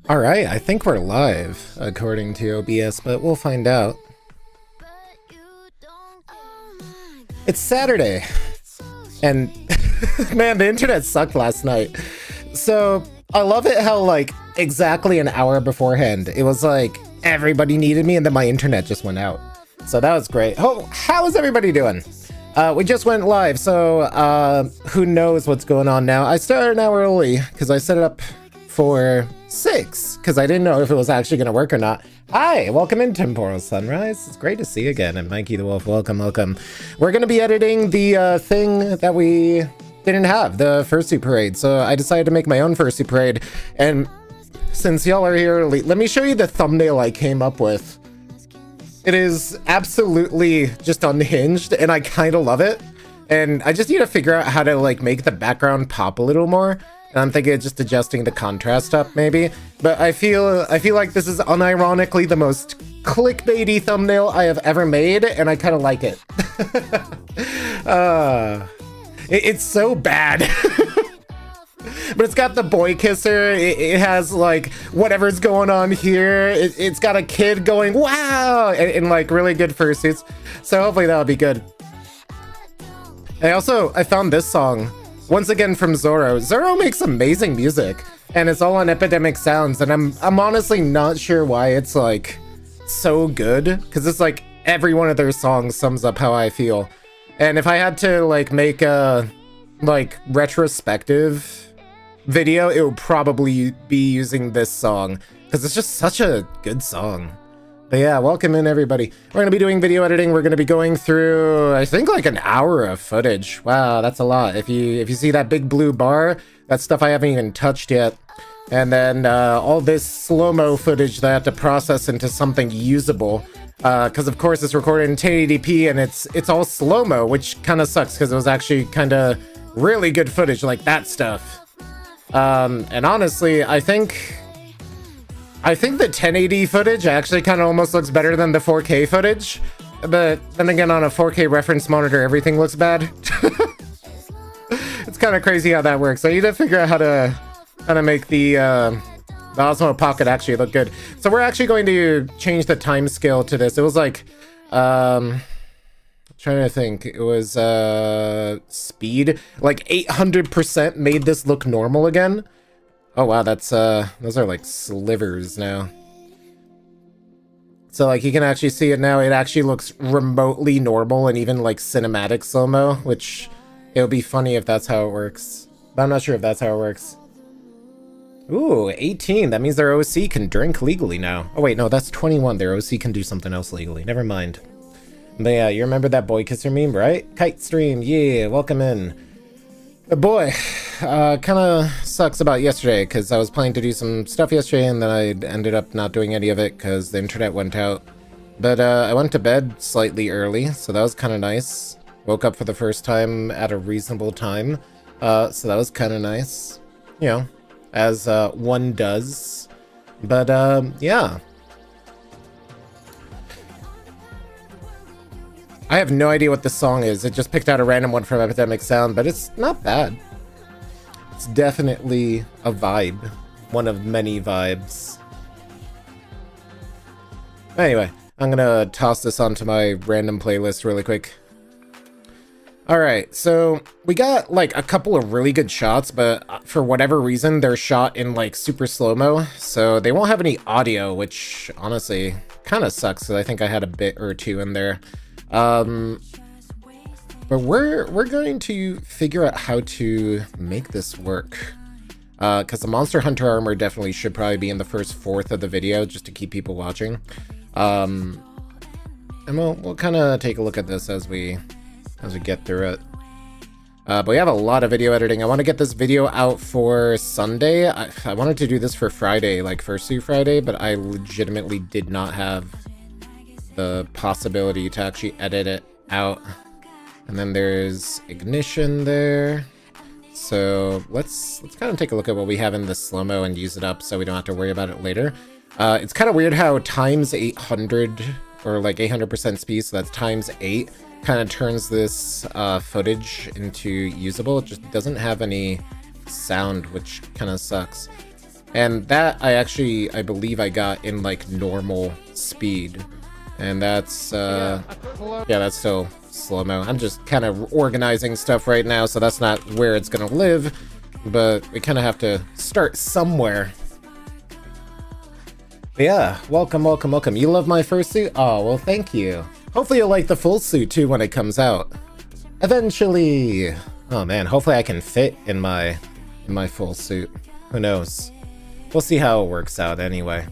Alright, I think we're live, according to OBS, but we'll find out. It's Saturday, and man, the internet sucked last night. So, I love it how, like, exactly an hour beforehand, it was like, everybody needed me, and then my internet just went out. So that was great. Oh, how is everybody doing? We just went live, so, who knows what's going on now. I started an hour early, because I set it up for 6, because I didn't know if it was actually going to work or not. Hi, welcome in Temporal Sunrise. It's great to see you again, and Mikey the Wolf, welcome. We're going to be editing the thing that we didn't have, the Fursuit parade, so I decided to make my own Fursuit parade, and since y'all are here early, let me show you the thumbnail I came up with. It is absolutely just unhinged, and I kind of love it, and I just need to figure out how to like make the background pop a little more. And I'm thinking of just adjusting the contrast up, maybe. But I feel like this is unironically the most clickbaity thumbnail I have ever made, and I kind of like it. It's so bad. But it's got the boy kisser. It has like whatever's going on here. It's got a kid going wow, and like really good fursuits. So hopefully that'll be good. I found this song. Once again from Zoro. Zoro makes amazing music, and it's all on Epidemic Sounds, and I'm honestly not sure why it's like so good, because it's like every one of their songs sums up how I feel. And if I had to like make a like retrospective video, it would probably be using this song, because it's just such a good song. But yeah, welcome in everybody. We're going to be doing video editing. We're going to be going through, I think, like an hour of footage. Wow, that's a lot. If you see that big blue bar, that's stuff I haven't even touched yet. And then all this slow-mo footage that I have to process into something usable. Because of course it's recorded in 1080p and it's all slow-mo, which kind of sucks because it was actually kind of really good footage, like that stuff. And honestly, I think the 1080 footage actually kind of almost looks better than the 4K footage. But then again, on a 4K reference monitor, everything looks bad. It's kind of crazy how that works. I need to figure out how to make the Osmo Pocket actually look good. So we're actually going to change the time scale to this. It was like, trying to think, it was speed. Like 800% made this look normal again. Oh wow, that's those are like slivers now. So like you can actually see it now. It actually looks remotely normal and even like cinematic slow-mo, which it would be funny if that's how it works. But I'm not sure if that's how it works. Ooh, 18. That means their OC can drink legally now. Oh wait, no, that's 21. Their OC can do something else legally. Never mind. But yeah, you remember that boy kisser meme, right? Kite stream, yeah, welcome in. But boy, kind of sucks about yesterday, because I was planning to do some stuff yesterday, and then I ended up not doing any of it because the internet went out. But I went to bed slightly early, so that was kind of nice. Woke up for the first time at a reasonable time, so that was kind of nice. You know, as one does. But yeah. I have no idea what this song is. It just picked out a random one from Epidemic Sound, but it's not bad. It's definitely a vibe. One of many vibes. Anyway, I'm gonna toss this onto my random playlist really quick. Alright, so we got like a couple of really good shots, but for whatever reason, they're shot in like super slow-mo, so they won't have any audio, which honestly kind of sucks, because I think I had a bit or two in there. But we're going to figure out how to make this work, because the Monster Hunter armor definitely should probably be in the first fourth of the video just to keep people watching. And we'll kind of take a look at this as we get through it. But we have a lot of video editing. I want to get this video out for Sunday. I wanted to do this for Friday, like Fursuit Friday, but I legitimately did not have the possibility to actually edit it out. And then there's ignition there. So let's kind of take a look at what we have in the slow-mo and use it up so we don't have to worry about it later. It's kind of weird how times 800 or like 800% speed, so that's times 8, kind of turns this footage into usable. It just doesn't have any sound, which kind of sucks. And that I believe I got in like normal speed, and that's yeah, that's still slow-mo. I'm just kind of organizing stuff right now, so that's not where it's gonna live, but we kind of have to start somewhere. But yeah, welcome. You love my fursuit? Oh, well, thank you. Hopefully you'll like the full suit too when it comes out. Eventually. Oh man, hopefully I can fit in my full suit. Who knows? We'll see how it works out anyway.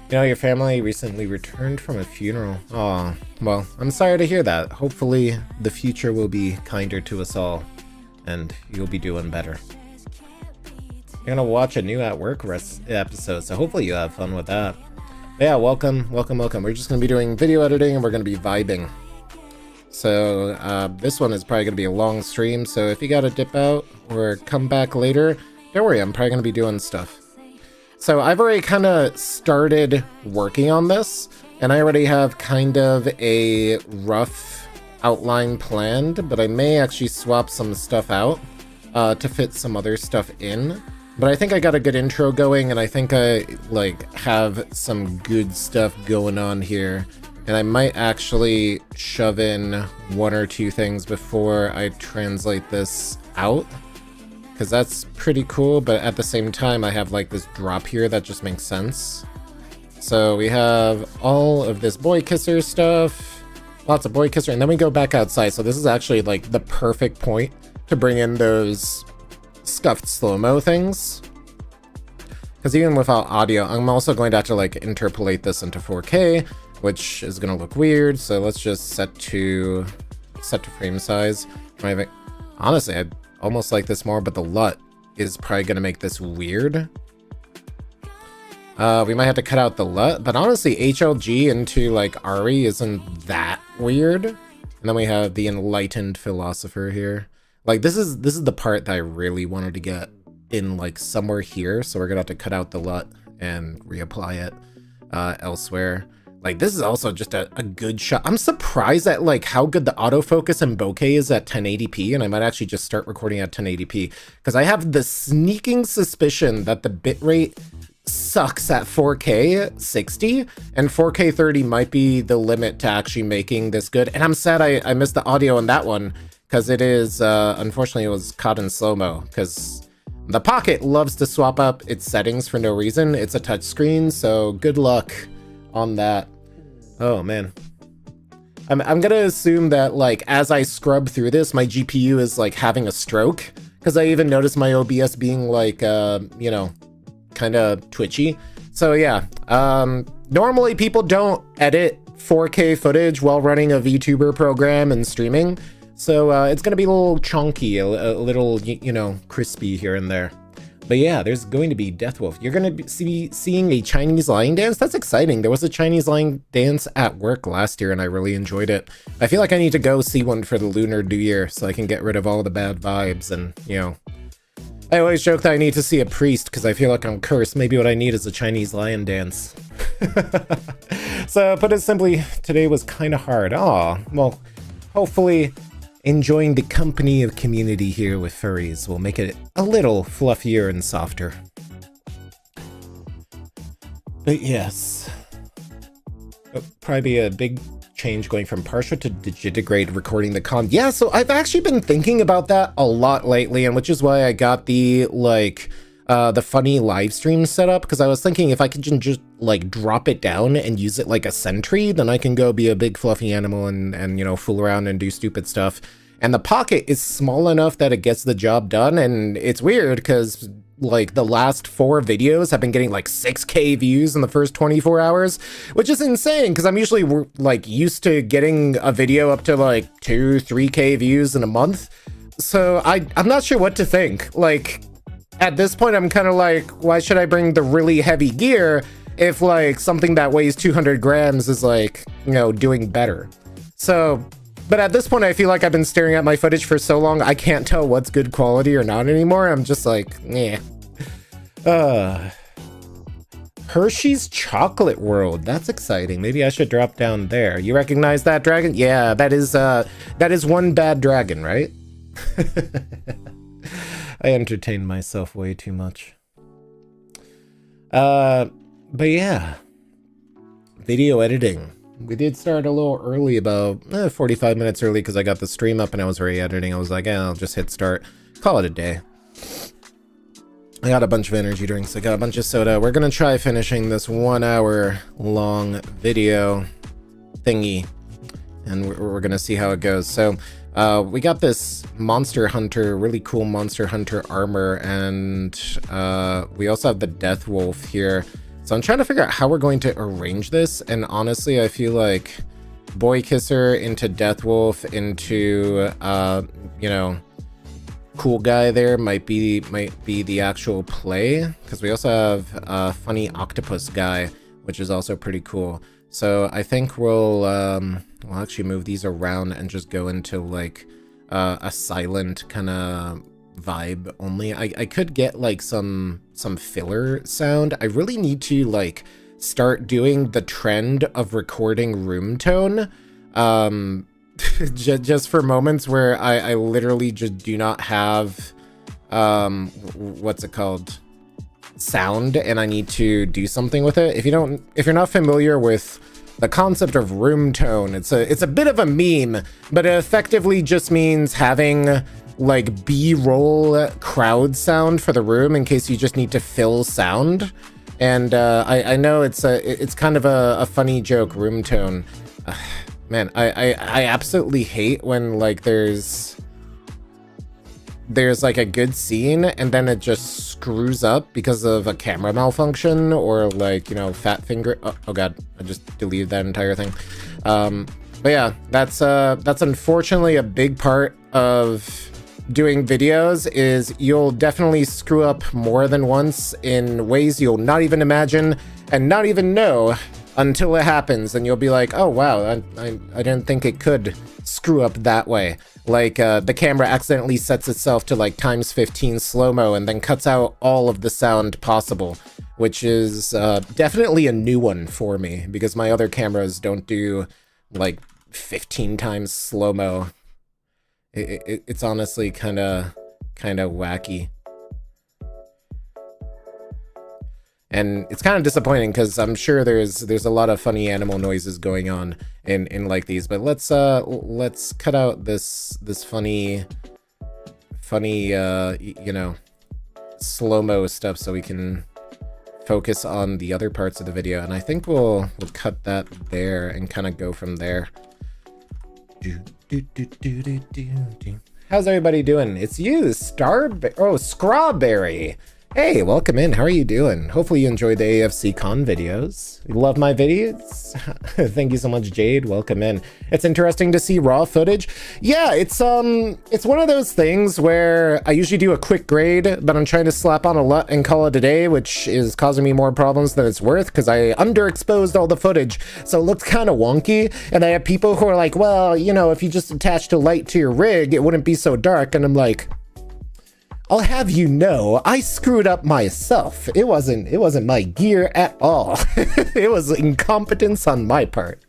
You know, your family recently returned from a funeral. Oh, well, I'm sorry to hear that. Hopefully the future will be kinder to us all, and you'll be doing better. You're gonna watch a new At Work episode, so hopefully you have fun with that. But yeah, welcome. We're just gonna be doing video editing, and we're gonna be vibing. So this one is probably gonna be a long stream, so if you gotta dip out or come back later, don't worry, I'm probably gonna be doing stuff. So I've already kind of started working on this, and I already have kind of a rough outline planned, but I may actually swap some stuff out to fit some other stuff in. But I think I got a good intro going, and I think I like have some good stuff going on here. And I might actually shove in 1 or 2 things before I translate this out, because that's pretty cool, but at the same time I have like this drop here that just makes sense. So we have all of this boy kisser stuff, lots of boy kisser, and then we go back outside. So this is actually like the perfect point to bring in those scuffed slow-mo things, because even without audio, I'm also going to have to like interpolate this into 4K, which is going to look weird. So let's just set to frame size. Honestly, I almost like this more, but the LUT is probably going to make this weird. We might have to cut out the LUT, but honestly, HLG into like Ari isn't that weird. And then we have the enlightened philosopher here. Like this is the part that I really wanted to get in like somewhere here, so we're gonna have to cut out the LUT and reapply it elsewhere. Like this is also just a good shot. I'm surprised at like how good the autofocus and bokeh is at 1080p, and I might actually just start recording at 1080p, because I have the sneaking suspicion that the bitrate sucks at 4K 60, and 4K 30 might be the limit to actually making this good. And I'm sad I missed the audio on that one, because it is unfortunately it was caught in slow-mo, because the Pocket loves to swap up its settings for no reason. It's a touchscreen, so good luck on that. Oh man, I'm gonna assume that like as I scrub through this, my GPU is like having a stroke, because I even noticed my OBS being like you know, kind of twitchy. So yeah, normally people don't edit 4K footage while running a VTuber program and streaming, so it's gonna be a little chunky, a little, you know, crispy here and there. But yeah, there's going to be Deathwolf. You're going to be seeing a Chinese lion dance. That's exciting. There was a Chinese lion dance at work last year, and I really enjoyed it. I feel like I need to go see one for the Lunar New Year so I can get rid of all the bad vibes. And, you know, I always joke that I need to see a priest because I feel like I'm cursed. Maybe what I need is a Chinese lion dance. So, put it simply, today was kind of hard. Aw, well, hopefully enjoying the company of community here with furries will make it a little fluffier and softer. But yes, it'll probably be a big change going from partial to digitigrade recording the con. Yeah, so I've actually been thinking about that a lot lately, and which is why I got the like the funny live stream setup, because I was thinking if I could just like drop it down and use it like a sentry, then I can go be a big fluffy animal and you know, fool around and do stupid stuff. And the Pocket is small enough that it gets the job done, and it's weird because like the last 4 videos have been getting like 6K views in the first 24 hours, which is insane because I'm usually like used to getting a video up to like 2-3K views in a month. So I'm not sure what to think. Like at this point, I'm kind of like, why should I bring the really heavy gear if like something that weighs 200 grams is like, you know, doing better? So, but at this point, I feel like I've been staring at my footage for so long, I can't tell what's good quality or not anymore. I'm just like, yeah. Hershey's Chocolate World. That's exciting. Maybe I should drop down there. You recognize that dragon? Yeah, that is one bad dragon, right? I entertain myself way too much. But yeah. Video editing. We did start a little early, about 45 minutes early, because I got the stream up and I was already editing. I was like, I'll just hit start. Call it a day. I got a bunch of energy drinks. I got a bunch of soda. We're going to try finishing this 1 hour long video thingy. And we're going to see how it goes. So we got this Monster Hunter, really cool Monster Hunter armor. And we also have the Death Wolf here. So I'm trying to figure out how we're going to arrange this. And honestly, I feel like Boy Kisser into Death Wolf into, you know, cool guy there might be the actual play, because we also have funny octopus guy, which is also pretty cool. So I think we'll actually move these around and just go into like a silent kind of vibe only. I could get like some filler sound. I really need to like start doing the trend of recording room tone. Just for moments where I literally just do not have what's it called, sound, and I need to do something with it. If you're not familiar with the concept of room tone, it's a bit of a meme, but it effectively just means having like B-roll crowd sound for the room in case you just need to fill sound. And I know it's kind of a funny joke, room tone. Man, I absolutely hate when like there's like a good scene and then it just screws up because of a camera malfunction or like, you know, fat finger. Oh god, I just deleted that entire thing. But yeah, that's unfortunately a big part of doing videos, is you'll definitely screw up more than once in ways you'll not even imagine and not even know until it happens, and you'll be like, oh wow, I didn't think it could screw up that way. Like the camera accidentally sets itself to like ×15 slow-mo and then cuts out all of the sound possible, which is definitely a new one for me, because my other cameras don't do like 15 times slow-mo. It's honestly kind of wacky. And it's kind of disappointing because I'm sure there's a lot of funny animal noises going on in like these. But let's cut out this funny you know, slow-mo stuff so we can focus on the other parts of the video. And I think we'll cut that there and kind of go from there. How's everybody doing? It's you, Strawberry. Hey, welcome in. How are you doing? Hopefully you enjoyed the AFC Con videos. You love my videos? Thank you so much, Jade. Welcome in. It's interesting to see raw footage. Yeah, it's one of those things where I usually do a quick grade, but I'm trying to slap on a LUT and call it a day, which is causing me more problems than it's worth because I underexposed all the footage, so it looked kind of wonky. And I have people who are like, well, you know, if you just attached a light to your rig, it wouldn't be so dark. And I'm like, I'll have you know, I screwed up myself. It wasn't my gear at all. It was incompetence on my part.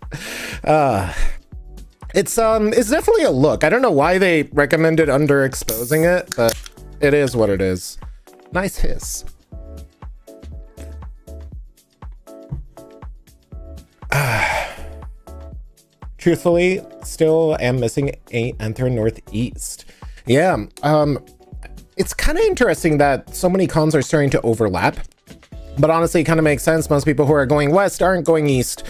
It's definitely a look. I don't know why they recommended underexposing it, but it is what it is. Nice hiss. Truthfully, still am missing Enter Northeast. Yeah, it's kind of interesting that so many cons are starting to overlap, but honestly, it kind of makes sense. Most people who are going west aren't going east.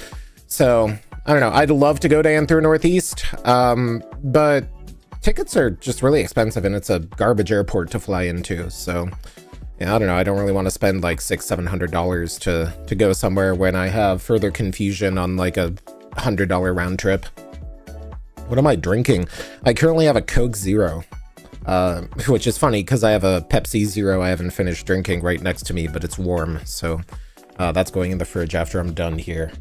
So, I don't know. I'd love to go to Enter Northeast, but tickets are just really expensive and it's a garbage airport to fly into. So, yeah, I don't know. I don't really want to spend like $600-700 to go somewhere when I have further confusion on like a $100 round trip. What am I drinking? I currently have a Coke Zero. Which is funny because I have a Pepsi Zero I haven't finished drinking right next to me, but it's warm, so that's going in the fridge after I'm done here.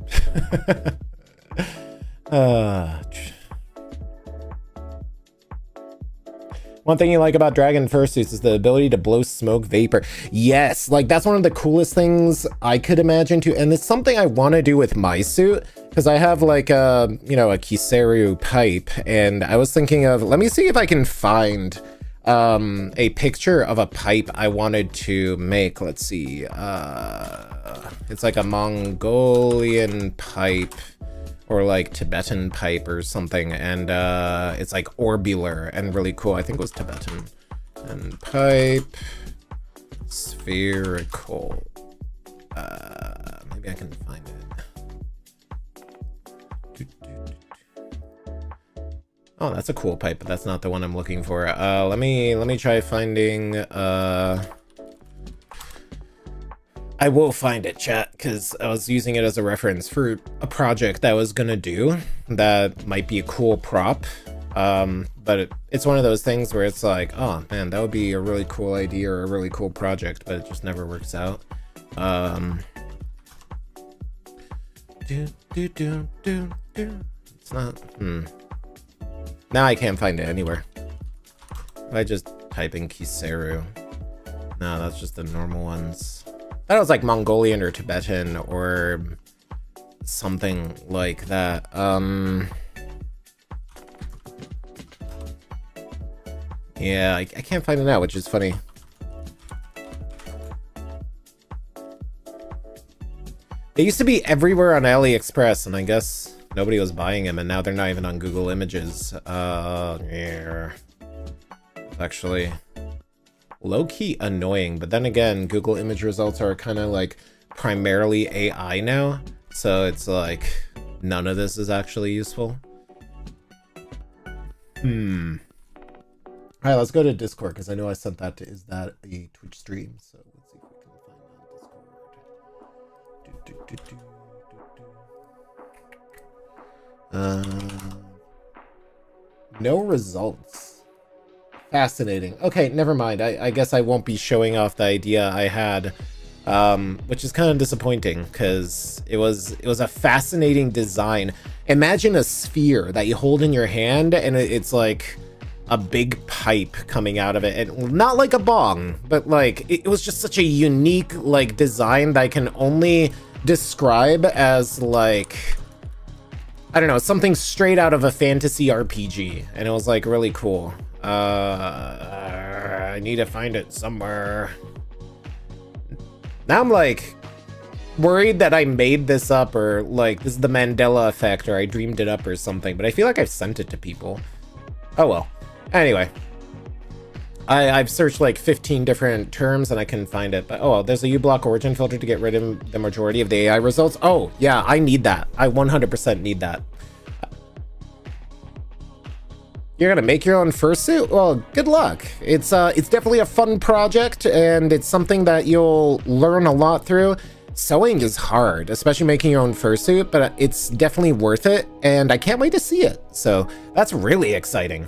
One thing you like about dragon fursuits is the ability to blow smoke vapor. Yes, like that's one of the coolest things I could imagine too. And it's something I want to do with my suit because I have like a, you know, a Kiseru pipe. And I was thinking of, let me see if I can find a picture of a pipe I wanted to make. Let's see. It's like a Mongolian pipe. Or like Tibetan pipe or something, and it's like orbular and really cool. I think it was Tibetan. And pipe, spherical. Maybe I can find it. Oh, that's a cool pipe, but that's not the one I'm looking for. Let me try finding. I will find it, chat, because I was using it as a reference for a project that I was gonna do that might be a cool prop. But it's one of those things where it's like, oh man, that would be a really cool idea or a really cool project, but it just never works out. It's not, Now I can't find it anywhere. If I just type in Kiseru. No, that's just the normal ones. I thought it was like Mongolian or Tibetan or something like that. Yeah, I can't find it out, which is funny. They used to be everywhere on AliExpress, and I guess nobody was buying them, and now they're not even on Google Images. Yeah. Actually, low-key annoying, but then again, Google image results are kind of like primarily AI now, so it's like none of this is actually useful. All right, let's go to Discord because I know I sent that to Is That a Twitch stream? So let's see if we can find Discord. No results. Fascinating. Okay, never mind. I guess I won't be showing off the idea I had, which is kind of disappointing because it was a fascinating design. Imagine a sphere that you hold in your hand and it's like a big pipe coming out of it, and not like a bong, but like it was just such a unique like design that I can only describe as like, I don't know, something straight out of a fantasy RPG, and it was like really cool. I need to find it somewhere. Now I'm like worried that I made this up, or like this is the Mandela effect, or I dreamed it up or something, but I feel like I've sent it to people. Oh well. Anyway, I've searched like 15 different terms and I couldn't find it, but oh well, there's a uBlock origin filter to get rid of the majority of the AI results. Oh yeah, I need that. I 100% need that. You're gonna make your own fursuit? Well, good luck. It's definitely a fun project, and it's something that you'll learn a lot through. Sewing is hard, especially making your own fursuit, but it's definitely worth it, and I can't wait to see it. So that's really exciting.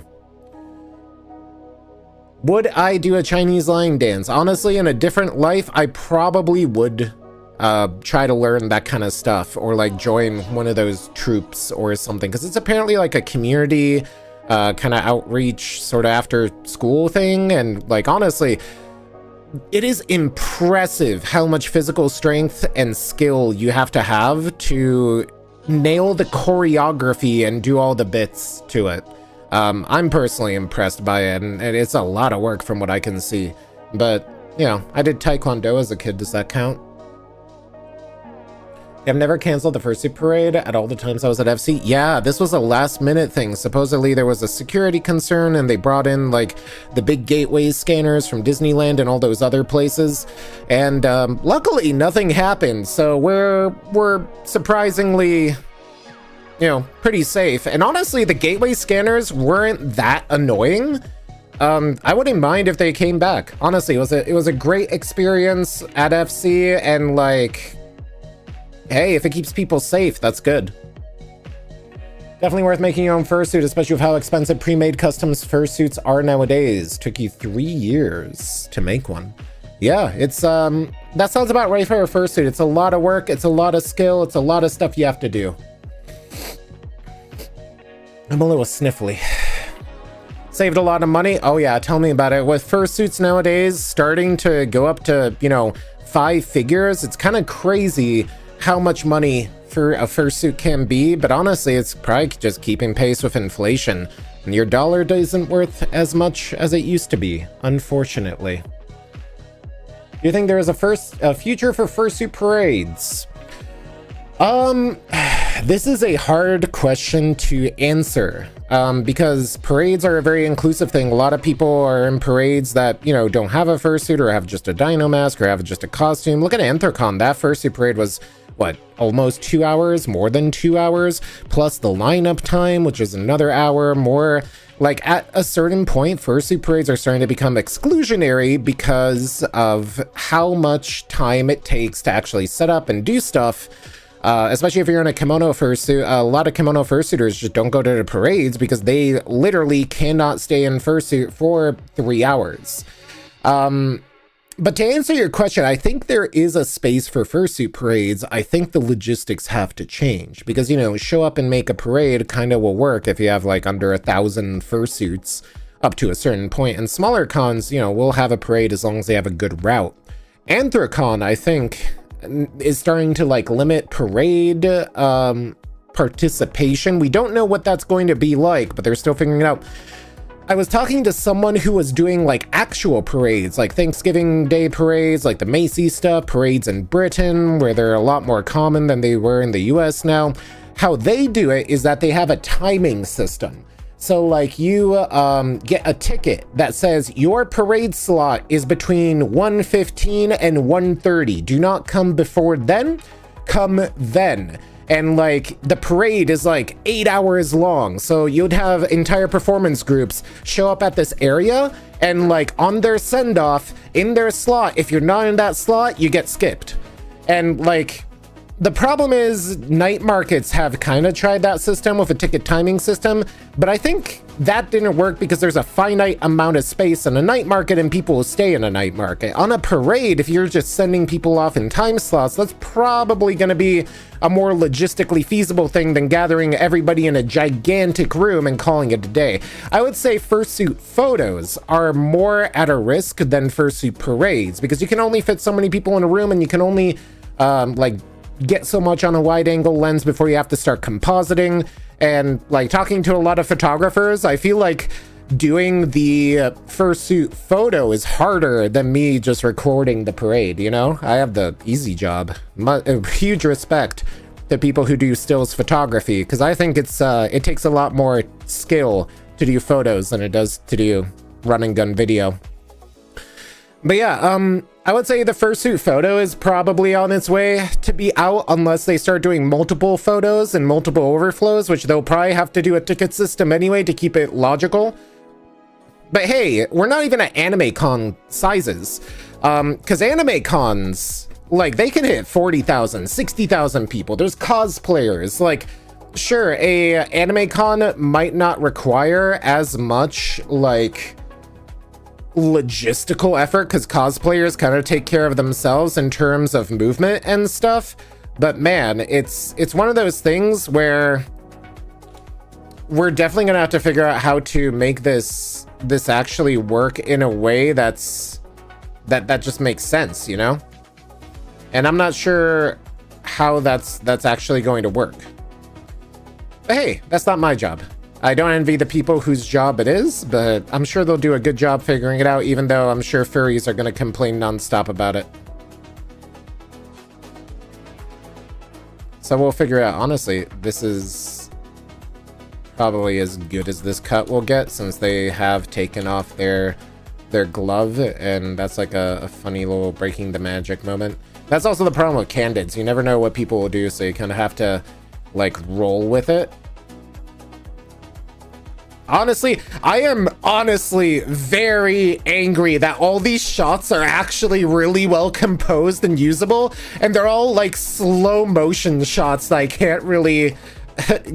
Would I do a Chinese line dance? Honestly, in a different life, I probably would try to learn that kind of stuff, or like join one of those troops or something, because it's apparently like a community kind of outreach sort of after school thing. And like, honestly, it is impressive how much physical strength and skill you have to nail the choreography and do all the bits to it. I'm personally impressed by it, and it's a lot of work from what I can see. But, you know, I did Taekwondo as a kid. Does that count? I've never canceled the Fursuit parade at all the times I was at FC. Yeah, this was a last minute thing. Supposedly there was a security concern and they brought in like the big gateway scanners from Disneyland and all those other places. And luckily nothing happened. So we're surprisingly, you know, pretty safe. And honestly, the gateway scanners weren't that annoying. I wouldn't mind if they came back. Honestly, it was a great experience at FC, and like, hey, if it keeps people safe, that's good. Definitely worth making your own fursuit, especially with how expensive pre-made customs fursuits are nowadays. Took you 3 years to make one. Yeah, it's that sounds about right for a fursuit. It's a lot of work, it's a lot of skill, it's a lot of stuff you have to do. I'm a little sniffly. Saved a lot of money. Oh yeah, tell me about it. With fursuits nowadays starting to go up to, you know, 5 figures, it's kind of crazy how much money for a fursuit can be, but honestly, it's probably just keeping pace with inflation. And your dollar isn't worth as much as it used to be, unfortunately. Do you think there is a future for fursuit parades? This is a hard question to answer, because parades are a very inclusive thing. A lot of people are in parades that, you know, don't have a fursuit or have just a Dinomask or have just a costume. Look at Anthrocon. That fursuit parade was, what, almost 2 hours, more than 2 hours, plus the lineup time, which is another hour more. Like, at a certain point, fursuit parades are starting to become exclusionary because of how much time it takes to actually set up and do stuff. Especially if you're in a kimono fursuit. A lot of kimono fursuiters just don't go to the parades because they literally cannot stay in fursuit for 3 hours. But to answer your question, I think there is a space for fursuit parades. I think the logistics have to change because, you know, show up and make a parade kind of will work if you have like under 1,000 fursuits up to a certain point. And smaller cons, you know, will have a parade as long as they have a good route. Anthrocon, I think, is starting to like limit parade participation. We don't know what that's going to be like, but they're still figuring it out. I was talking to someone who was doing like actual parades, like Thanksgiving Day parades, like the Macy's stuff, parades in Britain, where they're a lot more common than they were in the US now. How they do it is that they have a timing system. So like you get a ticket that says your parade slot is between 1:15 and 1:30. Do not come before then, come then. And like the parade is like 8 hours long. So you'd have entire performance groups show up at this area and like on their send off in their slot, if you're not in that slot, you get skipped. And like, the problem is night markets have kind of tried that system with a ticket timing system, but I think that didn't work because there's a finite amount of space in a night market and people will stay in a night market. On a parade, if you're just sending people off in time slots, that's probably going to be a more logistically feasible thing than gathering everybody in a gigantic room and calling it a day. I would say fursuit photos are more at a risk than fursuit parades because you can only fit so many people in a room and you can only like get so much on a wide angle lens before you have to start compositing. And like talking to a lot of photographers, I feel like doing the fursuit photo is harder than me just recording the parade, you know? I have the easy job. Huge respect to people who do stills photography, because I think it's it takes a lot more skill to do photos than it does to do run and gun video. But yeah, I would say the fursuit photo is probably on its way to be out unless they start doing multiple photos and multiple overflows, which they'll probably have to do a ticket system anyway to keep it logical. But hey, we're not even at anime con sizes, because anime cons, like, they can hit 40,000, 60,000 people. There's cosplayers. Like, sure, a anime con might not require as much, like, logistical effort because cosplayers kind of take care of themselves in terms of movement and stuff, but man, it's one of those things where we're definitely gonna have to figure out how to make this actually work in a way that just makes sense, you know? And I'm not sure how that's actually going to work, but hey, that's not my job. I don't envy the people whose job it is, but I'm sure they'll do a good job figuring it out, even though I'm sure furries are going to complain nonstop about it. So we'll figure it out. Honestly, this is probably as good as this cut will get, since they have taken off their glove, and that's like a funny little breaking the magic moment. That's also the problem with candids. You never know what people will do, so you kind of have to like roll with it. Honestly, I am very angry that all these shots are actually really well composed and usable, and they're all like slow motion shots that I can't really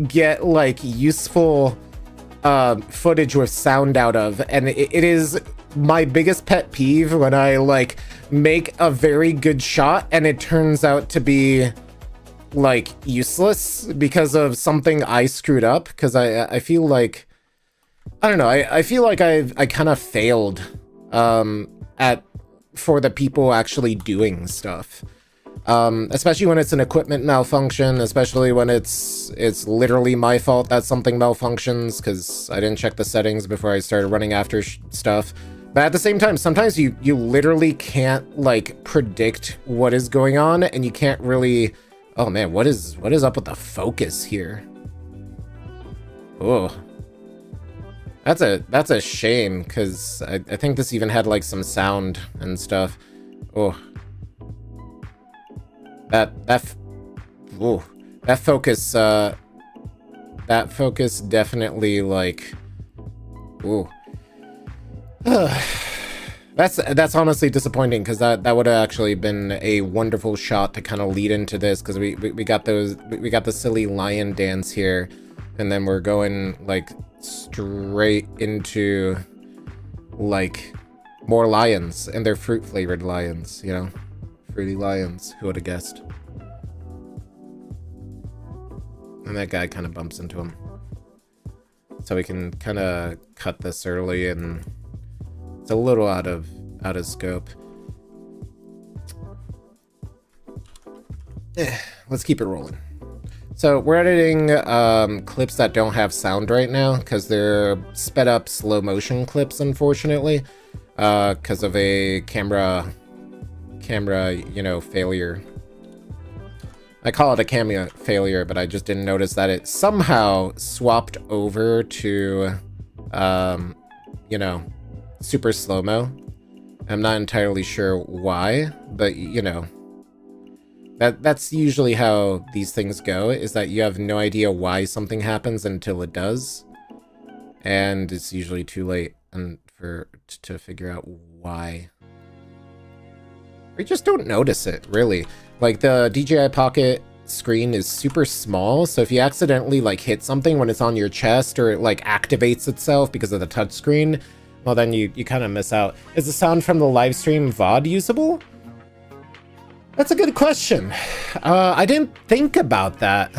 get like useful footage with sound out of. And it is my biggest pet peeve when I like make a very good shot and it turns out to be like useless because of something I screwed up, because I feel like I don't know. I feel like I kind of failed for the people actually doing stuff. Especially when it's an equipment malfunction, especially when it's literally my fault that something malfunctions because I didn't check the settings before I started running after stuff. But at the same time, sometimes you literally can't like predict what is going on, and you can't really. Oh man, what is up with the focus here? Oh, that's a shame because I think this even had like some sound and stuff. Oh. That focus definitely like, ooh. That's honestly disappointing because that would have actually been a wonderful shot to kind of lead into this because we got the silly lion dance here, and then we're going like straight into like more lions, and they're fruit flavored lions, you know. Fruity lions, who would have guessed? And that guy kind of bumps into him. So we can kind of cut this early, and it's a little out of scope. Let's keep it rolling. So we're editing clips that don't have sound right now because they're sped up slow motion clips, unfortunately, because of a camera, you know, failure. I call it a camera failure, but I just didn't notice that it somehow swapped over to, you know, super slow-mo. I'm not entirely sure why, but, you know, that's usually how these things go, is that you have no idea why something happens until it does. And it's usually too late to figure out why. We just don't notice it, really. Like, the DJI Pocket screen is super small, so if you accidentally, like, hit something when it's on your chest, or it, like, activates itself because of the touchscreen, well, then you kind of miss out. Is the sound from the live stream VOD usable? That's a good question. I didn't think about that.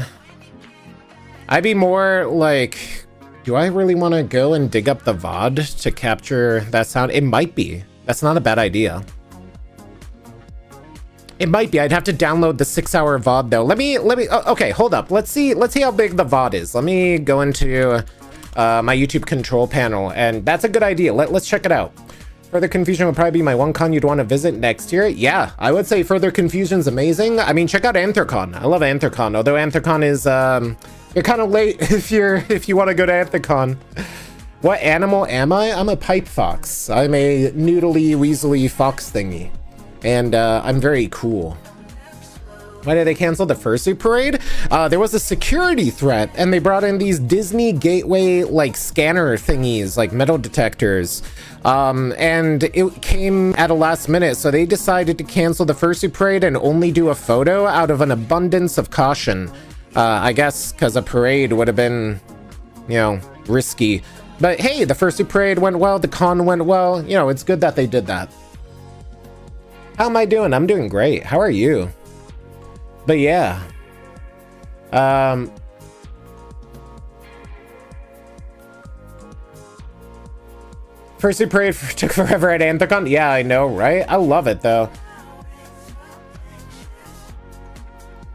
I'd be more like, do I really want to go and dig up the VOD to capture that sound? It might be. That's not a bad idea. It might be. I'd have to download the 6-hour VOD though. Let me. Okay, hold up. Let's see how big the VOD is. Let me go into my YouTube control panel, and that's a good idea. Let's check it out. Further Confusion would probably be my one con you'd want to visit next year. Yeah, I would say Further Confusion's amazing. I mean, check out Anthrocon. I love Anthrocon, although Anthrocon is you're kind of late if you want to go to Anthrocon. What animal am I? I'm a pipe fox. I'm a noodly weaselly fox thingy. And I'm very cool. Why did they cancel the Fursuit parade? There was a security threat, and they brought in these Disney Gateway like scanner thingies, like metal detectors. And it came at a last minute, so they decided to cancel the Fursuit parade and only do a photo out of an abundance of caution. I guess because a parade would have been, you know, risky. But hey, the Fursuit parade went well, the con went well. You know, it's good that they did that. How am I doing? I'm doing great. How are you? But yeah. Fursuit parade took forever at Anthrocon. Yeah, I know, right? I love it though.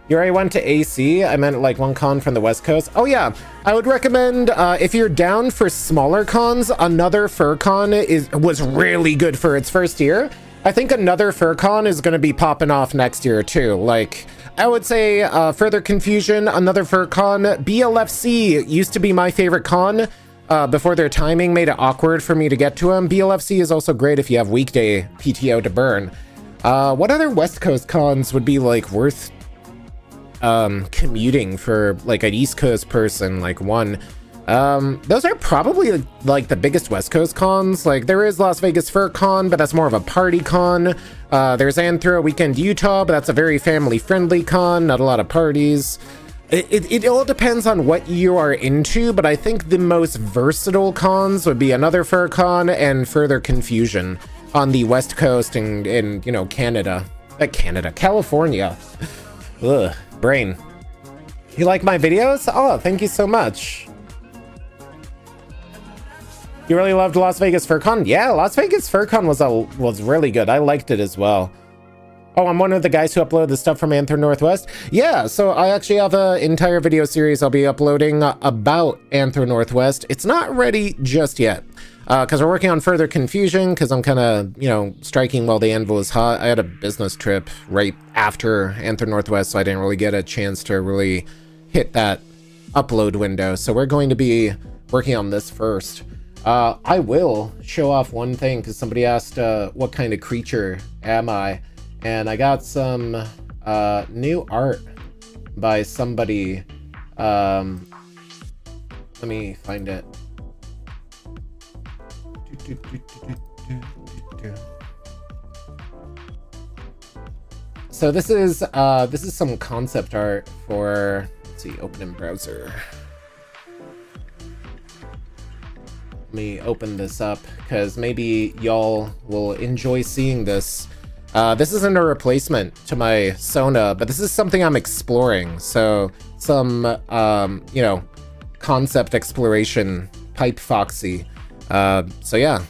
You already went to AC? I meant like one con from the West Coast. Oh yeah, I would recommend if you're down for smaller cons, Another FurCon was really good for its first year. I think Another FurCon is going to be popping off next year too. Like, I would say Further Confusion, Another FurCon, BLFC used to be my favorite con before their timing made it awkward for me to get to them. BLFC is also great if you have weekday PTO to burn. What other West Coast cons would be like worth commuting for like an East Coast person? Like one. Those are probably like the biggest West Coast cons. Like there is Las Vegas Fur Con, but that's more of a party con. There's Anthro Weekend Utah, but that's a very family friendly con, not a lot of parties. It all depends on what you are into, but I think the most versatile cons would be Another Fur Con and Further Confusion on the West Coast and you know, California. Ugh, brain. You like my videos? Oh, thank you so much. You really loved Las Vegas FurCon? Yeah, Las Vegas FurCon was really good. I liked it as well. Oh, I'm one of the guys who upload the stuff from Anther Northwest. Yeah, so I actually have an entire video series I'll be uploading about Anther Northwest. It's not ready just yet, because we're working on further confusion, because I'm kind of, you know, striking while the anvil is hot. I had a business trip right after Anther Northwest, so I didn't really get a chance to really hit that upload window. So we're going to be working on this first. I will show off one thing, because somebody asked what kind of creature am I? And I got some new art by somebody. Let me find it. So this is some concept art for, let's see, open in browser. Let me open this up, because maybe y'all will enjoy seeing this. This isn't a replacement to my Sona, but this is something I'm exploring. So some, you know, concept exploration, pipe foxy. So yeah,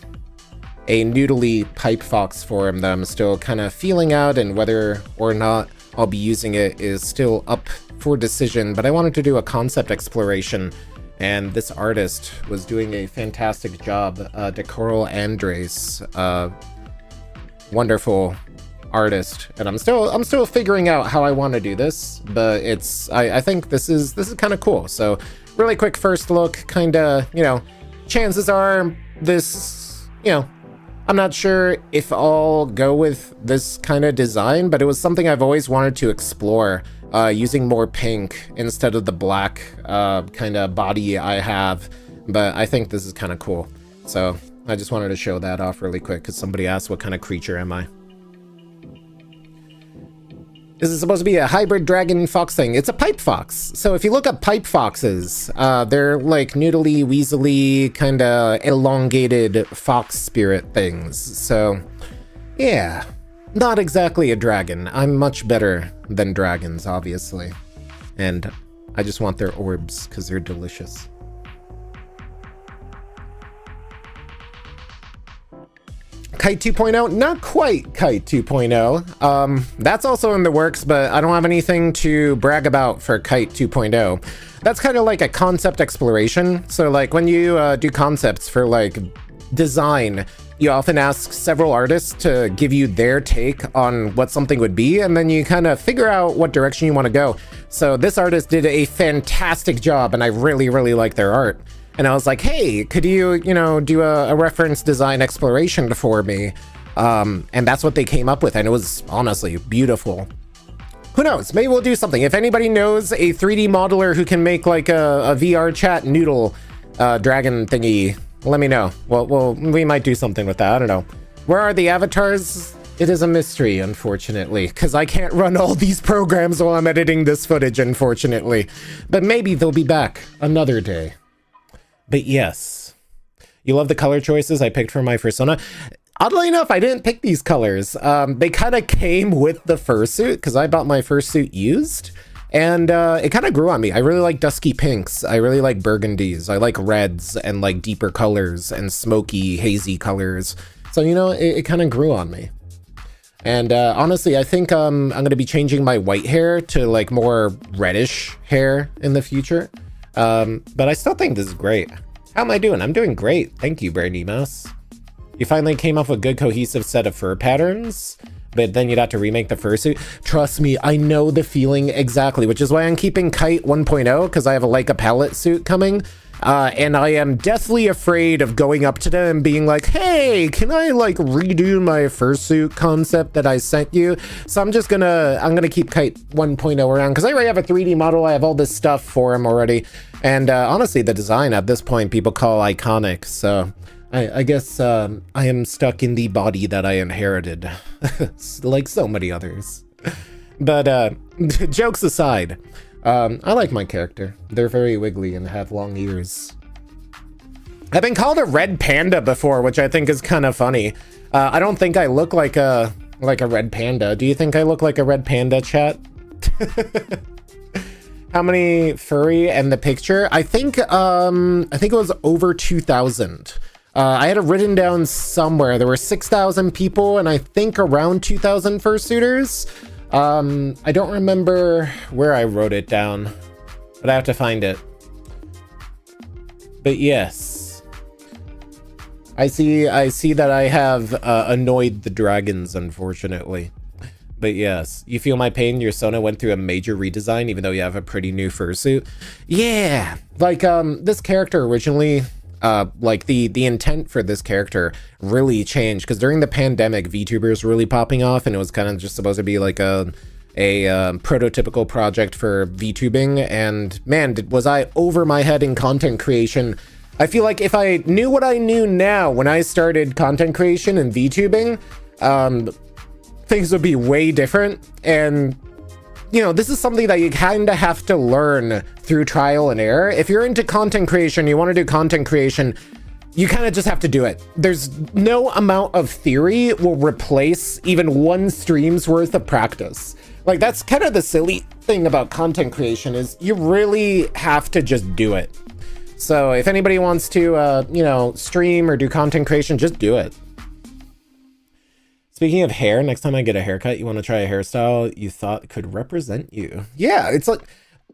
a noodly pipe fox form that I'm still kind of feeling out, and whether or not I'll be using it is still up for decision. But I wanted to do a concept exploration, and this artist was doing a fantastic job. Decoral Andres, wonderful artist, and I'm still figuring out how I want to do this, but I think this is kind of cool. So really quick first look, kind of, you know, chances are this, you know, I'm not sure if I'll go with this kind of design, but it was something I've always wanted to explore, using more pink instead of the black kind of body I have. But I think this is kind of cool, so I just wanted to show that off really quick, because somebody asked what kind of creature am I. This is supposed to be a hybrid dragon fox thing. It's a pipe fox. So if you look up pipe foxes, they're like noodly, weaselly, kind of elongated fox spirit things. So yeah, not exactly a dragon. I'm much better than dragons, obviously. And I just want their orbs because they're delicious. Kite 2.0, not quite Kite 2.0. That's also in the works, but I don't have anything to brag about for Kite 2.0. That's kind of like a concept exploration. So like when you do concepts for like design, you often ask several artists to give you their take on what something would be, and then you kind of figure out what direction you want to go. So this artist did a fantastic job, and I really, really like their art. And I was like, hey, could you, you know, do a reference design exploration for me? And that's what they came up with, and it was honestly beautiful. Who knows? Maybe we'll do something. If anybody knows a 3D modeler who can make like a VR chat noodle dragon thingy, let me know. Well, we might do something with that. I don't know. Where are the avatars? It is a mystery, unfortunately, because I can't run all these programs while I'm editing this footage, unfortunately. But maybe they'll be back another day. But yes, you love the color choices I picked for my Fursona. Oddly enough, I didn't pick these colors. They kind of came with the fursuit, because I bought my fursuit used, and it kind of grew on me. I really like dusky pinks. I really like burgundies. I like reds and like deeper colors and smoky, hazy colors. So, you know, it kind of grew on me. And honestly, I think I'm going to be changing my white hair to like more reddish hair in the future. But I still think this is great. How am I doing? I'm doing great. Thank you, Brandy Mouse. You finally came up with a good cohesive set of fur patterns, but then you'd have to remake the fursuit. Trust me, I know the feeling exactly, which is why I'm keeping Kite 1.0, because I have a palette suit coming. And I am deathly afraid of going up to them and being like, hey, can I like redo my fursuit concept that I sent you? So I'm gonna keep Kite 1.0 around, because I already have a 3D model. I have all this stuff for him already. And honestly, the design at this point people call iconic. So I guess I am stuck in the body that I inherited, like so many others. But jokes aside, I like my character. They're very wiggly and have long ears. I've been called a red panda before, which I think is kind of funny. I don't think I look like a red panda. Do you think I look like a red panda, chat? How many furry and the picture? I think it was over 2,000. I had it written down somewhere. There were 6,000 people and I think around 2,000 fursuiters. I don't remember where I wrote it down, but I have to find it. But yes, I see that I have annoyed the dragons, unfortunately. But yes, you feel my pain. Your Sona went through a major redesign, even though you have a pretty new fursuit. Yeah, like this character originally, like the intent for this character really changed because during the pandemic, VTubers were really popping off, and it was kind of just supposed to be like a prototypical project for VTubing. And man, was I over my head in content creation. I feel like if I knew what I knew now when I started content creation and VTubing, things would be way different. And you know, this is something that you kind of have to learn through trial and error. If you're into content creation, you want to do content creation, you kind of just have to do it. There's no amount of theory will replace even one stream's worth of practice. Like, that's kind of the silly thing about content creation, is you really have to just do it. So if anybody wants to, you know, stream or do content creation, just do it. Speaking of hair, next time I get a haircut, you want to try a hairstyle you thought could represent you. Yeah, it's like,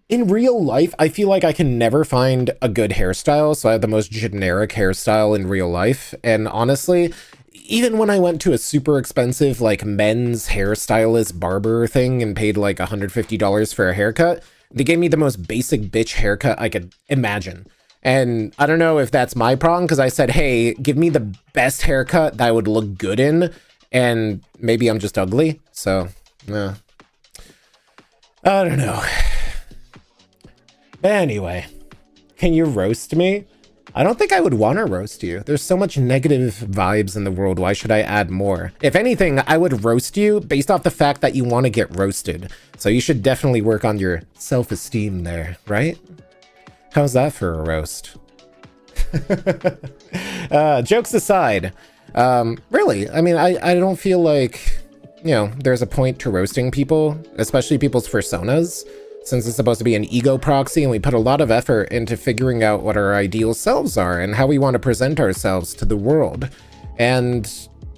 in real life, I feel like I can never find a good hairstyle, so I have the most generic hairstyle in real life. And honestly, even when I went to a super expensive, like, men's hairstylist barber thing and paid like $150 for a haircut, they gave me the most basic bitch haircut I could imagine. And I don't know if that's my problem, because I said, hey, give me the best haircut that I would look good in. And maybe I'm just ugly, so, I don't know. But anyway, can you roast me? I don't think I would want to roast you. There's so much negative vibes in the world. Why should I add more? If anything, I would roast you based off the fact that you want to get roasted. So you should definitely work on your self-esteem there, right? How's that for a roast? Jokes aside. Really, I mean, I don't feel like, you know, there's a point to roasting people, especially people's personas, since it's supposed to be an ego proxy, and we put a lot of effort into figuring out what our ideal selves are and how we want to present ourselves to the world. And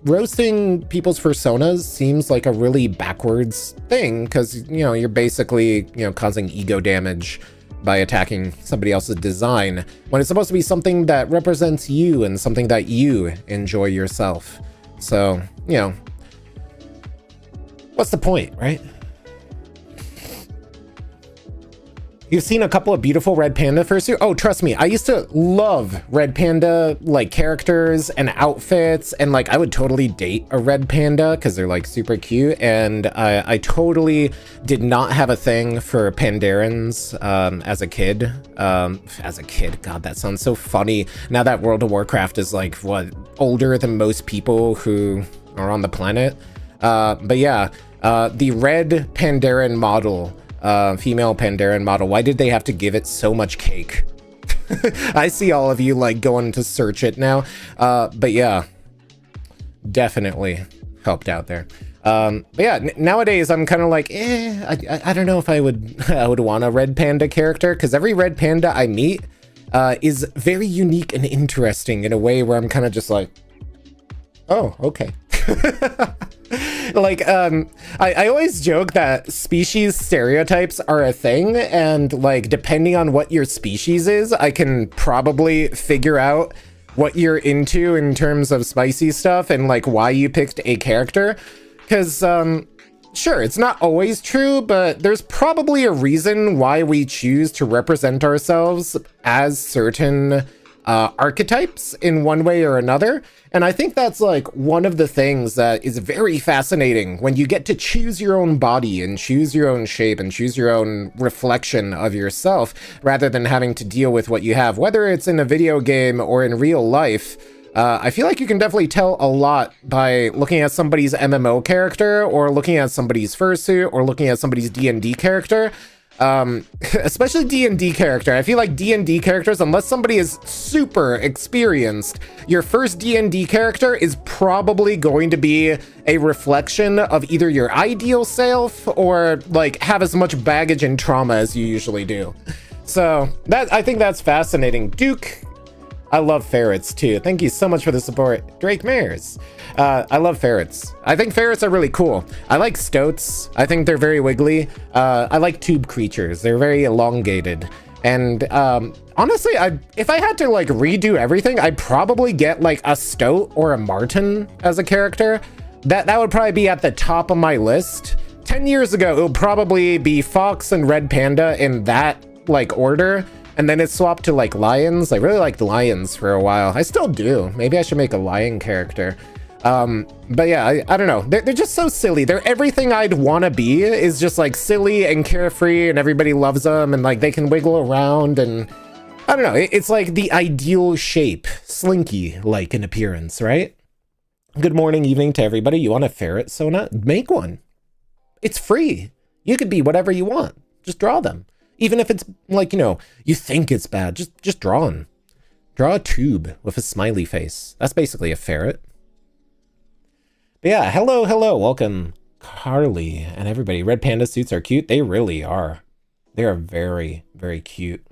roasting people's personas seems like a really backwards thing, because, you know, you're basically, you know, causing ego damage by attacking somebody else's design, when it's supposed to be something that represents you and something that you enjoy yourself. So, you know, what's the point, right? You've seen a couple of beautiful red panda fursuit. Oh, trust me, I used to love red panda, like, characters and outfits, and like I would totally date a red panda because they're like super cute. And I totally did not have a thing for pandarians as a kid. God, that sounds so funny now that World of Warcraft is like, what, older than most people who are on the planet. But yeah, the red Pandaren model, female Pandaren model, why did they have to give it so much cake? I see all of you like going to search it now. But yeah, definitely helped out there. But yeah, nowadays I'm kind of like, I don't know if I would want a red panda character, because every red panda I meet is very unique and interesting in a way where I'm kind of just like, oh, okay. Like, I always joke that species stereotypes are a thing, and like, depending on what your species is, I can probably figure out what you're into in terms of spicy stuff and like why you picked a character. Because, sure, it's not always true, but there's probably a reason why we choose to represent ourselves as certain archetypes in one way or another. And I think that's like one of the things that is very fascinating when you get to choose your own body and choose your own shape and choose your own reflection of yourself, rather than having to deal with what you have, whether it's in a video game or in real life. I feel like you can definitely tell a lot by looking at somebody's MMO character, or looking at somebody's fursuit, or looking at somebody's D&D character. Especially D&D character. I feel like D&D characters, unless somebody is super experienced, your first D&D character is probably going to be a reflection of either your ideal self or like have as much baggage and trauma as you usually do. So that, I think that's fascinating. Duke, I love ferrets too. Thank you so much for the support, Drake Mares. I love ferrets. I think ferrets are really cool. I like stoats. I think they're very wiggly. I like tube creatures. They're very elongated. And honestly, if I had to like redo everything, I'd probably get like a stoat or a marten as a character. That would probably be at the top of my list. 10 years ago, it would probably be fox and red panda in that like order. And then it swapped to like lions. I really liked lions for a while. I still do. Maybe I should make a lion character. But yeah, I don't know. They're just so silly. They're everything I'd want to be is just like silly and carefree and everybody loves them and like they can wiggle around and I don't know. It's like the ideal shape. Slinky like in appearance, right? Good morning, evening to everybody. You want a ferret, Sona? Make one. It's free. You could be whatever you want. Just draw them. Even if it's like, you know, you think it's bad, just draw them. Draw a tube with a smiley face. That's basically a ferret. But yeah, hello, welcome, Carly and everybody. Red panda suits are cute. They really are. They are very, very cute.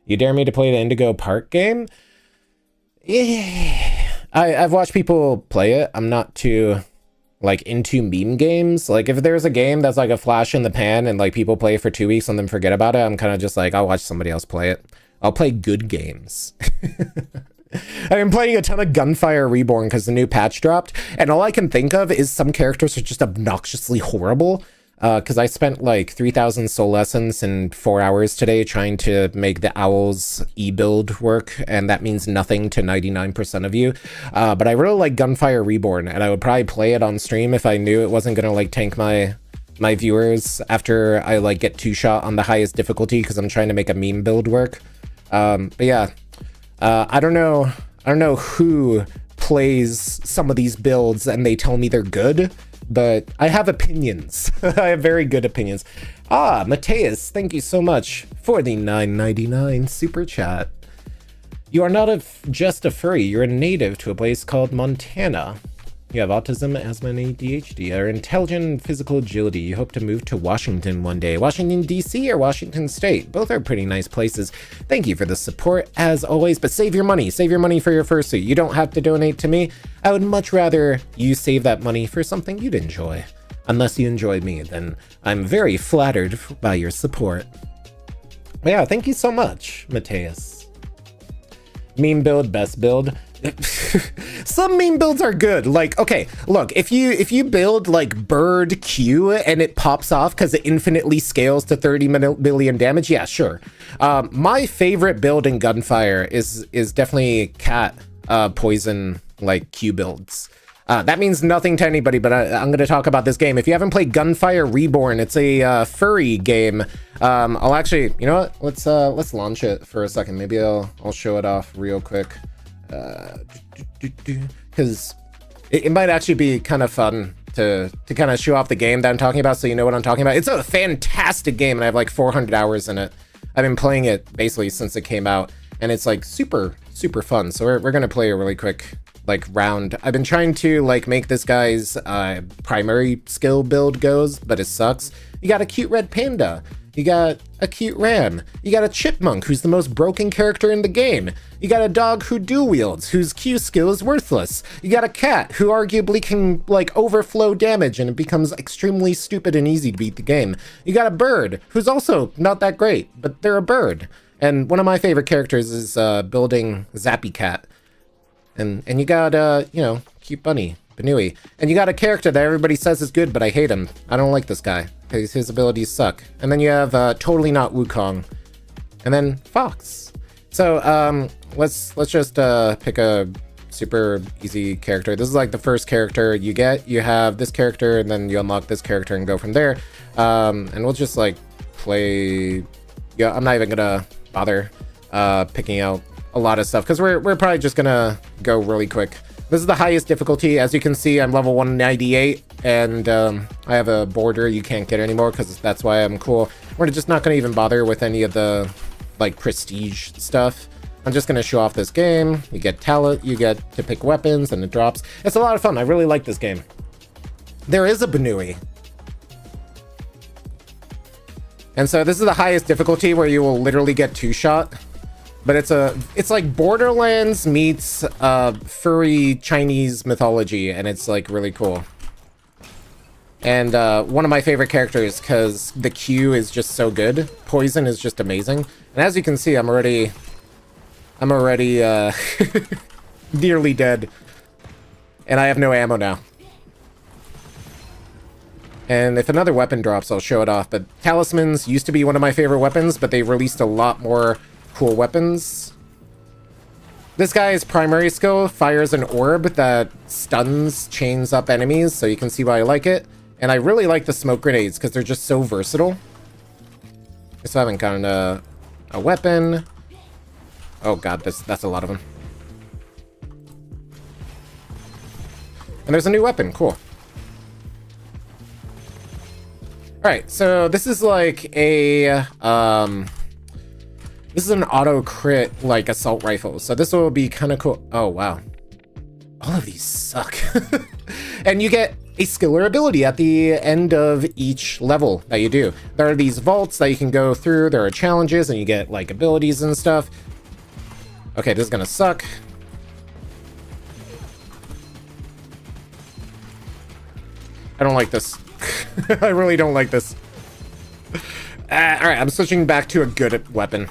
You dare me to play the Indigo Park game? Yeah. I've watched people play it. I'm not too like into meme games. Like if there's a game that's like a flash in the pan and like people play for 2 weeks and then forget about it, I'm kind of just like, I'll watch somebody else play it. I'll play good games. I've been playing a ton of Gunfire Reborn because the new patch dropped, and all I can think of is some characters are just obnoxiously horrible. Because I spent like 3,000 soul lessons in 4 hours today trying to make the Owls e-build work, and that means nothing to 99% of you. But I really like Gunfire Reborn, and I would probably play it on stream if I knew it wasn't gonna like tank my viewers after I like get 2-shot on the highest difficulty because I'm trying to make a meme build work. But yeah, I don't know who plays some of these builds and they tell me they're good, but I have opinions. I have very good opinions. Mateus, thank you so much for the $9.99 super chat. You are not just a furry, you're a native to a place called Montana. You have autism, asthma, and ADHD, are intelligent and physical agility. You hope to move to Washington one day. Washington, D.C. or Washington State? Both are pretty nice places. Thank you for the support, as always, but save your money. Save your money for your fursuit. You don't have to donate to me. I would much rather you save that money for something you'd enjoy. Unless you enjoyed me, then I'm very flattered by your support. But yeah, thank you so much, Mateus. Meme build, best build. Some meme builds are good. Like, okay, look, if you build like bird Q and it pops off because it infinitely scales to 30 million damage, yeah, sure. My favorite build in Gunfire is definitely cat poison like Q builds. That means nothing to anybody, but I'm going to talk about this game. If you haven't played Gunfire Reborn, it's a furry game. I'll actually, you know what? Let's launch it for a second. Maybe I'll show it off real quick. Because it might actually be kind of fun to kind of show off the game that I'm talking about, so you know what I'm talking about. It's a fantastic game, and I have like 400 hours in it. I've been playing it basically since it came out, and it's like super fun. So we're gonna play a really quick like round. I've been trying to like make this guy's primary skill build goes, but it sucks. You got a cute red panda. You got a cute ram. You got a chipmunk, who's the most broken character in the game. You got a dog who dual wields, whose Q skill is worthless. You got a cat who arguably can like overflow damage and it becomes extremely stupid and easy to beat the game. You got a bird who's also not that great, but they're a bird. And one of my favorite characters is building Zappy Cat. And you got you know, cute bunny, Banui. And you got a character that everybody says is good, but I hate him. I don't like this guy. His abilities suck. And then you have totally not Wukong. And then Fox. So let's just pick a super easy character. This is like the first character you get. You have this character, and then you unlock this character and go from there. And we'll just like play. Yeah, I'm not even gonna bother picking out a lot of stuff because we're probably just gonna go really quick. This is the highest difficulty. As you can see, I'm level 198, and I have a border you can't get anymore because that's why I'm cool. We're just not going to even bother with any of the like prestige stuff. I'm just going to show off this game. You get talent, you get to pick weapons, and it drops. It's a lot of fun. I really like this game. There is a Banui. And so this is the highest difficulty where you will literally get 2-shot. But it's like Borderlands meets furry Chinese mythology, and it's like really cool. And one of my favorite characters because the Q is just so good. Poison is just amazing. And as you can see, I'm already nearly dead. And I have no ammo now. And if another weapon drops, I'll show it off. But talismans used to be one of my favorite weapons, but they released a lot more cool weapons. This guy's primary skill fires an orb that stuns, chains up enemies, so you can see why I like it. And I really like the smoke grenades because they're just so versatile. I still haven't gotten a weapon. Oh god, that's a lot of them. And there's a new weapon, cool. Alright, so this is like a, this is an auto crit, like, assault rifle. So this will be kind of cool. Oh, wow. All of these suck. And you get a skill or ability at the end of each level that you do. There are these vaults that you can go through. There are challenges, and you get, like, abilities and stuff. Okay, this is gonna suck. I don't like this. I really don't like this. Alright, I'm switching back to a good weapon.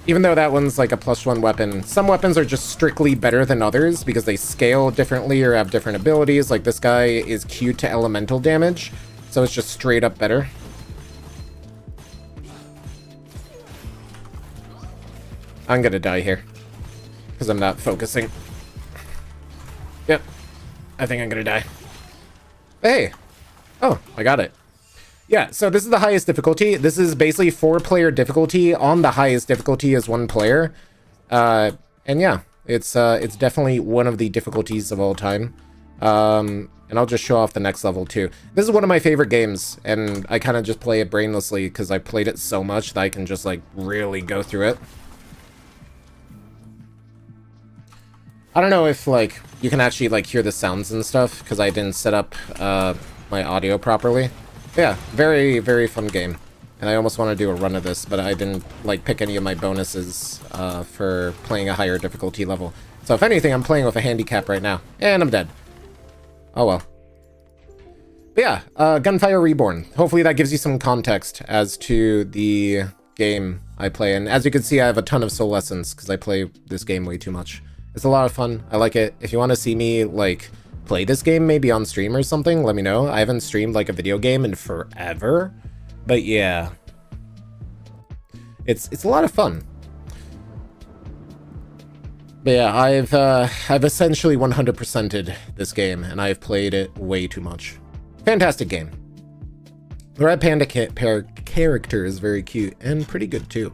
Even though that one's like a +1 weapon, some weapons are just strictly better than others because they scale differently or have different abilities. Like this guy is Q to elemental damage, so it's just straight up better. I'm gonna die here because I'm not focusing. Yep, I think I'm gonna die. Hey! Oh, I got it. Yeah, so this is the highest difficulty. This is basically 4-player difficulty. On the highest difficulty is 1 player. And yeah, it's definitely one of the difficulties of all time. And I'll just show off the next level too. This is one of my favorite games, and I kind of just play it brainlessly because I played it so much that I can just like really go through it. I don't know if like you can actually like hear the sounds and stuff because I didn't set up my audio properly. Yeah, very, very fun game. And I almost want to do a run of this, but I didn't like pick any of my bonuses for playing a higher difficulty level. So if anything, I'm playing with a handicap right now. And I'm dead. Oh well. But yeah, Gunfire Reborn. Hopefully that gives you some context as to the game I play. And as you can see, I have a ton of soul lessons because I play this game way too much. It's a lot of fun. I like it. If you want to see me, like, play this game maybe on stream or something, let me know. I haven't streamed, like, a video game in forever. But yeah. It's a lot of fun. But yeah, I've essentially 100%ed this game, and I've played it way too much. Fantastic game. The Red Panda character is very cute, and pretty good, too.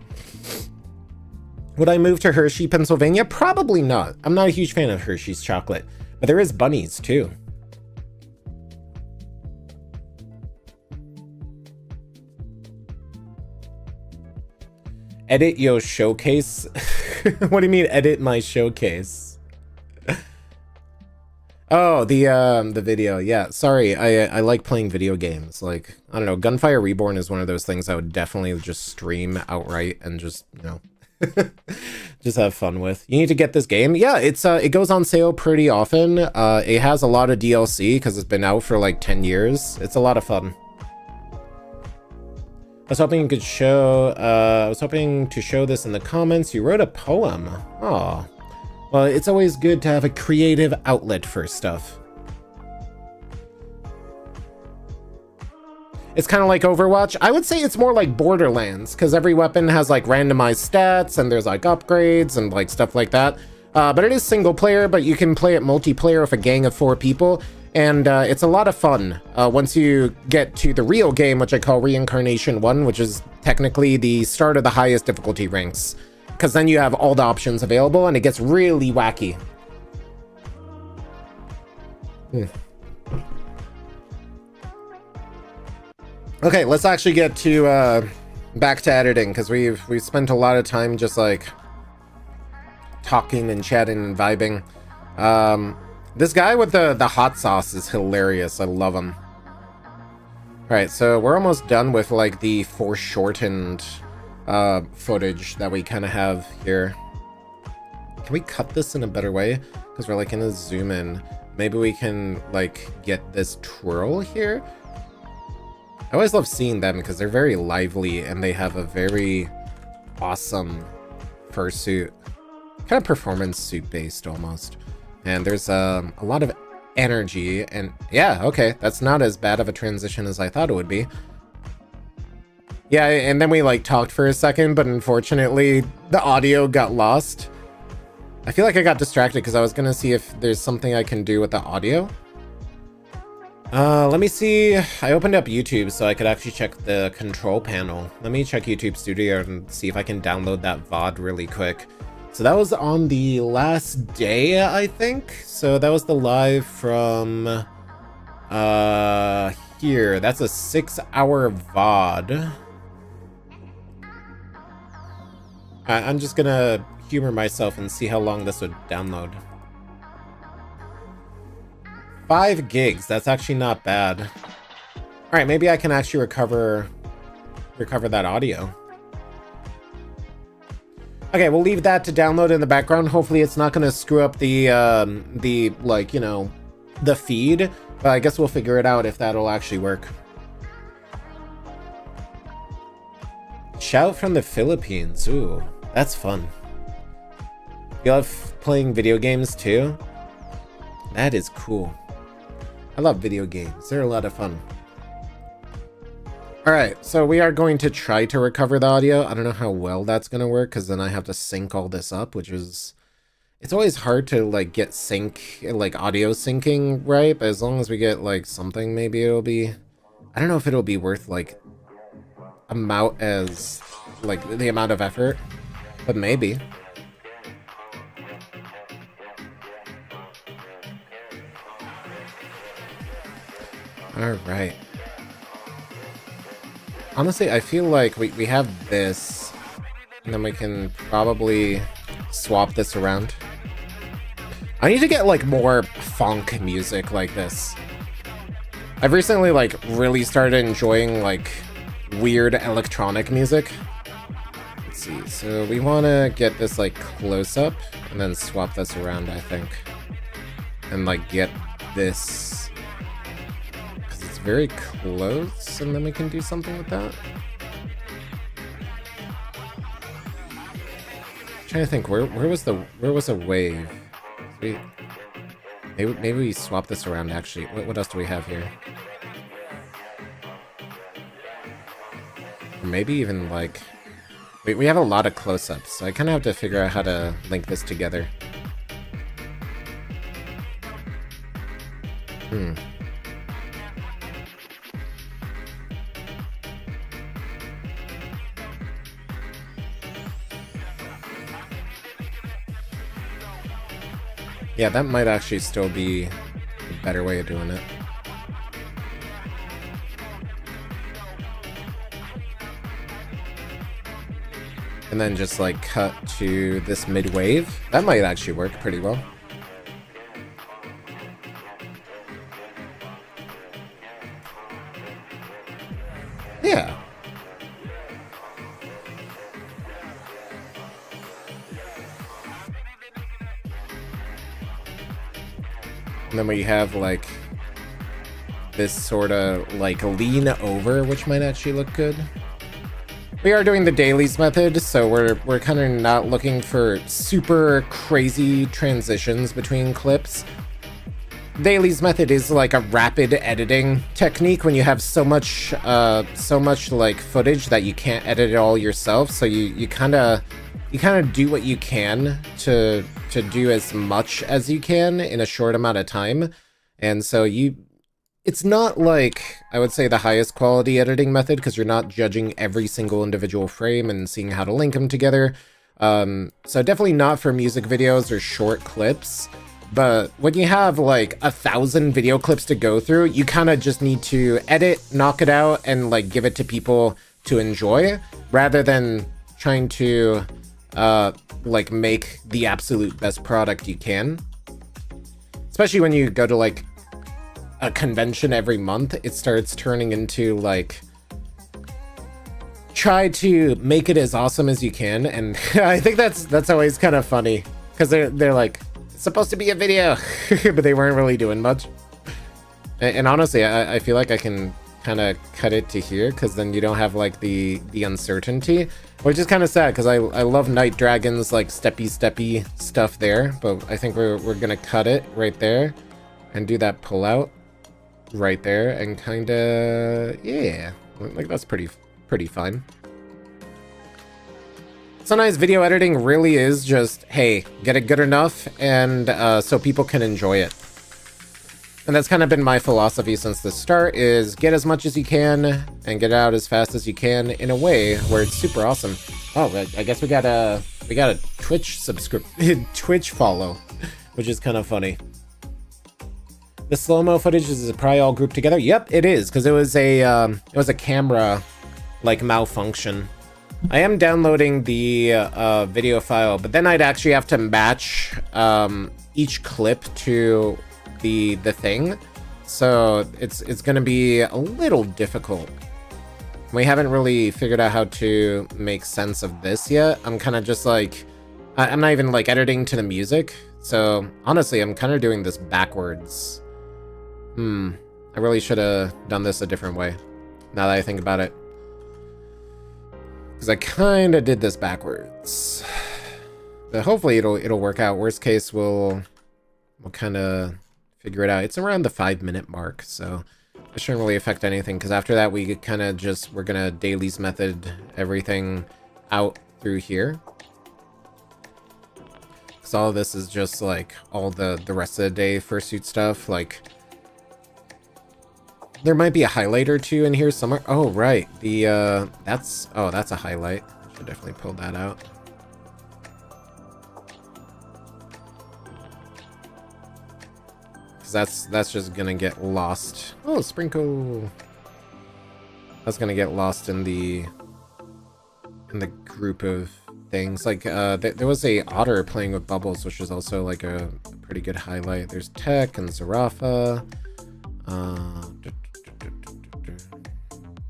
Would I move to Hershey, Pennsylvania? Probably not. I'm not a huge fan of Hershey's chocolate. But there is bunnies, too. Edit your showcase? What do you mean, edit my showcase? Oh, the video. Yeah, sorry. I like playing video games. Like, I don't know. Gunfire Reborn is one of those things I would definitely just stream outright and just, you know, just have fun with. You need to get this game. Yeah, it goes on sale pretty often. It has a lot of DLC because it's been out for like 10 years. It's a lot of fun. I was hoping you could show, I was hoping to show this in the comments. You wrote a poem. Oh, well, it's always good to have a creative outlet for stuff. It's kind of like Overwatch. I would say it's more like Borderlands, because every weapon has like randomized stats, and there's like upgrades and like stuff like that. But it is single player, but you can play it multiplayer with a gang of 4 people. And it's a lot of fun once you get to the real game, which I call Reincarnation 1, which is technically the start of the highest difficulty ranks. Because then you have all the options available, and it gets really wacky. Okay, let's actually get to back to editing, because we've spent a lot of time just like talking and chatting and vibing. This guy with the hot sauce is hilarious. I love him. All right, so we're almost done with like the foreshortened footage that we kind of have here. Can we cut this in a better way? Because we're like in a zoom in. Maybe we can like get this twirl here. I always love seeing them because they're very lively and they have a very awesome fursuit. Kind of performance suit based almost. And there's a lot of energy and yeah, okay, that's not as bad of a transition as I thought it would be. Yeah, and then we like talked for a second, but unfortunately the audio got lost. I feel like I got distracted because I was gonna see if there's something I can do with the audio. Let me see. I opened up YouTube so I could actually check the control panel. Let me check YouTube Studio and see if I can download that VOD really quick. So that was on the last day, I think. So that was the live from here. That's a 6-hour VOD. I'm just gonna humor myself and see how long this would download. 5 gigs, that's actually not bad. All right, maybe I can actually recover that audio. Okay, we'll leave that to download in the background. Hopefully it's not gonna screw up the like, you know, the feed, but I guess we'll figure it out if that'll actually work. Shout from the Philippines, ooh, that's fun. You love playing video games too? That is cool. I love video games. They're a lot of fun. Alright, so we are going to try to recover the audio. I don't know how well that's going to work because then I have to sync all this up, which is... It's always hard to like get audio syncing right, but as long as we get like something, maybe it'll be... I don't know if it'll be worth like the amount of effort, but maybe. Alright. Honestly, I feel like we have this, and then we can probably swap this around. I need to get like more funk music like this. I've recently like really started enjoying like weird electronic music. Let's see, so we want to get this like close up and then swap this around, I think. And like get this... very close, and then we can do something with that. I'm trying to think, where was a wave? Maybe we swap this around actually. What else do we have here? Or maybe even like we have a lot of close-ups, so I kind of have to figure out how to link this together. Yeah, that might actually still be a better way of doing it. And then just like cut to this mid-wave. That might actually work pretty well. Yeah. And then we have like this sort of like lean over, which might actually look good. We are doing the dailies method, so we're kind of not looking for super crazy transitions between clips. Dailies method is like a rapid editing technique when you have so much like footage that you can't edit it all yourself. So you kind of do what you can to do as much as you can in a short amount of time. And so it's not like, I would say, the highest quality editing method because you're not judging every single individual frame and seeing how to link them together. So definitely not for music videos or short clips. But when you have like 1,000 video clips to go through, you kind of just need to edit, knock it out, and like give it to people to enjoy rather than trying to like make the absolute best product you can. Especially when you go to like a convention every month, it starts turning into like try to make it as awesome as you can, and I think that's always kind of funny because they're like, it's supposed to be a video, but they weren't really doing much. And honestly, I feel like I can kind of cut it to here because then you don't have like the uncertainty, which is kind of sad because I love Night Dragon's like steppy stuff there, but I think we're gonna cut it right there and do that pull out right there and kind of, yeah, like that's pretty fine. Sometimes video editing really is just, hey, get it good enough and so people can enjoy it. And that's kind of been my philosophy since the start, is get as much as you can and get it out as fast as you can in a way where it's super awesome. Oh, I guess we got a Twitch Twitch follow, which is kind of funny. The slow-mo footage is probably all grouped together. Yep, it is, because it was a camera like malfunction. I am downloading the video file, but then I'd actually have to match each clip to the thing, so it's gonna be a little difficult. We haven't really figured out how to make sense of this yet. I'm kind of just like, I'm not even like editing to the music, so honestly I'm kind of doing this backwards. I really should have done this a different way now that I think about it, because I kind of did this backwards, but hopefully it'll work out. Worst case, we'll kind of figure it out. It's around the 5-minute mark, so it shouldn't really affect anything, because after that we kind of just, we're gonna dailies method everything out through here, because all of this is just like all the rest of the day fursuit stuff. Like there might be a highlight or two in here somewhere. Oh right, the that's a highlight. I should definitely pull that out. That's just gonna get lost. Oh, sprinkle. That's gonna get lost in the group of things. Like there was a otter playing with bubbles, which is also like a pretty good highlight. There's Tech and Zarafa.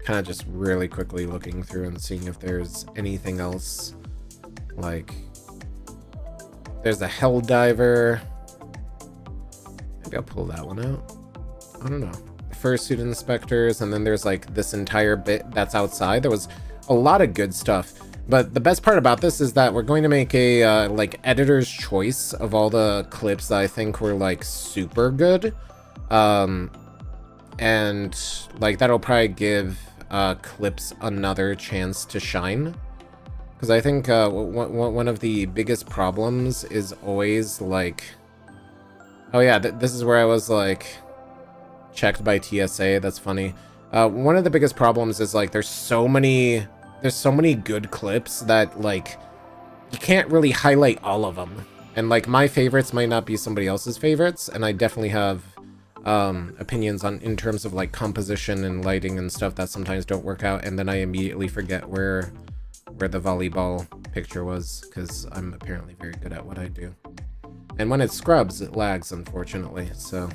Kind of just really quickly looking through and seeing if there's anything else. Like there's a Hell Diver. Maybe I'll pull that one out. I don't know. Fursuit inspectors, and then there's like this entire bit that's outside. There was a lot of good stuff, but the best part about this is that we're going to make a like editor's choice of all the clips that I think were like super good, and like that'll probably give clips another chance to shine, because I think one of the biggest problems is always like, oh yeah, this is where I was like checked by TSA. That's funny. One of the biggest problems is like there's so many good clips that like you can't really highlight all of them, and like my favorites might not be somebody else's favorites, and I definitely have opinions on in terms of like composition and lighting and stuff that sometimes don't work out, and then I immediately forget where the volleyball picture was, because I'm apparently very good at what I do. And when it scrubs, it lags, unfortunately, so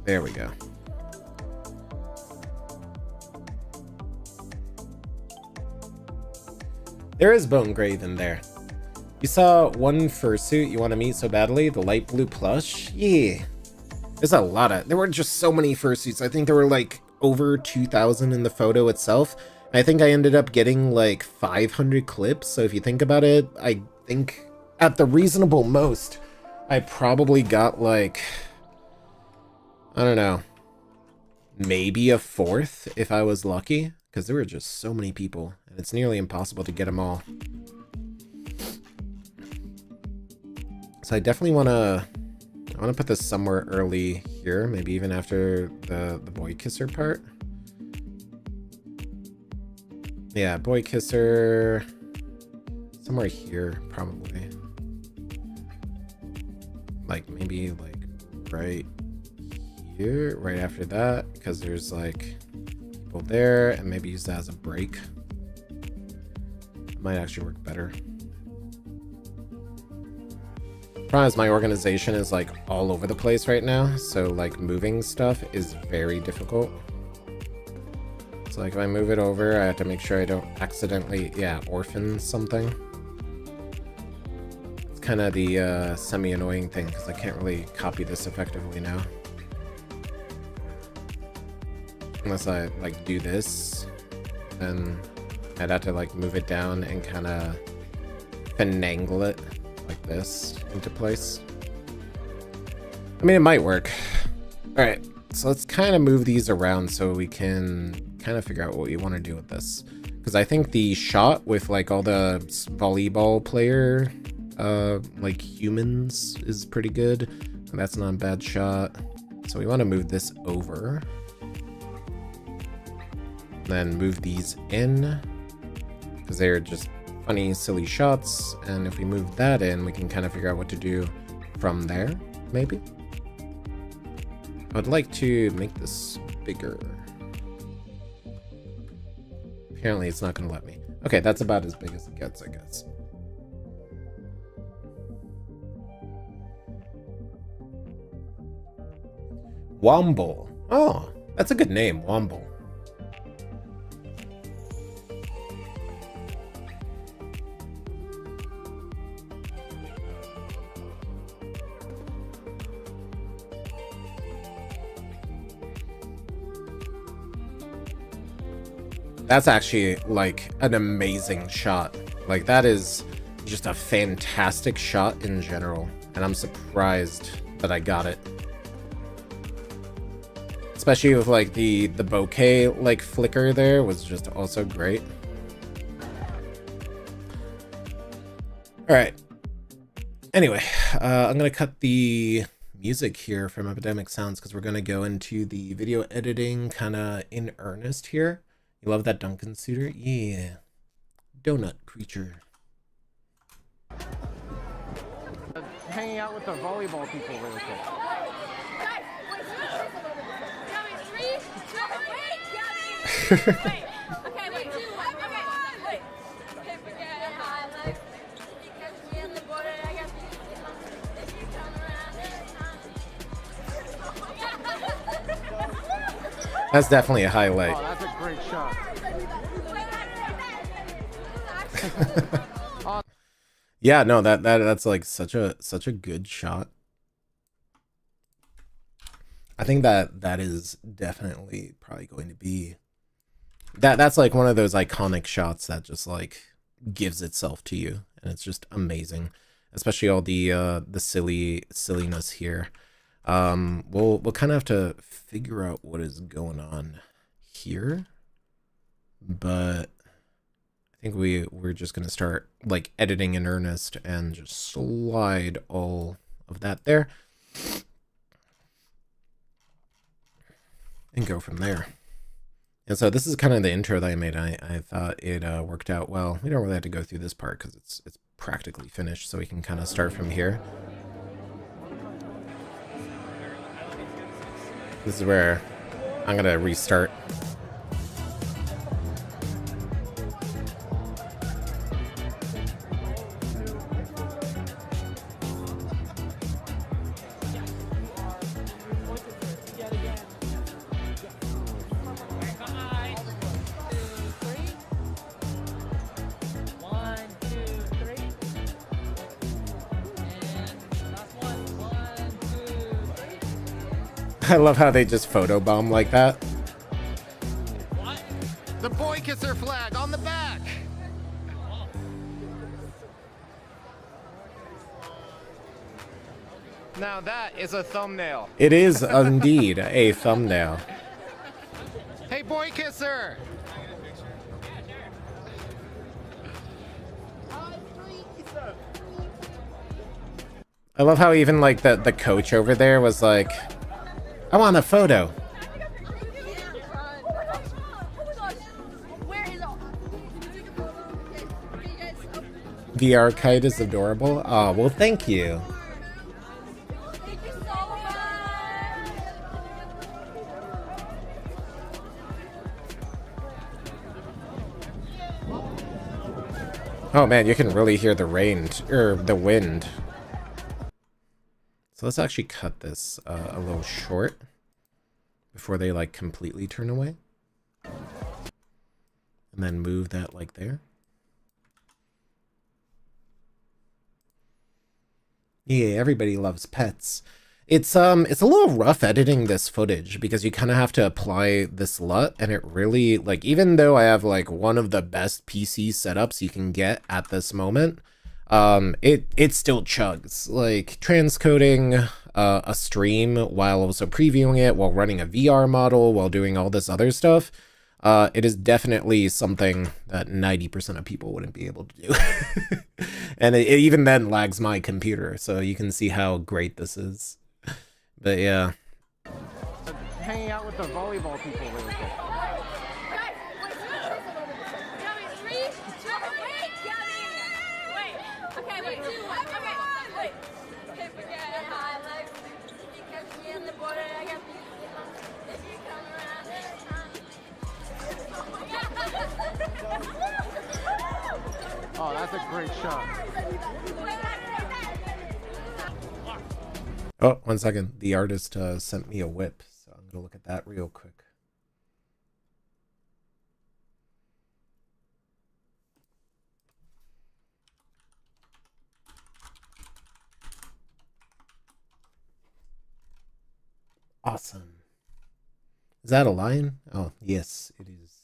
there we go. There is Bone Grave in there. You saw one fursuit you want to meet so badly, the light blue plush? Yeah. There's a lot of, there were just so many fursuits. I think there were like over 2,000 in the photo itself. I think I ended up getting like 500 clips, so if you think about it, I think at the reasonable most, I probably got like, I don't know, maybe a fourth if I was lucky, because there were just so many people, and it's nearly impossible to get them all. So I definitely want to put this somewhere early here, maybe even after the boy kisser part. Yeah, boy kisser somewhere here, probably. Like maybe like right here, right after that, because there's like people there, and maybe use that as a break. Might actually work better. Problem is my organization is like all over the place right now, so like moving stuff is very difficult. So like if I move it over, I have to make sure I don't accidentally, yeah, orphan something. It's kind of the semi-annoying thing because I can't really copy this effectively now. Unless I like do this, then I'd have to like move it down and kind of finagle it like this into place. I mean, it might work. All right, so let's kind of move these around so we can kind of figure out what we want to do with this. Because I think the shot with like all the volleyball player like humans is pretty good. And that's not a bad shot. So we want to move this over. Then move these in because they're just funny, silly shots. And if we move that in, we can kind of figure out what to do from there, maybe. I'd like to make this bigger. Apparently it's not going to let me. Okay, that's about as big as it gets, I guess. Womble. Oh, that's a good name, Womble. That's actually like an amazing shot. Like that is just a fantastic shot in general. And I'm surprised that I got it. Especially with like the bouquet like flicker there was just also great. All right. Anyway, I'm gonna cut the music here from Epidemic Sounds because we're gonna go into the video editing kind of in earnest here. You love that Duncan suitor? Yeah. Donut creature. Hanging out with the volleyball people really quick. That's definitely a highlight. Oh, that's a great shot. Yeah, no, that's like such a good shot. I think that is definitely probably going to be that's like one of those iconic shots that just like gives itself to you, and it's just amazing. Especially all the silliness here. We'll kind of have to figure out what is going on here, but I think we're just gonna start like editing in earnest and just slide all of that there and go from there. And so this is kind of the intro that I made. I thought it worked out well. We don't really have to go through this part because it's practically finished, so we can kind of start from here. This is where I'm gonna restart. I love how they just photobomb like that. What? The boy kisser flag on the back. Now that is a thumbnail. It is indeed a thumbnail. Hey, boy kisser. I love how even like the coach over there was like, I want a photo. VR kite is adorable. Oh, well, thank you. Oh man, you can really hear the rain, or the wind. So let's actually cut this a little short before they like completely turn away. and then move that like there. Yeah, everybody loves pets. It's a little rough editing this footage because you kind of have to apply this LUT, and it really, like, even though I have like one of the best PC setups you can get at this moment, it still chugs. Like transcoding a stream while also previewing it, while running a VR model, while doing all this other stuff. It is definitely something that 90% of people wouldn't be able to do. And it even then lags my computer, so you can see how great this is. But yeah. Hanging out with the volleyball people really quick. Oh, that's a great shot. Oh, 1 second. The artist sent me a whip, so I'm gonna look at that real quick. Awesome. Is that a lion? Oh, yes, it is.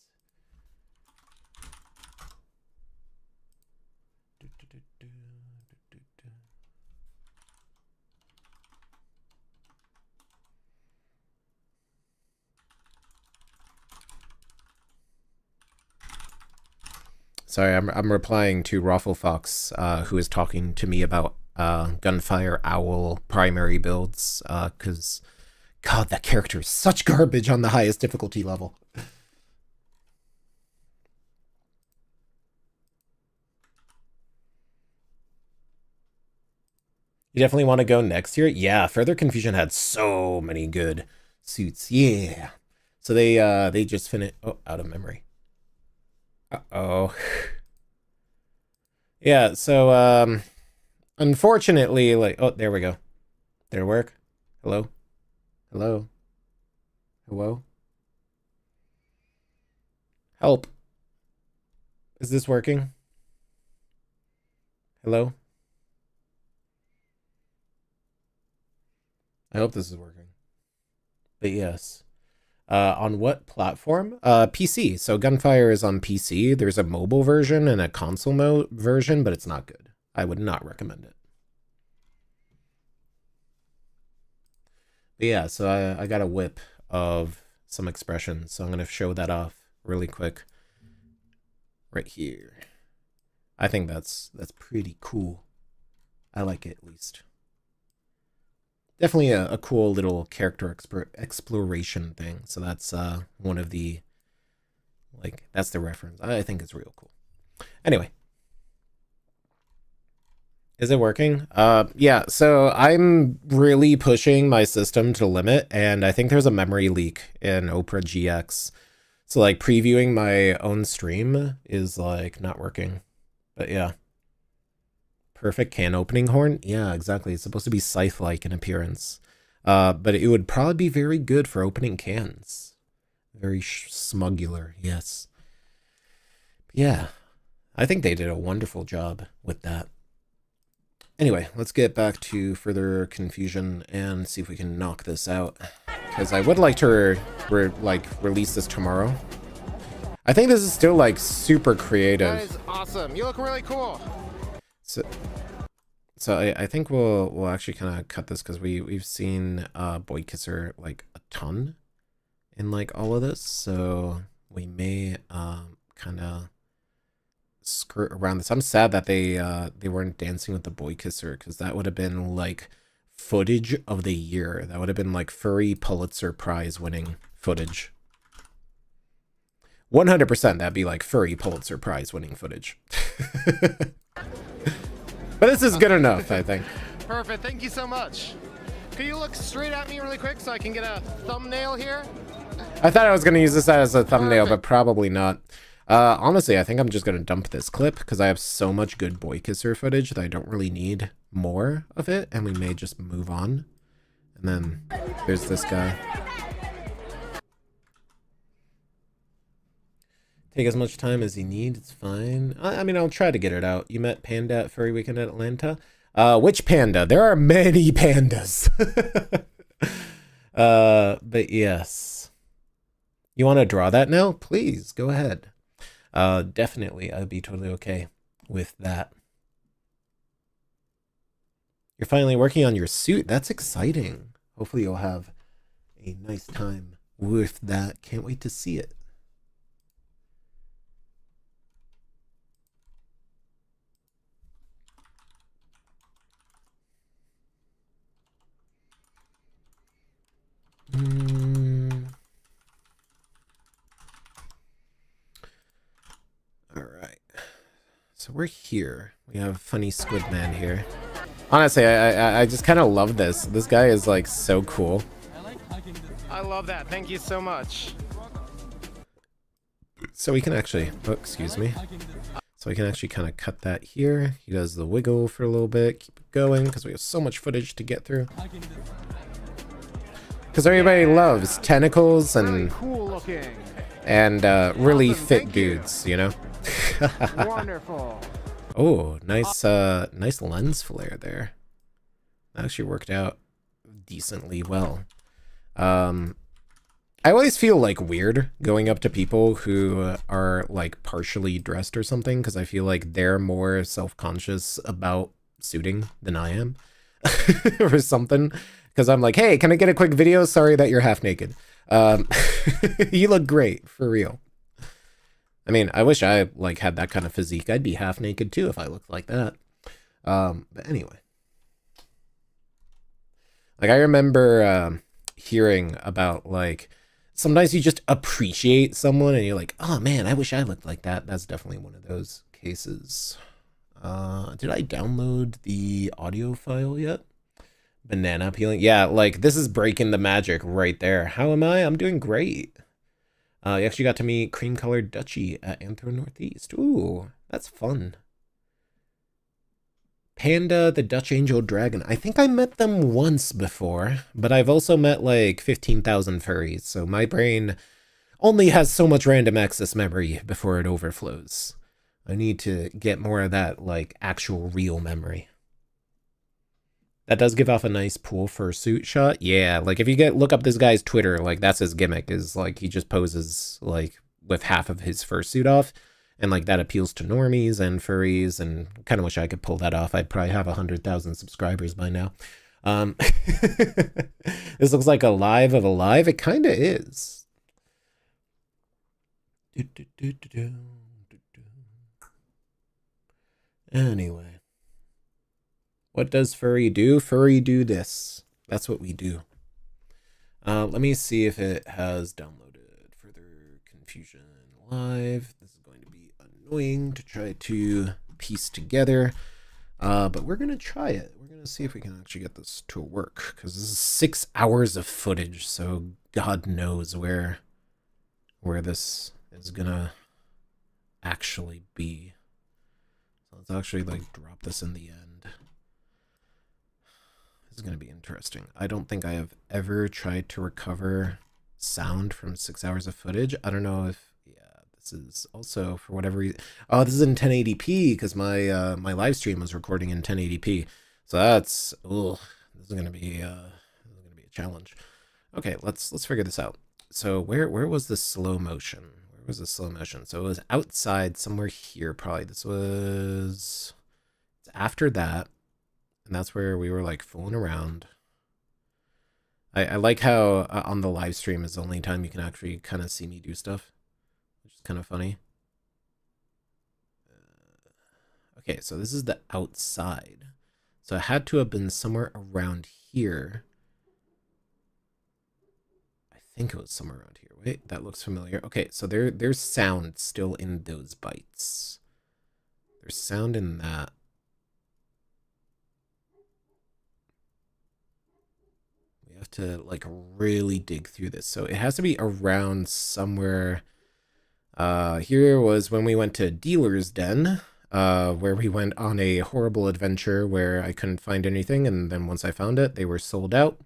Sorry, I'm replying to Rafflefox, who is talking to me about Gunfire Owl primary builds, because, God, that character is such garbage on the highest difficulty level. You definitely want to go next year? Yeah, Further Confusion had so many good suits. Yeah. So they just finished. Oh, out of memory. Uh-oh. Yeah, so unfortunately, like, oh, there we go. Did it work? Hello? Hello? Hello? Help. Is this working? Hello? I hope this is working. But yes. On what platform? PC. So Gunfire is on PC. There's a mobile version and a console mode version, but it's not good. I would not recommend it. But yeah, so I got a whip of some expressions, so I'm going to show that off really quick. Right here. I think that's pretty cool. I like it, at least. Definitely a cool little character exploration thing. So that's one of the, like, that's the reference. I think it's real cool. Anyway. Is it working? Yeah, so I'm really pushing my system to limit, and I think there's a memory leak in Opera GX. So, like, previewing my own stream is, like, not working. But yeah. Perfect can opening horn? Yeah, exactly. It's supposed to be scythe-like in appearance. But it would probably be very good for opening cans. Very smugular, yes. Yeah, I think they did a wonderful job with that. Anyway, let's get back to Further Confusion and see if we can knock this out. Because I would like to release this tomorrow. I think this is still, like, super creative. That is awesome. You look really cool. So I think we'll actually kind of cut this because we've seen Boy Kisser like a ton in like all of this, so we may kind of skirt around this. I'm sad that they weren't dancing with the Boy Kisser, because that would have been like footage of the year. That would have been like Furry Pulitzer Prize winning footage. 100% that'd be like Furry Pulitzer Prize winning footage. But this is good enough, I think. Perfect. Thank you so much. Can you look straight at me really quick so I can get a thumbnail here? I thought I was going to use this as a thumbnail, but probably not. Honestly, I think I'm just going to dump this clip because I have so much good Boy Kisser footage that I don't really need more of it, and we may just move on. And then there's this guy. Take as much time as you need. It's fine. I mean, I'll try to get it out. You met Panda at Furry Weekend at Atlanta? Which panda? There are many pandas. But yes. You want to draw that now? Please, go ahead. Definitely, I'd be totally okay with that. You're finally working on your suit. That's exciting. Hopefully you'll have a nice time with that. Can't wait to see it. All right. So we're here. We have funny squid man here. Honestly, I just kind of love this. This guy is like so cool. I love that. Thank you so much. So we can actually, oh, excuse me. So we can actually kind of cut that here. He does the wiggle for a little bit. Keep it going because we have so much footage to get through. Because everybody loves tentacles and Really cool looking. and really Awesome, fit thank you. dudes, you know. Wonderful. Oh, nice nice lens flare there. That actually worked out decently well. I always feel like weird going up to people who are like partially dressed or something, because I feel like they're more self-conscious about suiting than I am or something. Because I'm like, hey, can I get a quick video? Sorry that you're half naked. You look great, for real. I mean, I wish I like had that kind of physique. I'd be half naked too if I looked like that. But anyway. Like I remember hearing about like, sometimes you just appreciate someone and you're like, oh man, I wish I looked like that. That's definitely one of those cases. Did I download the audio file yet? Banana peeling. Yeah, like this is breaking the magic right there. How am I? I'm doing great. You actually got to meet Cream Colored Dutchie at Anthro Northeast. Ooh, that's fun. Panda, the Dutch Angel Dragon. I think I met them once before, but I've also met like 15,000 furries, so my brain only has so much random access memory before it overflows. I need to get more of that like actual real memory. That does give off a nice pool fursuit shot. Yeah, like if you look up this guy's Twitter, like that's his gimmick, is like he just poses like with half of his fursuit off. And like that appeals to normies and furries, and kind of wish I could pull that off. I'd probably have 100,000 subscribers by now. This looks like a live of a live. It kind of is. Anyway. What does Furry do? Furry do this. That's what we do. Let me see if it has downloaded Further Confusion Live. This is going to be annoying to try to piece together, but we're gonna try it. We're gonna see if we can actually get this to work, because this is 6 hours of footage, so God knows where this is gonna actually be. So let's actually like drop this in the end. This is gonna be interesting. I don't think I have ever tried to recover sound from 6 hours of footage. I don't know if, yeah, this is also for whatever reason. Oh, this is in 1080p because my my live stream was recording in 1080p. So that's, ugh, this is gonna be a challenge. Okay, let's figure this out. So where was the slow motion? Where was the slow motion? So it was outside somewhere here probably. This was, it's after that. And that's where we were like fooling around. I like how on the live stream is the only time you can actually kind of see me do stuff, which is kind of funny. Okay, so this is the outside. So it had to have been somewhere around here. I think it was somewhere around here. Wait, that looks familiar. Okay, so there's sound still in those bites. There's sound in that. Have to like really dig through this, so it has to be around somewhere. Here was when we went to Dealer's Den, where we went on a horrible adventure where I couldn't find anything, and then once I found it, they were sold out.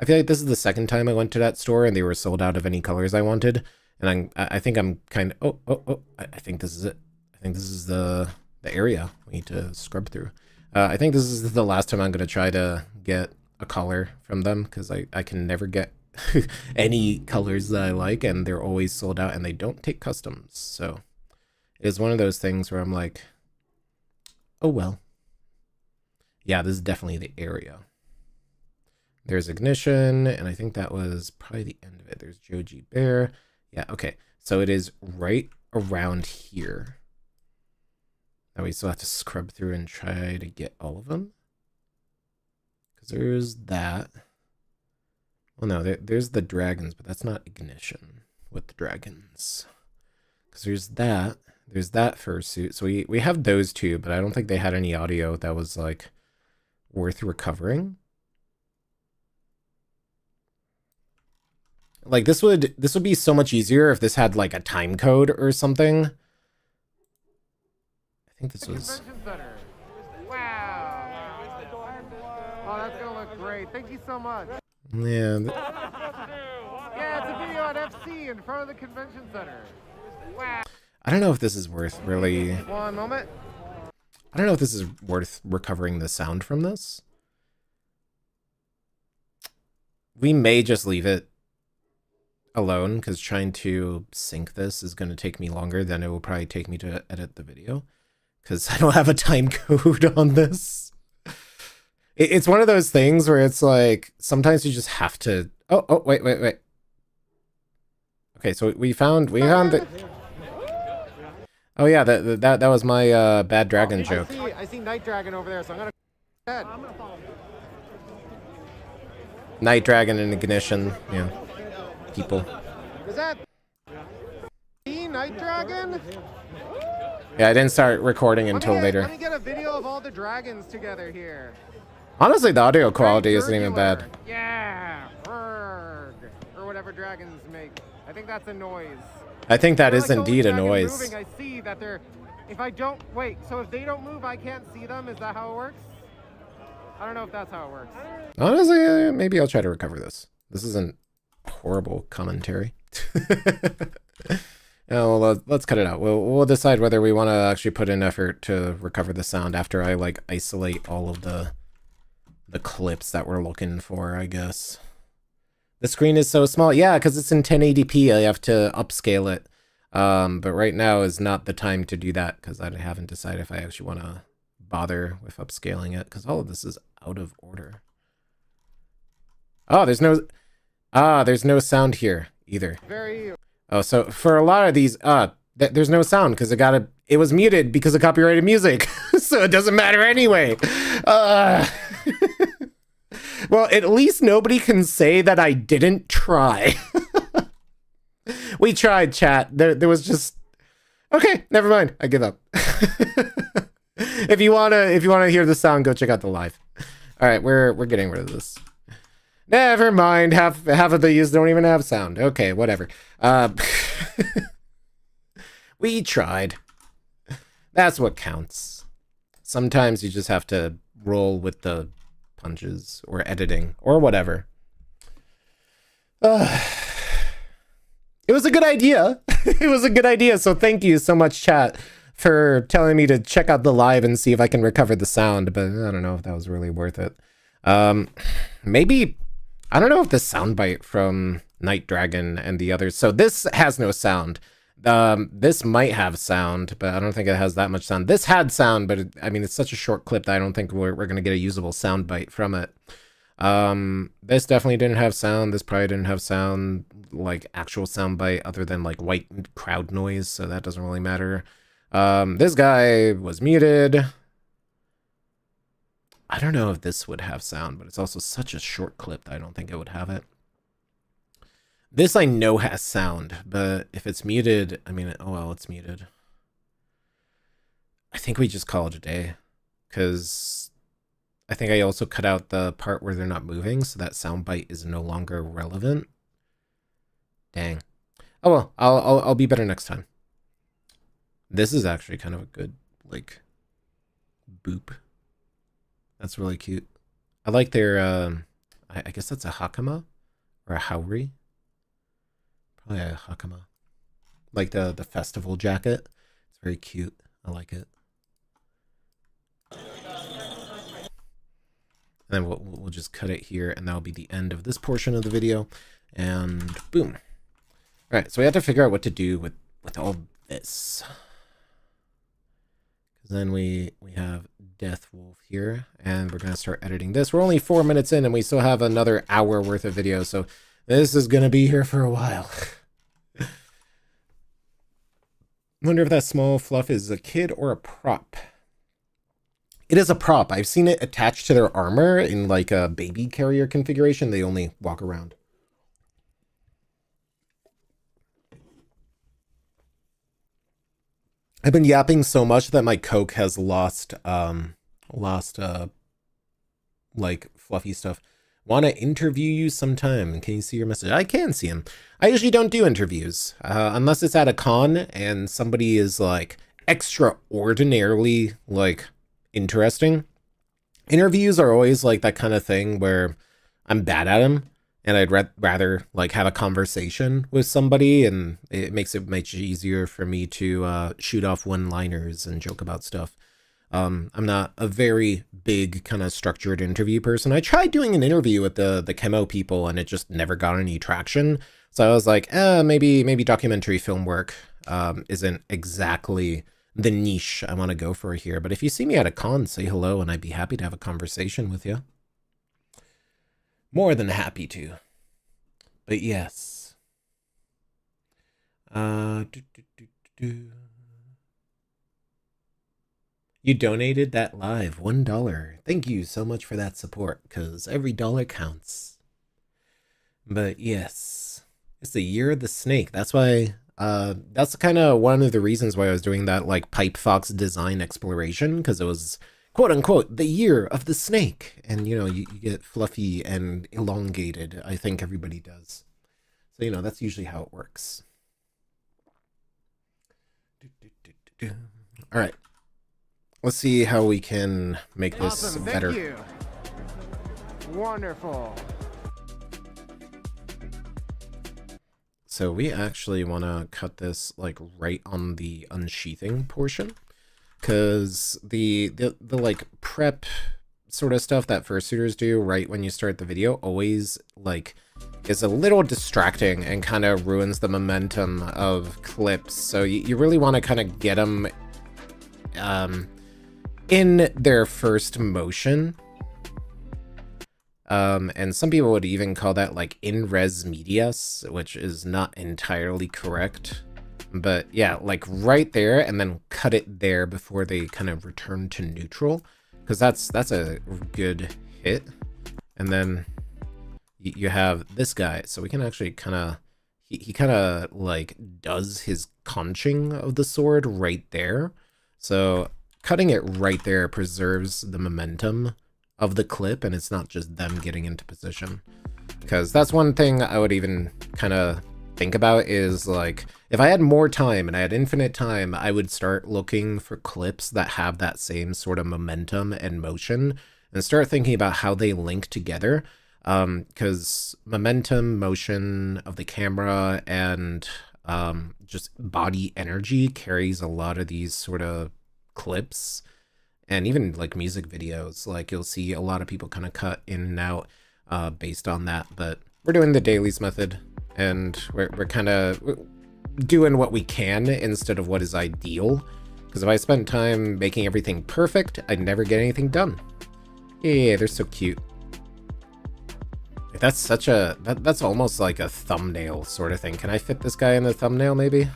I feel like this is the second time I went to that store and they were sold out of any colors I wanted, And I think I'm kind of, I think this is it. I think this is the area we need to scrub through. I think this is the last time I'm going to try to get a color from them, because I can never get any colors that I like, and they're always sold out, and they don't take customs. So it is one of those things where I'm like, oh well. Yeah, this is definitely the area. There's Ignition, and I think that was probably the end of it. There's Joji Bear. Yeah, okay. So it is right around here. Now we still have to scrub through and try to get all of them. Because there's that. Well, no, there's the dragons, but that's not Ignition with the dragons. Because there's that fursuit. So we have those two, but I don't think they had any audio that was like worth recovering. Like this would be so much easier if this had like a time code or something. I think this was. Wow. Oh, that's gonna look great. Thank you so much. Yeah. Yeah, it's a video at FC in front of the convention center. Wow. I don't know if this is worth really. One moment. I don't know if this is worth recovering the sound from this. We may just leave it alone, because trying to sync this is going to take me longer than it will probably take me to edit the video, because I don't have a time code on this. It's one of those things where it's like sometimes you just have to. Oh wait. Okay, so we found the. Oh yeah, that was my bad dragon joke. I see Night Dragon over there, so I'm gonna head. Night Dragon and Ignition, yeah. People. Is that the Night Dragon? Yeah, I didn't start recording until later. Let me get a video of all the dragons together here. Honestly, the audio quality isn't even bad. Yeah, or whatever dragons make. I think that's a noise. I think that They're is like indeed a dragon noise. Moving. I see that they're. If I don't wait, so if they don't move, I can't see them. Is that how it works? I don't know if that's how it works. Honestly, maybe I'll try to recover this. This isn't horrible commentary. Oh, well, let's cut it out. We'll decide whether we want to actually put in effort to recover the sound after I like isolate all of the clips that we're looking for, I guess. The screen is so small. Yeah, because it's in 1080p. I have to upscale it. But right now is not the time to do that, because I haven't decided if I actually want to bother with upscaling it, because all of this is out of order. Oh, there's no sound here either. Oh, so for a lot of these, there's no sound because it was muted because of copyrighted music, so it doesn't matter anyway. Well, at least nobody can say that I didn't try. We tried, chat. There was just okay. Never mind. I give up. If you wanna hear the sound, go check out the live. All right, we're getting rid of this. Never mind. Half of these don't even have sound. Okay, whatever. We tried. That's what counts. Sometimes you just have to roll with the punches or editing or whatever. It was a good idea. It was a good idea. So thank you so much, chat, for telling me to check out the live and see if I can recover the sound. But I don't know if that was really worth it. Maybe, I don't know if the soundbite from Night Dragon and the others. So this has no sound. This might have sound, but I don't think it has that much sound. This had sound, but I mean, it's such a short clip that I don't think we're going to get a usable sound bite from it. This definitely didn't have sound. This probably didn't have sound, like actual sound bite, other than like white crowd noise, so that doesn't really matter. This guy was muted. I don't know if this would have sound, but it's also such a short clip that I don't think it would have it. This I know has sound, but if it's muted, I mean, oh well, it's muted. I think we just call it a day, because I think I also cut out the part where they're not moving, so that soundbite is no longer relevant. Dang. Oh well, I'll be better next time. This is actually kind of a good, like, boop. That's really cute. I like their, I guess that's a hakama or a haori. Probably a hakama. like the festival jacket. It's very cute. I like it. And then we'll just cut it here, and that'll be the end of this portion of the video. And boom. All right, so we have to figure out what to do with all this. Because then we have Death Wolf here, and we're gonna start editing this. We're only 4 minutes in, and we still have another hour worth of video, so this is gonna be here for a while. Wonder if that small fluff is a kid or a prop. It is a prop. I've seen it attached to their armor in like a baby carrier configuration. They only walk around. I've been yapping so much that my Coke has lost like fluffy stuff. Want to interview you sometime? Can you see your message? I can see him. I usually don't do interviews unless it's at a con and somebody is like extraordinarily like interesting. Interviews are always like that kind of thing where I'm bad at them, and I'd rather like have a conversation with somebody, and it makes it much easier for me to shoot off one-liners and joke about stuff. I'm not a very big kind of structured interview person. I tried doing an interview with the chemo people, and it just never got any traction. So I was like, maybe documentary film work isn't exactly the niche I want to go for here. But if you see me at a con, say hello, and I'd be happy to have a conversation with you. More than happy to. But yes. You donated that live, $1. Thank you so much for that support, because every dollar counts. But yes, it's the year of the snake. That's why, that's kind of one of the reasons why I was doing that like pipe fox design exploration, because it was quote unquote the year of the snake. And you know, you get fluffy and elongated. I think everybody does. So, you know, that's usually how it works. All right. Let's see how we can make this awesome. better. Thank you. Wonderful. So we actually want to cut this like right on the unsheathing portion, because the like prep sort of stuff that fursuiters do right when you start the video always like is a little distracting and kind of ruins the momentum of clips. So you really want to kind of get them in their first motion. And some people would even call that like in res medias, which is not entirely correct. But yeah, like right there, and then cut it there before they kind of return to neutral, because that's a good hit. And then you have this guy, so we can actually kind of, he kind of like does his conching of the sword right there. So cutting it right there preserves the momentum of the clip, and it's not just them getting into position. Because that's one thing I would even kind of think about is like, if I had more time and I had infinite time, I would start looking for clips that have that same sort of momentum and motion, and start thinking about how they link together. Because momentum, motion of the camera, and just body energy carries a lot of these sort of clips. And even like music videos, like you'll see a lot of people kind of cut in and out based on that. But we're doing the dailies method, and we're kind of doing what we can instead of what is ideal. Because if I spent time making everything perfect, I'd never get anything done. Yeah, they're so cute. Like, that's such a, that's almost like a thumbnail sort of thing. Can I fit this guy in the thumbnail maybe?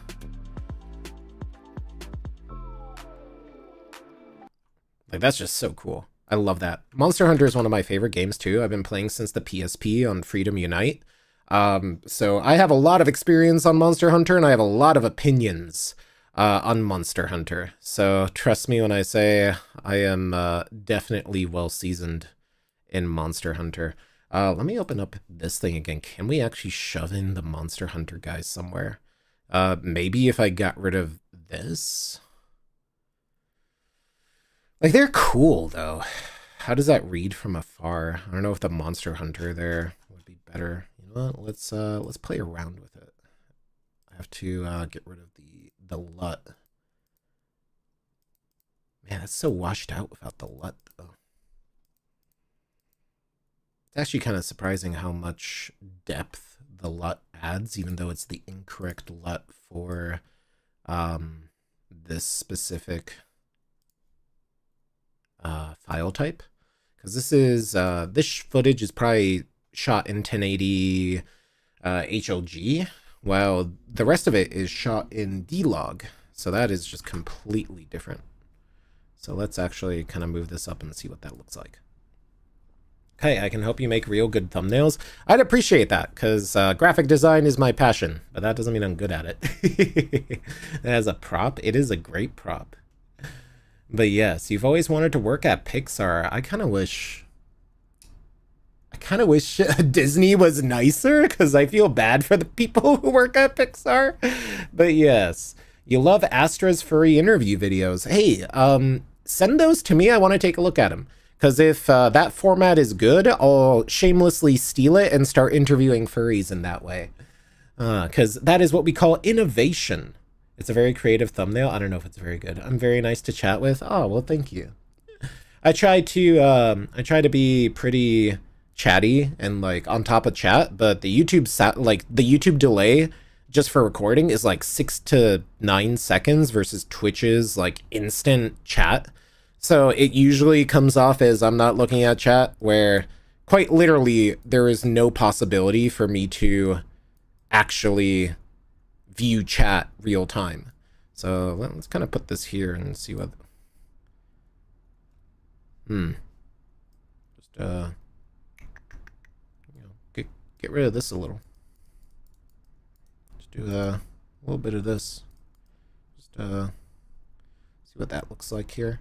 Like, that's just so cool. I love that. Monster Hunter is one of my favorite games too. I've been playing since the PSP on Freedom Unite. So I have a lot of experience on Monster Hunter, and I have a lot of opinions on Monster Hunter. So trust me when I say I am definitely well seasoned in Monster Hunter. Let me open up this thing again. Can we actually shove in the Monster Hunter guys somewhere? Maybe if I got rid of this. Like, they're cool, though. How does that read from afar? I don't know if the Monster Hunter there would be better. You know what? Let's play around with it. have to get rid of the LUT. Man, that's so washed out without the LUT, though. It's actually kind of surprising how much depth the LUT adds, even though it's the incorrect LUT for this specific file type. Because this is this footage is probably shot in 1080 HLG, while the rest of it is shot in D-Log. So that is just completely different. So let's actually kind of move this up and see what that looks like. Okay, I can help you make real good thumbnails. I'd appreciate that, because graphic design is my passion, but that doesn't mean I'm good at it. As a prop, it is a great prop. But yes, you've always wanted to work at Pixar. I kind of wish Disney was nicer, because I feel bad for the people who work at Pixar. But yes, you love Astra's furry interview videos. Hey, send those to me. I want to take a look at them. Because if that format is good, I'll shamelessly steal it and start interviewing furries in that way. Because that is what we call innovation. It's a very creative thumbnail. I don't know if it's very good. I'm very nice to chat with. Oh, well, thank you. I try to be pretty chatty and like on top of chat, but the YouTube delay just for recording is like 6 to 9 seconds versus Twitch's like instant chat. So it usually comes off as I'm not looking at chat, where quite literally there is no possibility for me to actually view chat real time. So let's kind of put this here and see what. Just get rid of this a little. Just do a little bit of this. Just see what that looks like here.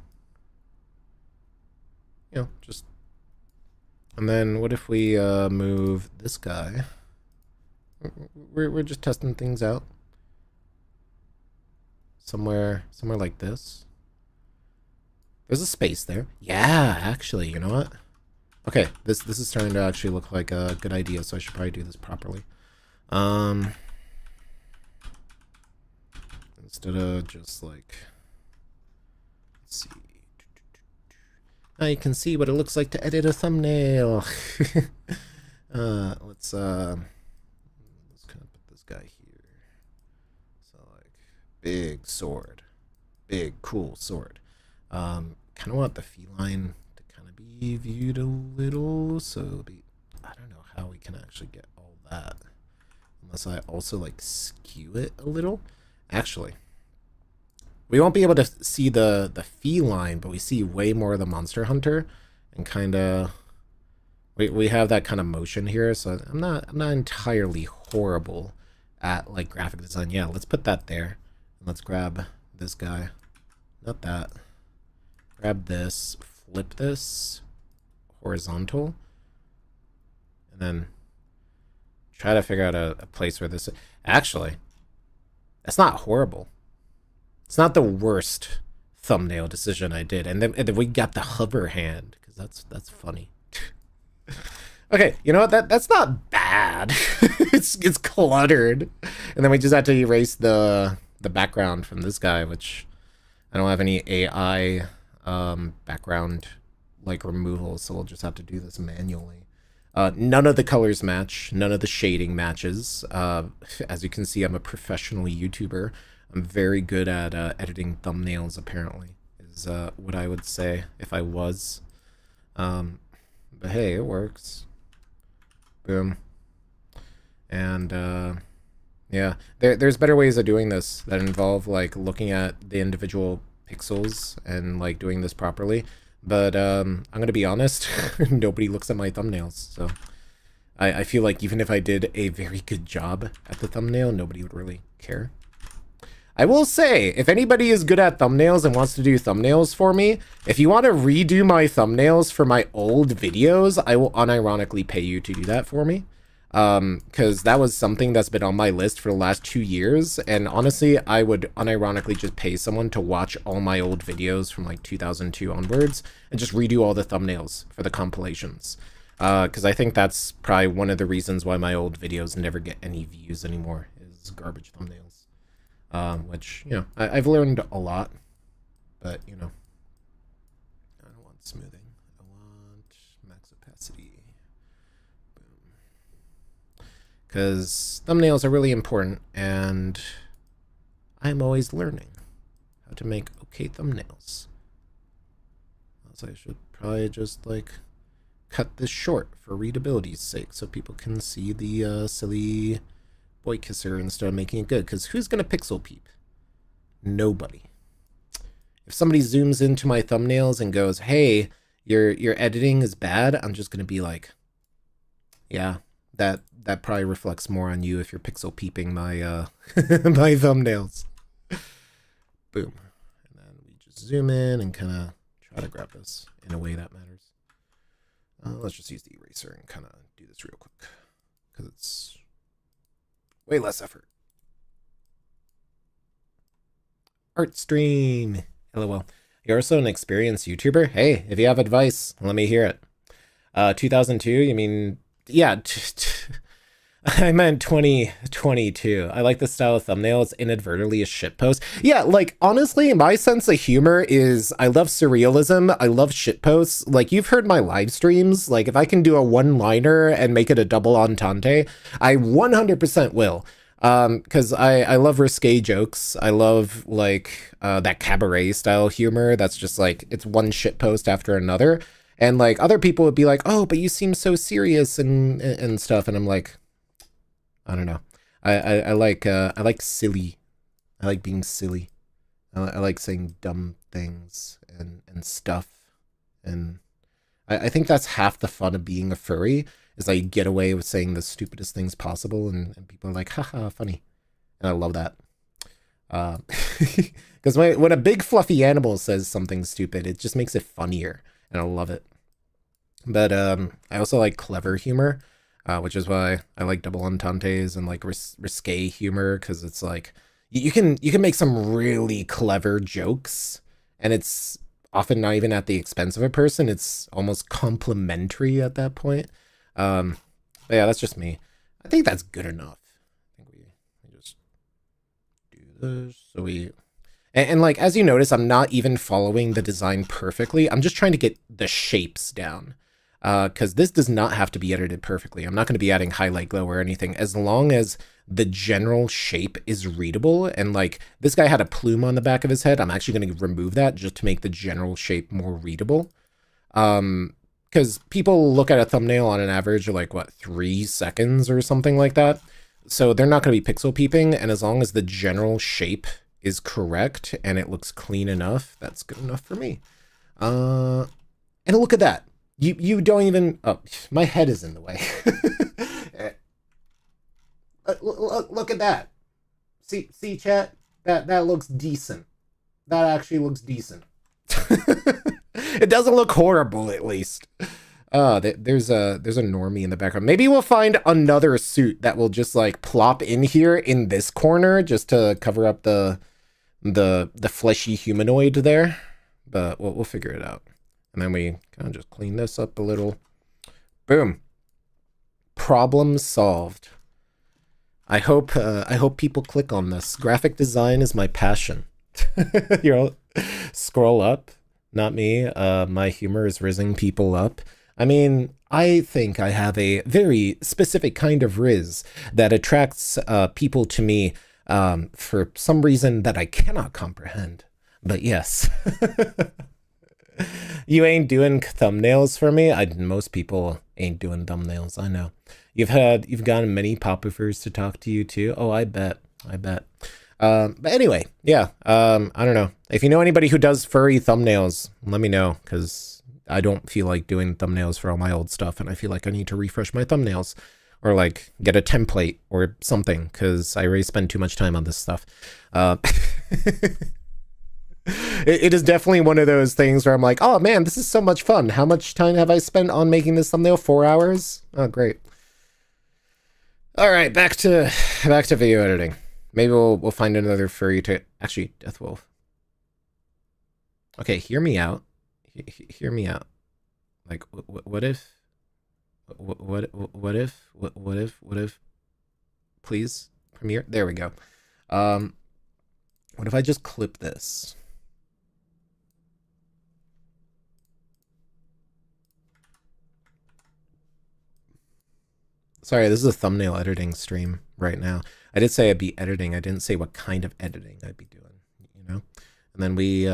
Just, and then what if we move this guy? We're just testing things out. Somewhere like this. There's a space there. Yeah, actually, you know what? Okay, this is starting to actually look like a good idea, so I should probably do this properly. Instead of just like, let's see. Now you can see what it looks like to edit a thumbnail. Let's kind of put this guy here. So like, big sword, big cool sword. Kind of want the feline to kind of be viewed a little, so it'll be, I don't know how we can actually get all that, unless I also like skew it a little. Actually, we won't be able to see the feline, but we see way more of the monster hunter, and kind of we have that kind of motion here. So I'm not entirely horrible at like graphic design. Yeah, let's put that there. And let's grab this guy, not that. Grab this, flip this horizontal, and then try to figure out a place where this. Actually, that's not horrible. It's not the worst thumbnail decision I did. And then we got the hover hand, because that's funny. Okay, you know what? That's not bad. it's cluttered. And then we just had to erase the background from this guy, which I don't have any AI background like removal, so we'll just have to do this manually. None of the colors match. None of the shading matches. As you can see, I'm a professional YouTuber. I'm very good at editing thumbnails, apparently, is what I would say if I was. But hey, it works. Boom. And yeah, there's better ways of doing this that involve like looking at the individual pixels and like doing this properly. But I'm gonna be honest, nobody looks at my thumbnails, so I feel like even if I did a very good job at the thumbnail, nobody would really care. I will say, if anybody is good at thumbnails and wants to do thumbnails for me, if you want to redo my thumbnails for my old videos, I will unironically pay you to do that for me. Because that was something that's been on my list for the last 2 years, and honestly, I would unironically just pay someone to watch all my old videos from like 2002 onwards and just redo all the thumbnails for the compilations. Because I think that's probably one of the reasons why my old videos never get any views anymore, is thumbnails, garbage thumbnails. Which, you know, I've learned a lot, but, you know, I don't want smoothing. I want max opacity. Boom. Because thumbnails are really important, and I'm always learning how to make okay thumbnails. So I should probably just, like, cut this short for readability's sake so people can see the silly boy kisser instead of making it good, because who's gonna pixel peep? Nobody. If somebody zooms into my thumbnails and goes, hey, your editing is bad, I'm just gonna be like, yeah, that probably reflects more on you if you're pixel peeping my my thumbnails. Boom. And then we just zoom in and kind of try to grab this in a way that matters. Let's just use the eraser and kind of do this real quick, because it's way less effort. Art stream. LOL. You're also an experienced YouTuber? Hey, if you have advice, let me hear it. 2002, you mean... Yeah, I meant 2022. I like the style of thumbnail. It's inadvertently a shitpost. Yeah, like, honestly, my sense of humor is I love surrealism. I love shitposts. Like, you've heard my live streams. Like, if I can do a one-liner and make it a double entendre, I 100% will. Because I love risque jokes. I love, like, that cabaret style humor. That's just, like, it's one shitpost after another. And, like, other people would be like, oh, but you seem so serious and stuff. And I'm like... I don't know. I like silly. I like being silly. I like saying dumb things and stuff. And I think that's half the fun of being a furry, is like you get away with saying the stupidest things possible, and people are like, haha, funny. And I love that. Because when a big fluffy animal says something stupid, it just makes it funnier, and I love it. But I also like clever humor. Which is why I like double entendres and like risque humor, because it's like you can make some really clever jokes, and it's often not even at the expense of a person. It's almost complimentary at that point. But yeah, that's just me. I think that's good enough. I think we just do this. So and like, as you notice, I'm not even following the design perfectly. I'm just trying to get the shapes down. Because this does not have to be edited perfectly. I'm not going to be adding highlight glow or anything, as long as the general shape is readable. And like, this guy had a plume on the back of his head. I'm actually going to remove that just to make the general shape more readable. Because people look at a thumbnail on an average of like, what, 3 seconds or something like that. So they're not going to be pixel peeping. And as long as the general shape is correct and it looks clean enough, that's good enough for me. And look at that. You don't even... Oh, my head is in the way. Look at that. See, chat? That looks decent. That actually looks decent. It doesn't look horrible, at least. There's a normie in the background. Maybe we'll find another suit that will just, like, plop in here in this corner just to cover up the fleshy humanoid there. But we'll figure it out. And then we kind of just clean this up a little. Boom. Problem solved. I hope people click on this. Graphic design is my passion. Scroll up. Not me. My humor is rizzing people up. I mean, I think I have a very specific kind of riz that attracts people to me for some reason that I cannot comprehend. But yes. You ain't doing thumbnails for me? Most people ain't doing thumbnails, I know. You've gotten many poppers to talk to you too? Oh, I bet. But anyway, yeah, I don't know. If you know anybody who does furry thumbnails, let me know, because I don't feel like doing thumbnails for all my old stuff, and I feel like I need to refresh my thumbnails, or like get a template or something, because I already spend too much time on this stuff. It is definitely one of those things where I'm like, oh man, this is so much fun. How much time have I spent on making this thumbnail? 4 hours? Oh, great. All right, back to video editing. Maybe we'll find another furry to... Actually, Deathwolf. Okay, hear me out. Hear me out. Like, what if... What if... Please? Premiere. There we go. What if I just clip this? Sorry, this is a thumbnail editing stream right now. I did say I'd be editing. I didn't say what kind of editing I'd be doing, you know? And then we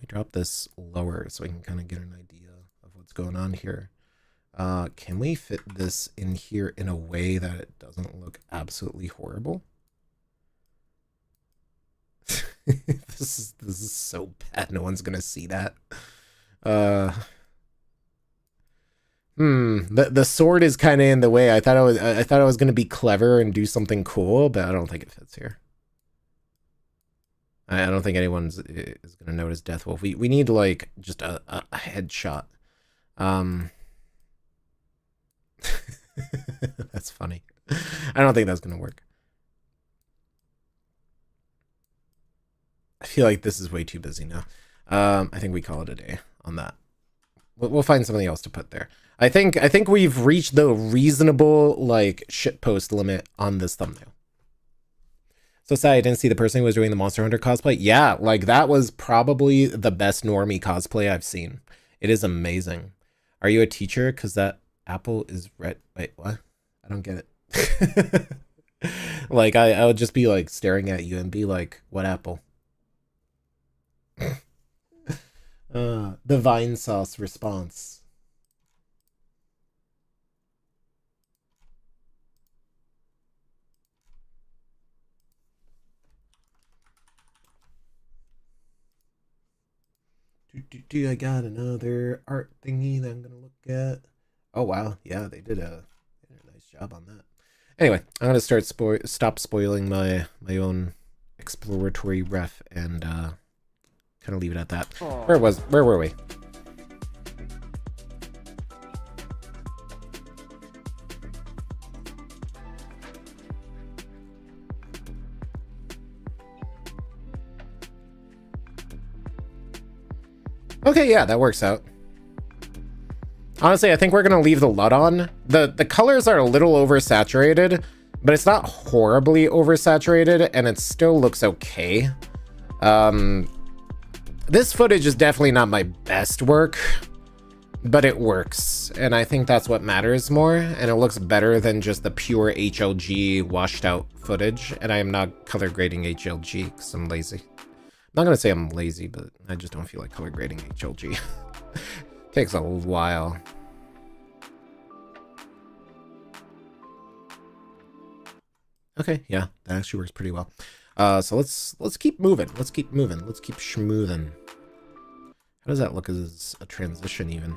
drop this lower so we can kind of get an idea of what's going on here. Can we fit this in here in a way that it doesn't look absolutely horrible? This is so bad. No one's gonna see that. The sword is kind of in the way. I thought I was gonna be clever and do something cool, but I don't think it fits here. I don't think anyone is gonna notice Deathwolf. We need like just a headshot. That's funny. I don't think that's gonna work. I feel like this is way too busy now. I think we call it a day on that. We'll find something else to put there. I think we've reached the reasonable like shitpost limit on this thumbnail. So sad I didn't see the person who was doing the Monster Hunter cosplay. Yeah, like that was probably the best normie cosplay I've seen. It is amazing. Are you a teacher? Because that apple is red. Wait, what? I don't get it. Like I would just be like staring at you and be like, what apple? The Vine Sauce response. I got another art thingy that I'm gonna look at. Oh wow, yeah, they did a nice job on that. Anyway, I'm gonna stop spoiling my own exploratory ref and kind of leave it at that. Aww. Where were we? Okay, yeah, that works out. Honestly, I think we're gonna leave the LUT on. The colors are a little oversaturated, but it's not horribly oversaturated, and it still looks okay. This footage is definitely not my best work, but it works, and I think that's what matters more, and it looks better than just the pure HLG washed out footage, and I am not color grading HLG because I'm lazy. I'm not gonna say I'm lazy, but I just don't feel like color grading HLG. Takes a while. Okay, yeah, that actually works pretty well. So let's keep moving. Let's keep moving. Let's keep schmoothing. How does that look as a transition even?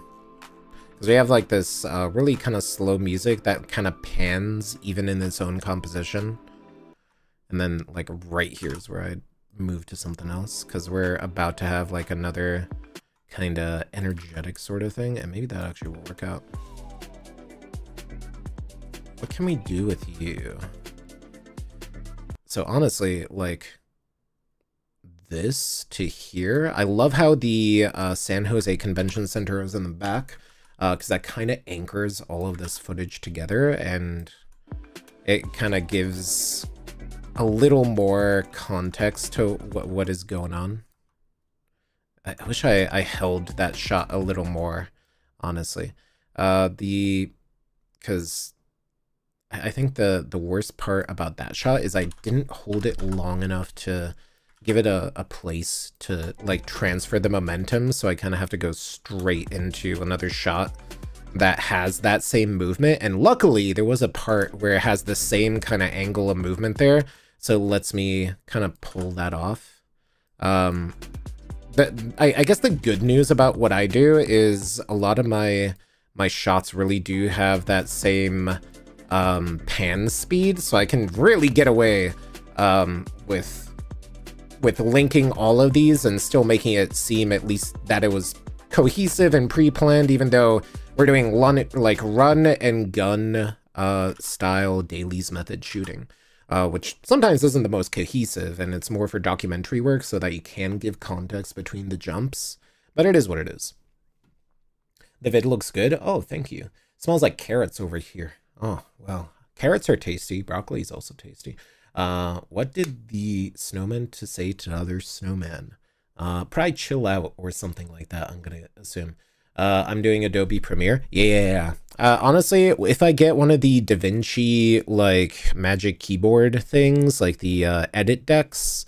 Because we have like this really kind of slow music that kind of pans even in its own composition. And then like right here is where I move to something else, because we're about to have like another kind of energetic sort of thing, and maybe that actually will work out. What can we do with you? So honestly, like this to here, I love how the San Jose Convention Center is in the back, because that kind of anchors all of this footage together, and it kind of gives a little more context to what is going on. I wish I held that shot a little more, honestly. Because I think the worst part about that shot is I didn't hold it long enough to give it a place to like transfer the momentum, so I kind of have to go straight into another shot that has that same movement. And luckily there was a part where it has the same kind of angle of movement there, so it lets me kind of pull that off. I guess the good news about what I do is a lot of my shots really do have that same pan speed, so I can really get away with linking all of these and still making it seem at least that it was cohesive and pre-planned, even though we're doing run and gun style dailies method shooting. Which sometimes isn't the most cohesive, and it's more for documentary work so that you can give context between the jumps, but it is what it is. The vid looks good. Oh, thank you. It smells like carrots over here. Oh, well, Carrots are tasty. Broccoli is also tasty. What did the snowman to say to other snowman? Probably chill out or something like that, I'm gonna assume. I'm doing Adobe Premiere. Yeah. Honestly, if I get one of the DaVinci like magic keyboard things, like the edit decks,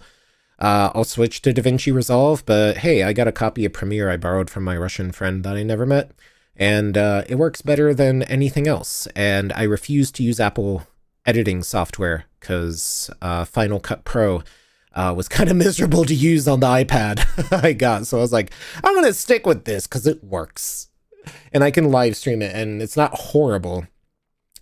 I'll switch to DaVinci Resolve. But hey, I got a copy of Premiere I borrowed from my Russian friend that I never met, and it works better than anything else. And I refuse to use Apple editing software because Final Cut Pro was kind of miserable to use on the iPad I got. So I was like, I'm going to stick with this because it works. And I can live stream it and it's not horrible.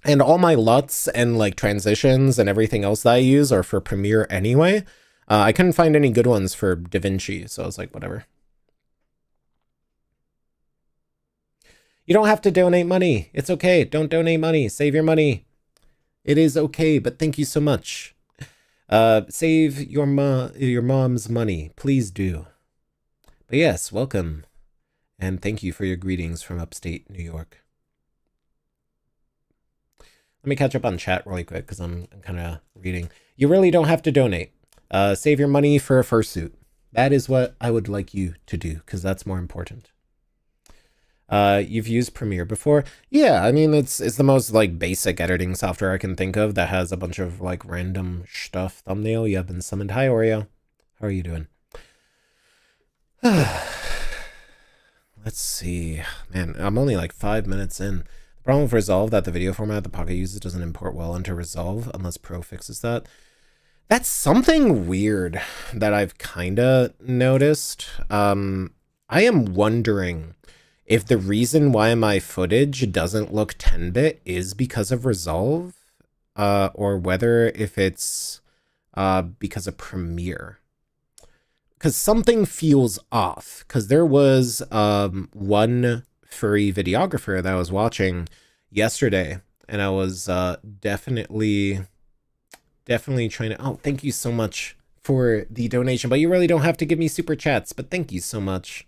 And all my LUTs and like transitions and everything else that I use are for Premiere anyway. I couldn't find any good ones for DaVinci. So I was like, whatever. You don't have to donate money. It's okay. Don't donate money. Save your money. It is okay, but thank you so much. Save your mom's money. Please do. But yes, welcome. And thank you for your greetings from upstate New York. Let me catch up on chat really quick because I'm kind of reading. You really don't have to donate. Save your money for a fursuit. That is what I would like you to do because that's more important. You've used Premiere before? Yeah, I mean, it's the most like basic editing software I can think of that has a bunch of like random stuff. Thumbnail, you have been summoned. Hi, Oreo. How are you doing? Let's see. Man, I'm only like 5 minutes in. The problem with Resolve that the video format the Pocket uses doesn't import well into Resolve unless Pro fixes that. That's something weird that I've kind of noticed. I am wondering if the reason why my footage doesn't look 10-bit is because of Resolve, or whether if it's because of Premiere. Because something feels off. Because there was one furry videographer that I was watching yesterday, and I was definitely trying to... Oh, thank you so much for the donation, but you really don't have to give me super chats, but thank you so much.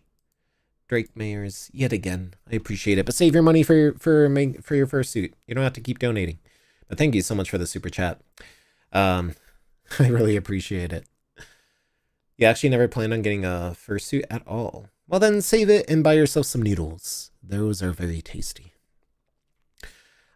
Drake Mayers, yet again. I appreciate it. But save your money for your fursuit. You don't have to keep donating. But thank you so much for the super chat. I really appreciate it. You actually never planned on getting a fursuit at all. Well, then save it and buy yourself some noodles. Those are very tasty.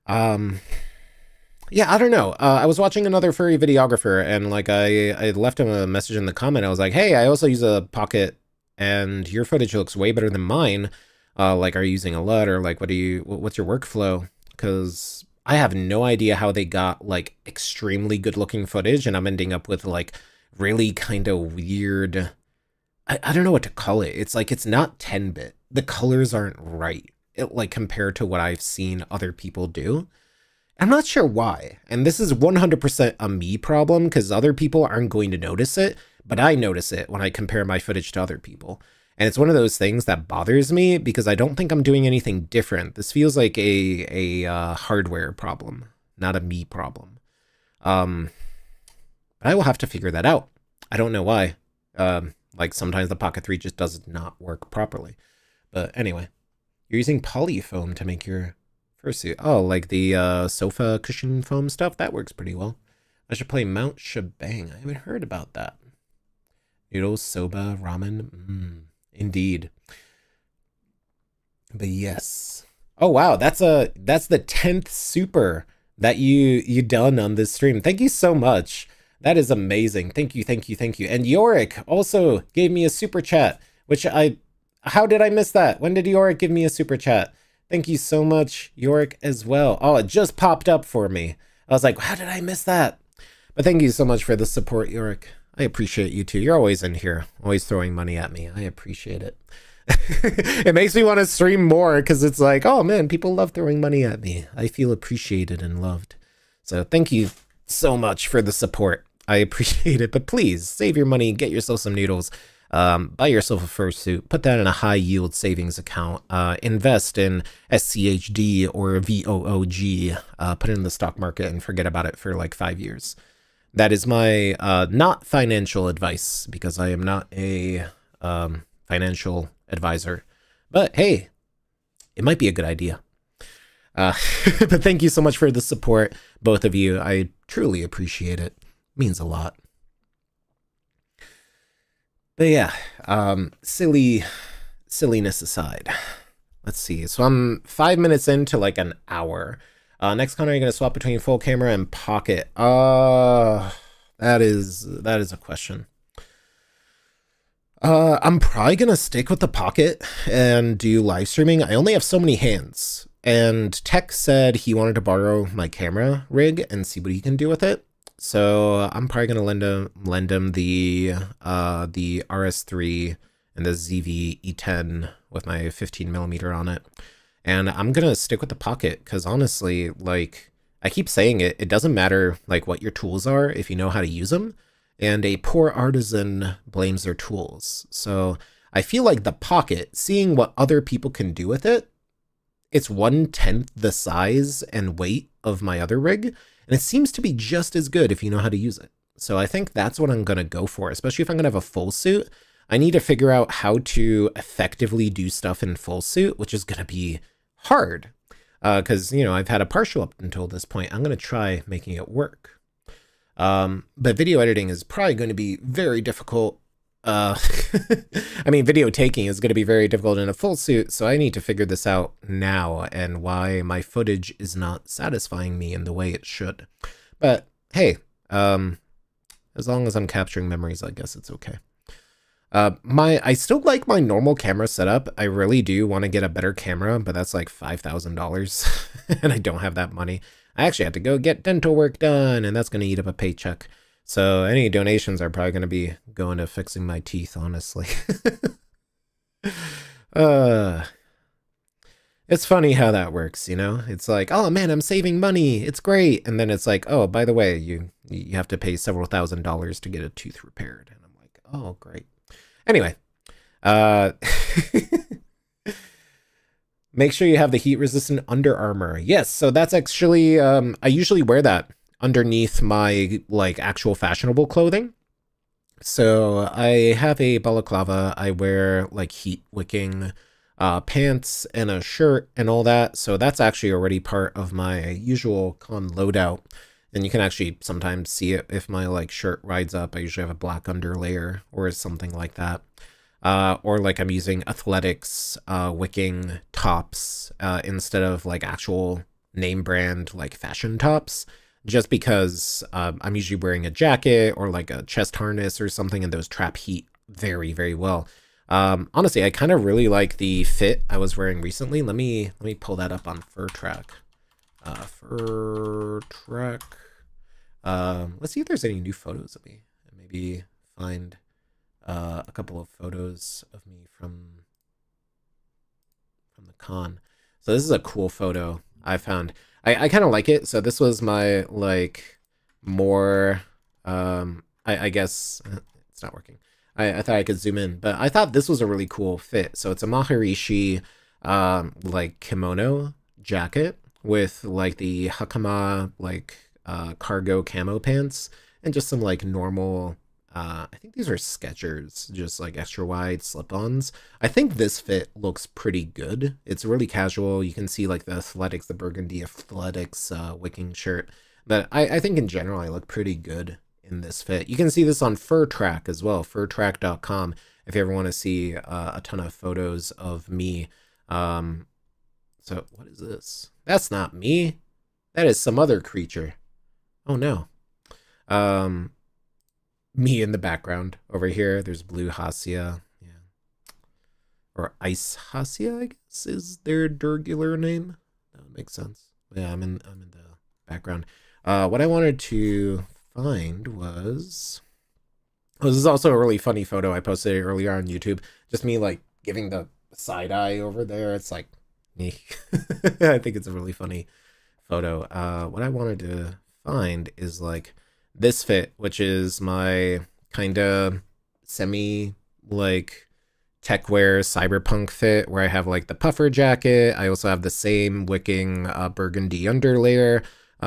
Yeah, I don't know. I was watching another furry videographer, and like I left him a message in the comment. I was like, hey, I also use a Pocket, and your footage looks way better than mine. Like, are you using a LUT, or like, what's your workflow? Because I have no idea how they got like extremely good looking footage, and I'm ending up with like really kind of weird. I don't know what to call it. It's like, it's not 10-bit. The colors aren't right. Like compared to what I've seen other people do. I'm not sure why. And this is 100% a me problem because other people aren't going to notice it, but I notice it when I compare my footage to other people. And it's one of those things that bothers me because I don't think I'm doing anything different. This feels like a hardware problem, not a me problem. But I will have to figure that out. I don't know why. Like sometimes the Pocket 3 just does not work properly. But anyway, you're using polyfoam to make your fursuit. Oh, like the sofa cushion foam stuff? That works pretty well. I should play Mount Shebang. I haven't heard about that. Noodles, soba, ramen. Indeed. But yes. Oh wow, that's the 10th super that you done on this stream. Thank you so much. That is amazing. Thank you. And Yorick also gave me a super chat, which how did I miss that? When did Yorick give me a super chat? Thank you so much, Yorick, as well. Oh, it just popped up for me. I was like, how did I miss that? But thank you so much for the support, Yorick. I appreciate you too. You're always in here, always throwing money at me. I appreciate it. It makes me want to stream more because it's like, oh man, people love throwing money at me. I feel appreciated and loved. So thank you so much for the support. I appreciate it. But please save your money, get yourself some noodles, buy yourself a fursuit, put that in a high yield savings account, invest in SCHD or VOOG, put it in the stock market and forget about it for like 5 years. That is my not financial advice because I am not a financial advisor. But hey, it might be a good idea. Uh, but thank you so much for the support, both of you. I truly appreciate it. Means a lot. But yeah, silliness aside. Let's see. So I'm 5 minutes into like an hour. Next con, are you gonna swap between full camera and pocket? That is a question. I'm probably gonna stick with the pocket and do live streaming. I only have so many hands, and Tech said he wanted to borrow my camera rig and see what he can do with it. So I'm probably gonna lend him the RS3 and the ZV E10 with my 15mm on it. And I'm gonna stick with the pocket because honestly, like I keep saying it, it doesn't matter like what your tools are if you know how to use them. And a poor artisan blames their tools. So I feel like the pocket, seeing what other people can do with it, it's 1/10 the size and weight of my other rig, and it seems to be just as good if you know how to use it. So I think that's what I'm gonna go for, especially if I'm gonna have a full suit. I need to figure out how to effectively do stuff in full suit, which is gonna be hard. Because, you know, I've had a partial up until this point. I'm gonna try making it work. But video editing is probably going to be very difficult. I mean, video taking is going to be very difficult in a full suit, so I need to figure this out now and why my footage is not satisfying me in the way it should. But hey, as long as I'm capturing memories, I guess it's okay. I still like my normal camera setup. I really do want to get a better camera, but that's like $5,000 and I don't have that money. I actually had to go get dental work done, and that's going to eat up a paycheck. So any donations are probably going to be going to fixing my teeth, honestly. It's funny how that works, you know? It's like, oh man, I'm saving money. It's great. And then it's like, oh, by the way, you have to pay several $1,000s to get a tooth repaired. And I'm like, oh, great. Anyway, make sure you have the heat-resistant Under Armour. Yes, so that's actually, I usually wear that underneath my, like, actual fashionable clothing. So I have a balaclava. I wear, like, heat-wicking pants and a shirt and all that. So that's actually already part of my usual con loadout. And you can actually sometimes see it if my, like, shirt rides up. I usually have a black underlayer or something like that. Or like I'm using athletics wicking tops instead of like actual name brand like fashion tops, just because I'm usually wearing a jacket or like a chest harness or something, and those trap heat very, very well. Honestly, I kind of really like the fit I was wearing recently. Let me pull that up on FurTrack. FurTrack. Let's see if there's any new photos of me. Maybe find a couple of photos of me from the con. So this is a cool photo I found. I kind of like it. So this was my like more I guess it's not working. I thought I could zoom in, but I thought this was a really cool fit. So it's a Maharishi like kimono jacket with like the hakama like cargo camo pants and just some like normal I think these are Skechers, just like extra wide slip-ons. I think this fit looks pretty good. It's really casual. You can see like the athletics, the burgundy athletics wicking shirt. But I think in general I look pretty good in this fit. You can see this on FurTrack as well, furtrack.com, if you ever want to see a ton of photos of me. So what is this? That's not me. That is some other creature. Oh no. Me in the background over here. There's Blue Hasia, yeah, or Ice Hasia, I guess is their Durgular name. That would make sense. Yeah, I'm in the background. What I wanted to find was, this is also a really funny photo I posted earlier on YouTube. Just me like giving the side eye over there. It's like me. I think it's a really funny photo. What I wanted to find is like this fit, which is my kind of semi like tech wear cyberpunk fit, where I have like the puffer jacket. I also have the same wicking burgundy underlayer,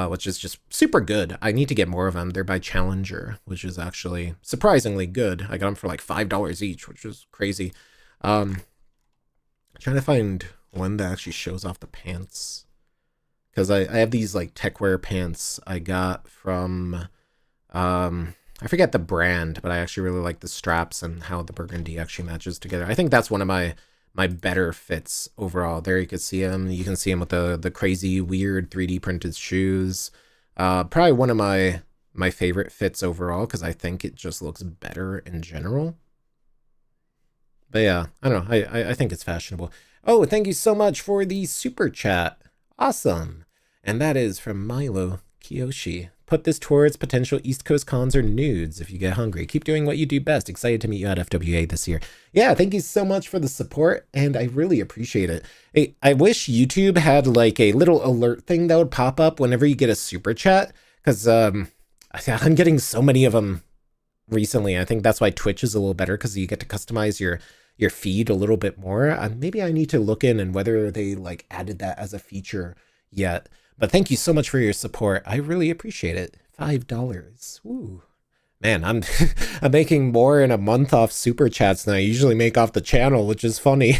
which is just super good. I need to get more of them. They're by Challenger, which is actually surprisingly good. I got them for like $5 each, which is crazy. Trying to find one that actually shows off the pants. because I have these like techwear pants I got from I forget the brand, but I actually really like the straps and how the burgundy actually matches together. I think that's one of my better fits overall. There you can see him. You can see him with the crazy weird 3D printed shoes. Probably one of my favorite fits overall because I think it just looks better in general. But yeah, I don't know. I think it's fashionable. Oh, thank you so much for the super chat. Awesome. And that is from Milo Kiyoshi. Put this towards potential East Coast cons or nudes if you get hungry. Keep doing what you do best. Excited to meet you at FWA this year. Yeah, thank you so much for the support, and I really appreciate it. Hey, I wish YouTube had like a little alert thing that would pop up whenever you get a super chat, because I'm getting so many of them recently. I think that's why Twitch is a little better, because you get to customize your feed a little bit more. Maybe I need to look in and whether they like added that as a feature yet. But thank you so much for your support. I really appreciate it. $5. Ooh. Man, I'm I'm making more in a month off super chats than I usually make off the channel, which is funny.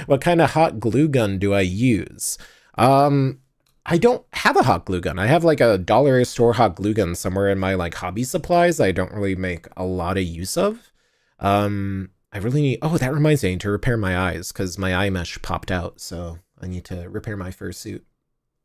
What kind of hot glue gun do I use? I don't have a hot glue gun. I have like a dollar store hot glue gun somewhere in my like hobby supplies I don't really make a lot of use of. I really need, oh, that reminds me, I need to repair my eyes because my eye mesh popped out. So I need to repair my fursuit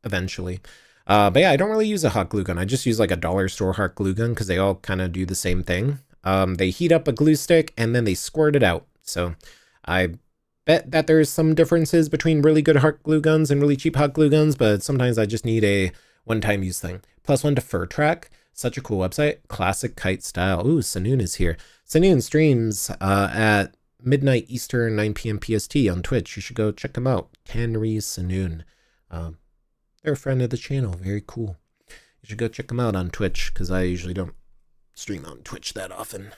eventually. But yeah, I don't really use a hot glue gun. I just use like a dollar store hot glue gun because they all kind of do the same thing. They heat up a glue stick and then they squirt it out. So I bet that there's some differences between really good hot glue guns and really cheap hot glue guns, but sometimes I just need a one-time use thing. +1 to Fur Track. Such a cool website. Classic kite style. Ooh, Sanoon is here. Sanoon streams at midnight Eastern, 9 p.m. PST on Twitch. You should go check them out. Tannery Sanoon. They're a friend of the channel. Very cool. You should go check them out on Twitch because I usually don't stream on Twitch that often.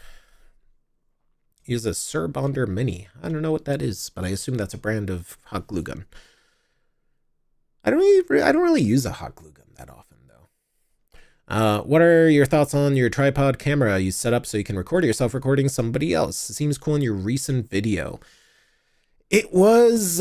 Use a Sir Bonder Mini. I don't know what that is, but I assume that's a brand of hot glue gun. I don't really use a hot glue gun that often though. What are your thoughts on your tripod camera you set up so you can record yourself recording somebody else? It seems cool in your recent video. It was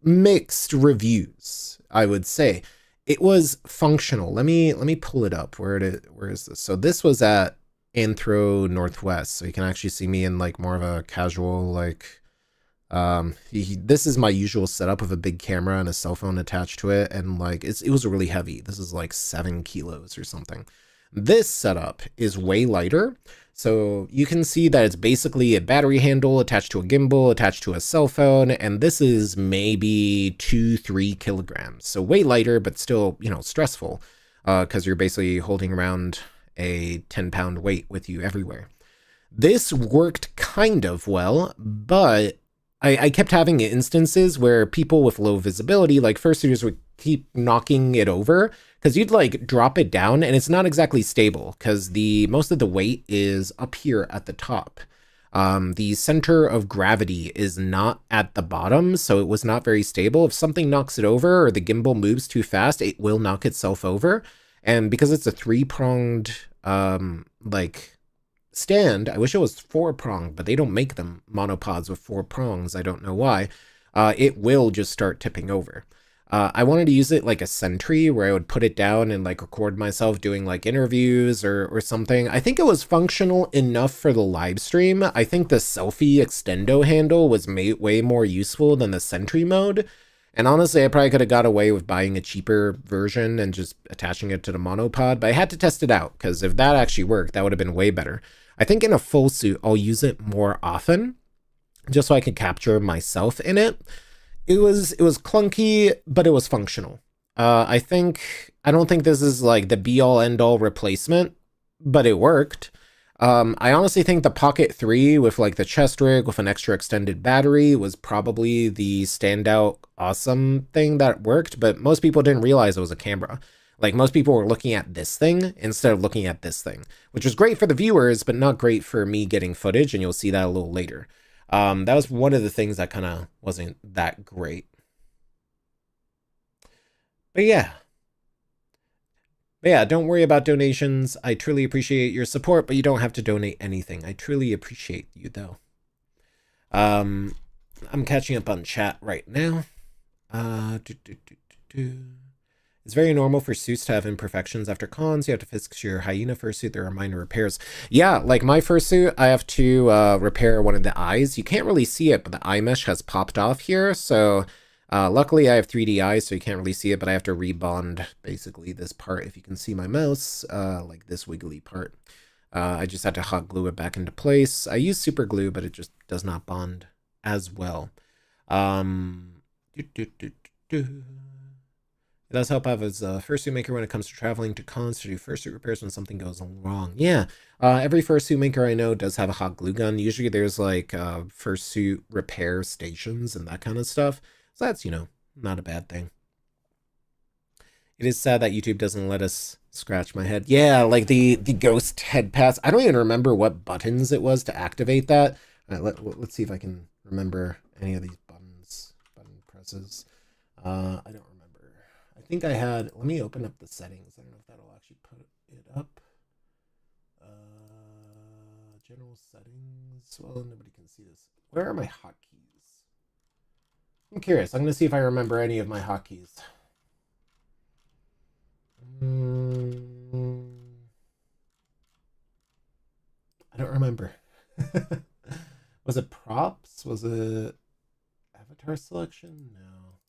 mixed reviews, I would say. It was functional. Let me pull it up. Where is this? So this was at Anthro Northwest, so you can actually see me in like more of a casual like this is my usual setup of a big camera and a cell phone attached to it, and like it was really heavy. This is like 7 kilos or something. This setup is way lighter, so you can see that it's basically a battery handle attached to a gimbal attached to a cell phone, and this is maybe 2-3 kilograms, so way lighter, but still, you know, stressful because you're basically holding around a 10-pound weight with you everywhere. This worked kind of well, but I kept having instances where people with low visibility, like fursuiters, would keep knocking it over because you'd like drop it down and it's not exactly stable because most of the weight is up here at the top. The center of gravity is not at the bottom, so it was not very stable. If something knocks it over or the gimbal moves too fast, it will knock itself over. And because it's a 3-pronged like stand, I wish it was 4-pronged, but they don't make them monopods with 4 prongs. I don't know why. It will just start tipping over. I wanted to use it like a sentry where I would put it down and like record myself doing like interviews or something. I think it was functional enough for the live stream. I think the selfie extendo handle was way more useful than the sentry mode. And honestly, I probably could have got away with buying a cheaper version and just attaching it to the monopod, but I had to test it out because if that actually worked, that would have been way better. I think in a full suit, I'll use it more often just so I can capture myself in it. It was clunky, but it was functional. I don't think this is like the be all end all replacement, but it worked. I honestly think the Pocket 3 with like the chest rig with an extra extended battery was probably the standout awesome thing that worked, but most people didn't realize it was a camera. Like most people were looking at this thing instead of looking at this thing, which was great for the viewers, but not great for me getting footage. And you'll see that a little later. That was one of the things that kind of wasn't that great. But yeah, don't worry about donations. I truly appreciate your support, but you don't have to donate anything. I truly appreciate you though. I'm catching up on chat right now. It's very normal for suits to have imperfections after cons. You have to fix your hyena fursuit. There are minor repairs. Yeah, like my fursuit, I have to repair one of the eyes. You can't really see it, but the eye mesh has popped off here. So luckily I have 3D eyes, so you can't really see it, but I have to rebond basically this part. If you can see my mouse, like this wiggly part. I just had to hot glue it back into place. I use super glue, but it just does not bond as well. It does help have as a fursuit maker when it comes to traveling to cons to do fursuit repairs when something goes wrong. Yeah, every fursuit maker I know does have a hot glue gun. Usually there's like fursuit repair stations and that kind of stuff. So that's, you know, not a bad thing. It is sad that YouTube doesn't let us scratch my head. Yeah, like the ghost head pass. I don't even remember what buttons it was to activate that. Let's see if I can remember any of these button presses. I don't remember. I think I had, let me open up the settings. I don't know if that'll actually put it up. General settings. Well, nobody can see this. Where are my hotkeys? I'm curious. I'm going to see if I remember any of my hotkeys. I don't remember. Was it props? Was it avatar selection? No.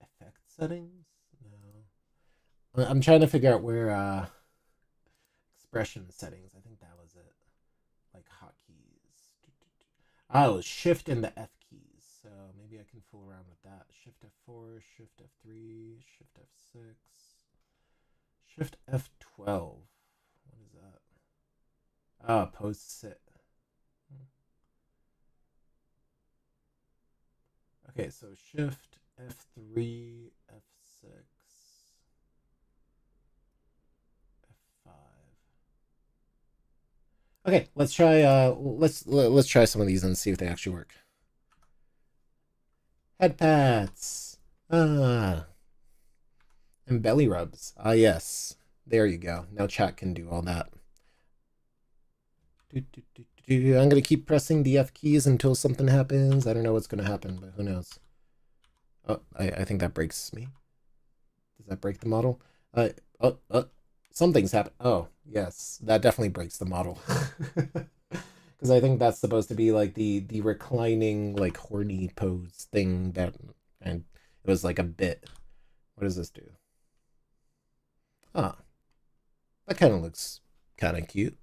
Effect settings? No. I'm trying to figure out where expression settings. I think that was it. Like hotkeys. Oh, shift and the F keys. So maybe I can fool around with that. Shift F4, Shift F3, Shift F6, Shift F12. What is that? Ah, post sit. Okay, so Shift F3, F6, F5. Okay, let's try let's try some of these and see if they actually work. Head pats. And belly rubs. Ah, yes. There you go. Now chat can do all that. I'm gonna keep pressing the F keys until something happens. I don't know what's gonna happen, but who knows? Oh, I think that breaks me. Does that break the model? Something's happened. Oh, yes, that definitely breaks the model. Because I think that's supposed to be like the reclining, like horny pose thing that, and it was like a bit. What does this do? Ah, that kind of looks kind of cute.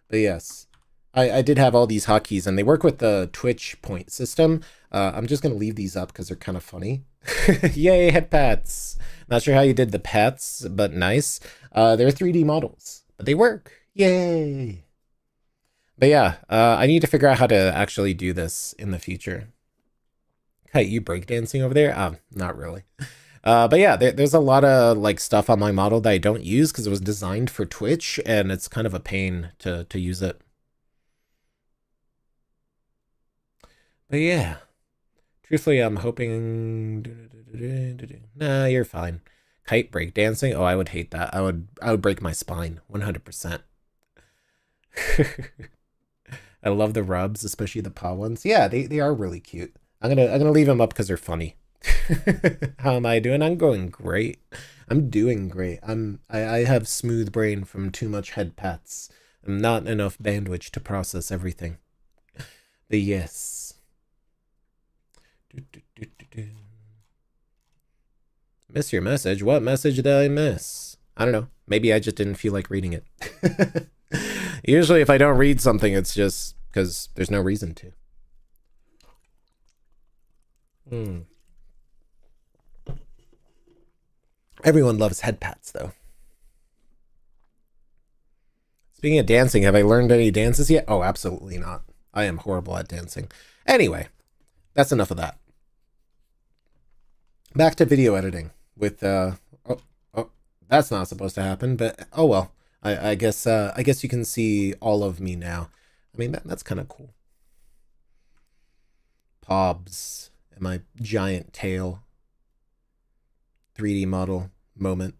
But yes, I did have all these hotkeys, and they work with the Twitch point system. I'm just going to leave these up because they're kind of funny. Yay, head pats. Not sure how you did the pats, but nice. They're 3D models, but they work. Yay. But yeah, I need to figure out how to actually do this in the future. Kite, you breakdancing over there? Not really. But yeah, there's a lot of like stuff on my model that I don't use because it was designed for Twitch, and it's kind of a pain to use it. But yeah, truthfully, I'm hoping. Nah, you're fine. Kite breakdancing? Oh, I would hate that. I would break my spine 100%. I love the rubs, especially the paw ones. Yeah, they are really cute. I'm gonna leave them up because they're funny. How am I doing? I'm going great. I'm doing great. I have smooth brain from too much head pats. I'm not enough bandwidth to process everything. But yes. Miss your message? What message did I miss? I don't know. Maybe I just didn't feel like reading it. Usually if I don't read something, it's just because there's no reason to. Everyone loves head pats, though. Speaking of dancing, have I learned any dances yet? Oh, absolutely not. I am horrible at dancing. Anyway, that's enough of that. Back to video editing with that's not supposed to happen, but oh well. I guess you can see all of me now. I mean, that's kind of cool. Pobs and my giant tail. 3D model moment.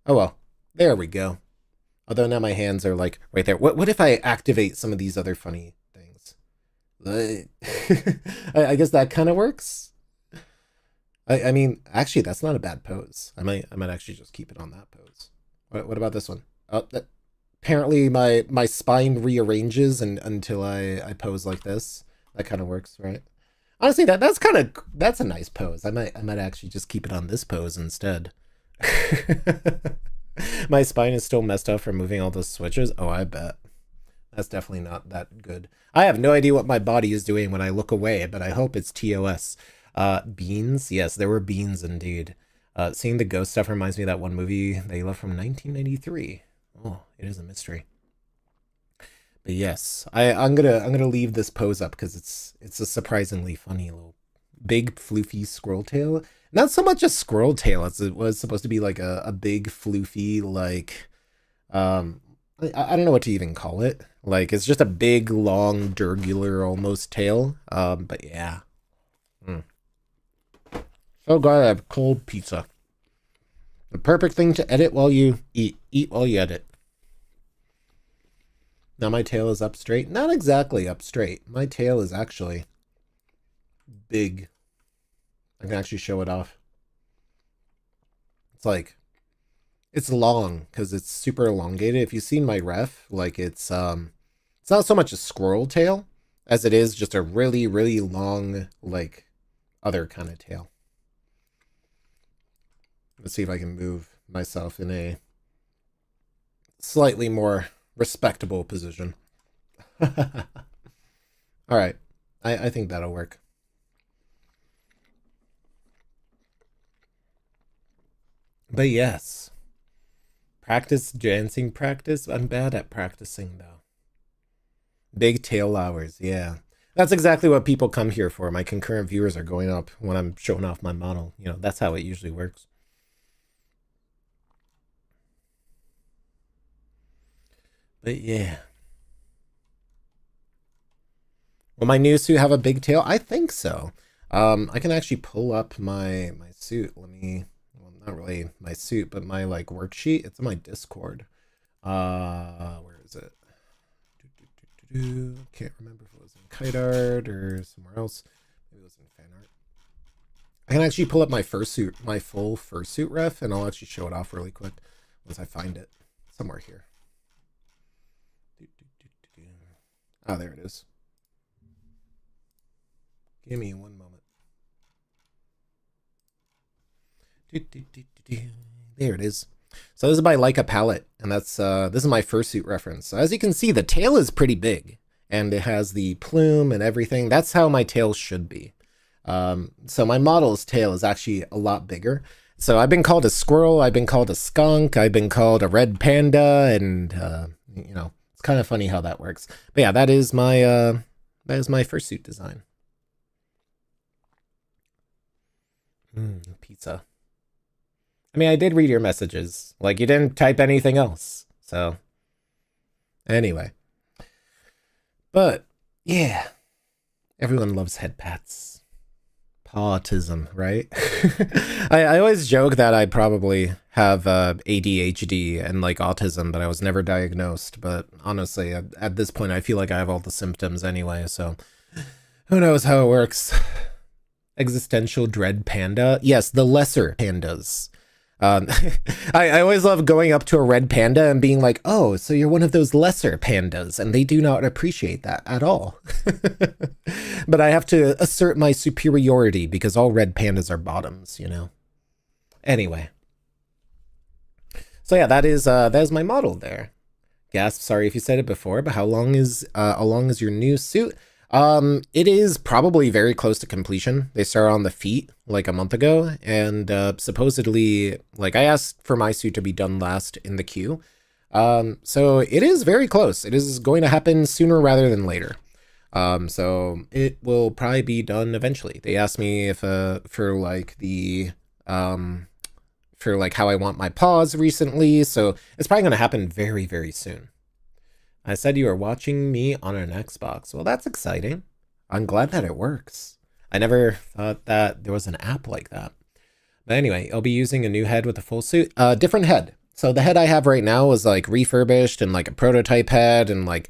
Oh well, there we go. Although now my hands are like right there. What if I activate some of these other funny things? I guess that kind of works. I mean, actually, that's not a bad pose. I might actually just keep it on that pose. What about this one? Oh, apparently my spine rearranges until I pose like this. That kind of works, right? Honestly, that's a nice pose. I might actually just keep it on this pose instead. My spine is still messed up from moving all those switches. Oh, I bet. That's definitely not that good. I have no idea what my body is doing when I look away, but I hope it's TOS. Beans? Yes, there were beans indeed. Seeing the ghost stuff reminds me of that one movie they left from 1993. Oh, it is a mystery. But yes, I'm gonna leave this pose up because it's a surprisingly funny little big floofy squirrel tail. Not so much a squirrel tail as it was supposed to be like a big floofy like I don't know what to even call it. Like it's just a big long dirgular almost tail. But yeah. So glad I have cold pizza. The perfect thing to edit while you eat. Eat while you edit. Now my tail is up straight. Not exactly up straight. My tail is actually big. I can actually show it off. It's long because it's super elongated. If you've seen my ref, like it's not so much a squirrel tail as it is just a really, really long, like other kind of tail. Let's see if I can move myself in a slightly more respectable position. All right. I think that'll work. But yes. Practice dancing practice. I'm bad at practicing though. Big tail hours, yeah. That's exactly what people come here for. My concurrent viewers are going up when I'm showing off my model. You know, that's how it usually works. But yeah. Will my new suit have a big tail? I think so. I can actually pull up my suit. Let me, well, not really my suit, but my like worksheet. It's in my Discord. Where is it? Can't remember if it was in kite art or somewhere else. Maybe it was in fan art. I can actually pull up my fursuit, my full fursuit ref, and I'll actually show it off really quick once I find it somewhere here. Oh, there it is. Give me one moment. There it is. So this is by Leica palette, and that's this is my fursuit reference. So as you can see, the tail is pretty big, and it has the plume and everything. That's how my tail should be. So my model's tail is actually a lot bigger. So I've been called a squirrel, I've been called a skunk, I've been called a red panda, and you know, it's kind of funny how that works. But yeah, that is my fursuit design. Pizza. I mean, I did read your messages. Like, you didn't type anything else. So, anyway. But, yeah. Everyone loves head pats. Autism, right? I always joke that I probably have ADHD and, like, autism, but I was never diagnosed. But, honestly, at this point, I feel like I have all the symptoms anyway, so who knows how it works. Existential dread panda. Yes, the lesser pandas. I always love going up to a red panda and being like, oh, so you're one of those lesser pandas, and they do not appreciate that at all. But I have to assert my superiority because all red pandas are bottoms, you know. Anyway. So yeah, that is my model there. Gasp, sorry if you said it before, but how long is your new suit? It is probably very close to completion. They started on the feet like a month ago, and supposedly, like, I asked for my suit to be done last in the queue. So it is very close. It is going to happen sooner rather than later. So it will probably be done eventually. They asked me if for like how I want my paws recently, so it's probably going to happen very, very soon. I said you are watching me on an Xbox. Well, that's exciting. I'm glad that it works. I never thought that there was an app like that. But anyway, I'll be using a new head with a full suit. Different head. So the head I have right now is like refurbished and like a prototype head and like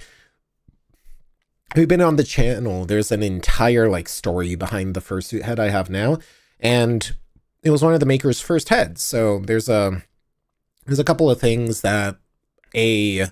we've been on the channel, there's an entire like story behind the fursuit head I have now, and it was one of the maker's first heads. So there's a couple of things that a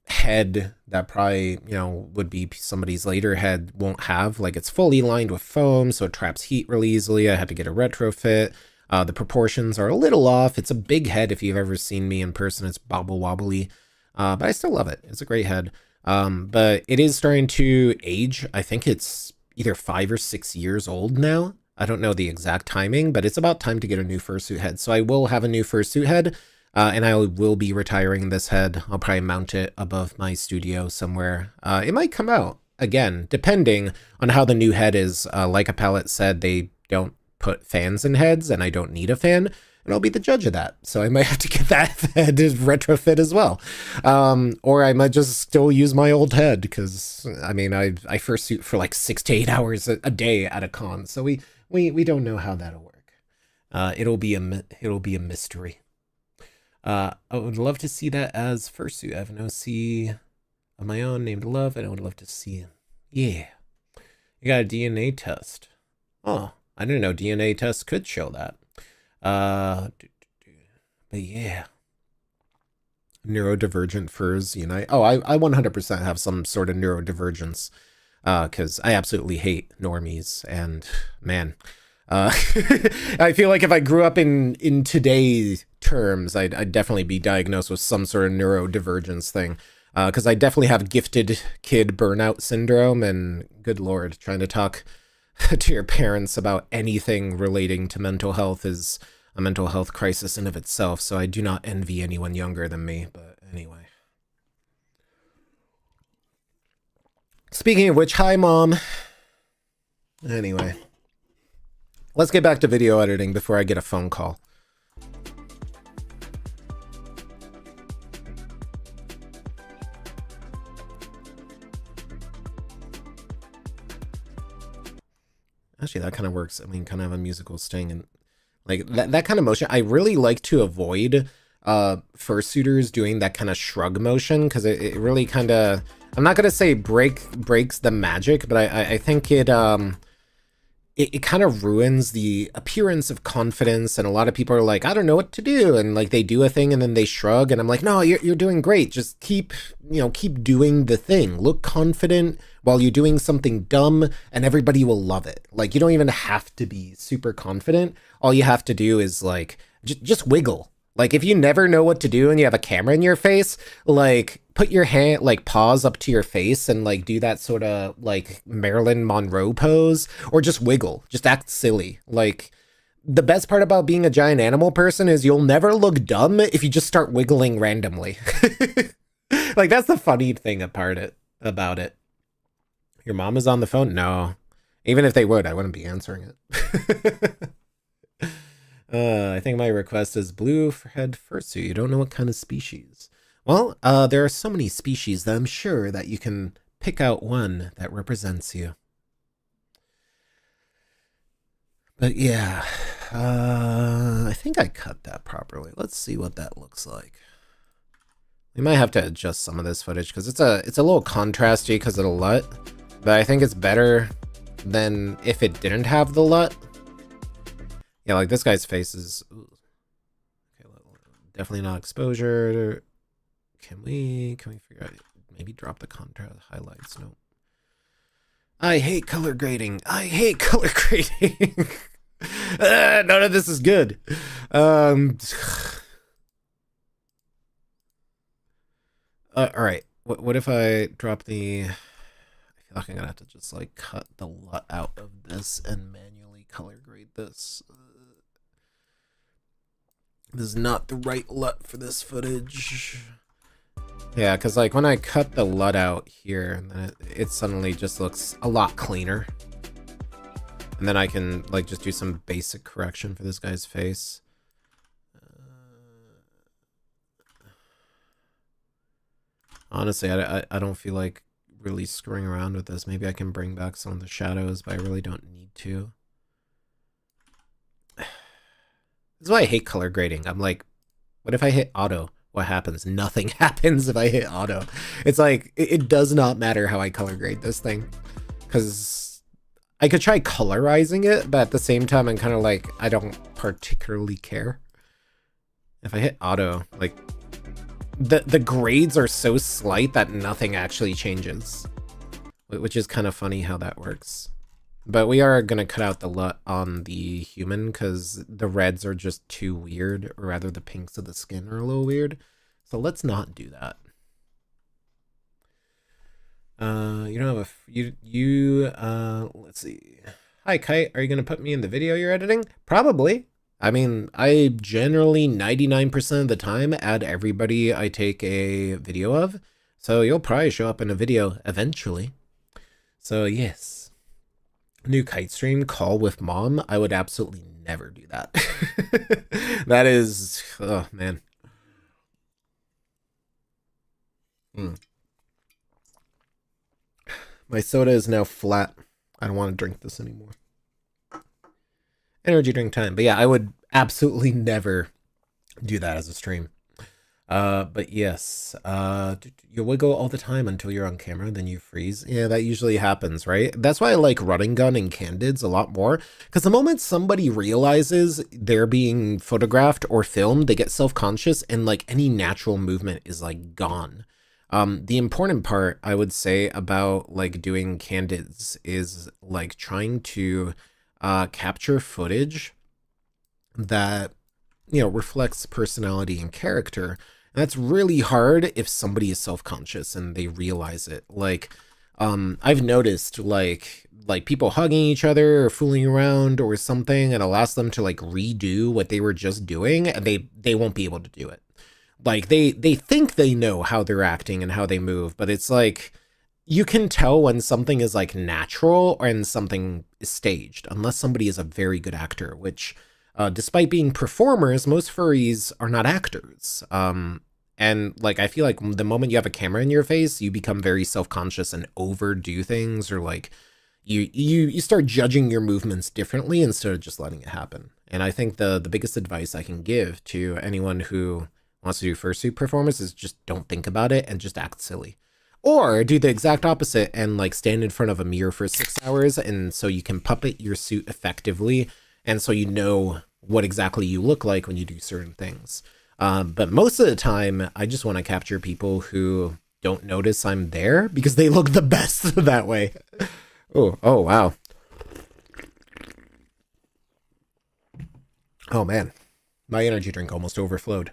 head that probably, you know, would be somebody's later head won't have. Like, it's fully lined with foam, so it traps heat really easily. I had to get a retrofit. The proportions are a little off. It's a big head. If you've ever seen me in person, it's bobble wobbly, but I still love it. It's a great head. But it is starting to age. I think it's either 5 or 6 years old now. I don't know the exact timing, but it's about time to get a new fursuit head. So I will have a new fursuit head, and I will be retiring this head. I'll probably mount it above my studio somewhere. It might come out again, depending on how the new head is. Like a palette said, they don't put fans in heads, and I don't need a fan, and I'll be the judge of that. So I might have to get that head retrofit as well. Or I might just still use my old head, because I mean, I fursuit for like 6 to 8 hours a day at a con. So we don't know how that'll work. It'll be a mystery. I would love to see that as fursuit. I have an OC of my own named Love, and I would love to see him. Yeah. You got a DNA test. Oh, I didn't know DNA tests could show that. But yeah. Neurodivergent furs unite. Oh, I 100% have some sort of neurodivergence. Because I absolutely hate normies, and man, I feel like if I grew up in today's terms, I'd definitely be diagnosed with some sort of neurodivergence thing. Because I definitely have gifted kid burnout syndrome, and good lord, trying to talk to your parents about anything relating to mental health is a mental health crisis in of itself. So I do not envy anyone younger than me, but anyway. Speaking of which, hi, Mom. Anyway, let's get back to video editing before I get a phone call. Actually, that kind of works. I mean, kind of have a musical sting, and like that kind of motion. I really like to avoid fursuiters doing that kind of shrug motion, because it really kind of, I'm not gonna say breaks the magic, but I think it kind of ruins the appearance of confidence. And a lot of people are like, I don't know what to do, and like they do a thing and then they shrug, and I'm like, no, you're doing great. Just keep doing the thing. Look confident while you're doing something dumb, and everybody will love it. Like, you don't even have to be super confident. All you have to do is like just wiggle. Like, if you never know what to do and you have a camera in your face, like, put your hand, like, paws up to your face and, like, do that sort of, like, Marilyn Monroe pose, or just wiggle. Just act silly. Like, the best part about being a giant animal person is you'll never look dumb if you just start wiggling randomly. Like, that's the funny thing about it. Your mom is on the phone? No. Even if they would, I wouldn't be answering it. I think my request is blue head fursuit. You don't know what kind of species. Well, there are so many species that I'm sure that you can pick out one that represents you. But yeah, I think I cut that properly. Let's see what that looks like. We might have to adjust some of this footage because it's a little contrasty because of the LUT, but I think it's better than if it didn't have the LUT. Yeah, like this guy's face is okay, definitely not exposure. Can we figure out, maybe drop the contrast highlights? No. I hate color grading. None of this is good. All right. What if I drop the? I feel like I'm gonna have to just like cut the LUT out of this and manually color grade this. This is not the right LUT for this footage. Yeah, because like when I cut the LUT out here, then it suddenly just looks a lot cleaner. And then I can like just do some basic correction for this guy's face. Honestly, I don't feel like really screwing around with this. Maybe I can bring back some of the shadows, but I really don't need to. This is why I hate color grading. I'm like, what if I hit auto? what happens? Nothing happens if I hit auto. It's like, it does not matter how I color grade this thing. Because I could try colorizing it, but at the same time, I'm kind of like, I don't particularly care. If I hit auto, like, the grades are so slight that nothing actually changes. Which is kind of funny how that works. But we are going to cut out the LUT on the human because the reds are just too weird, or rather the pinks of the skin are a little weird. So let's not do that. You don't have let's see. Hi, Kite. Are you going to put me in the video you're editing? Probably. I mean, I generally 99% of the time add everybody I take a video of. So you'll probably show up in a video eventually. So yes. New kite stream, call with mom. I would absolutely never do that. That is, oh man. My soda is now flat. I don't want to drink this anymore. Energy drink time. But yeah, I would absolutely never do that as a stream. But yes, you wiggle all the time until you're on camera, then you freeze. Yeah, that usually happens, right? That's why I like running gun and candids a lot more, because the moment somebody realizes they're being photographed or filmed, they get self-conscious and like any natural movement is like gone. The important part I would say about like doing candids is like trying to capture footage that, you know, reflects personality and character. And that's really hard if somebody is self-conscious and they realize it. Like, I've noticed like people hugging each other or fooling around or something, and I'll ask them to like redo what they were just doing, and they won't be able to do it. Like they think they know how they're acting and how they move, but it's like, you can tell when something is like natural and something is staged, unless somebody is a very good actor, which despite being performers, most furries are not actors. And like, I feel like the moment you have a camera in your face, you become very self-conscious and overdo things, or like you start judging your movements differently instead of just letting it happen. And I think the biggest advice I can give to anyone who wants to do fursuit performance is just don't think about it and just act silly. Or do the exact opposite and like stand in front of a mirror for 6 hours, and so you can puppet your suit effectively, and so you know what exactly you look like when you do certain things. But most of the time, I just want to capture people who don't notice I'm there because they look the best that way. Oh, wow. Oh man, my energy drink almost overflowed.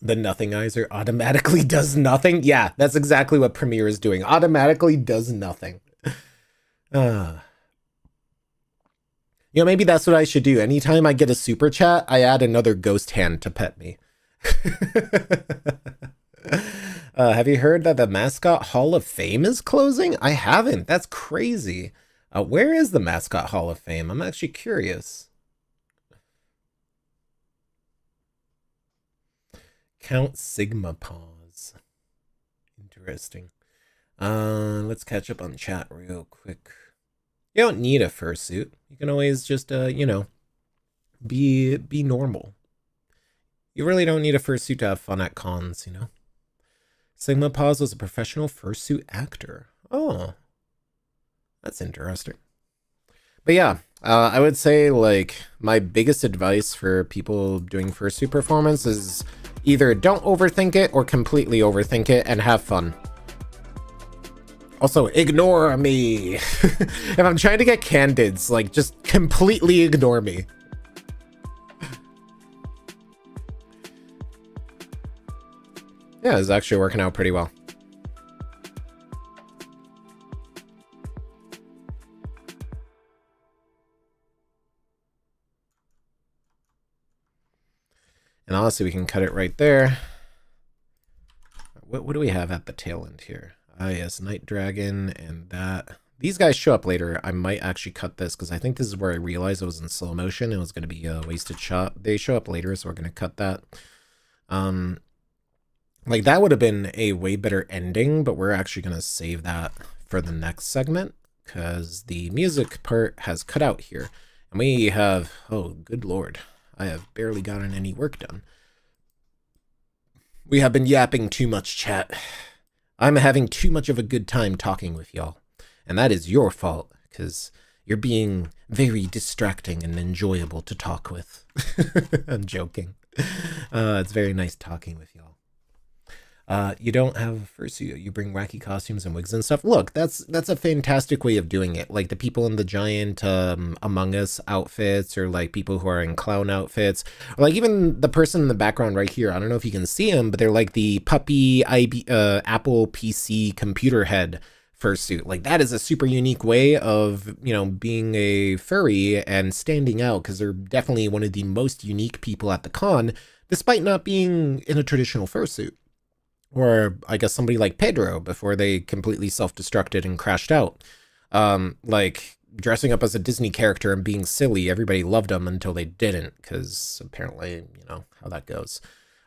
The nothingizer automatically does nothing? Yeah, that's exactly what Premiere is doing. Automatically does nothing. You know, maybe that's what I should do. Anytime I get a super chat, I add another ghost hand to pet me. Have you heard that the Mascot Hall of Fame is closing? I haven't. That's crazy. Where is the Mascot Hall of Fame? I'm actually curious. Count Sigma Paws. Interesting. Let's catch up on chat real quick. You don't need a fursuit. You can always just, you know, be normal. You really don't need a fursuit to have fun at cons, you know? Sigma Paws was a professional fursuit actor. Oh, that's interesting. But yeah, I would say, like, my biggest advice for people doing fursuit performance is either don't overthink it or completely overthink it and have fun. Also, ignore me. If I'm trying to get candids, like, just completely ignore me. Yeah, it's actually working out pretty well. And honestly, we can cut it right there. What do we have at the tail end here? Yes, Night Dragon and that. These guys show up later. I might actually cut this because I think this is where I realized it was in slow motion. It was going to be a wasted shot. They show up later, so we're going to cut that. Like, that would have been a way better ending, but we're actually going to save that for the next segment because the music part has cut out here. And we have, oh, good lord, I have barely gotten any work done. We have been yapping too much, chat. I'm having too much of a good time talking with y'all. And that is your fault, because you're being very distracting and enjoyable to talk with. I'm joking. It's very nice talking with y'all. You don't have a fursuit. You bring wacky costumes and wigs and stuff. Look, that's a fantastic way of doing it. Like the people in the giant Among Us outfits, or like people who are in clown outfits, or like even the person in the background right here. I don't know if you can see them, but they're like the puppy Apple PC computer head fursuit. Like that is a super unique way of, you know, being a furry and standing out, because they're definitely one of the most unique people at the con, despite not being in a traditional fursuit. Or I guess somebody like Pedro before they completely self-destructed and crashed out. Like dressing up as a Disney character and being silly, everybody loved them until they didn't, because apparently, you know, how that goes.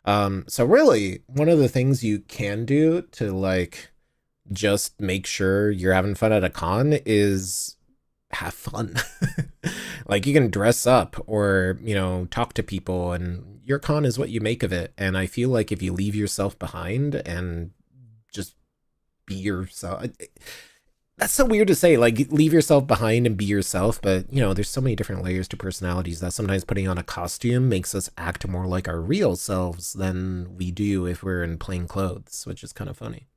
So really, one of the things you can do to like just make sure you're having fun at a con is have fun. Like you can dress up or, you know, talk to people, and your con is what you make of it. And I feel like if you leave yourself behind and just be yourself, that's so weird to say, like leave yourself behind and be yourself, but you know, there's so many different layers to personalities that sometimes putting on a costume makes us act more like our real selves than we do if we're in plain clothes, which is kind of funny.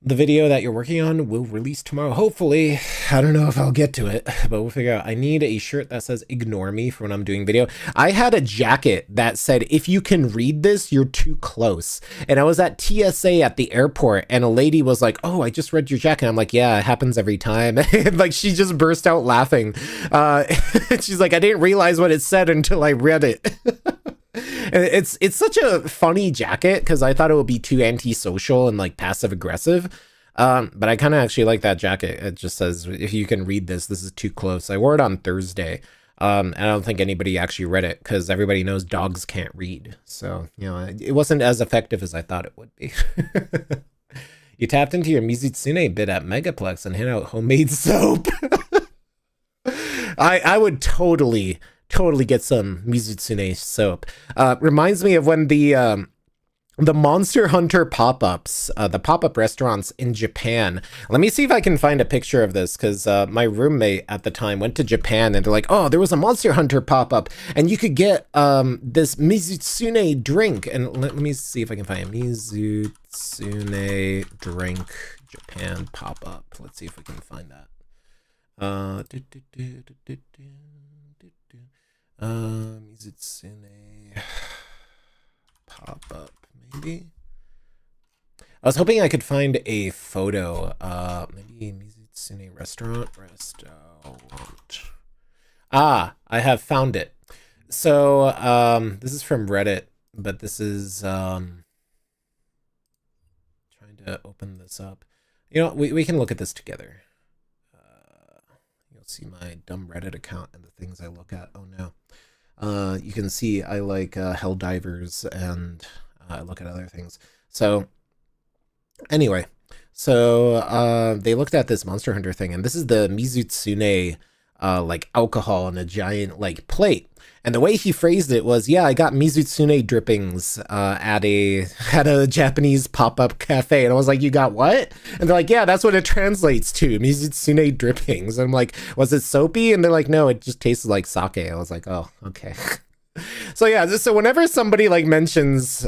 The video that you're working on will release tomorrow, hopefully. I don't know if I'll get to it, but we'll figure out. I need a shirt that says ignore me for when I'm doing video. I had a jacket that said, if you can read this, you're too close. And I was at TSA at the airport, and a lady was like, oh, I just read your jacket. I'm like, yeah, it happens every time. And like, she just burst out laughing. She's like, I didn't realize what it said until I read it. It's such a funny jacket, because I thought it would be too antisocial and like passive aggressive, but I kind of actually like that jacket. It just says, if you can read this, this is too close. I wore it on Thursday, and I don't think anybody actually read it, because everybody knows dogs can't read, so you know, it wasn't as effective as I thought it would be. You tapped into your Mizutsune bit at Megaplex and hit out homemade soap. I would totally get some Mizutsune soap. Reminds me of when the Monster Hunter pop-ups, the pop-up restaurants in Japan. Let me see if I can find a picture of this, because my roommate at the time went to Japan, and they're like, oh, there was a Monster Hunter pop-up, and you could get this Mizutsune drink. And let me see if I can find a Mizutsune drink Japan pop-up. Let's see if we can find that. Mizutsune pop-up, maybe. I was hoping I could find a photo. Maybe Mizutsune restaurant. Ah, I have found it. So this is from Reddit, but this is trying to open this up. You know, we can look at this together. You'll see my dumb Reddit account and the things I look at. Oh no. You can see I like Helldivers, and I look at other things. So anyway, so they looked at this Monster Hunter thing, and this is the Mizutsune like alcohol in a giant like plate. And the way he phrased it was, yeah, I got Mizutsune drippings at a Japanese pop-up cafe. And I was like, you got what? And they're like, yeah, that's what it translates to, Mizutsune drippings. And I'm like, was it soapy? And they're like, no, it just tasted like sake. I was like, oh, okay. So yeah, so whenever somebody like mentions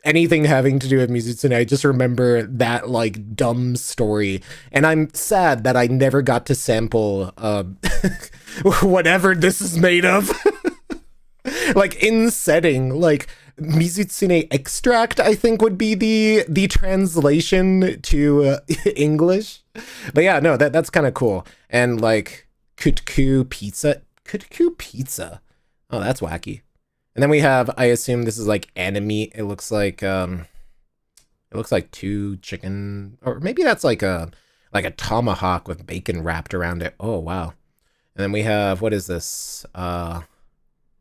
anything having to do with Mizutsune, I just remember that like dumb story. And I'm sad that I never got to sample whatever this is made of. Like in setting, like Mizutsune extract, I think would be the translation to English. But yeah, no, that's kind of cool. And like Kutku pizza. Oh, that's wacky. And then we have, I assume this is like anime. It looks like two chicken, or maybe that's like a tomahawk with bacon wrapped around it. Oh wow. And then we have, what is this?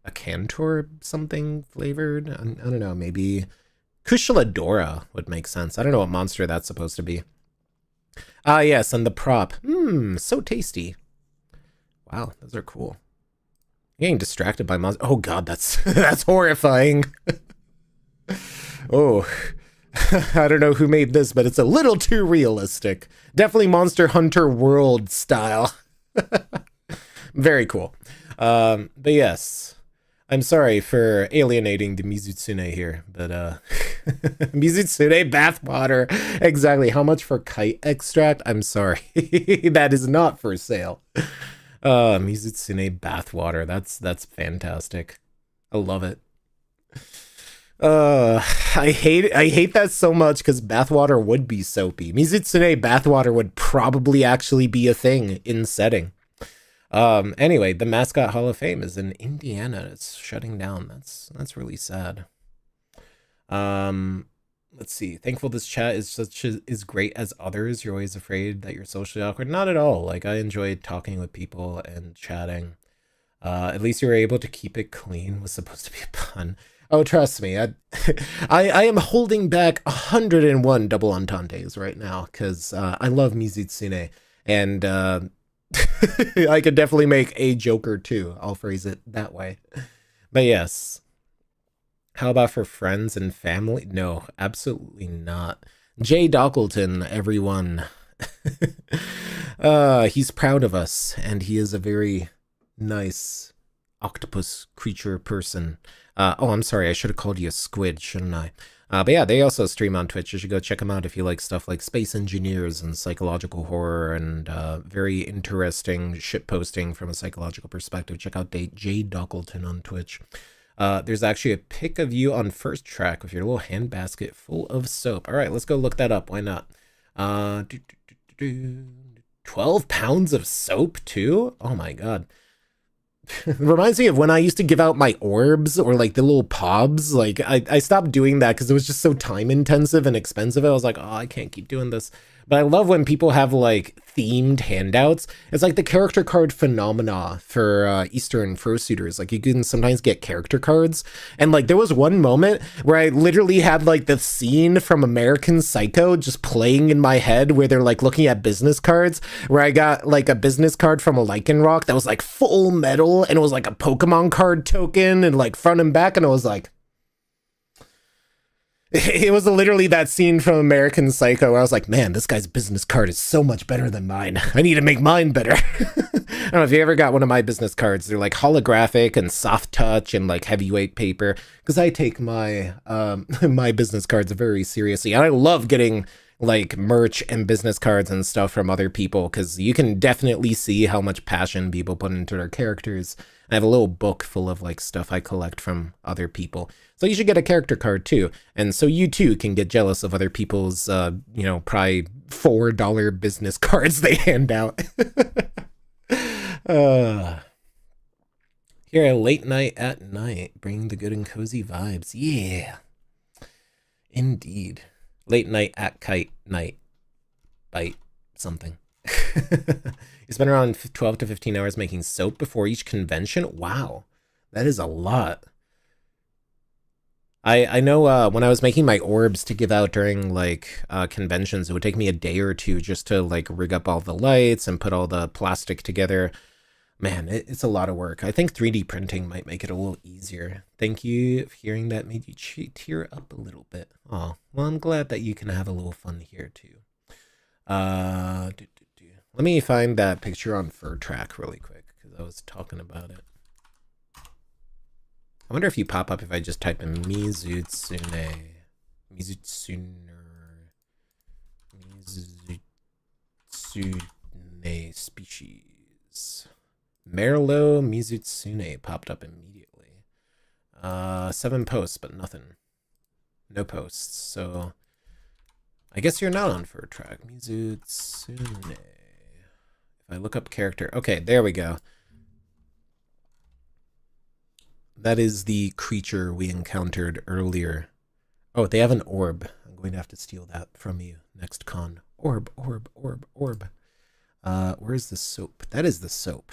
A Cantor something flavored? I don't know, maybe Kushaladora would make sense. I don't know what monster that's supposed to be. Ah, yes, and the prop. So tasty. Wow, those are cool. Getting distracted by monsters. Oh god, that's that's horrifying. Oh, I don't know who made this, but it's a little too realistic. Definitely Monster Hunter World style. Very cool. But yes, I'm sorry for alienating the Mizutsune here, but Mizutsune bathwater. Exactly. How much for kite extract? I'm sorry. That is not for sale. Mizutsune bathwater. That's fantastic. I love it. I hate that so much because bathwater would be soapy. Mizutsune bathwater would probably actually be a thing in setting. Anyway, the Mascot Hall of Fame is in Indiana. It's shutting down. That's really sad. Let's see. Thankful this chat is great as others. You're always afraid that you're socially awkward. Not at all. Like, I enjoyed talking with people and chatting. At least you were able to keep it clean. Was supposed to be a pun. Oh, trust me, I am holding back 101 double entendres right now because I love Mizutsune, and I could definitely make a joker too. I'll phrase it that way. But yes, how about for friends and family? No, absolutely not. Jay Dockleton, everyone. He's proud of us, and he is a very nice octopus creature person. Oh, I'm sorry, I should have called you a squid, shouldn't I? But yeah, they also stream on Twitch. You should go check them out if you like stuff like space engineers and psychological horror and very interesting shit posting from a psychological perspective. Check out Jay Dockleton on Twitch. There's actually a pic of you on First Track with your little hand basket full of soap. All right, let's go look that up. Why not? 12 pounds of soap too? Oh my god. Reminds me of when I used to give out my orbs or like the little pobs. Like I stopped doing that because it was just so time intensive and expensive. I was like, oh, I can't keep doing this. But I love when people have like themed handouts. It's like the character card phenomena for Eastern fursuiters. Like you can sometimes get character cards. And like there was one moment where I literally had like the scene from American Psycho just playing in my head where they're like looking at business cards, where I got like a business card from a Lycanroc that was like full metal and it was like a Pokemon card token and like front and back. And I was like, it was literally that scene from American Psycho where I was like, man, this guy's business card is so much better than mine. I need to make mine better. I don't know if you ever got one of my business cards. They're like holographic and soft touch and like heavyweight paper because I take my my business cards very seriously. And I love getting like merch and business cards and stuff from other people because you can definitely see how much passion people put into their characters. I have a little book full of like stuff I collect from other people. So you should get a character card too. And so you too can get jealous of other people's, probably $4 business cards they hand out. Here at Late Night at Night, bringing the good and cozy vibes. Yeah, indeed. Late night at kite night. Bite something. You spend around 12 to 15 hours making soap before each convention? Wow, that is a lot. I know when I was making my orbs to give out during like conventions, it would take me a day or two just to like rig up all the lights and put all the plastic together. Man, it's a lot of work. I think 3D printing might make it a little easier. Thank you. Hearing that made you tear up a little bit. Oh, well, I'm glad that you can have a little fun here too. Let me find that picture on Fur Track really quick because I was talking about it. I wonder if you pop up if I just type in Mizutsune species. Merlo Mizutsune popped up immediately. 7 posts, but nothing. No posts, so I guess you're not on Fur Track. Mizutsune. If I look up character, okay, there we go. That is the creature we encountered earlier. Oh, they have an orb. I'm going to have to steal that from you next con. Orb. Where's the soap? That is the soap.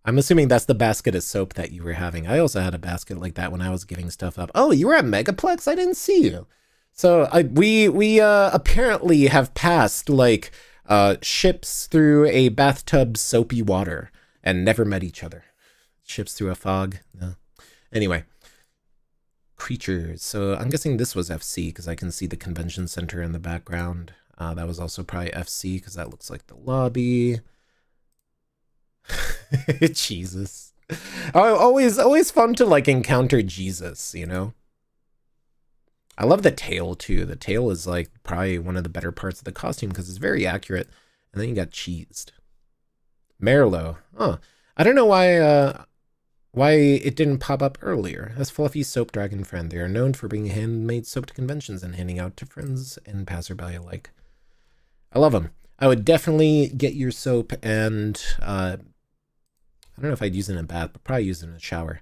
I'm assuming that's the basket of soap that you were having. I also had a basket like that when I was giving stuff up. Oh, you were at Megaplex? I didn't see you. So we apparently have passed like ships through a bathtub soapy water and never met each other. Ships through a fog. No. Anyway, Creatures. So I'm guessing this was FC because I can see the convention center in the background. That was also probably FC because that looks like the lobby. Jesus. Oh, always fun to like encounter Jesus, you know? I love the tail too. The tail is like probably one of the better parts of the costume because it's very accurate. And then you got cheesed. Merlot. Oh, I don't know why it didn't pop up earlier. As Fluffy Soap Dragon Friend, they are known for bringing handmade soap to conventions and handing out to friends and passerby alike. I love them. I would definitely get your soap and I don't know if I'd use it in a bath, but probably use it in a shower.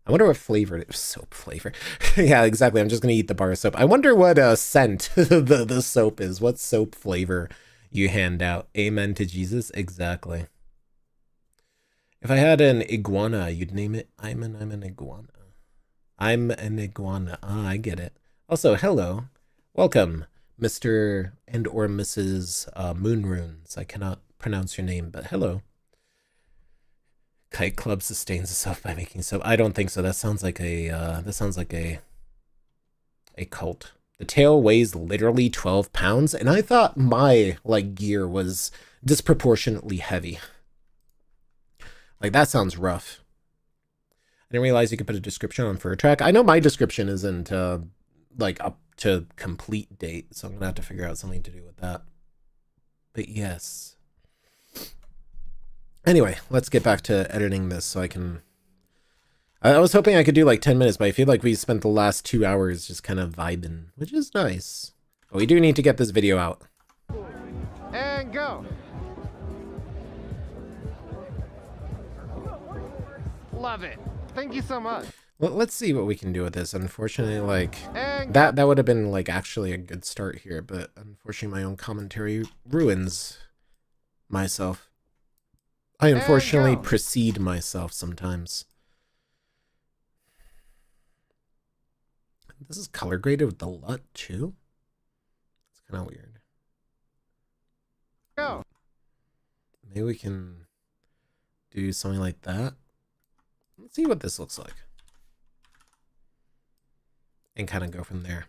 I wonder what flavor it is. Soap flavor. Yeah, exactly. I'm just going to eat the bar of soap. I wonder what scent the soap is. What soap flavor you hand out. Amen to Jesus. Exactly. If I had an iguana, you'd name it I'm an iguana. I'm an iguana. Ah, I get it. Also, hello. Welcome, Mr. and or Mrs. Moonrunes. I cannot pronounce your name, but hello. Kite Club sustains itself by making soap. I don't think so. That sounds like a cult. The tail weighs literally 12 pounds, and I thought my like gear was disproportionately heavy. Like that sounds rough. I didn't realize you could put a description on Fur Track. I know my description isn't like up to complete date, so I'm gonna have to figure out something to do with that. But yes. Anyway, let's get back to editing this so I can... I was hoping I could do like 10 minutes, but I feel like we spent the last 2 hours just kind of vibing, which is nice. But we do need to get this video out. And go. Love it. Thank you so much. Well, let's see what we can do with this. Unfortunately, like, that would have been like actually a good start here, but unfortunately my own commentary ruins myself. I unfortunately precede myself sometimes. This is color graded with the LUT too? It's kind of weird. Go. Maybe we can do something like that. Let's see what this looks like. And kind of go from there.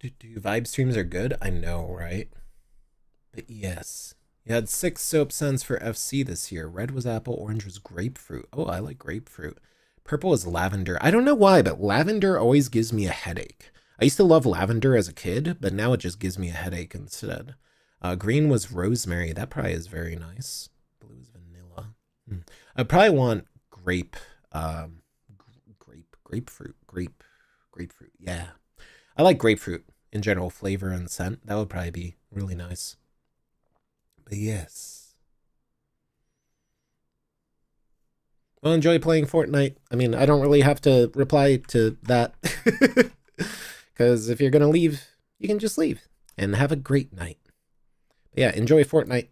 Vibe streams are good? I know, right? But yes. You had 6 soap scents for FC this year. Red was apple, orange was grapefruit. Oh, I like grapefruit. Purple is lavender. I don't know why, but lavender always gives me a headache. I used to love lavender as a kid, but now it just gives me a headache instead. Green was rosemary. That probably is very nice. Blue is vanilla. I probably want grapefruit. Yeah. I like grapefruit in general, flavor and scent. That would probably be really nice. But yes. Well, enjoy playing Fortnite. I mean, I don't really have to reply to that. Because if you're going to leave, you can just leave. And have a great night. But yeah, enjoy Fortnite.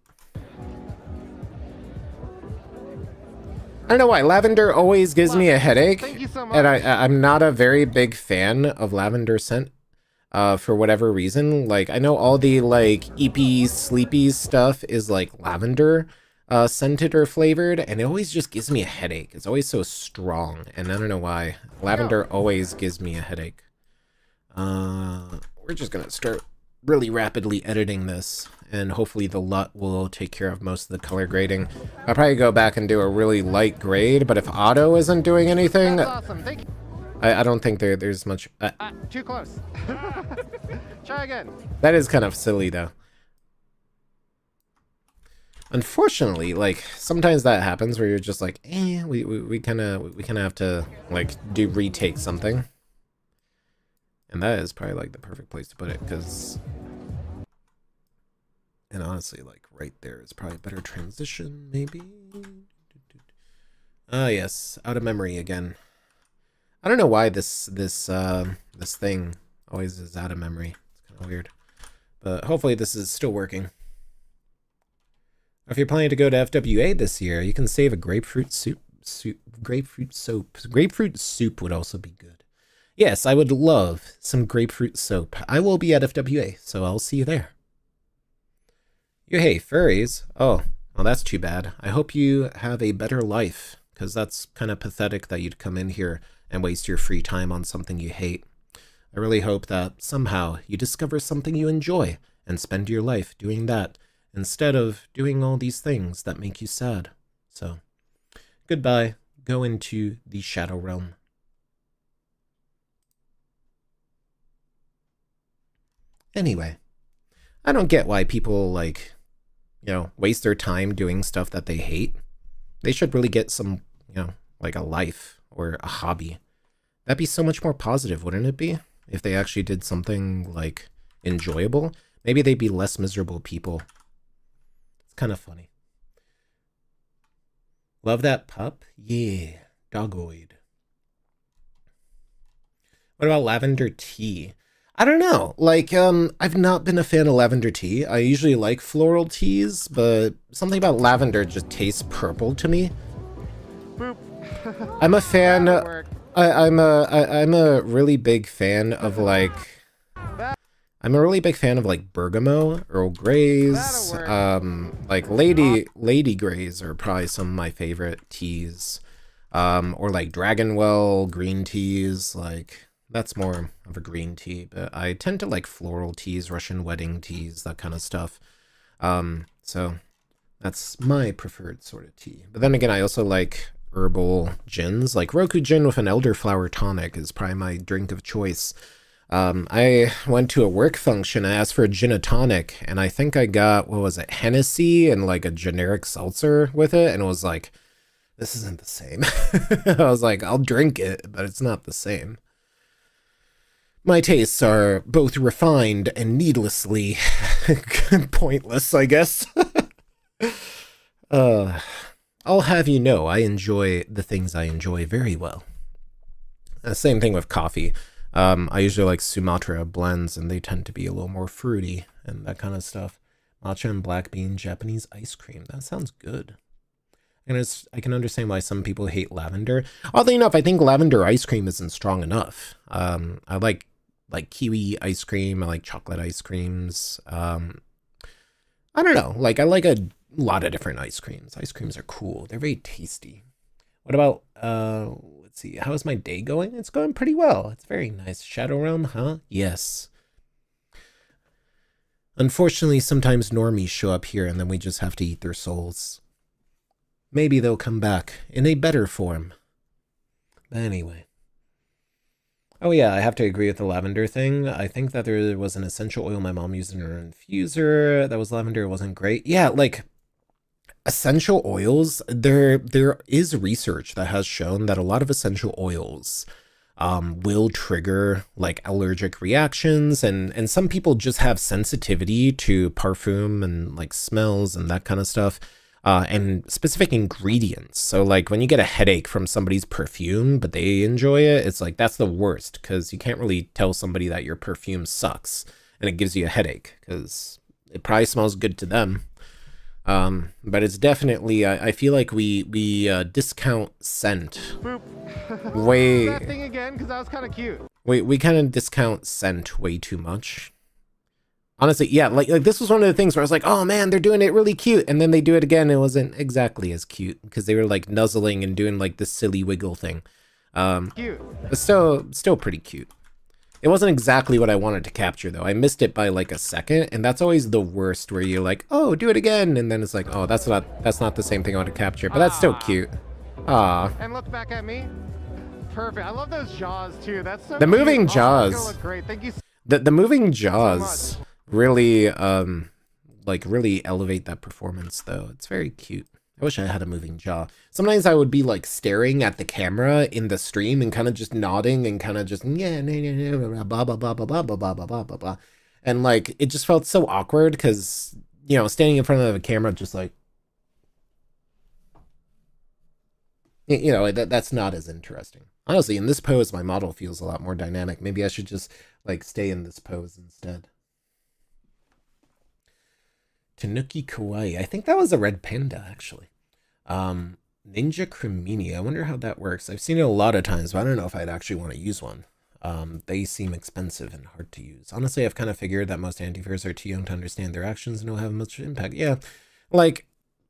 I don't know why. Lavender always gives me a headache. Thank you so much. And I'm not a very big fan of lavender scent. For whatever reason. Like, I know all the, like, eepy, sleepy stuff is, like, lavender scented or flavored, and it always just gives me a headache. It's always so strong, and I don't know why. Lavender always gives me a headache. We're just gonna start really rapidly editing this, and hopefully the LUT will take care of most of the color grading. I'll probably go back and do a really light grade, but if auto isn't doing anything... That's awesome. Thank you. I don't think there's much... Too close. Try again. That is kind of silly, though. Unfortunately, like, sometimes that happens where you're just like, we kind of have to, like, retake something. And that is probably, like, the perfect place to put it, because... And honestly, like, right there is probably a better transition, maybe? Ah, yes. Out of memory again. I don't know why this thing always is out of memory. It's kind of weird. But hopefully this is still working. If you're planning to go to FWA this year, you can save a grapefruit soup. Grapefruit soap. Grapefruit soup would also be good. Yes, I would love some grapefruit soap. I will be at FWA, so I'll see you there. You hey, furries. Oh, well that's too bad. I hope you have a better life because that's kind of pathetic that you'd come in here and waste your free time on something you hate. I really hope that somehow you discover something you enjoy and spend your life doing that instead of doing all these things that make you sad. So, goodbye. Go into the Shadow Realm. Anyway, I don't get why people, like, you know, waste their time doing stuff that they hate. They should really get some, you know, like a life or a hobby. That'd be so much more positive, wouldn't it be? If they actually did something, like, enjoyable. Maybe they'd be less miserable people. It's kind of funny. Love that pup? Yeah, dogoid. What about lavender tea? I don't know. Like, I've not been a fan of lavender tea. I usually like floral teas, but something about lavender just tastes purple to me. Boop. I'm a fan. I'm a really big fan of like. I'm a really big fan of like bergamot, Earl Greys, like Lady Greys are probably some of my favorite teas, or like Dragonwell green teas, like. That's more of a green tea, but I tend to like floral teas, Russian wedding teas, that kind of stuff. So that's my preferred sort of tea. But then again, I also like herbal gins, like Roku gin with an elderflower tonic is probably my drink of choice. I went to a work function, I asked for a gin and tonic, and I think I got, what was it, Hennessy and like a generic seltzer with it, and it was like, this isn't the same. I was like, I'll drink it, but it's not the same. My tastes are both refined and needlessly pointless, I guess. I'll have you know, I enjoy the things I enjoy very well. Same thing with coffee. I usually like Sumatra blends, and they tend to be a little more fruity and that kind of stuff. Matcha and black bean Japanese ice cream. That sounds good. And I can understand why some people hate lavender. Oddly enough, I think lavender ice cream isn't strong enough. I like kiwi ice cream. I like chocolate ice creams. I don't know. Like, I like a lot of different ice creams. Ice creams are cool. They're very tasty. What about, let's see. How is my day going? It's going pretty well. It's very nice. Shadow Realm, huh? Yes. Unfortunately, sometimes normies show up here and then we just have to eat their souls. Maybe they'll come back in a better form. But anyway. Oh yeah, I have to agree with the lavender thing. I think that there was an essential oil my mom used in her infuser that was lavender. It wasn't great. Yeah, like essential oils, there is research that has shown that a lot of essential oils will trigger like allergic reactions, and some people just have sensitivity to parfum and like smells and that kind of stuff. And specific ingredients. So like when you get a headache from somebody's perfume, but they enjoy it, it's like, that's the worst, because you can't really tell somebody that your perfume sucks and it gives you a headache, because it probably smells good to them. But it's definitely, I feel like we discount scent. Boop. Way. That thing again, because that was kind of cute. We kind of discount scent way too much. Honestly, yeah, like this was one of the things where I was like, oh man, they're doing it really cute. And then they do it again. It wasn't exactly as cute because they were like nuzzling and doing like this silly wiggle thing. Cute. But still pretty cute. It wasn't exactly what I wanted to capture though. I missed it by like a second, and that's always the worst, where you're like, oh, do it again. And then it's like, oh, that's not the same thing I want to capture, but that's still cute. Ah. And look back at me. Perfect. I love those jaws too. That's so the moving cute. jaws. Oh, look great. Thank you. The moving jaws really really elevate that performance though. It's very cute. I wish I had a moving jaw. Sometimes I would be like staring at the camera in the stream and kind of just nodding and kind of just blah blah blah blah blah blah blah blah blah blah, and like it just felt so awkward because, you know, standing in front of the camera just like, you know, that's not as interesting. Honestly, in this pose my model feels a lot more dynamic. Maybe I should just like stay in this pose instead. Tanuki Kawaii. I think that was a red panda, actually. Ninja Cremini. I wonder how that works. I've seen it a lot of times, but I don't know if I'd actually want to use one. They seem expensive and hard to use. Honestly, I've kind of figured that most anti-furs are too young to understand their actions and don't have much impact. Yeah, like,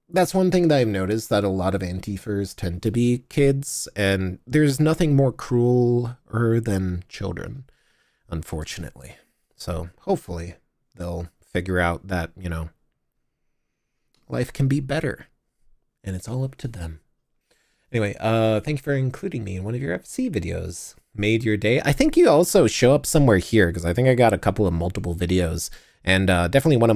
that's one thing that I've noticed, that a lot of anti-furs tend to be kids, and there's nothing more crueler than children, unfortunately. So hopefully they'll figure out that, you know, life can be better, and it's all up to them. Anyway, thank you for including me in one of your FC videos. Made your day. I think you also show up somewhere here, because I think I got a couple of multiple videos, and definitely one of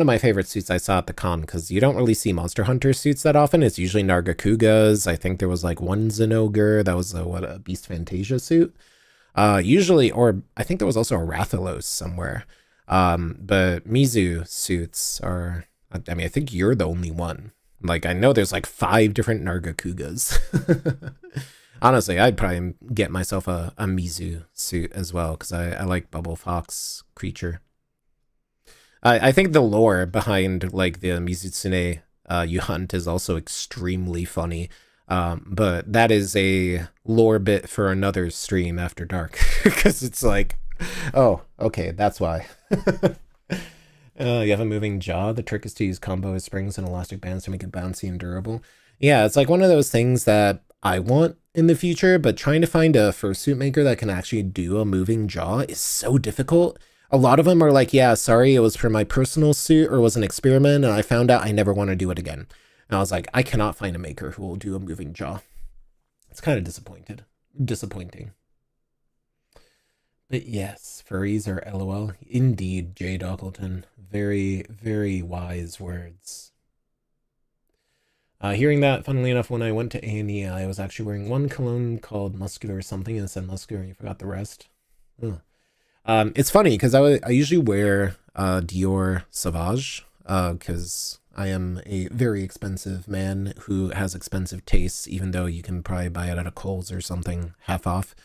my favorite suits I saw at the con, because you don't really see Monster Hunter suits that often. It's usually Nargacugas. I think there was like one Zinogre that was a Beast Fantasia suit. Usually, or I think there was also a Rathalos somewhere. But Mizu suits are, I mean, I think you're the only one. Like, I know there's like 5 different Nargacugas. Honestly, I'd probably get myself a Mizu suit as well, because I like Bubble Fox creature. I think the lore behind like the Mizutsune you hunt is also extremely funny. But that is a lore bit for another stream after dark, because it's like, oh, okay, that's why. You have a moving jaw. The trick is to use combo springs and elastic bands to make it bouncy and durable. Yeah, it's like one of those things that I want in the future, but trying to find a fursuit maker that can actually do a moving jaw is so difficult. A lot of them are like, yeah, sorry, it was for my personal suit or was an experiment, and I found out I never want to do it again. And I was like, I cannot find a maker who will do a moving jaw. It's kind of disappointing. But yes, furries are LOL. Indeed, J. Dockleton. Very, very wise words. Hearing that, funnily enough, when I went to A&E, I was actually wearing one cologne called Muscular or something, and it said Muscular, and you forgot the rest. Ugh. It's funny, because I usually wear Dior Sauvage, because I am a very expensive man who has expensive tastes, even though you can probably buy it at a Kohl's or something, half off.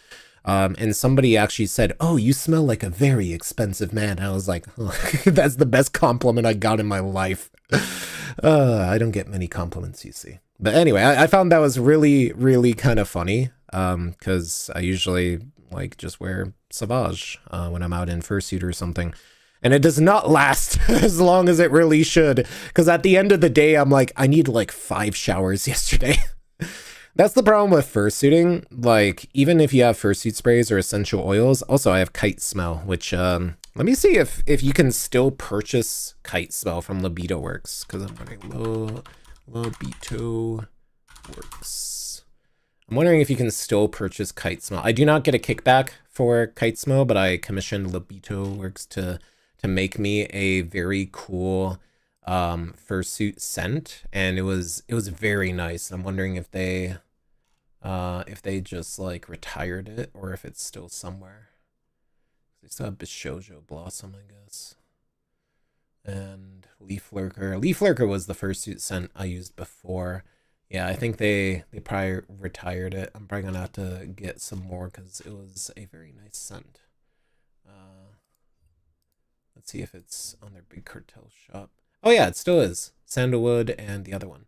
And somebody actually said, oh, you smell like a very expensive man. And I was like, oh, that's the best compliment I got in my life. I don't get many compliments, you see. But anyway, I found that was really, really kind of funny, because I usually like just wear Sauvage when I'm out in fursuit or something. And it does not last as long as it really should, because at the end of the day, I'm like, I need like 5 showers yesterday. That's the problem with fursuiting. Like, even if you have fursuit sprays or essential oils, also I have Kite Smell, which, let me see if you can still purchase Kite Smell from Libido Works, because I'm wondering, Libido Works. I'm wondering if you can still purchase Kite Smell. I do not get a kickback for Kite Smell, but I commissioned Libido Works to make me a very cool fursuit scent, and it was very nice. I'm wondering if they just like retired it, or if it's still somewhere. They still have Bishojo Blossom, I guess, and Leaf Lurker. Leaf Lurker was the fursuit scent I used before. Yeah, I think they probably retired it. I'm probably gonna have to get some more, because it was a very nice scent. Let's see if it's on their big cartel shop. Oh yeah, it still is. Sandalwood and the other one.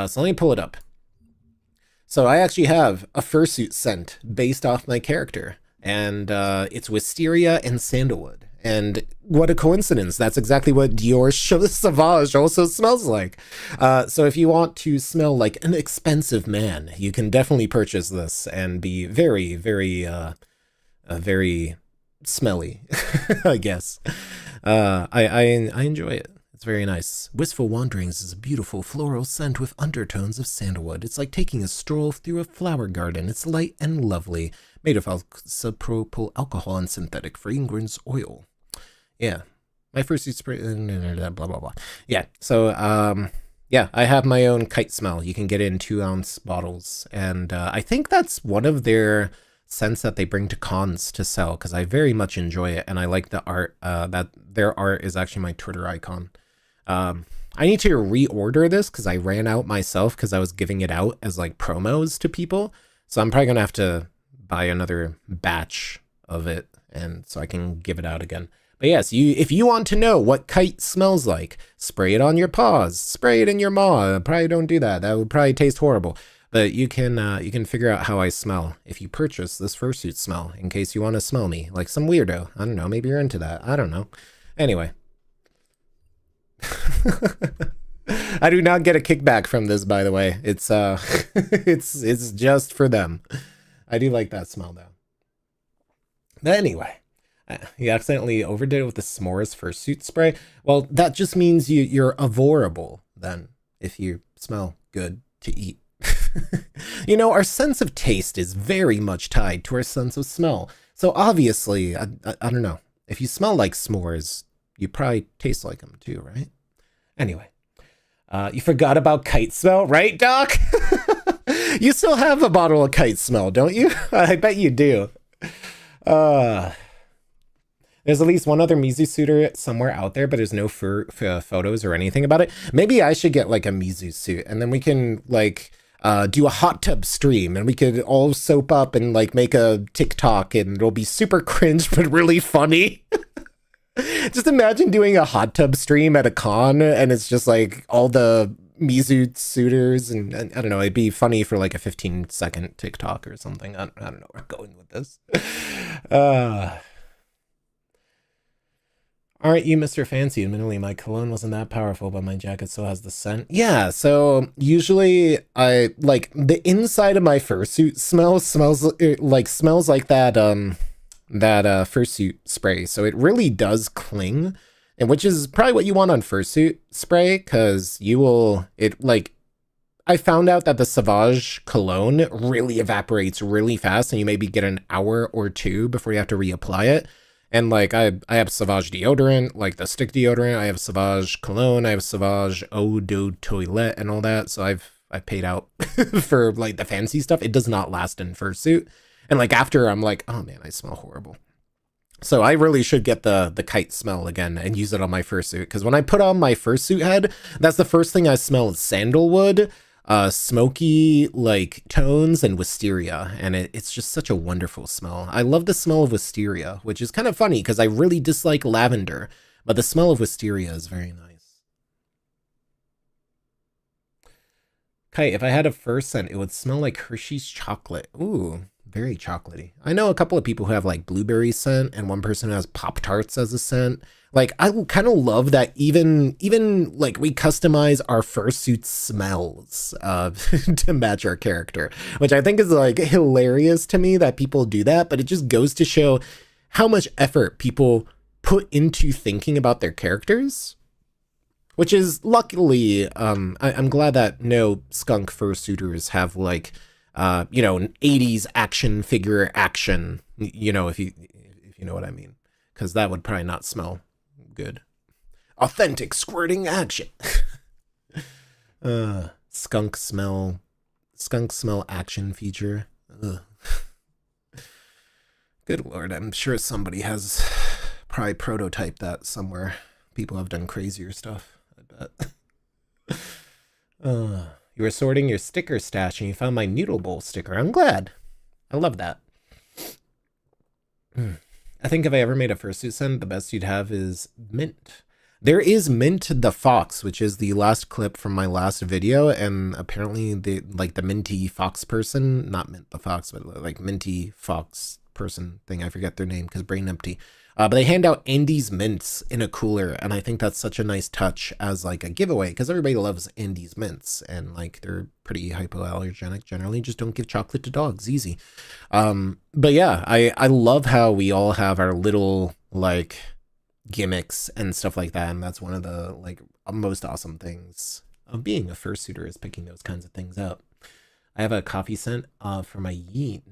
So let me pull it up. So I actually have a fursuit scent based off my character, and it's Wisteria and Sandalwood. And what a coincidence. That's exactly what Dior Sauvage also smells like. So if you want to smell like an expensive man, you can definitely purchase this and be very, very, very smelly, I guess. I enjoy it. It's very nice. Wistful Wanderings is a beautiful floral scent with undertones of sandalwood. It's like taking a stroll through a flower garden. It's light and lovely, made of isopropyl alcohol and synthetic fragrance oil. Yeah, my fursuit spray, blah, blah, blah. Yeah, so, yeah, I have my own Kite Smell. You can get it in 2-ounce bottles, and I think that's one of their scents that they bring to cons to sell, because I very much enjoy it, and I like the art. That their art is actually my Twitter icon. I need to reorder this, because I ran out myself, because I was giving it out as like promos to people, so I'm probably gonna have to buy another batch of it, and so I can give it out again. But yes, if you want to know what Kite smells like, spray it on your paws, spray it in your maw. Probably don't do that. That would probably taste horrible. But you can figure out how I smell if you purchase this fursuit smell, in case you want to smell me like some weirdo. I don't know, maybe you're into that. I don't know. Anyway. I do not get a kickback from this, by the way. It's it's just for them. I do like that smell though. But anyway, you accidentally overdid it with the s'mores fursuit spray. Well, that just means you're avoidable then if you smell good to eat. You know, our sense of taste is very much tied to our sense of smell. So obviously, I don't know. If you smell like s'mores, you probably taste like them too, right? Anyway, you forgot about kite smell, right, Doc? You still have a bottle of kite smell, don't you? I bet you do. There's at least one other Mizu suitor somewhere out there, but there's no photos or anything about it. Maybe I should get like a Mizu suit, and then we can like do a hot tub stream, and we could all soap up and like make a TikTok, and it'll be super cringe but really funny. Just imagine doing a hot tub stream at a con, and it's just like all the Mizu suitors, and I don't know, it'd be funny for like a 15-second TikTok or something. I don't know where I'm going with this. Aren't you Mr. Fancy? Admittedly, my cologne wasn't that powerful, but my jacket still has the scent. Yeah, so usually I like the inside of my fursuit smells like that fursuit spray. So it really does cling, and which is probably what you want on fursuit spray, because I found out that the Sauvage cologne really evaporates really fast, and you maybe get an hour or two before you have to reapply it. And like I have Sauvage deodorant, like the stick deodorant. I have Sauvage cologne. I have Sauvage eau de toilette and all that. So I've paid out for like the fancy stuff. It does not last in fursuit. And like after, I'm like, oh man, I smell horrible. So I really should get the kite smell again and use it on my fursuit. Because when I put on my fursuit head, that's the first thing I smell is sandalwood, smoky like tones, and wisteria, and it's just such a wonderful smell. I love the smell of wisteria, which is kind of funny because I really dislike lavender, but the smell of wisteria is very nice. Kite, if I had a fur scent, it would smell like Hershey's chocolate. Ooh, very chocolatey. I know a couple of people who have like blueberry scent, and one person who has Pop-Tarts as a scent. Like, I kind of love that even like we customize our fursuit smells to match our character, which I think is like hilarious to me that people do that, but it just goes to show how much effort people put into thinking about their characters, which is luckily, I'm glad that no skunk fursuiters have like, you know, an 80s action figure action, you know, if you know what I mean, because that would probably not smell good. Authentic squirting action. Skunk smell action feature. Ugh. Good Lord, I'm sure somebody has probably prototyped that somewhere. People have done crazier stuff, I bet. You were sorting your sticker stash and you found my noodle bowl sticker. I'm glad. I love that. I think if I ever made a fursuit scent, the best you'd have is mint. There is Mint the Fox, which is the last clip from my last video, and apparently the minty fox person, not Mint the Fox, but like minty fox person thing, I forget their name because brain empty. But they hand out Andes mints in a cooler, and I think that's such a nice touch as like a giveaway because everybody loves Andes mints, and like they're pretty hypoallergenic generally. Just don't give chocolate to dogs, easy. But yeah, I love how we all have our little like gimmicks and stuff like that, and that's one of the like most awesome things of being a fursuiter is picking those kinds of things up. I have a coffee scent for my yin,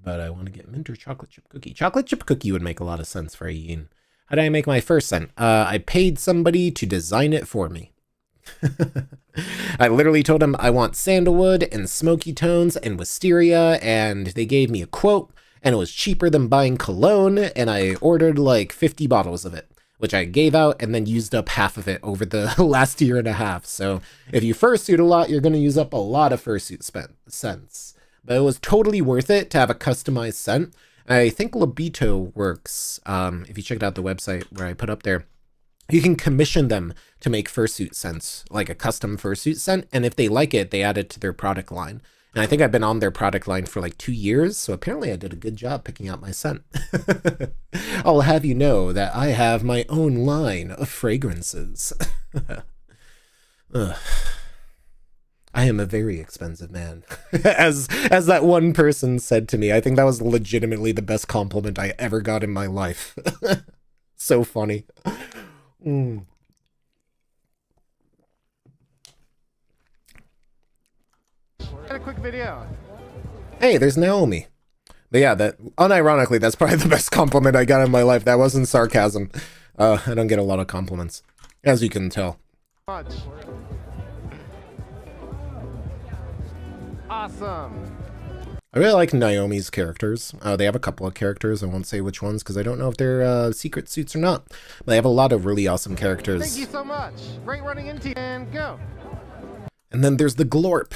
but I want to get mint or chocolate chip cookie. Chocolate chip cookie would make a lot of sense for a yin. How did I make my first scent? I paid somebody to design it for me. I literally told them I want sandalwood and smoky tones and wisteria, and they gave me a quote, and it was cheaper than buying cologne, and I ordered like 50 bottles of it, which I gave out and then used up half of it over the last year and a half. So if you fursuit a lot, you're going to use up a lot of fursuit scents. But it was totally worth it to have a customized scent. I think Lobito works. If you checked out the website where I put up there, you can commission them to make fursuit scents, like a custom fursuit scent. And if they like it, they add it to their product line. And I think I've been on their product line for like 2 years. So apparently I did a good job picking out my scent. I'll have you know that I have my own line of fragrances. Ugh. I am a very expensive man. as that one person said to me. I think that was legitimately the best compliment I ever got in my life. So funny. Mm. Got a quick video. Hey, there's Naomi. But yeah, that unironically, that's probably the best compliment I got in my life. That wasn't sarcasm. I don't get a lot of compliments, as you can tell. Much. Awesome. I really like Naomi's characters. They have a couple of characters. I won't say which ones because I don't know if they're secret suits or not. But they have a lot of really awesome characters. Thank you so much. Great running into you, and go. And then there's the Glorp.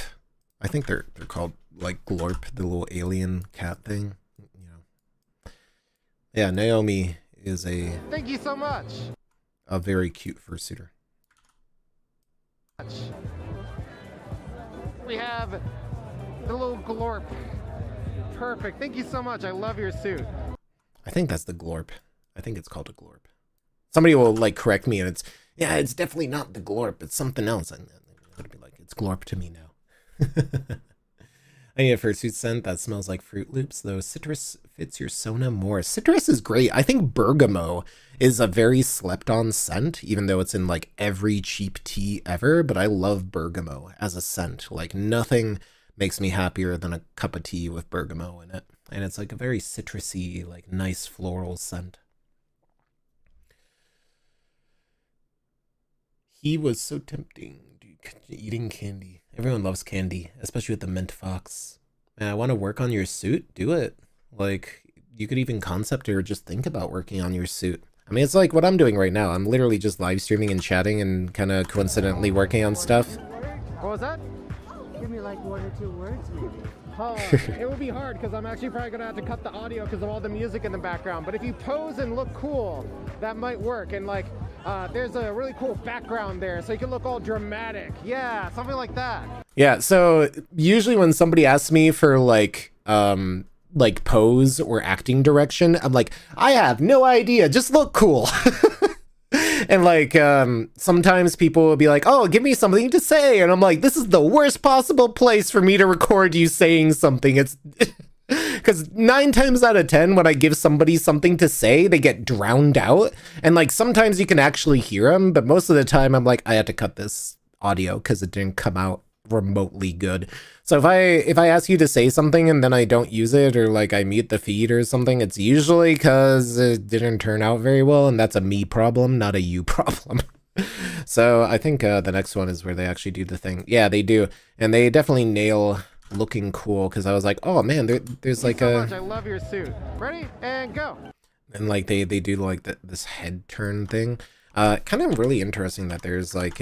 I think they're called like Glorp, the little alien cat thing. You know. Yeah, Naomi is a. Thank you so much. A very cute fursuiter. We have the little Glorp. Perfect. Thank you so much. I love your suit. I think that's the Glorp. I think it's called a Glorp. Somebody will like correct me, and it's definitely not the Glorp. It's something else. I'm gonna be like, it's Glorp to me now. I need a fursuit scent that smells like Fruit Loops, though citrus fits your Sona more. Citrus is great. I think bergamot is a very slept-on scent, even though it's in like every cheap tea ever. But I love bergamot as a scent. Like nothing makes me happier than a cup of tea with bergamot in it. And it's like a very citrusy, like nice floral scent. He was so tempting, dude, eating candy. Everyone loves candy, especially with the mint fox. Man, I want to work on your suit. Do it. Like, you could even concept it or just think about working on your suit. I mean, it's like what I'm doing right now. I'm literally just live streaming and chatting and kind of coincidentally working on stuff. What was that? Give me like 1 or 2 words, maybe. It would be hard because I'm actually probably going to have to cut the audio because of all the music in the background. But if you pose and look cool, that might work. And like, there's a really cool background there, so you can look all dramatic. Yeah, something like that. Yeah, so usually when somebody asks me for like pose or acting direction, I'm like, I have no idea, just look cool. And like sometimes people will be like, oh, give me something to say, and I'm like, this is the worst possible place for me to record you saying something. It's because 9 times out of 10 when I give somebody something to say, they get drowned out, and like sometimes you can actually hear them, but most of the time I'm like, I had to cut this audio because it didn't come out remotely good. So if I ask you to say something and then I don't use it, or like I mute the feed or something, it's usually because it didn't turn out very well, and that's a me problem, not a you problem. So I think the next one is where they actually do the thing. Yeah, they do, and they definitely nail looking cool, because I was like, oh man, there's like so much. I love your suit. Ready and go. And like they do like this head turn thing. Kind of really interesting that there's like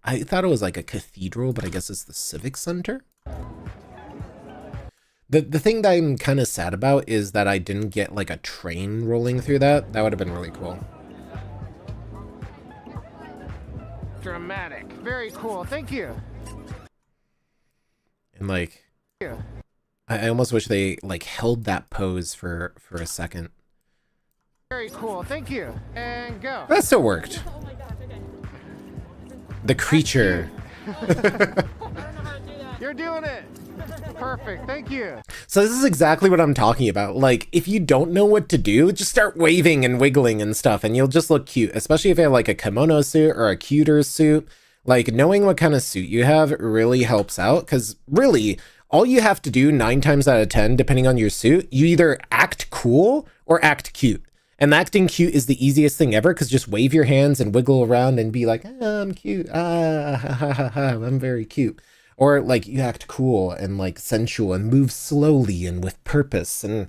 I thought it was like a cathedral, but I guess it's the civic center. The thing that I'm kind of sad about is that I didn't get like a train rolling through that. That would have been really cool. Dramatic. Very cool. Thank you. And like, Yeah. I almost wish they like held that pose for a second. Very cool. Thank you. And go. That still worked. The creature. You're doing it. Perfect. Thank you. So this is exactly what I'm talking about. Like, if you don't know what to do, just start waving and wiggling and stuff, and you'll just look cute, especially if you have like a kimono suit or a cuter suit. Like, knowing what kind of suit you have really helps out, because really, all you have to do 9 times out of 10, depending on your suit, you either act cool or act cute. And acting cute is the easiest thing ever, because just wave your hands and wiggle around and be like, I'm cute, I'm very cute. Or like you act cool and like sensual and move slowly and with purpose and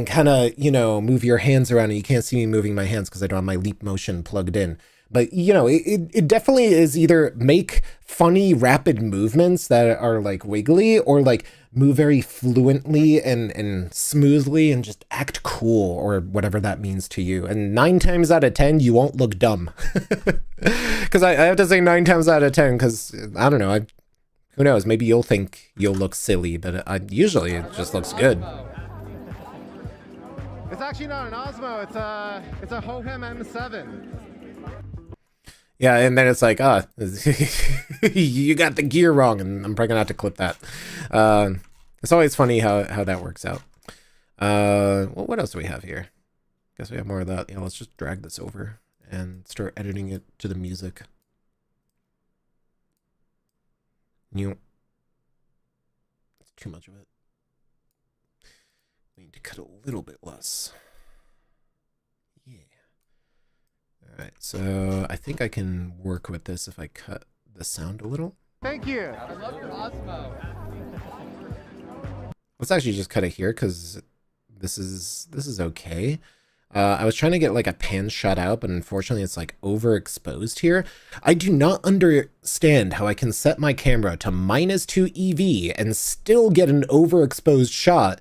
kind of, you know, move your hands around. And you can't see me moving my hands because I don't have my leap motion plugged in. But, you know, it definitely is either make funny, rapid movements that are like wiggly, or like move very fluently and smoothly and just act cool, or whatever that means to you. And 9 times out of 10, you won't look dumb. Because I have to say 9 times out of 10, because I don't know, who knows, maybe you'll think you'll look silly, but usually it just looks good. It's actually not an Osmo, it's a Hohem M7. Yeah, and then it's like, you got the gear wrong, and I'm probably gonna have to clip that. It's always funny how that works out. Well, what else do we have here? Guess we have more of that. Yeah, let's just drag this over and start editing it to the music. That's too much of it. We need to cut a little bit less. Yeah. All right, so I think I can work with this if I cut the sound a little. Thank you. I love your Osmo. Let's actually just cut it here because this is okay. I was trying to get like a pan shot out, but unfortunately it's like overexposed here. I do not understand how I can set my camera to -2 EV and still get an overexposed shot.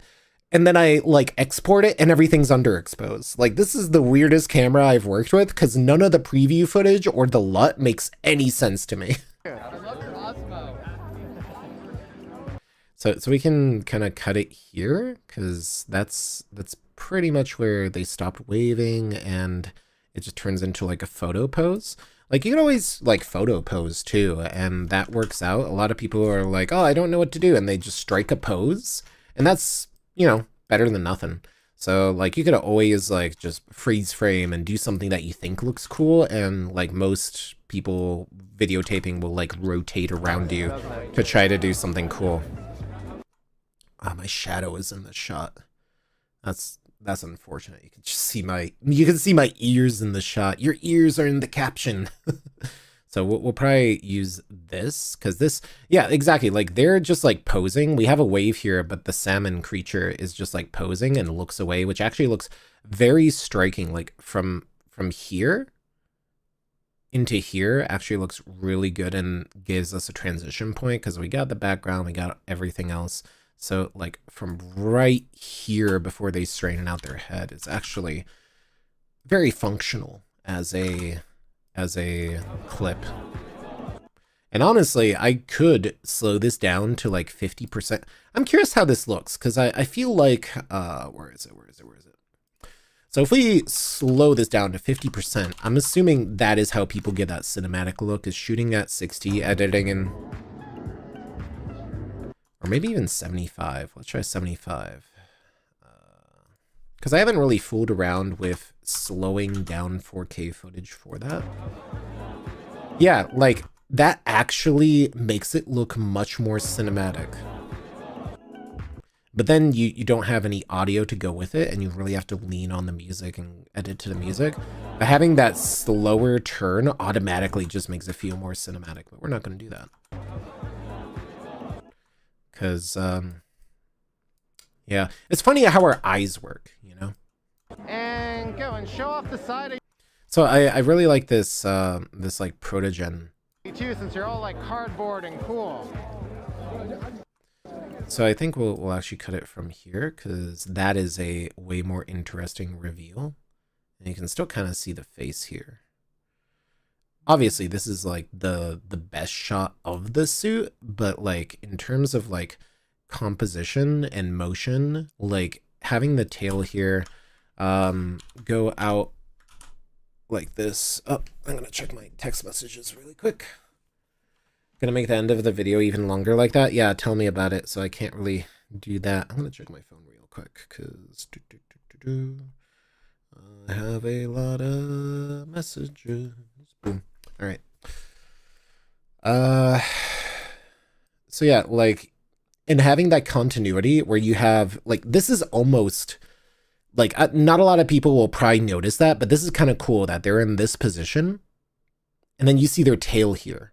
And then I like export it and everything's underexposed. Like this is the weirdest camera I've worked with because none of the preview footage or the LUT makes any sense to me. I love your Osmo. So we can kind of cut it here because that's pretty much where they stopped waving and it just turns into like a photo pose. Like you can always like photo pose too, and that works out. A lot of people are like, oh, I don't know what to do, and they just strike a pose, and that's, you know, better than nothing. So like you could always like just freeze frame and do something that you think looks cool, and like most people videotaping will like rotate around you to try to do something cool. Ah, my shadow is in the shot. That's unfortunate. You can just see my ears in the shot. Your ears are in the caption. So we'll probably use this because this, yeah, exactly. Like they're just like posing. We have a wave here, but the salmon creature is just like posing and looks away, which actually looks very striking. Like from here into here actually looks really good and gives us a transition point because we got the background, we got everything else. So like from right here before they straighten out their head, it's actually very functional as a clip. And honestly, I could slow this down to like 50%. I'm curious how this looks because I feel like, where is it? So if we slow this down to 50%, I'm assuming that is how people get that cinematic look, is shooting at 60, editing in, or maybe even 75. Let's try 75. Because I haven't really fooled around with slowing down 4K footage for that. Yeah, like that actually makes it look much more cinematic. But then you don't have any audio to go with it, and you really have to lean on the music and edit to the music. But having that slower turn automatically just makes it feel more cinematic, but we're not going to do that. Because, yeah, it's funny how our eyes work, you know? And go and show off the side of So I really like this, this like protogen. you too, since you're all like cardboard and cool. So I think we'll actually cut it from here because that is a way more interesting reveal. And you can still kind of see the face here. Obviously, this is like the best shot of the suit, but like in terms of like composition and motion, like having the tail here go out like this. Oh, I'm gonna check my text messages really quick. Gonna make the end of the video even longer like that. Yeah, tell me about it. So I can't really do that. I'm gonna check my phone real quick because I have a lot of messages. Boom. All right. So yeah, like, and having that continuity where you have like, this is almost like, not a lot of people will probably notice that, but this is kind of cool that they're in this position and then you see their tail here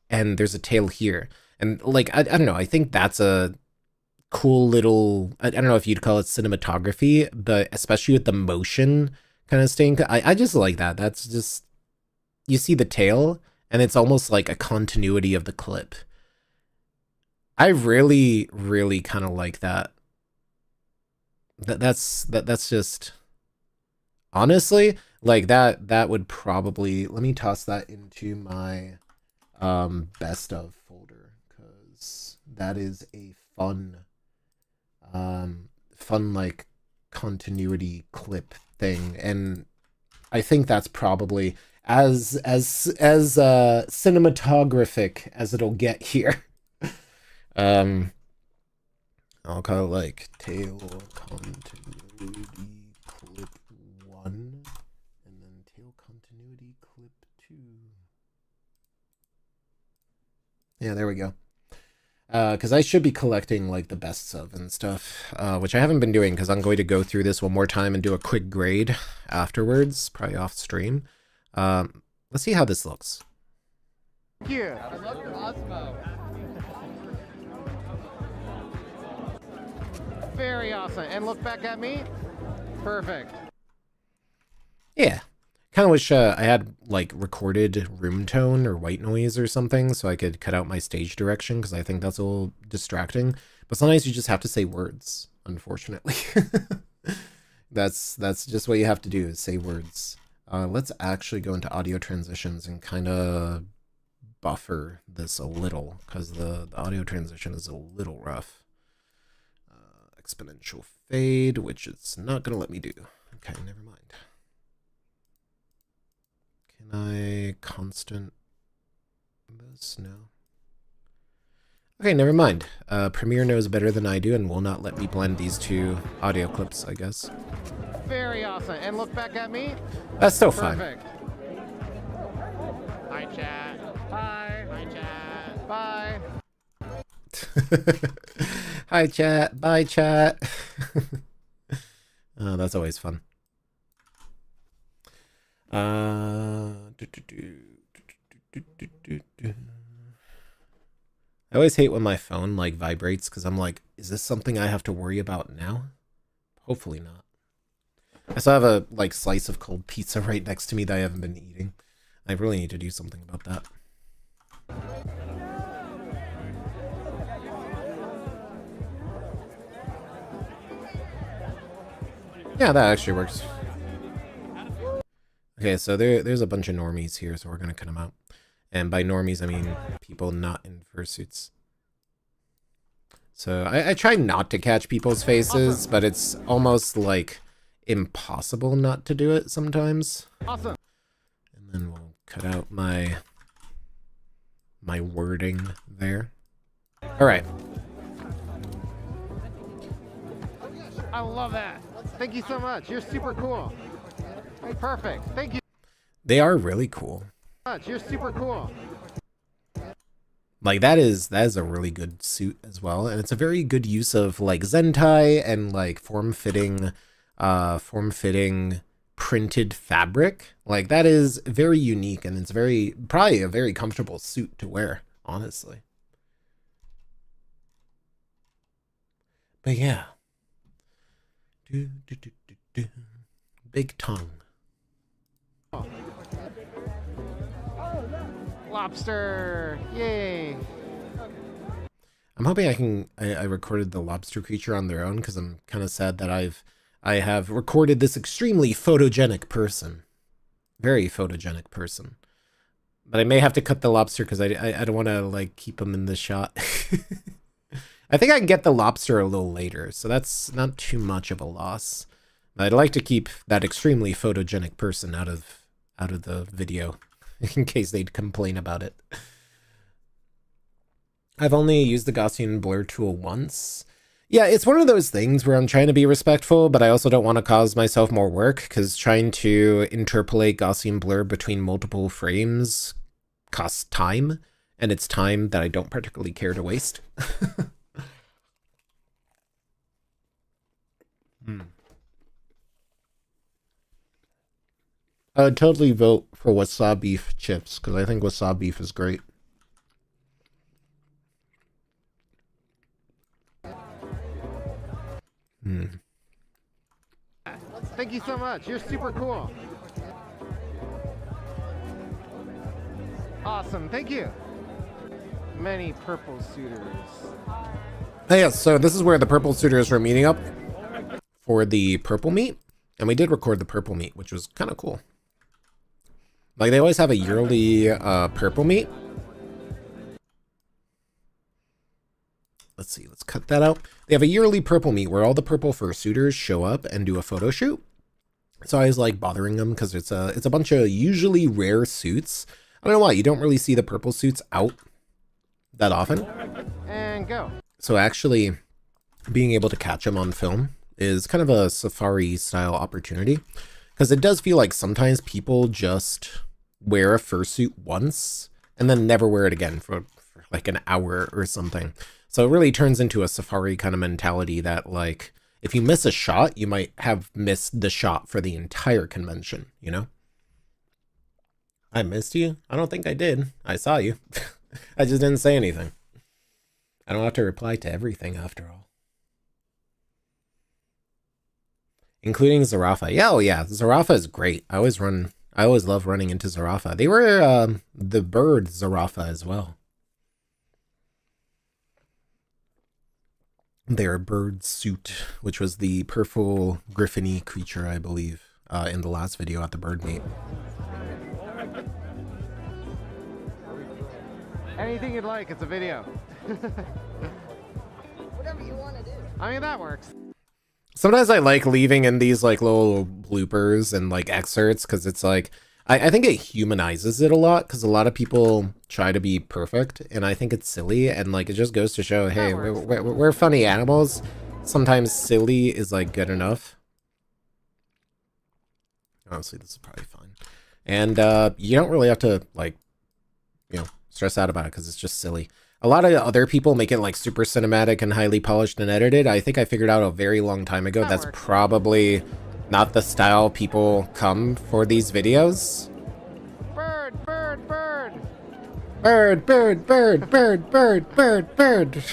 and there's a tail here. And like, I don't know, I think that's a cool little, I don't know if you'd call it cinematography, but especially with the motion kind of staying, I just like that. That's just, you see the tail and it's almost like a continuity of the clip. I really, really kind of like that. That's just, honestly, like that would probably, let me toss that into my best of folder because that is a fun like continuity clip thing. And I think that's probably, as cinematographic as it'll get here. I'll call it like tail continuity clip 1 and then tail continuity clip 2. Yeah, there we go. Because I should be collecting like the bests of and stuff, which I haven't been doing because I'm going to go through this one more time and do a quick grade afterwards, probably off stream. Let's see how this looks. Thank you. I love Cosmo. Very awesome. And look back at me. Perfect. Yeah. Kind of wish I had like recorded room tone or white noise or something so I could cut out my stage direction because I think that's a little distracting. But sometimes you just have to say words, unfortunately. That's just what you have to do is say words. Let's actually go into audio transitions and kind of buffer this a little because the audio transition is a little rough. Exponential fade, which it's not going to let me do. Okay, never mind. Can I constant this? No. Okay, never mind. Premiere knows better than I do and will not let me blend these two audio clips, I guess. Very awesome. And look back at me. That's still fine. Perfect. Hi, chat. Hi. Hi, chat. Bye. Hi, chat. Bye, chat. Oh, that's always fun. I always hate when my phone like vibrates because I'm like, is this something I have to worry about now? Hopefully not. I still have a like slice of cold pizza right next to me that I haven't been eating. I really need to do something about that. Yeah, that actually works. Okay, so there's a bunch of normies here, so we're gonna cut them out. And by normies, I mean people not in fursuits. So I try not to catch people's faces, Awesome. but it's almost like impossible not to do it sometimes. Awesome. And then we'll cut out my wording there. All right. I love that. Thank you so much. You're super cool. Perfect. Thank you They are really cool. so much. You're super cool. Like that is a really good suit as well, and it's a very good use of like zentai and like form-fitting printed fabric. Like that is very unique, and it's probably a very comfortable suit to wear, honestly. But yeah. Big tongue. Lobster. Yay. I'm hoping I recorded the lobster creature on their own because I'm kind of sad that I have recorded this extremely photogenic person. Very photogenic person. But I may have to cut the lobster because I don't want to like keep him in the shot. I think I can get the lobster a little later, so that's not too much of a loss. But I'd like to keep that extremely photogenic person out of the video in case they'd complain about it. I've only used the Gaussian blur tool once. Yeah, it's one of those things where I'm trying to be respectful, but I also don't want to cause myself more work because trying to interpolate Gaussian blur between multiple frames costs time, and it's time that I don't particularly care to waste. I would totally vote for wasabi beef chips because I think wasabi beef is great. Thank you so much. You're super cool. Awesome. Thank you. Many purple suitors. Oh, yeah, so this is where the purple suitors were meeting up for the purple meet. And we did record the purple meet, which was kind of cool. Like, they always have a yearly purple meet. Let's see, let's cut that out. They have a yearly purple meet where all the purple fursuiters show up and do a photo shoot. So I was like bothering them because it's a bunch of usually rare suits. I don't know why, you don't really see the purple suits out that often. And go. So actually being able to catch them on film is kind of a safari style opportunity, because it does feel like sometimes people just wear a fursuit once and then never wear it again for like an hour or something. So it really turns into a safari kind of mentality that, like, if you miss a shot, you might have missed the shot for the entire convention, you know? I missed you? I don't think I did. I saw you. I just didn't say anything. I don't have to reply to everything after all. Including Zarafa. Yeah, oh yeah, Zarafa is great. I always love running into Zarafa. They were the bird Zarafa as well. Their bird suit, which was the purple griffiny creature, I believe, in the last video at the bird meet. Anything you'd like, it's a video. Whatever you want to do. I mean, that works. Sometimes I like leaving in these like little bloopers and like excerpts, because it's like, I think it humanizes it a lot, because a lot of people try to be perfect, and I think it's silly, and like it just goes to show, hey, we're funny animals. Sometimes silly is like good enough. Honestly, this is probably fine. And you don't really have to like, you know, stress out about it, because it's just silly. A lot of other people make it like super cinematic and highly polished and edited. I think I figured out a very long time ago that's probably not the style people come for these videos. Bird, bird, bird. Bird, bird, bird, bird, bird, bird, bird.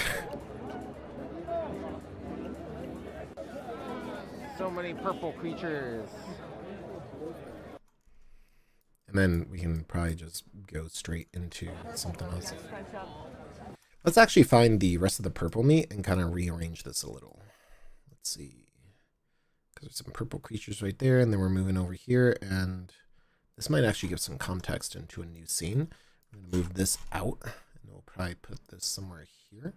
So many purple creatures. And then we can probably just go straight into something else. Let's actually find the rest of the purple meat and kind of rearrange this a little. Let's see. Because there's some purple creatures right there, and then we're moving over here, and this might actually give some context into a new scene. I'm going to move this out, and we'll probably put this somewhere here.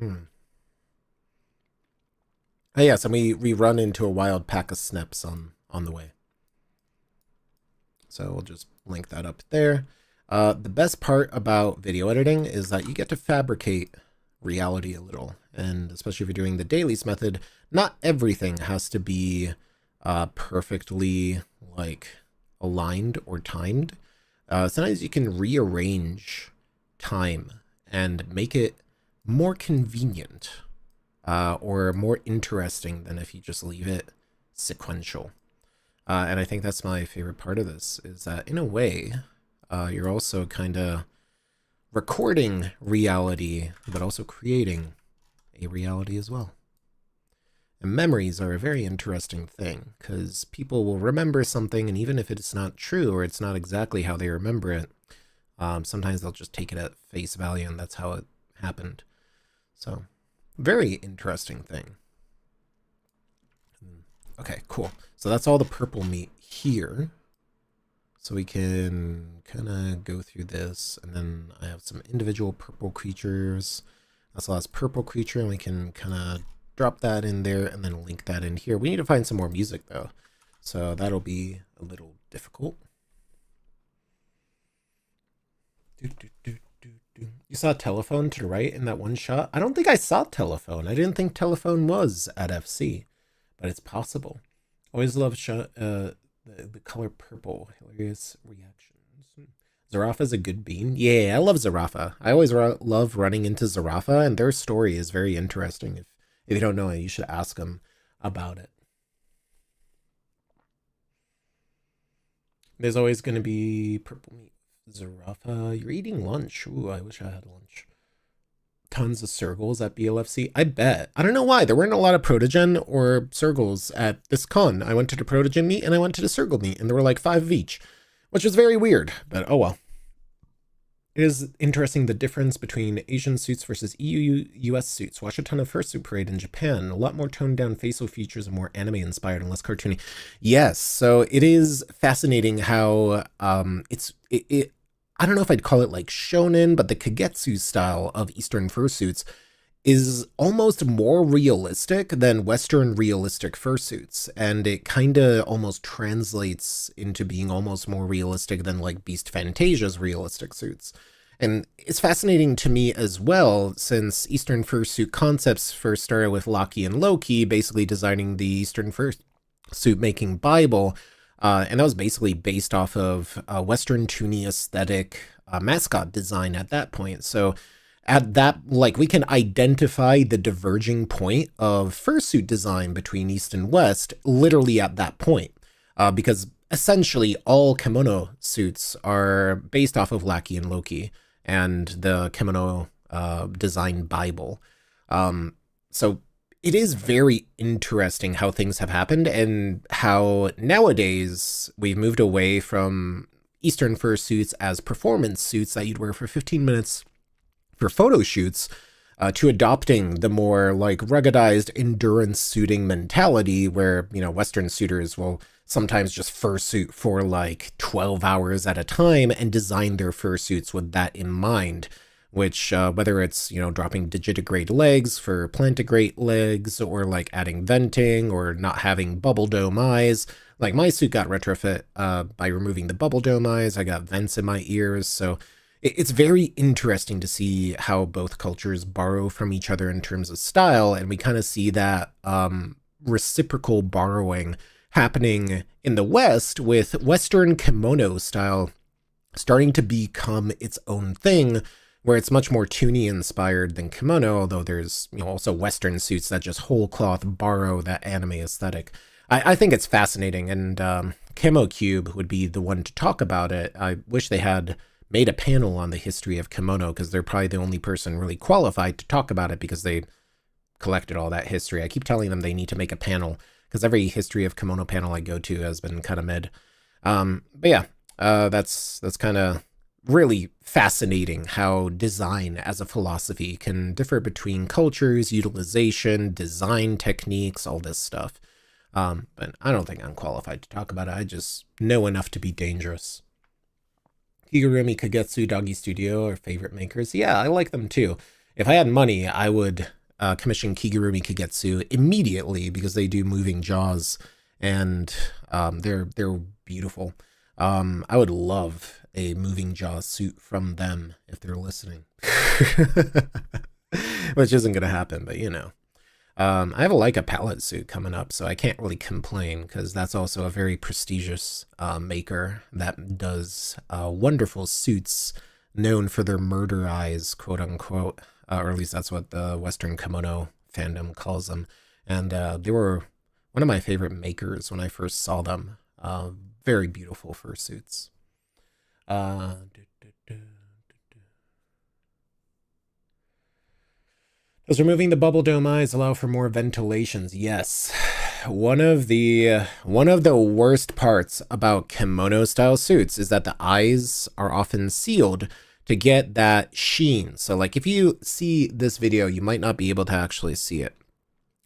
Oh yes, and we run into a wild pack of snips on the way. So we'll just link that up there. The best part about video editing is that you get to fabricate reality a little. And especially if you're doing the dailies method, not everything has to be perfectly like aligned or timed. Sometimes you can rearrange time and make it more convenient or more interesting than if you just leave it sequential. And I think that's my favorite part of this, is that in a way, you're also kind of recording reality, but also creating a reality as well. And memories are a very interesting thing, because people will remember something, and even if it's not true or it's not exactly how they remember it, sometimes they'll just take it at face value, and that's how it happened. So, very interesting thing. Okay, cool. So that's all the purple meat here. So we can kind of go through this, and then I have some individual purple creatures. That's the last purple creature, and we can kind of drop that in there and then link that in here. We need to find some more music though, so that'll be a little difficult. You saw Telephone to the right in that one shot? I don't think I saw Telephone. I didn't think Telephone was at FC, but it's possible. Always love the color purple. Hilarious reactions. Zarafa's a good bean. Yeah, I love Zarafa. I always love running into Zarafa, and their story is very interesting. If you don't know it, you should ask them about it. There's always going to be purple meat. Zarafa, you're eating lunch. Ooh, I wish I had lunch. Tons of Circles at BLFC. I bet. I don't know why. There weren't a lot of Protogen or Circles at this con. I went to the Protogen meet and I went to the Circle meet, and there were like 5 of each, which was very weird, but oh well. It is interesting the difference between Asian suits versus EU-US suits. Watch a ton of Fursuit parade in Japan. A lot more toned down facial features and more anime inspired and less cartoony. Yes, so it is fascinating how I don't know if I'd call it like shonen, but the kagetsu style of Eastern fursuits is almost more realistic than Western realistic fursuits, and it kind of almost translates into being almost more realistic than like Beast Fantasia's realistic suits. And it's fascinating to me as well, since Eastern fursuit concepts first started with Loki and Loki, basically designing the Eastern fursuit making Bible, and that was basically based off of Western toony aesthetic mascot design at that point. So at that, like, we can identify the diverging point of fursuit design between East and West literally at that point, because essentially all kimono suits are based off of Loki and Loki and the kimono design Bible. So it is very interesting how things have happened and how nowadays we've moved away from Eastern fursuits as performance suits that you'd wear for 15 minutes for photo shoots, to adopting the more like ruggedized endurance suiting mentality where, you know, Western suitors will sometimes just fursuit for like 12 hours at a time and design their fursuits with that in mind, which whether it's, you know, dropping digitigrade legs for plantigrade legs, or like adding venting, or not having bubble dome eyes. Like my suit got retrofit by removing the bubble dome eyes. I got vents in my ears, so it's very interesting to see how both cultures borrow from each other in terms of style, and we kind of see that reciprocal borrowing happening in the West, with Western kimono style starting to become its own thing, where it's much more toony inspired than kimono, although there's, you know, also Western suits that just whole cloth borrow that anime aesthetic. I think it's fascinating, and Camo Cube would be the one to talk about it. I wish they had made a panel on the history of kimono, because they're probably the only person really qualified to talk about it, because they collected all that history. I keep telling them they need to make a panel, because every history of kimono panel I go to has been kind of mid. But yeah, that's kind of really fascinating how design as a philosophy can differ between cultures, utilization, design techniques, all this stuff. But I don't think I'm qualified to talk about it. I just know enough to be dangerous. Kigurumi Kagetsu Doggy Studio are favorite makers. Yeah, I like them too. If I had money, I would commission Kigurumi Kagetsu immediately, because they do moving jaws, and they're beautiful. I would love a moving jaw suit from them if they're listening, which isn't gonna happen, but you know. I have a Leica palette suit coming up, so I can't really complain, because that's also a very prestigious maker that does wonderful suits known for their murder eyes, quote unquote, or at least that's what the Western kimono fandom calls them. And they were one of my favorite makers when I first saw them. Very beautiful fursuits. Does removing the bubble dome eyes allow for more ventilations? Yes. One of the worst parts about kimono style suits is that the eyes are often sealed to get that sheen. So like if you see this video, you might not be able to actually see it,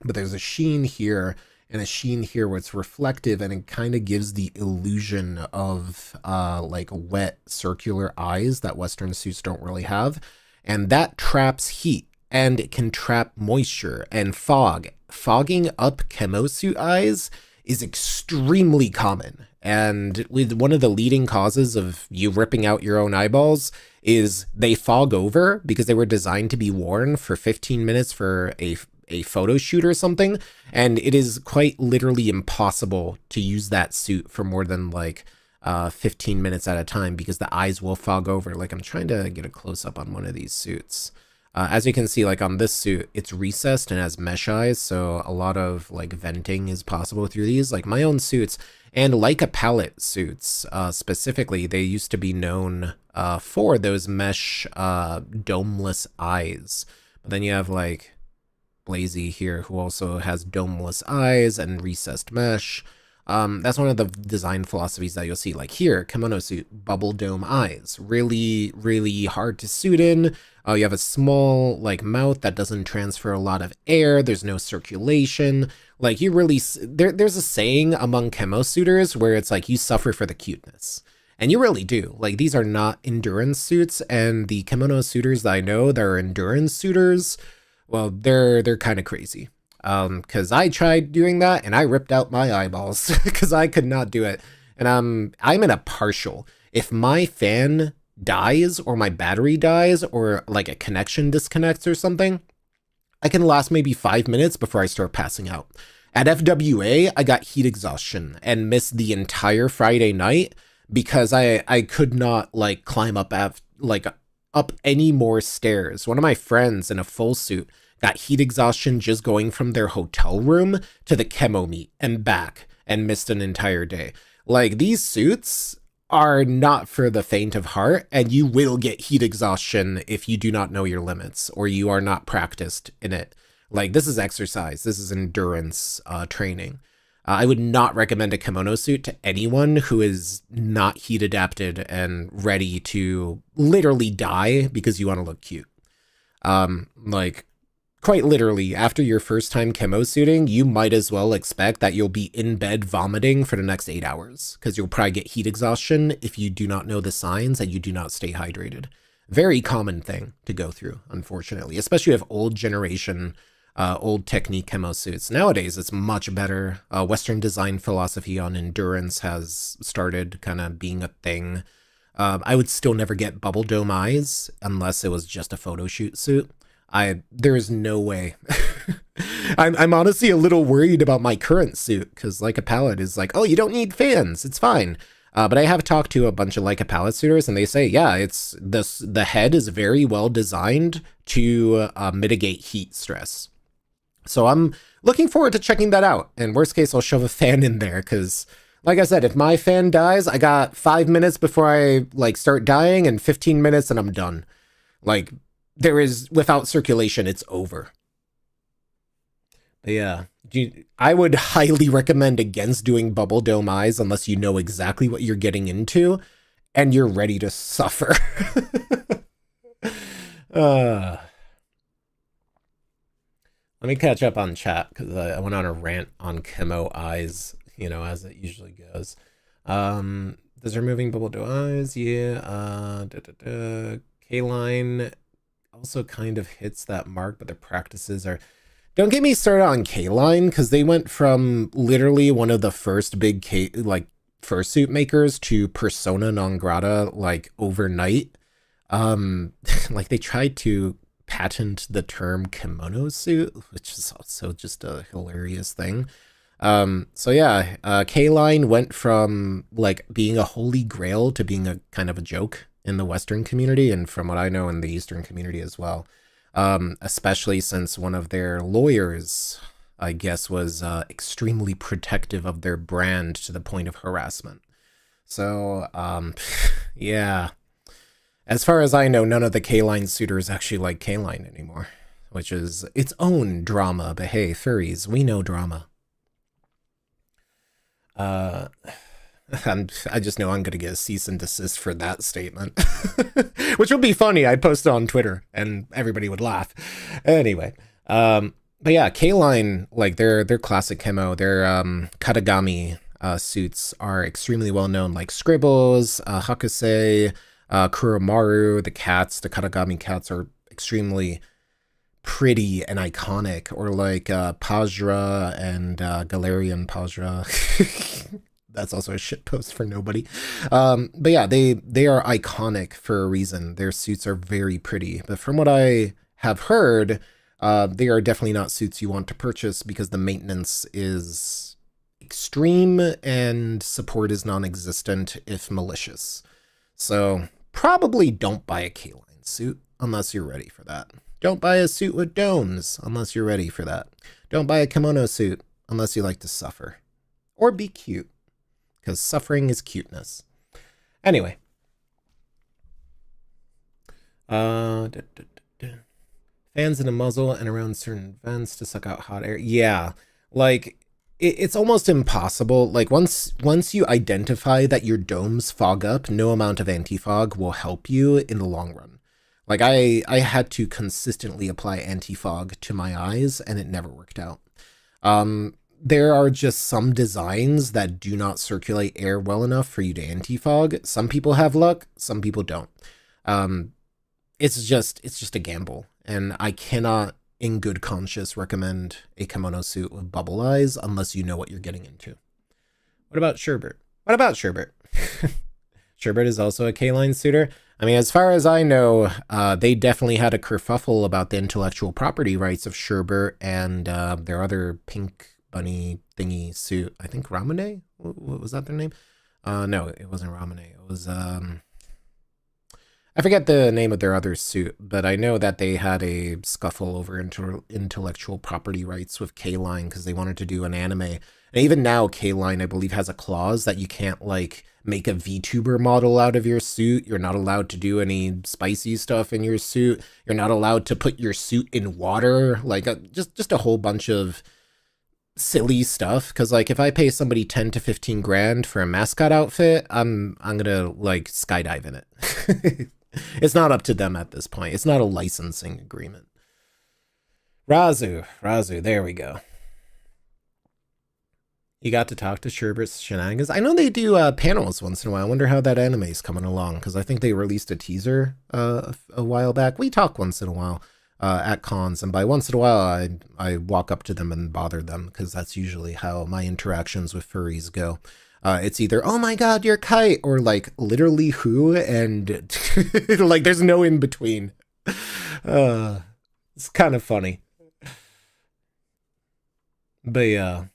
but there's a sheen here and a sheen here where it's reflective, and it kind of gives the illusion of like wet circular eyes that Western suits don't really have. And that traps heat, and it can trap moisture and fog. Fogging up camo suit eyes is extremely common. And with one of the leading causes of you ripping out your own eyeballs is they fog over, because they were designed to be worn for 15 minutes for a photo shoot or something. And it is quite literally impossible to use that suit for more than like 15 minutes at a time, because the eyes will fog over. Like I'm trying to get a close up on one of these suits. As you can see, like on this suit, it's recessed and has mesh eyes, so a lot of like venting is possible through these. Like my own suits, and Leica palette suits specifically, they used to be known for those mesh domeless eyes. But then you have like Blazy here, who also has domeless eyes and recessed mesh. That's one of the design philosophies that you'll see. Like here, kimono suit, bubble dome eyes, really, really hard to suit in. You have a small like mouth that doesn't transfer a lot of air. There's no circulation. Like you really, there's a saying among camo suiters where it's like you suffer for the cuteness. And you really do. Like these are not endurance suits, and the kimono suiters that I know that are endurance suiters, Well, they're kind of crazy. Because I tried doing that and I ripped out my eyeballs because I could not do it. And I'm in a partial. If my fan dies or my battery dies or like a connection disconnects or something, I can last maybe 5 minutes before I start passing out. At FWA, I got heat exhaustion and missed the entire Friday night because I could not like climb up up any more stairs. One of my friends in a full suit got heat exhaustion just going from their hotel room to the chemo meet and back and missed an entire day. Like, these suits are not for the faint of heart, and you will get heat exhaustion if you do not know your limits or you are not practiced in it. Like, this is exercise. This is endurance training. I would not recommend a kimono suit to anyone who is not heat adapted and ready to literally die because you want to look cute. Like, quite literally, after your first time chemo suiting, you might as well expect that you'll be in bed vomiting for the next 8 hours because you'll probably get heat exhaustion if you do not know the signs and you do not stay hydrated. Very common thing to go through, unfortunately, especially if old generation, old technique chemo suits. Nowadays, it's much better. Western design philosophy on endurance has started kind of being a thing. I would still never get bubble dome eyes unless it was just a photo shoot suit. There is no way. I'm honestly a little worried about my current suit because Leica Palette is like, oh, you don't need fans, it's fine. But I have talked to a bunch of Leica Palette suiters and they say, yeah, it's this. The head is very well designed to mitigate heat stress. So I'm looking forward to checking that out. And worst case, I'll shove a fan in there because, like I said, if my fan dies, I got 5 minutes before I like start dying and 15 minutes and I'm done. Like, there is, without circulation, it's over. But yeah, I would highly recommend against doing bubble dome eyes unless you know exactly what you're getting into and you're ready to suffer. Let me catch up on chat because I went on a rant on chemo eyes, you know, as it usually goes. Does removing bubble dome eyes? Yeah. K-line also kind of hits that mark, but their practices are... Don't get me started on K-line, because they went from literally one of the first big fursuit makers to persona non grata, like, overnight. Like, they tried to patent the term kimono suit, which is also just a hilarious thing. So yeah, K-line went from, like, being a holy grail to being a kind of a joke in the Western community, and from what I know in the Eastern community as well. Especially since one of their lawyers, I guess, was extremely protective of their brand to the point of harassment. So, yeah. As far as I know, none of the K-line suitors actually like K-line anymore, which is its own drama, but hey, furries, we know drama. I just know I'm going to get a cease and desist for that statement, which would be funny. I'd post it on Twitter and everybody would laugh. Anyway, but yeah, K-line, like their classic chemo, their Katagami suits are extremely well known, like Scribbles, Hakusei, Kuromaru, the cats, the Katagami cats are extremely pretty and iconic, or like Pajra and Galarian Pajra. That's also a shit post for nobody. But yeah, they are iconic for a reason. Their suits are very pretty. But from what I have heard, they are definitely not suits you want to purchase because the maintenance is extreme and support is non-existent if malicious. So probably don't buy a K-line suit unless you're ready for that. Don't buy a suit with domes unless you're ready for that. Don't buy a kimono suit unless you like to suffer. Or be cute. Because suffering is cuteness. Anyway. Fans in the muzzle and around certain vents to suck out hot air. Yeah, like, it's almost impossible. Like, once you identify that your domes fog up, no amount of anti-fog will help you in the long run. Like, I had to consistently apply anti-fog to my eyes, and it never worked out. There are just some designs that do not circulate air well enough for you to anti-fog. Some people have luck, some people don't. It's just a gamble, and I cannot in good conscience recommend a kimono suit with bubble eyes unless you know what you're getting into. What about Sherbert? What about Sherbert? Sherbert is also a K-line suitor. I mean, as far as I know, they definitely had a kerfuffle about the intellectual property rights of Sherbert and their other pink bunny thingy suit. I think Ramune? What was that their name? No, it wasn't Ramune. It was, I forget the name of their other suit, but I know that they had a scuffle over intellectual property rights with K-line because they wanted to do an anime. And even now, K-line, I believe, has a clause that you can't, like, make a VTuber model out of your suit. You're not allowed to do any spicy stuff in your suit. You're not allowed to put your suit in water. Like, just a whole bunch of silly stuff. Because, like, if I pay somebody 10 to 15 grand for a mascot outfit, I'm gonna, like, skydive in it. It's not up to them at this point. It's not a licensing agreement. Razu, there we go. You got to talk to Sherbert's Shenanigans. I know they do panels once in a while. I wonder how that anime is coming along, because I think they released a teaser a while back. We talk once in a while at cons, and by once in a while I walk up to them and bother them, because that's usually how my interactions with furries go. It's either, oh my god, your kite, or like, literally who, and like, there's no in between. It's kind of funny. But yeah.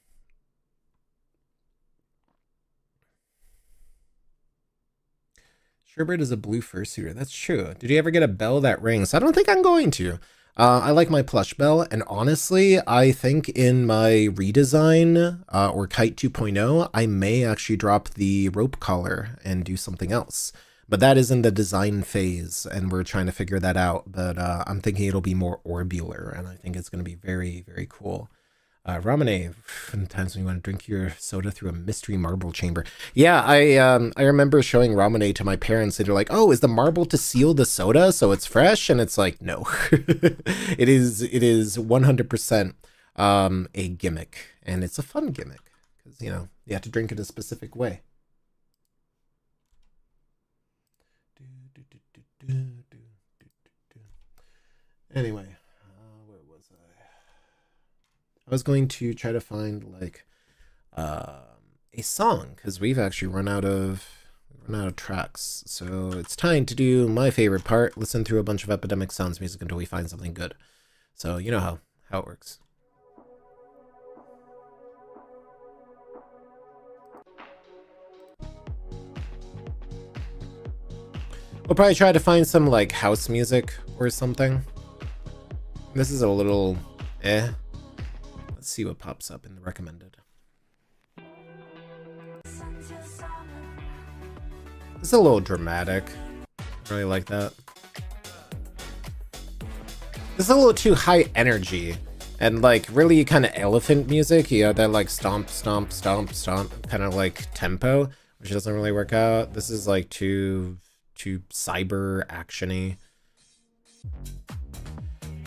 Sherbert is a blue fursuiter. That's true. Did you ever get a bell that rings? I don't think I'm going to. I like my plush bell, and honestly, I think in my redesign, or Kite 2.0, I may actually drop the rope collar and do something else. But that is in the design phase, and we're trying to figure that out. But I'm thinking it'll be more orbular, and I think it's going to be very, very cool. Ramune, times when you want to drink your soda through a mystery marble chamber. Yeah, I remember showing Ramune to my parents, and they're like, "Oh, is the marble to seal the soda so it's fresh?" And it's like, no, it is 100% a gimmick, and it's a fun gimmick because you know you have to drink it a specific way. Anyway. I was going to try to find like a song because we've actually run out of tracks. So it's time to do my favorite part: listen through a bunch of Epidemic Sounds music until we find something good. So you know how it works. We'll probably try to find some like house music or something. This is a little Let's see what pops up in the recommended. It's a little dramatic. Really like that. It's a little too high energy and like really kind of elephant music. You know, that like stomp, stomp, stomp, stomp kind of like tempo, which doesn't really work out. This is like too cyber actiony.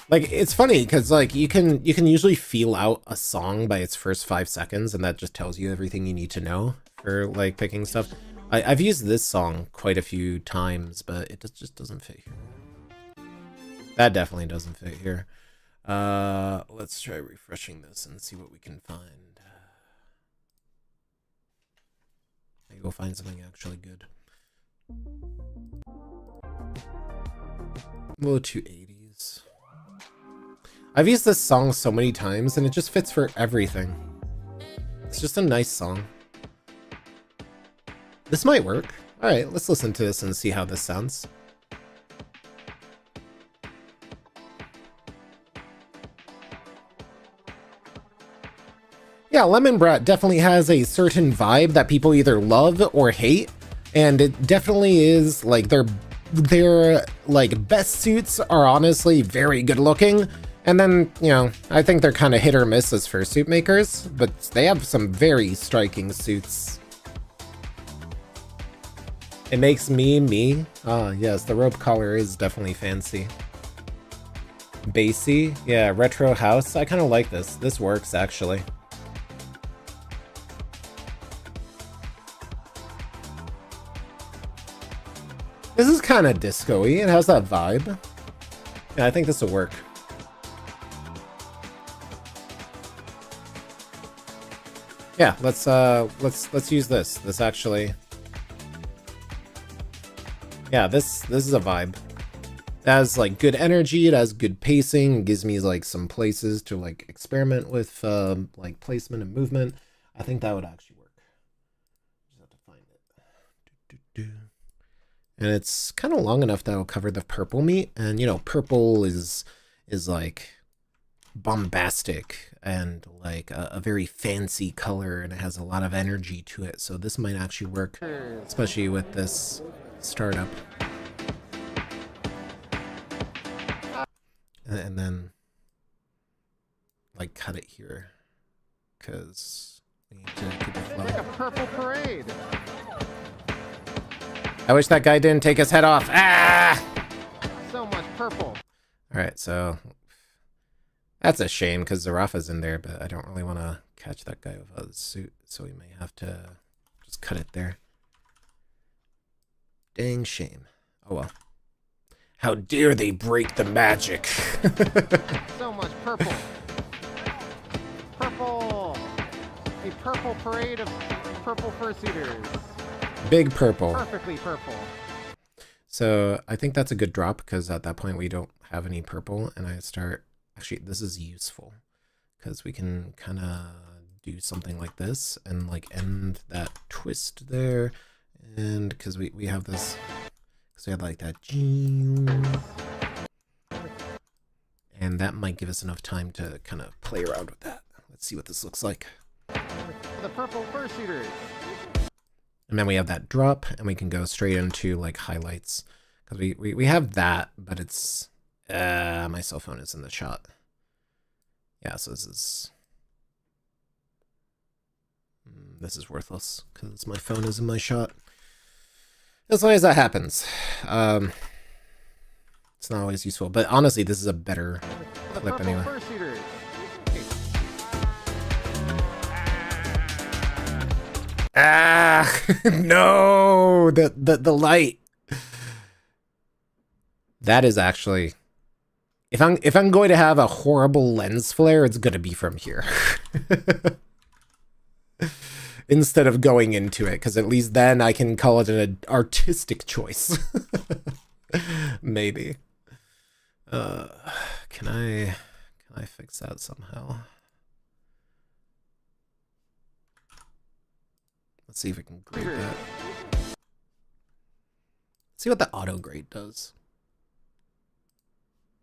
Like, it's funny because like you can usually feel out a song by its first 5 seconds, and that just tells you everything you need to know for like picking stuff. I've used this song quite a few times, but it just doesn't fit here. That definitely doesn't fit here. Let's try refreshing this and see what we can find. Maybe we'll find something actually good. A little too 80s. I've used this song so many times, and it just fits for everything. It's just a nice song. This might work. Alright, let's listen to this and see how this sounds. Yeah, Lemon Brat definitely has a certain vibe that people either love or hate, and it definitely is, like, their like, best suits are honestly very good looking. And then, you know, I think they're kind of hit or miss as fursuit makers, but they have some very striking suits. It makes me. Ah, yes, the rope collar is definitely fancy. Bassy, yeah, retro house. I kind of like this. This works, actually. This is kind of disco-y. It has that vibe. Yeah, I think this will work. Yeah, let's use this. This actually, yeah, this is a vibe. It has like good energy. It has good pacing. It gives me like some places to like experiment with like placement and movement. I think that would actually work. Just have to find it. And it's kind of long enough that it'll cover the purple meat. And you know, purple is like bombastic and like a very fancy color, and it has a lot of energy to it. So this might actually work, especially with this startup. And then like cut it here because we need to keep it flowing. Like a purple parade. I wish that guy didn't take his head off. Ah! So much purple. All right, so that's a shame because Zarafa's in there, but I don't really want to catch that guy without his suit, so we may have to just cut it there. Dang shame. Oh well. How dare they break the magic? So much purple. Purple. A purple parade of purple fursuiters. Big purple. Perfectly purple. So I think that's a good drop because at that point we don't have any purple, and I start... Actually, this is useful because we can kind of do something like this and like end that twist there. And because we have this... So we have like that, and that might give us enough time to kind of play around with that. Let's see what this looks like. The purple fursuiters. And then we have that drop, and we can go straight into like highlights because we have that, but it's my cell phone is in the shot. Yeah, so this is worthless because my phone is in my shot. As long as that happens. It's not always useful, but honestly, this is a better clip anyway. Ah, no, the light. That is actually, if I'm going to have a horrible lens flare, it's gonna be from here. Instead of going into it, because at least then I can call it an artistic choice. Maybe. Can I fix that somehow? Let's see if we can grade that. Let's see what the auto grade does.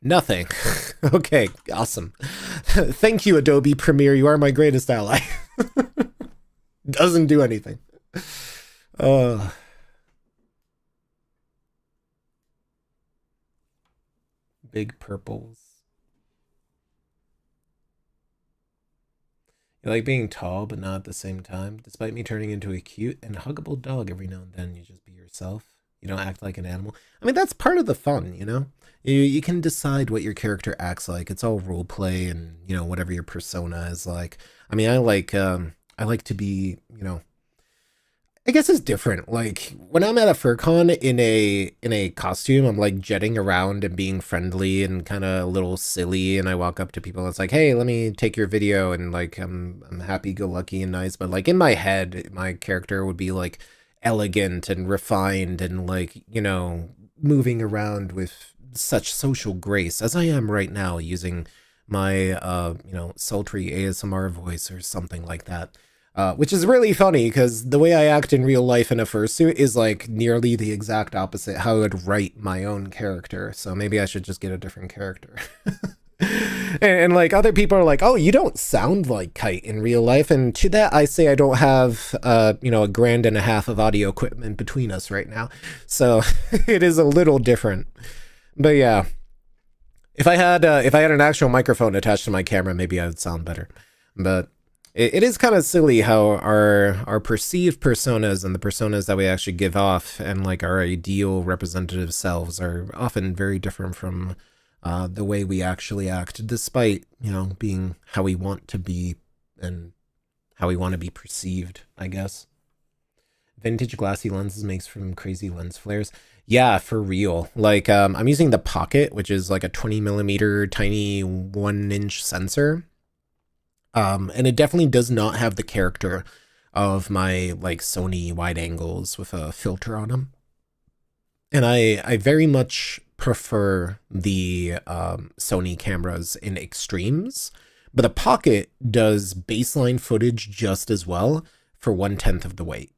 Nothing. Okay, awesome. Thank you, Adobe Premiere. You are my greatest ally. Doesn't do anything. Big purples. You like being tall, but not at the same time. Despite me turning into a cute and huggable dog every now and then, you just be yourself. You don't act like an animal. I mean, that's part of the fun, you know? You can decide what your character acts like. It's all role play and, you know, whatever your persona is like. I mean, I like to be, you know, I guess it's different. Like when I'm at a FurCon in a costume, I'm like jetting around and being friendly and kind of a little silly. And I walk up to people and it's like, hey, let me take your video. And like, I'm happy-go-lucky and nice. But like in my head, my character would be like elegant and refined and like, you know, moving around with such social grace as I am right now using my, you know, sultry ASMR voice or something like that. Which is really funny because the way I act in real life in a fursuit is like nearly the exact opposite how I would write my own character. So maybe I should just get a different character. and like other people are like, oh, you don't sound like Kite in real life. And to that, I say I don't have, you know, $1.5 grand of audio equipment between us right now. So it is a little different. But yeah, if I had an actual microphone attached to my camera, maybe I would sound better. But it is kind of silly how our perceived personas and the personas that we actually give off and like our ideal representative selves are often very different from the way we actually act, despite, you know, being how we want to be and how we want to be perceived, I guess. Vintage glassy lenses makes from crazy lens flares. Yeah, for real. Like I'm using the Pocket, which is like a 20mm tiny 1-inch sensor. And it definitely does not have the character of my like Sony wide angles with a filter on them. And I very much prefer the Sony cameras in extremes, but the Pocket does baseline footage just as well for 1/10 of the weight.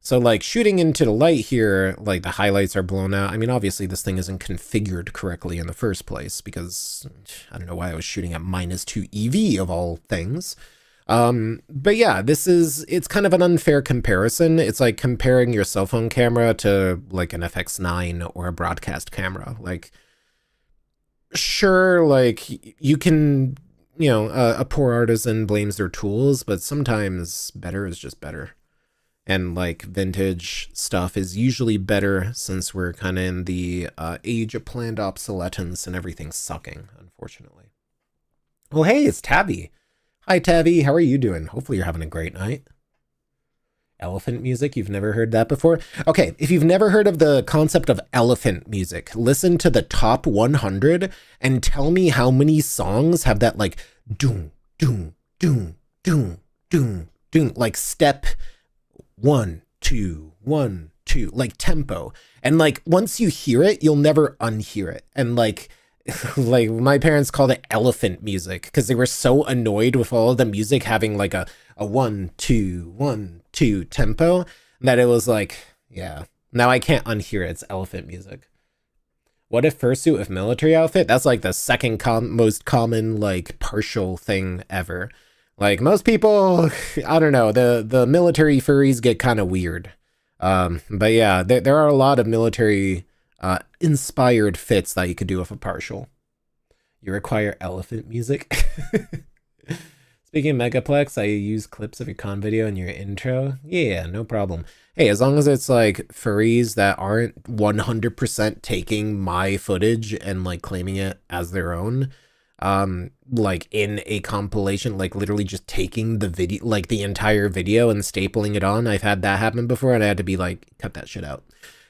So like shooting into the light here, like the highlights are blown out. I mean, obviously this thing isn't configured correctly in the first place because I don't know why I was shooting at -2 EV of all things. But yeah, it's kind of an unfair comparison. It's like comparing your cell phone camera to like an FX9 or a broadcast camera. Like, sure, like you can, a poor artisan blames their tools, but sometimes better is just better. And like vintage stuff is usually better since we're kind of in the age of planned obsolescence and everything's sucking, unfortunately. Well, hey, it's Tabby. Hi, Tabby. How are you doing? Hopefully you're having a great night. Elephant music? You've never heard that before? Okay, if you've never heard of the concept of elephant music, listen to the top 100 and tell me how many songs have that like doom, doom, doom, doom, doom, doom, like step 1, 2, 1, 2, like tempo. And like once you hear it, you'll never unhear it. And like like my parents called it elephant music because they were so annoyed with all of the music having like a 1, 2, 1, 2 tempo that it was like, yeah, now I can't unhear it. It's elephant music. What if fursuit with military outfit? That's like the second most common like partial thing ever. Like most people, I don't know, the military furries get kind of weird. But yeah, there are a lot of military inspired fits that you could do with a partial. You require elephant music. Speaking of Megaplex, I use clips of your con video in your intro. Yeah, no problem. Hey, as long as it's like furries that aren't 100% taking my footage and like claiming it as their own, like in a compilation, like literally just taking the video, like the entire video and stapling it on. I've had that happen before and I had to be like, cut that shit out.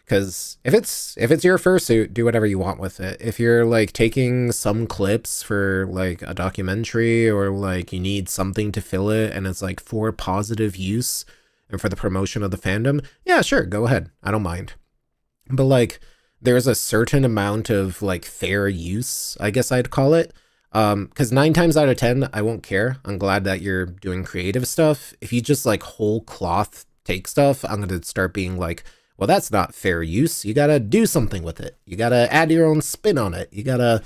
Because if it's your fursuit, do whatever you want with it. If you're like taking some clips for like a documentary or like you need something to fill it and it's like for positive use and for the promotion of the fandom, yeah, sure, go ahead. I don't mind. But like there's a certain amount of like fair use, I guess I'd call it. Because 9 times out of 10, I won't care. I'm glad that you're doing creative stuff. If you just like whole cloth take stuff, I'm going to start being like, well, that's not fair use. You got to do something with it. You got to add your own spin on it. You got to,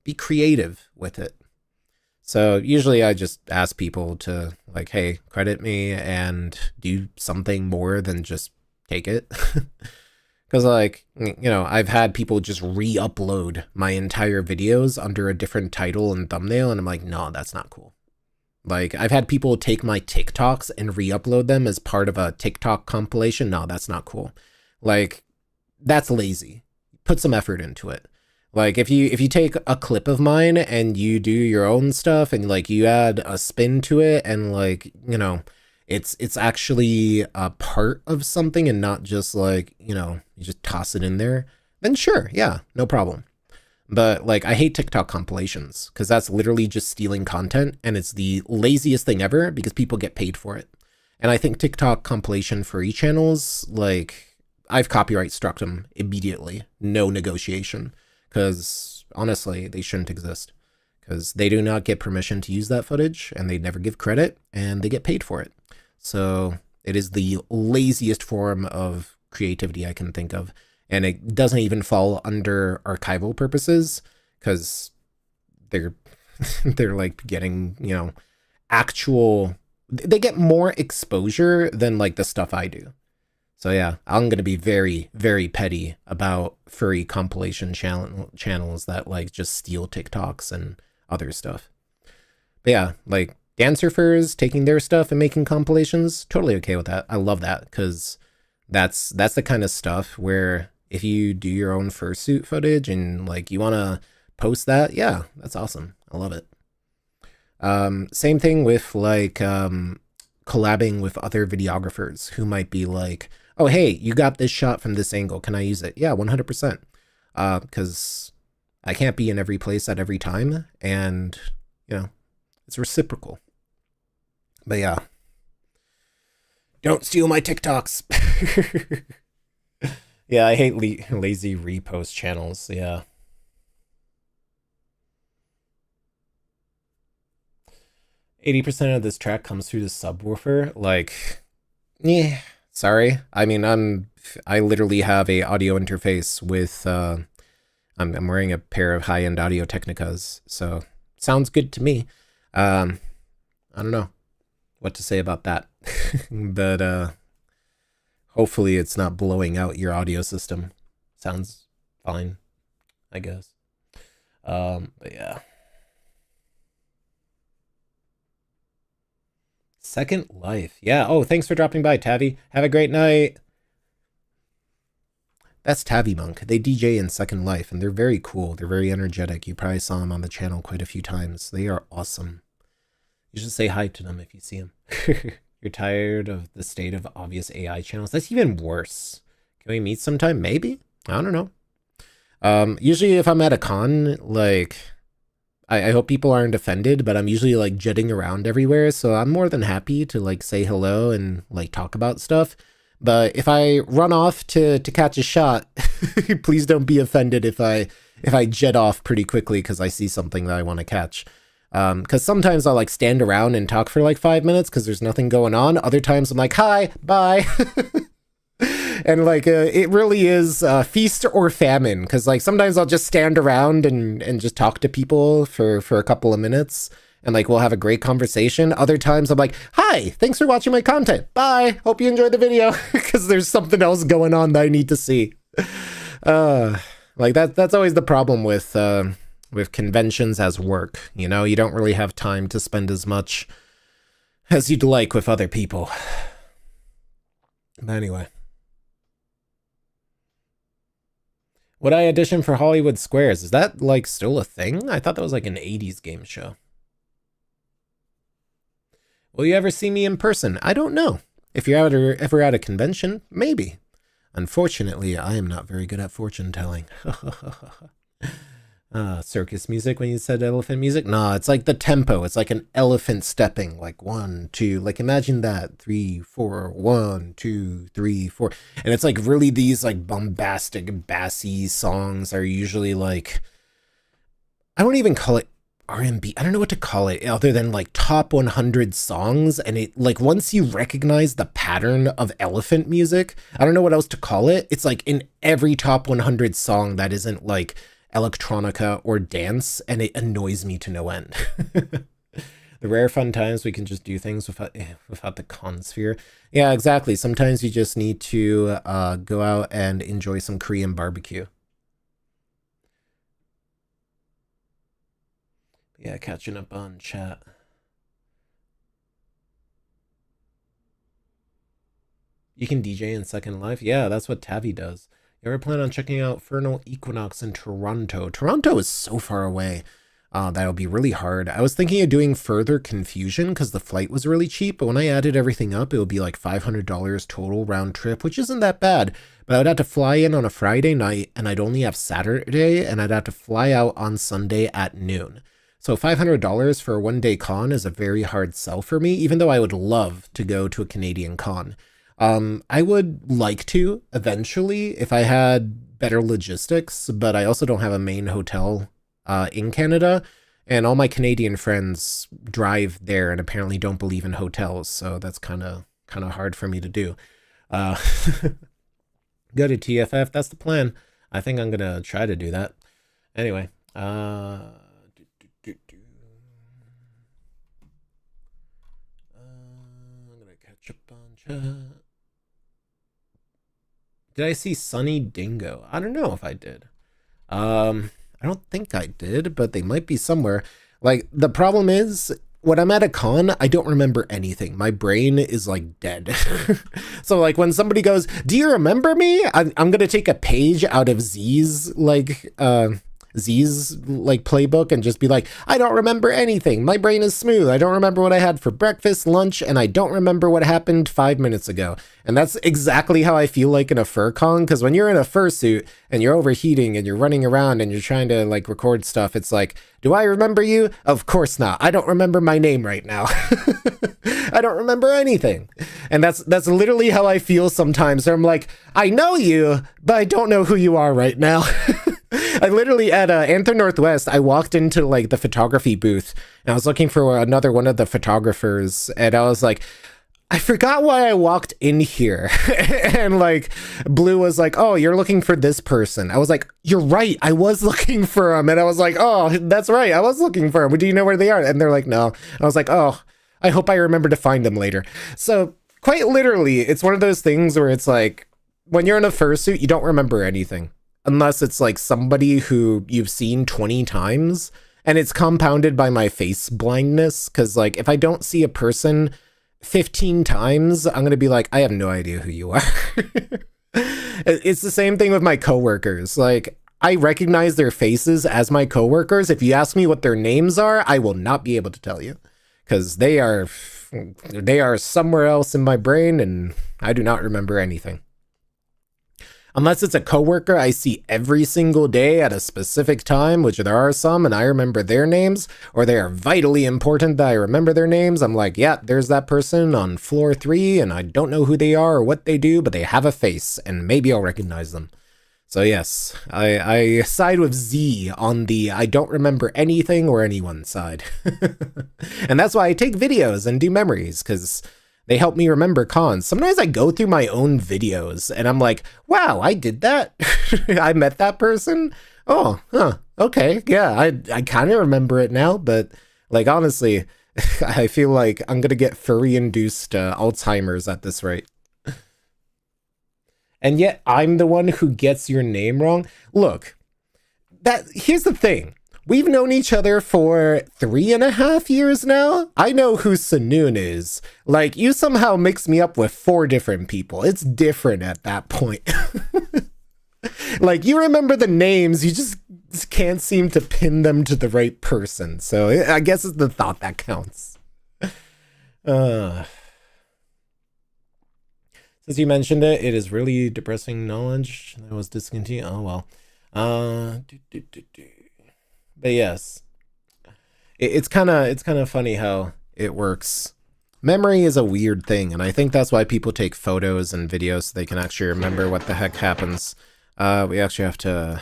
be creative with it. So usually I just ask people to like, hey, credit me and do something more than just take it. Because like, I've had people just re-upload my entire videos under a different title and thumbnail. And I'm like, no, that's not cool. Like, I've had people take my TikToks and re-upload them as part of a TikTok compilation. No, that's not cool. Like, that's lazy. Put some effort into it. Like, if you take a clip of mine and you do your own stuff and, like, you add a spin to it and, like, it's actually a part of something and not just, like, you just toss it in there, then sure, yeah, no problem. But like, I hate TikTok compilations because that's literally just stealing content and it's the laziest thing ever because people get paid for it. And I think TikTok compilation furry channels, like I've copyright struck them immediately, no negotiation, because honestly, they shouldn't exist because they do not get permission to use that footage and they never give credit and they get paid for it. So it is the laziest form of creativity I can think of. And it doesn't even fall under archival purposes because they're like getting, actual, they get more exposure than like the stuff I do. So yeah, I'm going to be very, very petty about furry compilation channels that like just steal TikToks and other stuff. But yeah, like dancer furs taking their stuff and making compilations, totally okay with that. I love that because that's the kind of stuff where if you do your own fursuit footage and like you want to post that, yeah, that's awesome. I love it. Same thing with like collabing with other videographers who might be like, oh, hey, you got this shot from this angle. Can I use it? Yeah, 100%. Because I can't be in every place at every time. And you know, it's reciprocal. But yeah. Don't steal my TikToks. Yeah, I hate lazy repost channels. Yeah. %of this track comes through the subwoofer. Like, yeah, sorry. I mean, I literally have a audio interface with, I'm wearing a pair of high-end Audio Technicas, so sounds good to me. I don't know what to say about that, but hopefully it's not blowing out your audio system. Sounds fine, I guess. But yeah. Second Life. Yeah. Oh, thanks for dropping by, Tavi. Have a great night. That's Tavi Monk. They DJ in Second Life, and they're very cool. They're very energetic. You probably saw them on the channel quite a few times. They are awesome. You should say hi to them if you see them. You're tired of the state of obvious AI channels? That's even worse. Can we meet sometime? Maybe? I don't know. Usually if I'm at a con, like, I hope people aren't offended, but I'm usually like jetting around everywhere, so I'm more than happy to like say hello and like talk about stuff. But if I run off to catch a shot, please don't be offended if I jet off pretty quickly because I see something that I want to catch. Because sometimes I'll like stand around and talk for like 5 minutes because there's nothing going on. Other times I'm like, hi, bye. And like it really is feast or famine, because like sometimes I'll just stand around and just talk to people for a couple of minutes, and like we'll have a great conversation. Other times I'm like, hi, thanks for watching my content, bye, hope you enjoyed the video, because there's something else going on that I need to see. Like that's always the problem with conventions as work, you know. You don't really have time to spend as much as you'd like with other people. But anyway. Would I audition for Hollywood Squares? Is that like still a thing? I thought that was like an 80s game show. Will you ever see me in person? I don't know. If you're ever at a convention, maybe. Unfortunately, I am not very good at fortune telling. Circus music when you said elephant music? Nah, it's like the tempo. It's like an elephant stepping, like 1, 2, like imagine that, 3, 4, 1, 2, 3, 4. And it's like really these like bombastic, bassy songs are usually like, I don't even call it R&B. I don't know what to call it other than like top 100 songs. And it like, once you recognize the pattern of elephant music, I don't know what else to call it. It's like in every top 100 song that isn't like electronica or dance, and it annoys me to no end. The rare fun times we can just do things without the consphere. Yeah, exactly. Sometimes you just need to go out and enjoy some Korean barbecue. Yeah, catching up on chat. You can DJ in Second Life? Yeah, that's what Tavi does. You ever plan on checking out Vernal Equinox in Toronto? Toronto is so far away. That'll be really hard. I was thinking of doing Further Confusion because the flight was really cheap, but when I added everything up, it would be like $500 total round trip, which isn't that bad. But I would have to fly in on a Friday night, and I'd only have Saturday, and I'd have to fly out on Sunday at noon. So $500 for a one-day con is a very hard sell for me, even though I would love to go to a Canadian con. I would like to eventually if I had better logistics, but I also don't have a main hotel in Canada, and all my Canadian friends drive there and apparently don't believe in hotels, so that's kind of hard for me to do. Go to TFF, that's the plan. I think I'm gonna try to do that. Anyway, I'm gonna catch up on chat. Did I see Sunny Dingo? I don't know if I did. I don't think I did, but they might be somewhere. Like, the problem is, when I'm at a con, I don't remember anything. My brain is, like, dead. So, like, when somebody goes, do you remember me? I'm gonna take a page out of Z's, like, Z's like playbook and just be like, I don't remember anything. My brain is smooth. I don't remember what I had for breakfast, lunch, and I don't remember what happened 5 minutes ago. And that's exactly how I feel like in a fur con, because when you're in a fursuit and you're overheating and you're running around and you're trying to like record stuff, it's like, do I remember you? Of course not. I don't remember my name right now. I don't remember anything. And that's literally how I feel sometimes. I'm like, I know you, but I don't know who you are right now. I literally at Anthem Northwest, I walked into like the photography booth and I was looking for another one of the photographers, and I was like, I forgot why I walked in here. And like Blue was like, oh, you're looking for this person. I was like, you're right, I was looking for him. And I was like, oh, that's right, I was looking for him. Do you know where they are? And they're like, no. I was like, oh, I hope I remember to find them later. So quite literally, it's one of those things where it's like, when you're in a fursuit, you don't remember anything. Unless it's like somebody who you've seen 20 times. And it's compounded by my face blindness. Because like, if I don't see a person 15 times, I'm going to be like, I have no idea who you are. It's the same thing with my coworkers. Like, I recognize their faces as my coworkers. If you ask me what their names are, I will not be able to tell you. Because they are somewhere else in my brain and I do not remember anything. Unless it's a coworker I see every single day at a specific time, which there are some, and I remember their names, or they are vitally important that I remember their names. I'm like, yeah, there's that person on floor 3, and I don't know who they are or what they do, but they have a face, and maybe I'll recognize them. So yes, I side with Z on the I don't remember anything or anyone side. And that's why I take videos and do memories, because they help me remember cons. Sometimes I go through my own videos and I'm like, wow, I did that. I met that person. Oh, huh. Okay. Yeah, I kind of remember it now, but like, honestly, I feel like I'm going to get furry-induced Alzheimer's at this rate. And yet I'm the one who gets your name wrong. Look, here's the thing. We've known each other for 3.5 years now. I know who Sanoon is. Like, you somehow mix me up with 4 different people. It's different at that point. Like, you remember the names, you just can't seem to pin them to the right person. So I guess it's the thought that counts. Since you mentioned it, it is really depressing knowledge that was discontinued. Oh, well. But yes, it's kind of funny how it works. Memory is a weird thing, and I think that's why people take photos and videos so they can actually remember what the heck happens. We actually have to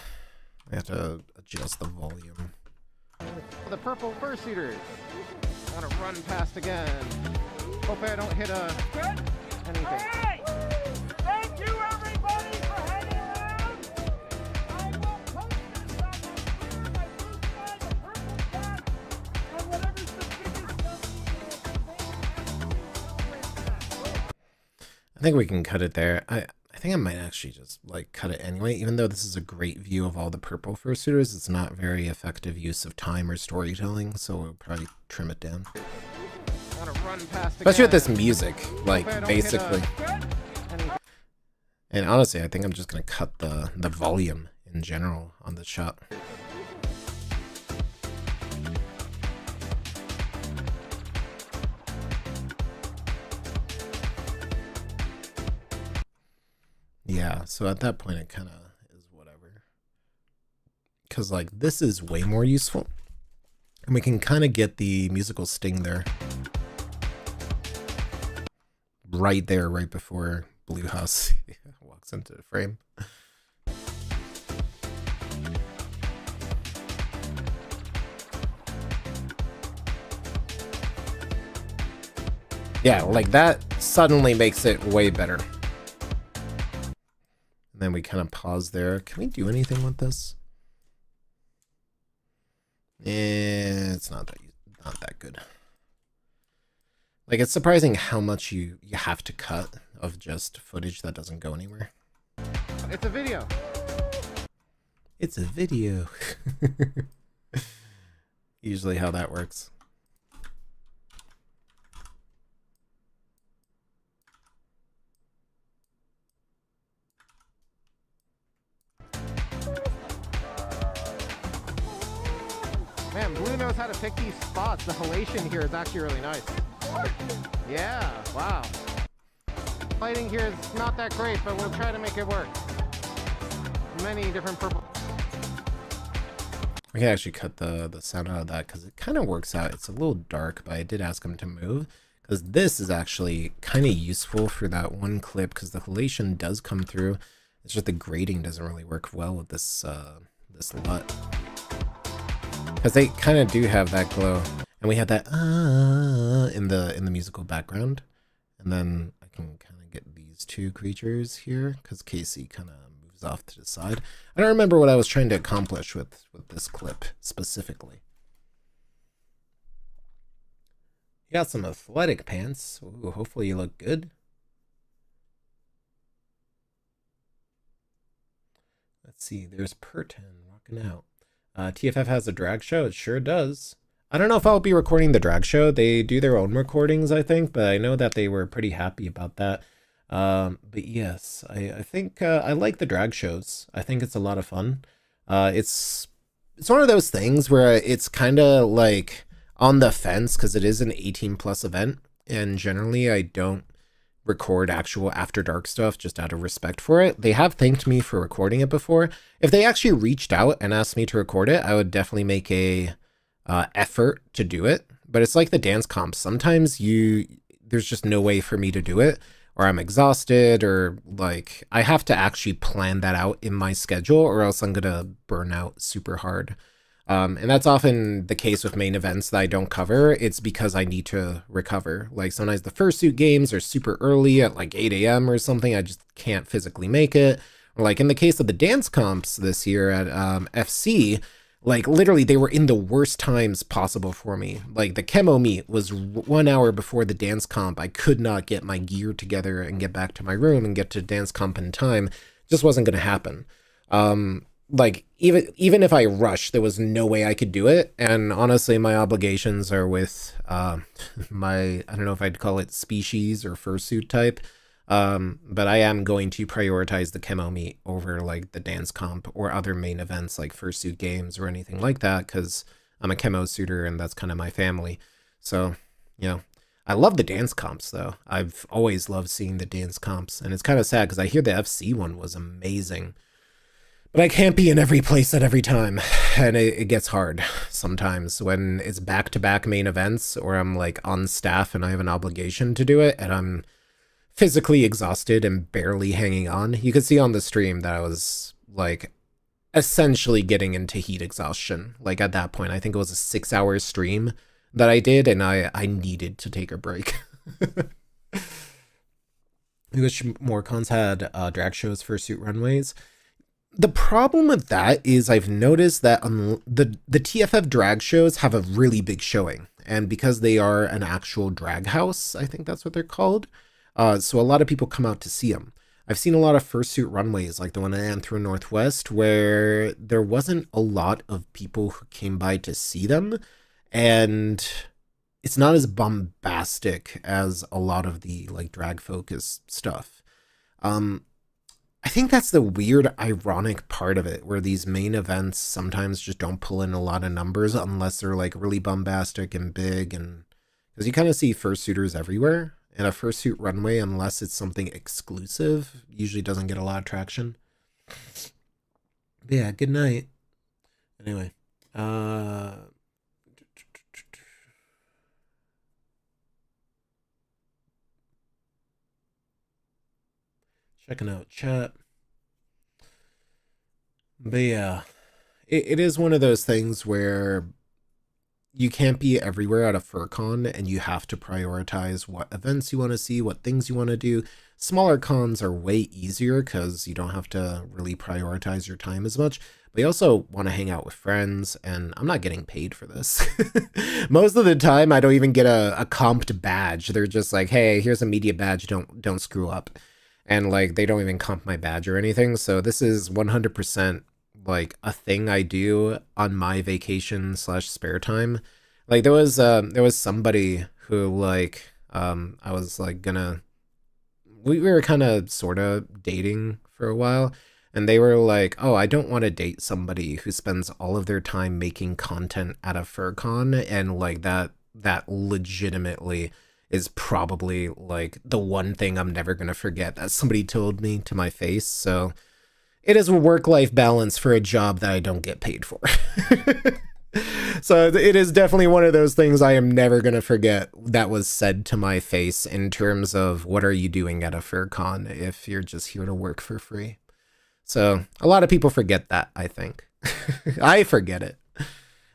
adjust the volume. The purple fursuiters. I'm gonna run past again. Hopefully I don't hit anything. All right. Thank you, everybody, for hanging around. I will post this on my Twitter, my Purple Cat, and whatever's the biggest I think we can cut it there. I think I might actually just like cut it anyway, even though this is a great view of all the purple fursuiters. It's not very effective use of time or storytelling, so we'll probably trim it down. Especially with this music, like, basically. And honestly, I think I'm just gonna cut the volume in general on the shot. Yeah, so at that point it kind of is whatever. Because, like, this is way more useful. And we can kind of get the musical sting there. Right there, right before Blue House walks into the frame. Yeah, like that suddenly makes it way better. And then we kind of pause there. Can we do anything with this? It's not that good. Like, it's surprising how much you have to cut of just footage that doesn't go anywhere. It's a video. It's a video. Usually how that works. Man, Blue knows how to pick these spots. The halation here is actually really nice. Yeah, wow. Lighting here is not that great, but we'll try to make it work. Many different purple. I can actually cut the sound out of that because it kind of works out. It's a little dark, but I did ask him to move because this is actually kind of useful for that one clip because the halation does come through. It's just the grading doesn't really work well with this this LUT. Because they kind of do have that glow, and we have that in the musical background, and then I can kind of get these two creatures here because Casey kind of moves off to the side. I don't remember what I was trying to accomplish with this clip specifically. You got some athletic pants. Ooh, hopefully you look good. Let's see. There's Perten rocking out. TFF has a drag show. It sure does. I don't know if I'll be recording the drag show. They do their own recordings, I think, but I know that they were pretty happy about that. But yes, I think I like the drag shows. I think it's a lot of fun. It's one of those things where it's kind of like on the fence because it is an 18+ event, and generally I don't record actual After Dark stuff just out of respect for it. They have thanked me for recording it before. If they actually reached out and asked me to record it, I would definitely make a effort to do it. But it's like the dance comps. Sometimes there's just no way for me to do it, or I'm exhausted, or like I have to actually plan that out in my schedule, or else I'm gonna burn out super hard. And that's often the case with main events that I don't cover. It's because I need to recover. Like sometimes the Fursuit games are super early at like 8 a.m. or something. I just can't physically make it. Or like in the case of the dance comps this year at FC, like literally they were in the worst times possible for me. Like the chemo meet was 1 hour before the dance comp. I could not get my gear together and get back to my room and get to dance comp in time. Just wasn't going to happen. Like even if I rushed, there was no way I could do it. And honestly, my obligations are with my, I don't know if I'd call it species or fursuit type. But I am going to prioritize the chemo meet over like the dance comp or other main events like fursuit games or anything like that, because I'm a chemo suitor and that's kind of my family. So, you know, I love the dance comps though. I've always loved seeing the dance comps, and it's kind of sad because I hear the FC one was amazing. But I can't be in every place at every time, and it gets hard sometimes when it's back-to-back main events, or I'm like on staff and I have an obligation to do it, and I'm physically exhausted and barely hanging on. You could see on the stream that I was like essentially getting into heat exhaustion. Like at that point, I think it was a 6-hour stream that I did, and I needed to take a break. I wish more cons had drag shows, fursuit runways. The problem with that is I've noticed that the TFF drag shows have a really big showing, and because they are an actual drag house, I think that's what they're called, so a lot of people come out to see them. I've seen a lot of fursuit runways, like the one at Anthro Northwest, where there wasn't a lot of people who came by to see them, and it's not as bombastic as a lot of the like drag focused stuff. I think that's the weird, ironic part of it, where these main events sometimes just don't pull in a lot of numbers unless they're like really bombastic and big, and because you kind of see fursuiters everywhere, and a fursuit runway, unless it's something exclusive, usually doesn't get a lot of traction. But yeah, good night. Anyway, checking out chat. But yeah, it is one of those things where you can't be everywhere at a FurCon, and you have to prioritize what events you want to see, what things you want to do. Smaller cons are way easier because you don't have to really prioritize your time as much, but you also want to hang out with friends, and I'm not getting paid for this. Most of the time, I don't even get a comped badge. They're just like, hey, here's a media badge, don't screw up. And like, they don't even comp my badge or anything. So this is 100% like a thing I do on my vacation / spare time. Like there was somebody who like, I was like we were kind of sort of dating for a while. and they were like, oh, I don't want to date somebody who spends all of their time making content at a FurCon, and like that legitimately is probably like the one thing I'm never gonna forget that somebody told me to my face. So it is a work-life balance for a job that I don't get paid for. So it is definitely one of those things I am never going to forget that was said to my face in terms of what are you doing at a FurCon if you're just here to work for free. So a lot of people forget that, I think. I forget it.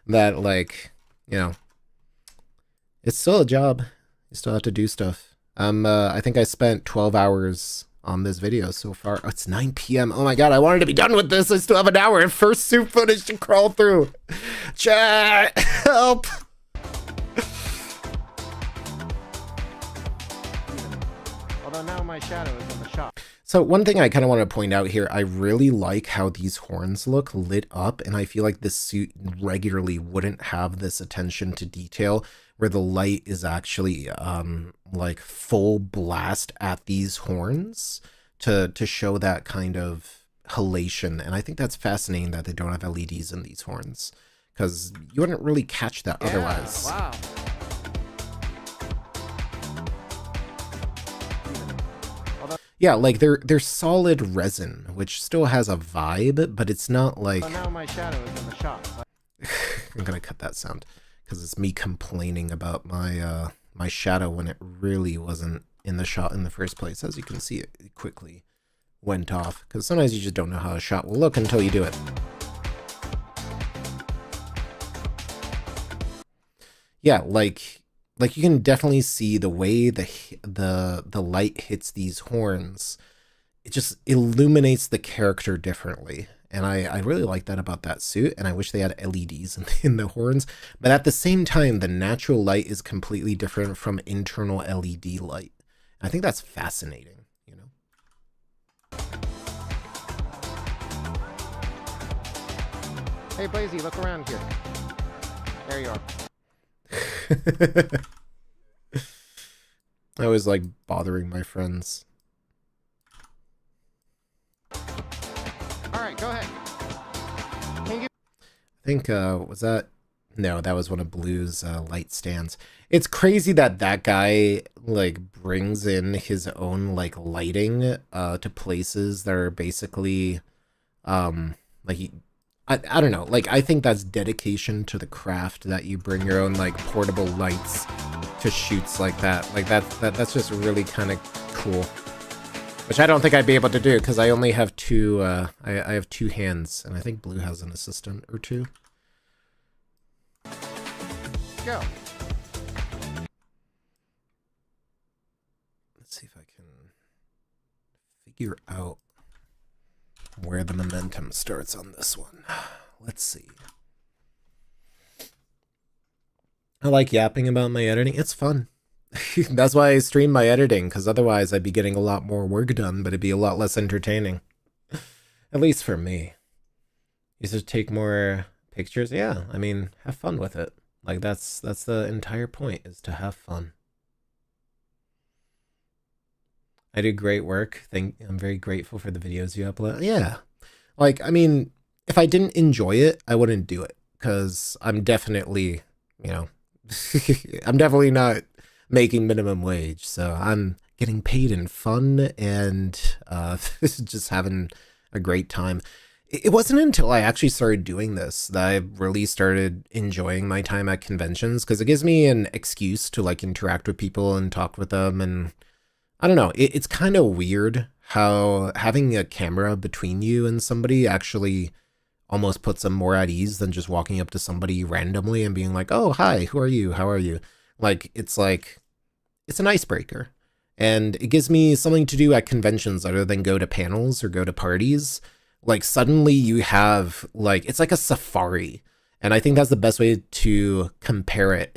That, like, you know, it's still a job. You still have to do stuff. I think I spent 12 hours on this video so far. Oh, it's 9 p.m. Oh my god, I wanted to be done with this. I still have an hour of Fursuit footage to crawl through. Chat, help. Although now my shadow is in the shop. So one thing I kind of want to point out here, I really like how these horns look lit up, and I feel like this suit regularly wouldn't have this attention to detail where the light is actually like full blast at these horns to show that kind of halation. And I think that's fascinating that they don't have LEDs in these horns, because you wouldn't really catch that otherwise. Wow. Yeah, like they're solid resin, which still has a vibe, but it's not like... So now my shadow is in the shop. I'm gonna cut that sound, because it's me complaining about my my shadow when it really wasn't in the shot in the first place. As you can see, it quickly went off, because sometimes you just don't know how a shot will look until you do it. Yeah, like you can definitely see the way the light hits these horns. It just illuminates the character differently. And I really like that about that suit, and I wish they had LEDs in the horns. But at the same time, the natural light is completely different from internal LED light. I think that's fascinating, you know? Hey, Blazy, look around here. There you are. I always like bothering my friends. Alright, go ahead. Can you... I think, was that... No, that was one of Blue's light stands. It's crazy that that guy, like, brings in his own, like, lighting to places that are basically, like, I don't know. Like, I think that's dedication to the craft, that you bring your own, like, portable lights to shoots like that. Like, that's just really kind of cool. Which I don't think I'd be able to do, because I only have two, I have two hands, and I think Blue has an assistant or two. Go. Let's see if I can figure out where the momentum starts on this one. Let's see. I like yapping about my editing. It's fun. That's why I stream my editing, because otherwise I'd be getting a lot more work done, but it'd be a lot less entertaining. At least for me. You should take more pictures. Yeah, I mean, have fun with it. Like, that's the entire point, is to have fun. I do great work. I'm very grateful for the videos you upload. Yeah. Like, I mean, if I didn't enjoy it, I wouldn't do it, because I'm definitely, you know, I'm definitely not making minimum wage, so I'm getting paid in fun and just having a great time. It wasn't until I actually started doing this that I really started enjoying my time at conventions, because it gives me an excuse to, like, interact with people and talk with them. And I don't know, it's kind of weird how having a camera between you and somebody actually almost puts them more at ease than just walking up to somebody randomly and being like, oh, hi, who are you? How are you? Like, it's an icebreaker. And it gives me something to do at conventions other than go to panels or go to parties. Like, suddenly you have, like, it's like a safari. And I think that's the best way to compare it.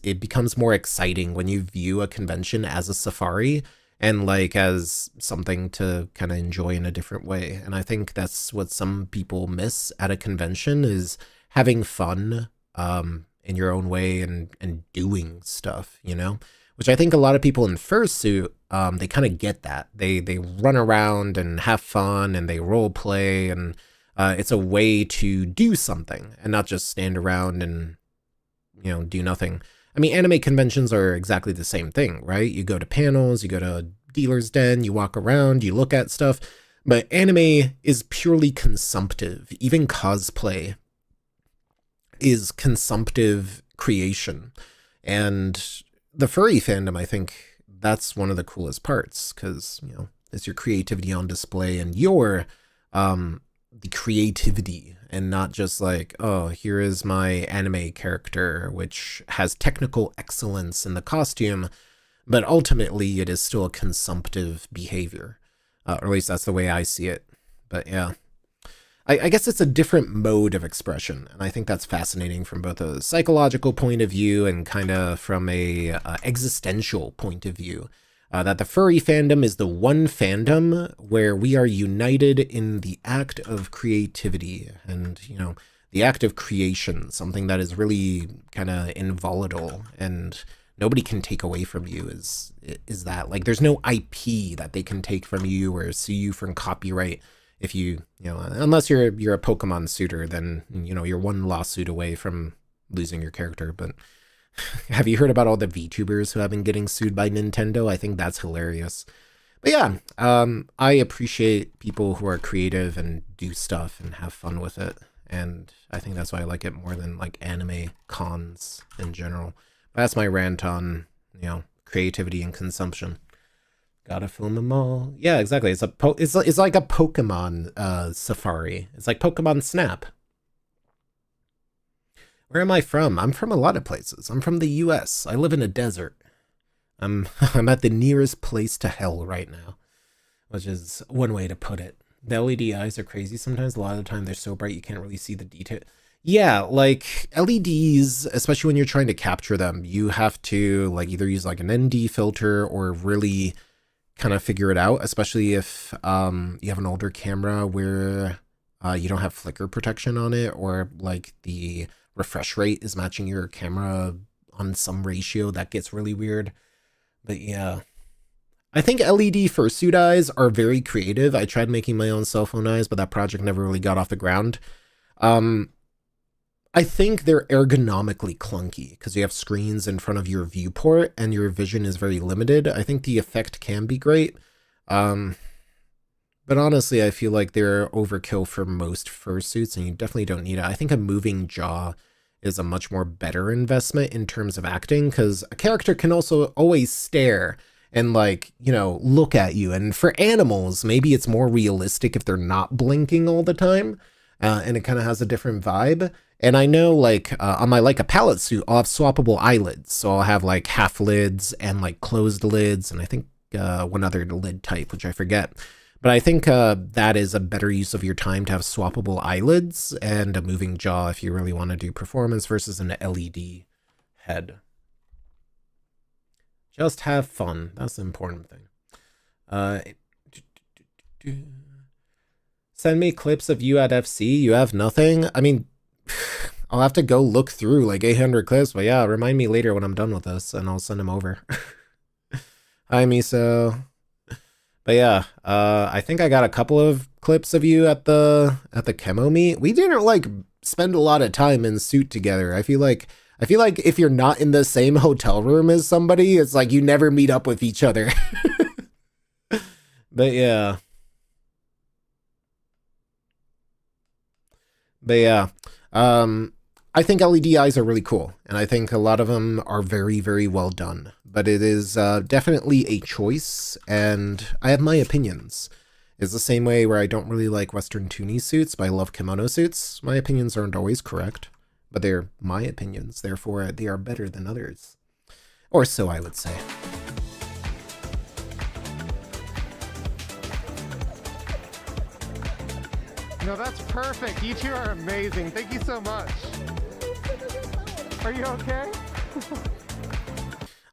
It becomes more exciting when you view a convention as a safari and, like, as something to kind of enjoy in a different way. And I think that's what some people miss at a convention, is having fun in your own way and doing stuff, you know? which I think a lot of people in Fursuit, they kind of get that. They run around and have fun and they role play, and it's a way to do something and not just stand around and, you know, do nothing. I mean, anime conventions are exactly the same thing, right? You go to panels, you go to a dealer's den, you walk around, you look at stuff, but anime is purely consumptive. Even cosplay is consumptive creation. And the furry fandom, I think that's one of the coolest parts, because, you know, it's your creativity on display and your the creativity, and not just like, oh, here is my anime character, which has technical excellence in the costume, but ultimately it is still a consumptive behavior. Or at least that's the way I see it. But yeah, I guess it's a different mode of expression, and I think that's fascinating from both a psychological point of view and kind of from a existential point of view. That the furry fandom is the one fandom where we are united in the act of creativity and, you know, the act of creation, something that is really kind of inviolable and nobody can take away from you. Is that, like, there's no IP that they can take from you or sue you from copyright if you know, unless you're a Pokemon suitor, then, you know, you're one lawsuit away from losing your character. But have you heard about all the VTubers who have been getting sued by Nintendo? I think that's hilarious. But yeah, I appreciate people who are creative and do stuff and have fun with it. And I think that's why I like it more than like anime cons in general. But that's my rant on, you know, creativity and consumption. Gotta film them all. Yeah, exactly. It's like a Pokemon safari. It's like Pokemon Snap. Where am I from? I'm from a lot of places. I'm from the US. I live in a desert. I'm at the nearest place to hell right now, which is one way to put it. The LED eyes are crazy sometimes. A lot of the time they're so bright you can't really see the detail. Yeah, like LEDs, especially when you're trying to capture them, you have to like either use like an ND filter or really kind of figure it out, especially if you have an older camera where you don't have flicker protection on it, or like the refresh rate is matching your camera on some ratio that gets really weird. But yeah, I think LED fursuit eyes are very creative. I tried making my own cell phone eyes, but that project never really got off the ground. I think they're ergonomically clunky because you have screens in front of your viewport and your vision is very limited. I think the effect can be great. But honestly, I feel like they're overkill for most fursuits, and you definitely don't need it. I think a moving jaw is a much more better investment in terms of acting, because a character can also always stare and, like, you know, look at you. And for animals, maybe it's more realistic if they're not blinking all the time, and it kind of has a different vibe. And I know, like, on my Like a Palette suit, I'll have swappable eyelids. So I'll have, like, half lids and, like, closed lids, and I think one other lid type, which I forget. But I think that is a better use of your time to have swappable eyelids and a moving jaw if you really want to do performance versus an LED head. Just have fun. That's the important thing. Send me clips of you at FC. You have nothing? I mean, I'll have to go look through like 800 clips, but yeah, remind me later when I'm done with this and I'll send them over. Hi, Miso. But yeah, I think I got a couple of clips of you at the chemo meet. We didn't like spend a lot of time in suit together. I feel like if you're not in the same hotel room as somebody, it's like you never meet up with each other. But yeah. I think LED eyes are really cool, and I think a lot of them are very, very well done. But it is definitely a choice, and I have my opinions. It's the same way where I don't really like Western toonie suits, but I love kimono suits. My opinions aren't always correct, but they're my opinions, therefore they are better than others. Or so I would say. No, that's perfect. You two are amazing. Thank you so much. Are you okay?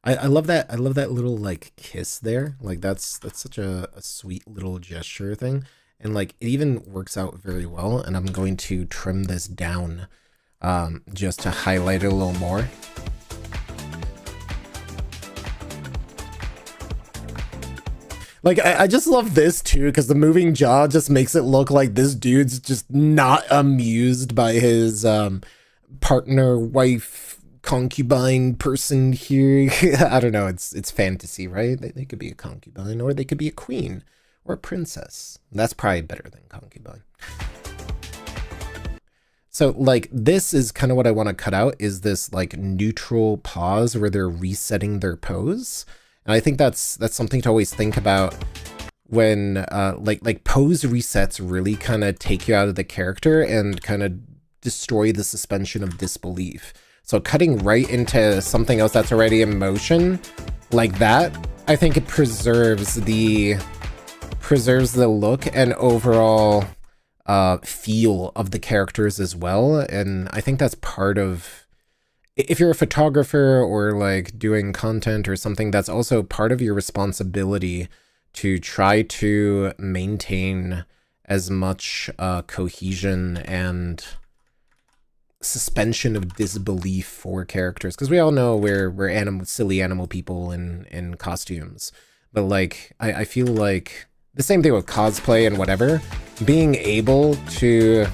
I love that. I love that little like kiss there. Like that's such a sweet little gesture thing. And like it even works out very well. And I'm going to trim this down just to highlight it a little more. Like, I just love this too, because the moving jaw just makes it look like this dude's just not amused by his partner, wife, concubine person here. I don't know. It's fantasy, right? They could be a concubine, or they could be a queen or a princess. That's probably better than concubine. So like this is kind of what I want to cut out, is this like neutral pause where they're resetting their pose. And I think that's something to always think about when like pose resets really kind of take you out of the character and kind of destroy the suspension of disbelief. So cutting right into something else that's already in motion like that, I think it preserves the look and overall feel of the characters as well. And I think that's part of, if you're a photographer or like doing content or something, that's also part of your responsibility to try to maintain as much cohesion and suspension of disbelief for characters, because we all know we're silly animal people in costumes. But like I feel like the same thing with cosplay and whatever, being able to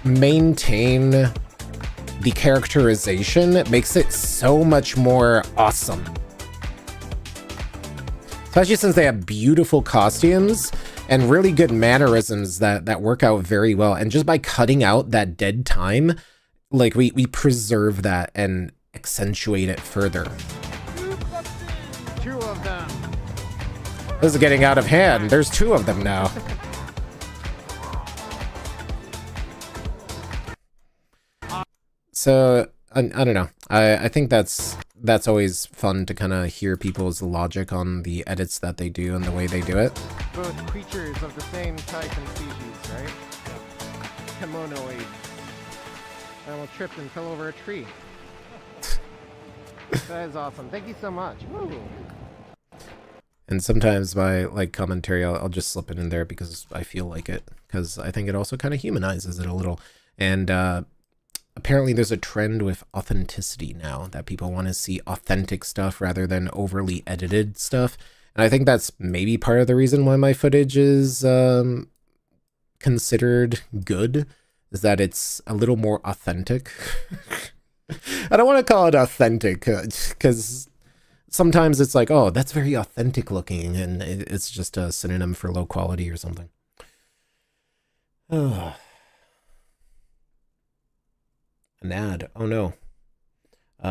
maintain the characterization makes it so much more awesome. Especially since they have beautiful costumes and really good mannerisms that work out very well. And just by cutting out that dead time, like we preserve that and accentuate it further. Two of them. This is getting out of hand. There's two of them now. So I don't know. I think that's always fun to kind of hear people's logic on the edits that they do and the way they do it. Both creatures of the same type and species, right? Kimonoid. Animal tripped and fell over a tree. That is awesome. Thank you so much. Woo. And sometimes my like commentary, I'll just slip it in there because I feel like it, because I think it also kind of humanizes it a little. And apparently there's a trend with authenticity now, that people want to see authentic stuff rather than overly edited stuff. And I think that's maybe part of the reason why my footage is considered good, is that it's a little more authentic. I don't want to call it authentic because sometimes it's like, oh, that's very authentic looking, and it's just a synonym for low quality or something. Oh. An ad. Oh no.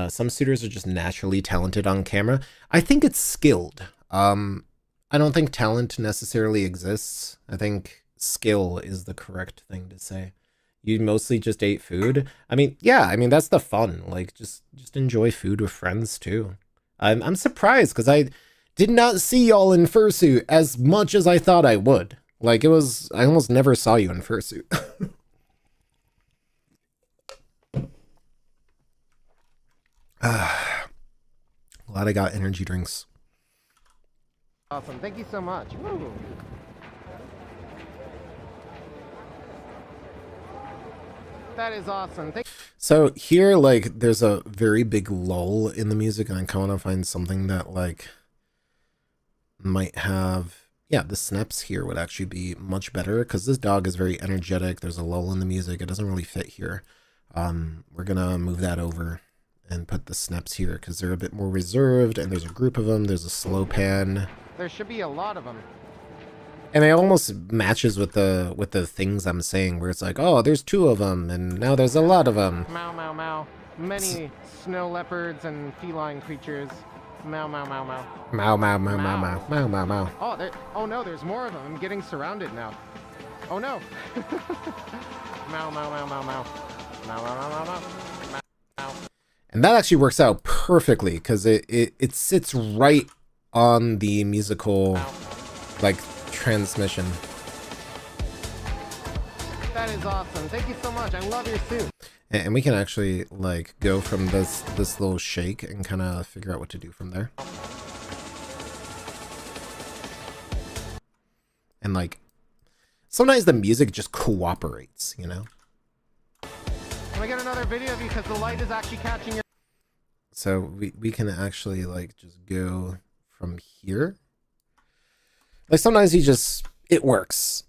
Some suitors are just naturally talented on camera. I think it's skilled. I don't think talent necessarily exists. I think skill is the correct thing to say. You mostly just ate food. I mean, yeah, I mean, that's the fun. Like, just enjoy food with friends too. I'm surprised because I did not see y'all in fursuit as much as I thought I would. Like, I almost never saw you in fursuit. Glad I got energy drinks. Awesome. Thank you so much. Woo. That is awesome. So here, like, there's a very big lull in the music, and I kind of want to find something that, like, might have... Yeah, the snaps here would actually be much better, because this dog is very energetic. There's a lull in the music. It doesn't really fit here. We're gonna move that over and put the snaps here, because they're a bit more reserved, and there's a group of them. There's a slow pan. There should be a lot of them. And it almost matches with the things I'm saying, where it's like, oh, there's two of them, and now there's a lot of them. Meow, meow, meow. Many snow leopards and feline creatures. Meow, meow, meow, meow. Meow, meow, meow, meow, meow, meow, meow, meow. Oh no, there's more of them. I'm getting surrounded now. Oh no. Meow, meow, meow, meow, meow. Meow, meow, meow, meow, meow. Meow. And that actually works out perfectly, because it sits right on the musical, like, transmission. That is awesome. Thank you so much. I love your suit. And we can actually, like, go from this little shake and kind of figure out what to do from there. And, like, sometimes the music just cooperates, you know? Can I get another video of you, because the light is actually catching your... So we can actually, like, just go from here. Like sometimes it works.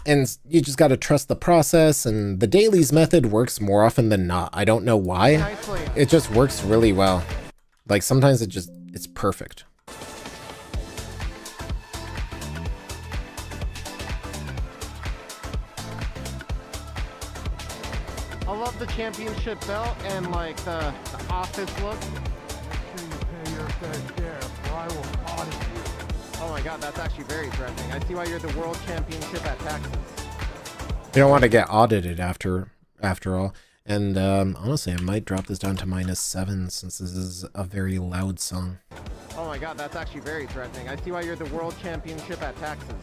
And you just got to trust the process, and the dailies method works more often than not. I don't know why. Nicely. It just works really well. Like sometimes it's perfect. I love the championship belt and like the office look. Make sure you pay your fair share, or I will audit you. Oh my god, that's actually very threatening. I see why you're the world championship at taxes. You don't want to get audited after all. And honestly, I might drop this down to -7 since this is a very loud song. Oh my god, that's actually very threatening. I see why you're the world championship at taxes.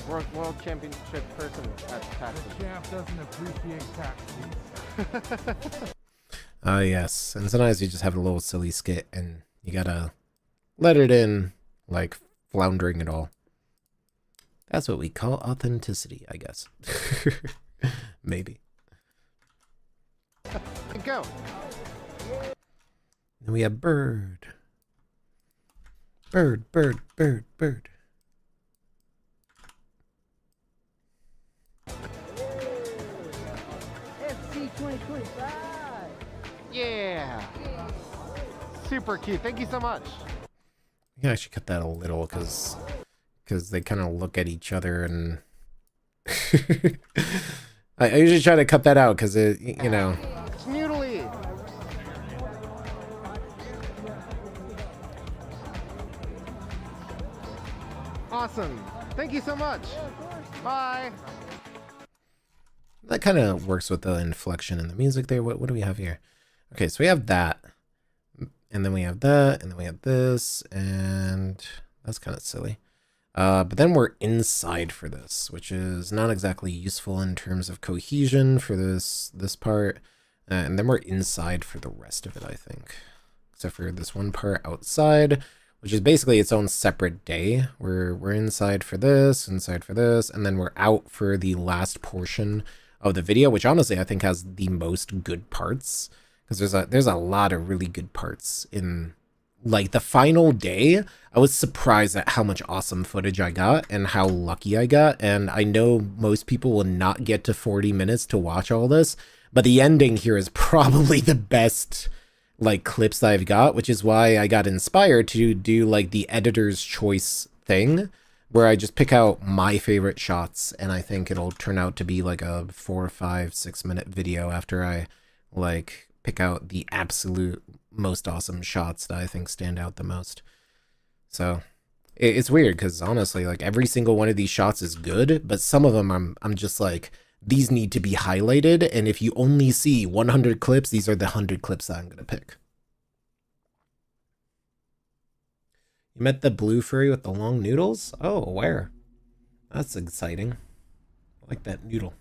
World championship person at taxes. The champ doesn't appreciate tax fees. Yes. And sometimes you just have a little silly skit and you gotta let it in, like floundering it all. That's what we call authenticity, I guess. Maybe. Go. Then we have bird. Bird, bird, bird, bird. FC 2025. Yeah. Super cute. Thank you so much. You can actually cut that a little because they kind of look at each other and I usually try to cut that out because it, you know. Snoodly. Awesome. Thank you so much. Bye. That kind of works with the inflection in the music there. What do we have here? Okay, so we have that. And then we have that. And then we have this. And that's kind of silly. But then we're inside for this, which is not exactly useful in terms of cohesion for this part. And then we're inside for the rest of it, I think. Except for this one part outside, which is basically its own separate day. We're inside for this, and then we're out for the last portion of the video, which honestly I think has the most good parts. Because there's a lot of really good parts in like the final day. I was surprised at how much awesome footage I got and how lucky I got. And I know most people will not get to 40 minutes to watch all this, but the ending here is probably the best like clips that I've got, which is why I got inspired to do like the editor's choice thing, where I just pick out my favorite shots, and I think it'll turn out to be like a 4, 5, 6 minute video after I like pick out the absolute most awesome shots that I think stand out the most. So it's weird because honestly, like every single one of these shots is good, but some of them I'm just like, these need to be highlighted, and if you only see 100 clips, these are the 100 clips that I'm gonna pick. You met the blue furry with the long noodles? Oh, where? That's exciting. I like that noodle.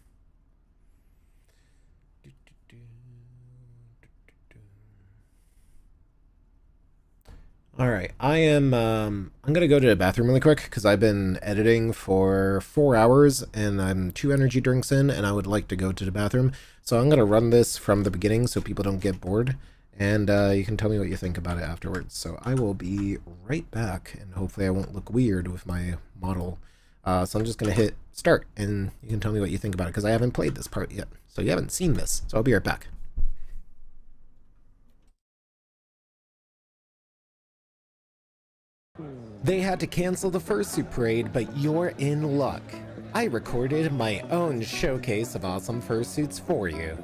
All right, I'm gonna go to the bathroom really quick because I've been editing for 4 hours and I'm 2 energy drinks in, and I would like to go to the bathroom. So I'm gonna run this from the beginning so people don't get bored, and you can tell me what you think about it afterwards. So I will be right back, and hopefully I won't look weird with my model. So I'm just gonna hit start, and you can tell me what you think about it because I haven't played this part yet, so you haven't seen this. So I'll be right back. They had to cancel the Fursuit parade, but you're in luck. I recorded my own showcase of awesome fursuits for you.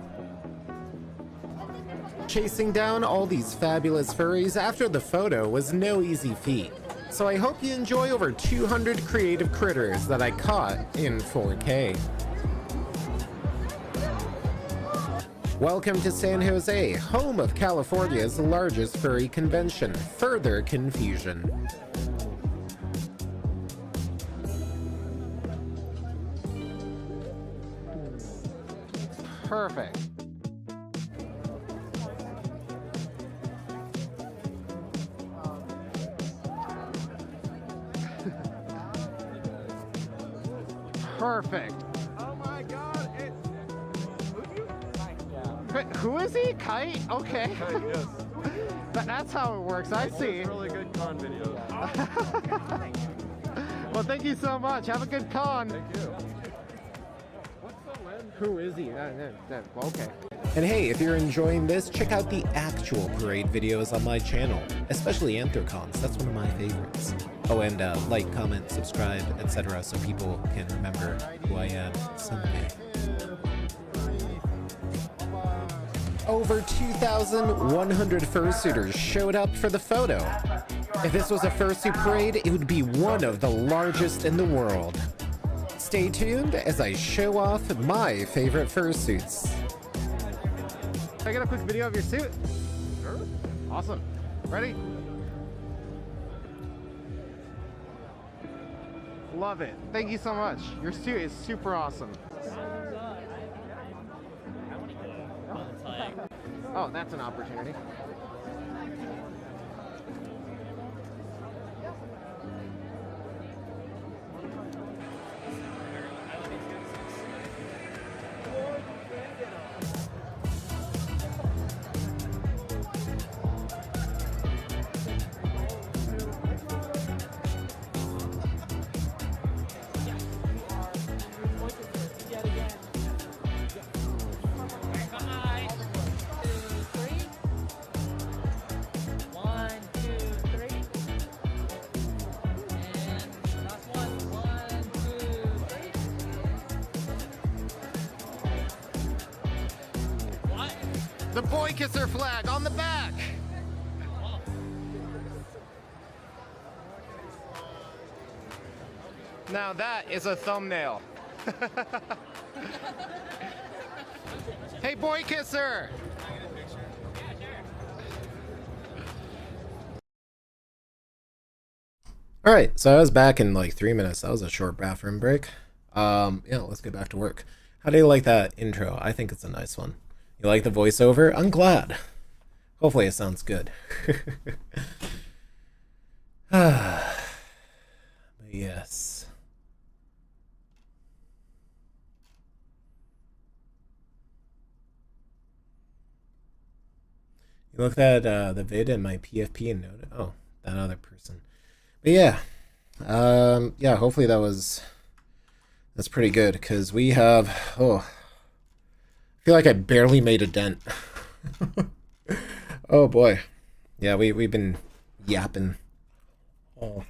Chasing down all these fabulous furries after the photo was no easy feat, so I hope you enjoy over 200 creative critters that I caught in 4K. Welcome to San Jose, home of California's largest furry convention. Further confusion. Perfect. Perfect. Oh my god, it's Who is he? Kite? Okay. yes. That's how it works. I see. Really good con videos. Well, thank you so much. Have a good con. Thank you. What's the lens? Who is he? Well, okay. And hey, if you're enjoying this, check out the actual parade videos on my channel, especially Anthrocons. That's one of my favorites. Oh, and like, comment, subscribe, etc. so people can remember who I am someday. Over 2,100 fursuiters showed up for the photo. If this was a fursuit parade, it would be one of the largest in the world. Stay tuned as I show off my favorite fursuits. Can I get a quick video of your suit? Sure. Awesome. Ready? Love it. Thank you so much. Your suit is super awesome. Oh, that's an opportunity. The boy kisser flag on the back. Now that is a thumbnail. Hey, boy kisser. All right, so I was back in like 3 minutes. That was a short bathroom break. Yeah, let's get back to work. How do you like that intro? I think it's a nice one. You like the voiceover? I'm glad. Hopefully it sounds good. But yes. You looked at the vid and my PFP and noted, oh, that other person. But yeah, yeah, hopefully that's pretty good, because we have, oh, I feel like I barely made a dent. Oh boy. Yeah, we've been yapping. Oh.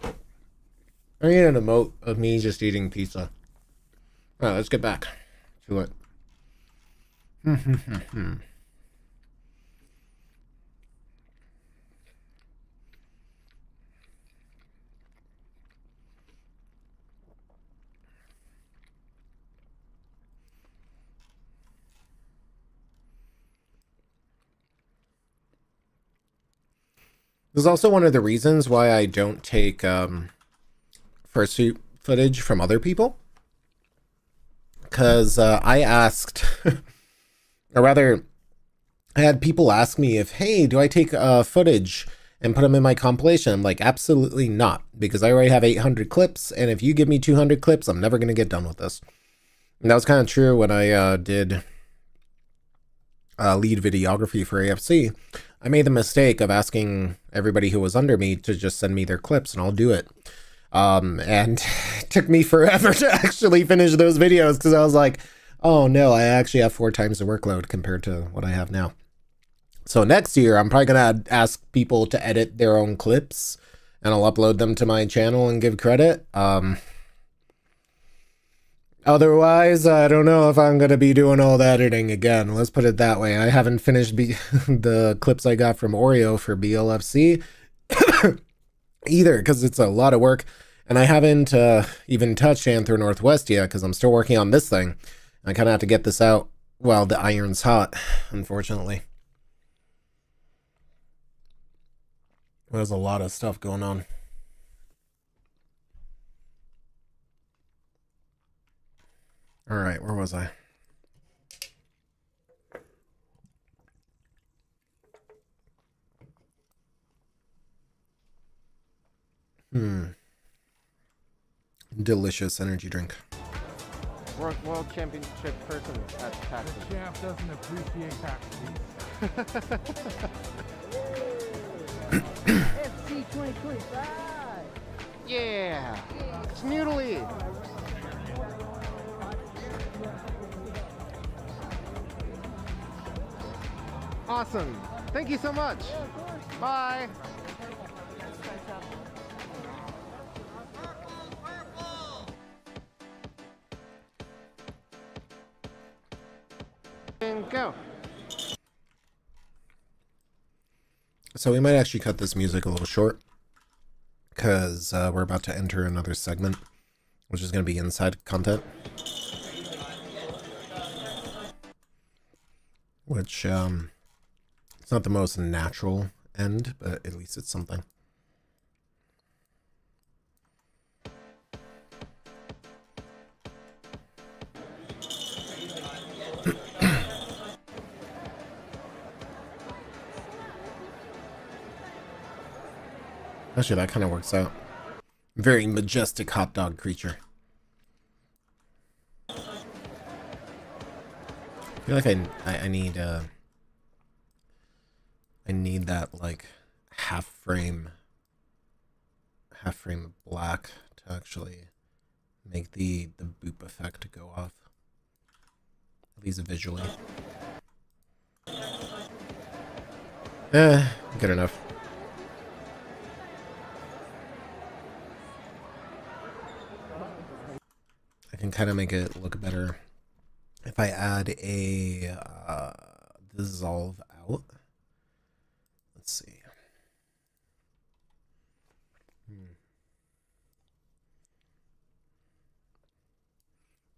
I need an emote of me just eating pizza. Alright, let's get back to it. This is also one of the reasons why I don't take fursuit footage from other people. Because I asked, or rather, I had people ask me if, hey, do I take footage and put them in my compilation? I'm like, absolutely not, because I already have 800 clips, and if you give me 200 clips, I'm never going to get done with this. And that was kind of true when I did lead videography for AFC. I made the mistake of asking everybody who was under me to just send me their clips, and I'll do it. And it took me forever to actually finish those videos, because I was like, oh no, I actually have 4 times the workload compared to what I have now. So next year, I'm probably going to ask people to edit their own clips, and I'll upload them to my channel and give credit. Otherwise, I don't know if I'm going to be doing all the editing again. Let's put it that way. I haven't finished the clips I got from Oreo for BLFC either, because it's a lot of work. And I haven't even touched Anthro Northwest yet, because I'm still working on this thing. I kind of have to get this out while the iron's hot, unfortunately. There's a lot of stuff going on. All right, where was I? Delicious energy drink. World Championship person at taxes. The champ doesn't appreciate taxes. FC 2025. Yeah. Snoodly. Awesome. Thank you so much. Bye. And go. So we might actually cut this music a little short because we're about to enter another segment, which is going to be inside content. Which, it's not the most natural end, but at least it's something. Actually, that kind of works out. Very majestic hot dog creature. I feel like I need that like half frame black to actually make the boop effect go off. At least visually. Good enough. I can kind of make it look better if I add a dissolve out. Let's see.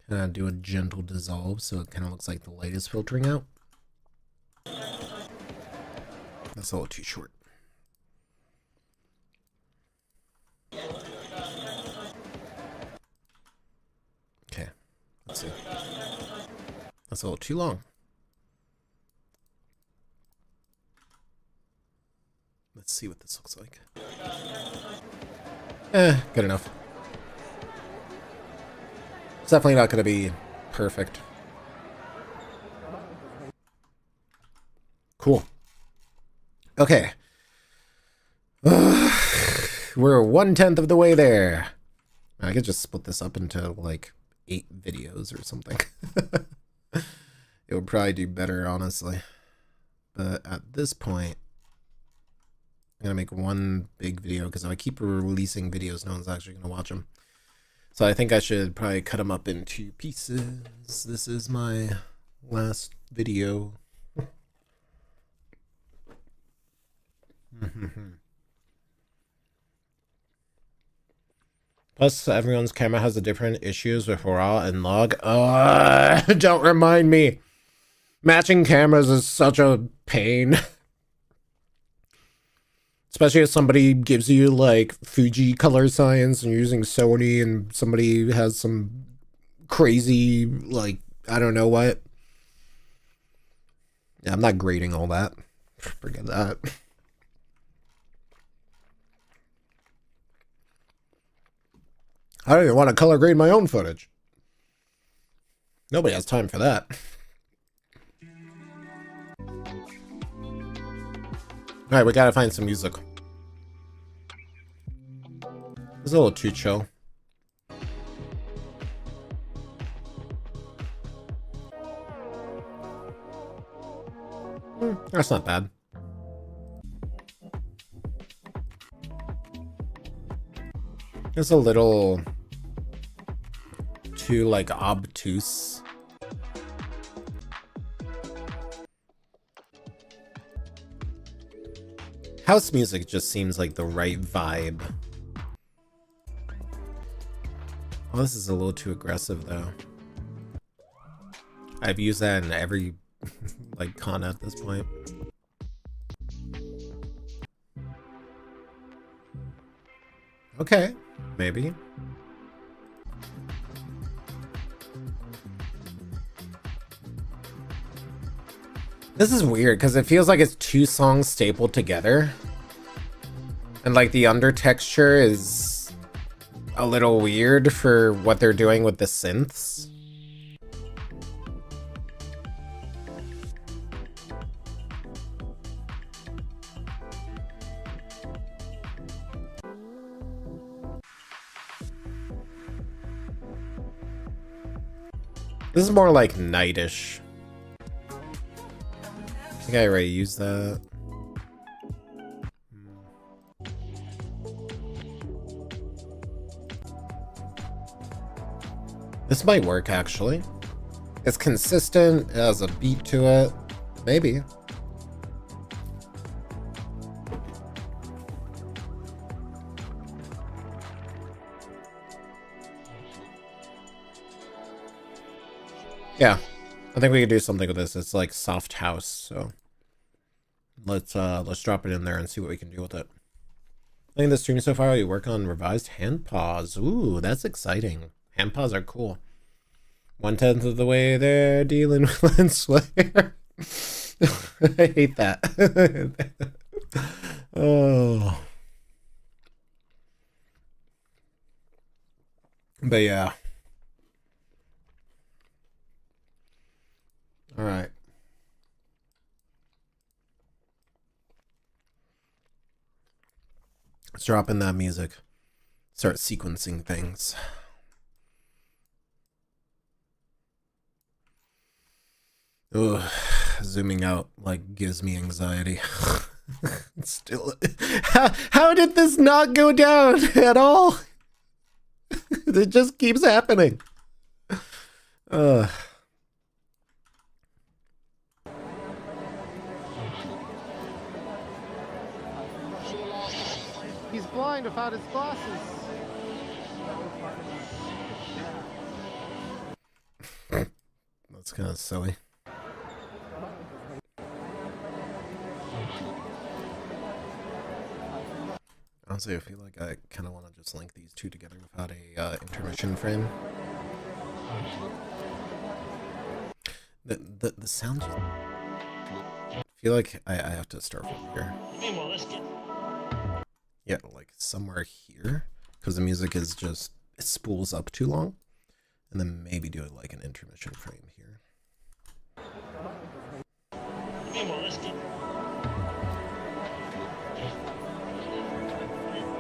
Kind of do a gentle dissolve so it kind of looks like the light is filtering out. That's a little too short. Okay, let's see. That's a little too long. Let's see what this looks like. Good enough. It's definitely not going to be perfect. Cool. Okay. We're 1/10 of the way there. I could just split this up into like 8 videos or something. It would probably do better, honestly. But at this point, I'm gonna make one big video because if I keep releasing videos, no one's actually gonna watch them. So I think I should probably cut them up into pieces. This is my last video. Plus, everyone's camera has the different issues with RAW and log. Don't remind me. Matching cameras is such a pain. Especially if somebody gives you like Fuji color science and you're using Sony and somebody has some crazy, like, I don't know what. Yeah, I'm not grading all that. Forget that. I don't even want to color grade my own footage. Nobody has time for that. Alright, we gotta find some music. It's a little too chill. That's not bad. It's a little too, like, obtuse. House music just seems like the right vibe. Oh, this is a little too aggressive, though. I've used that in every, like, con at this point. Okay, maybe. This is weird because it feels like it's 2 songs stapled together. And like the under texture is a little weird for what they're doing with the synths. This is more like nightish. I think I already used that. This might work actually. It's consistent, it has a beat to it. Maybe. Yeah, I think we could do something with this. It's like soft house, so let's drop it in there and see what we can do with it. I think the stream so far, we work on revised hand paws. Ooh, that's exciting. Hand paws are cool. 1/10 of the way there, dealing with lenswear. I hate that. Oh. But yeah. All right. Let's drop in that music. Start sequencing things. Ugh, zooming out like gives me anxiety. Still, how did this not go down at all? It just keeps happening. He's blind without his glasses. That's kind of silly. Honestly, I feel like I kind of want to just link these two together without a intermission frame. The sound. I feel like I have to start from here. Yeah, like somewhere here, because the music is just, it spools up too long, and then maybe do it like an intermission frame here.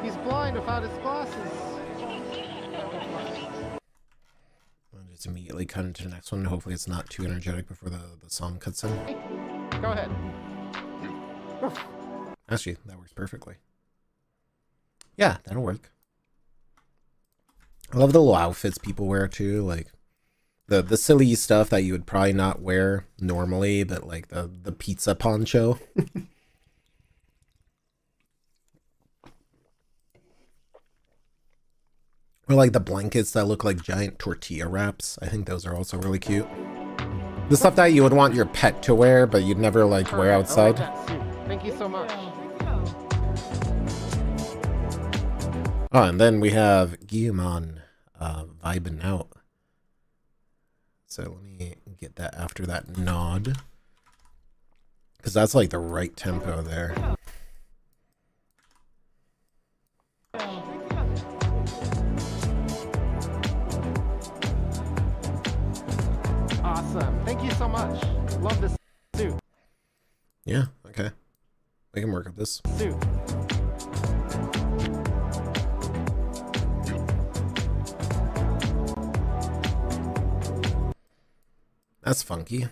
He's blind without his glasses. I'll just immediately cut into the next one. Hopefully it's not too energetic before the song cuts in. Go ahead. Actually, that works perfectly. Yeah, that'll work. I love the little outfits people wear too, like the silly stuff that you would probably not wear normally, but like the pizza poncho. Or like the blankets that look like giant tortilla wraps. I think those are also really cute. The stuff that you would want your pet to wear, but you'd never like wear outside. I like that suit. Thank you so much. Oh, and then we have Guillemon vibing out. So let me get that after that nod. Because that's like the right tempo there. Awesome. Thank you so much. Love this suit. Yeah, okay. We can work with this. Suit. That's funky.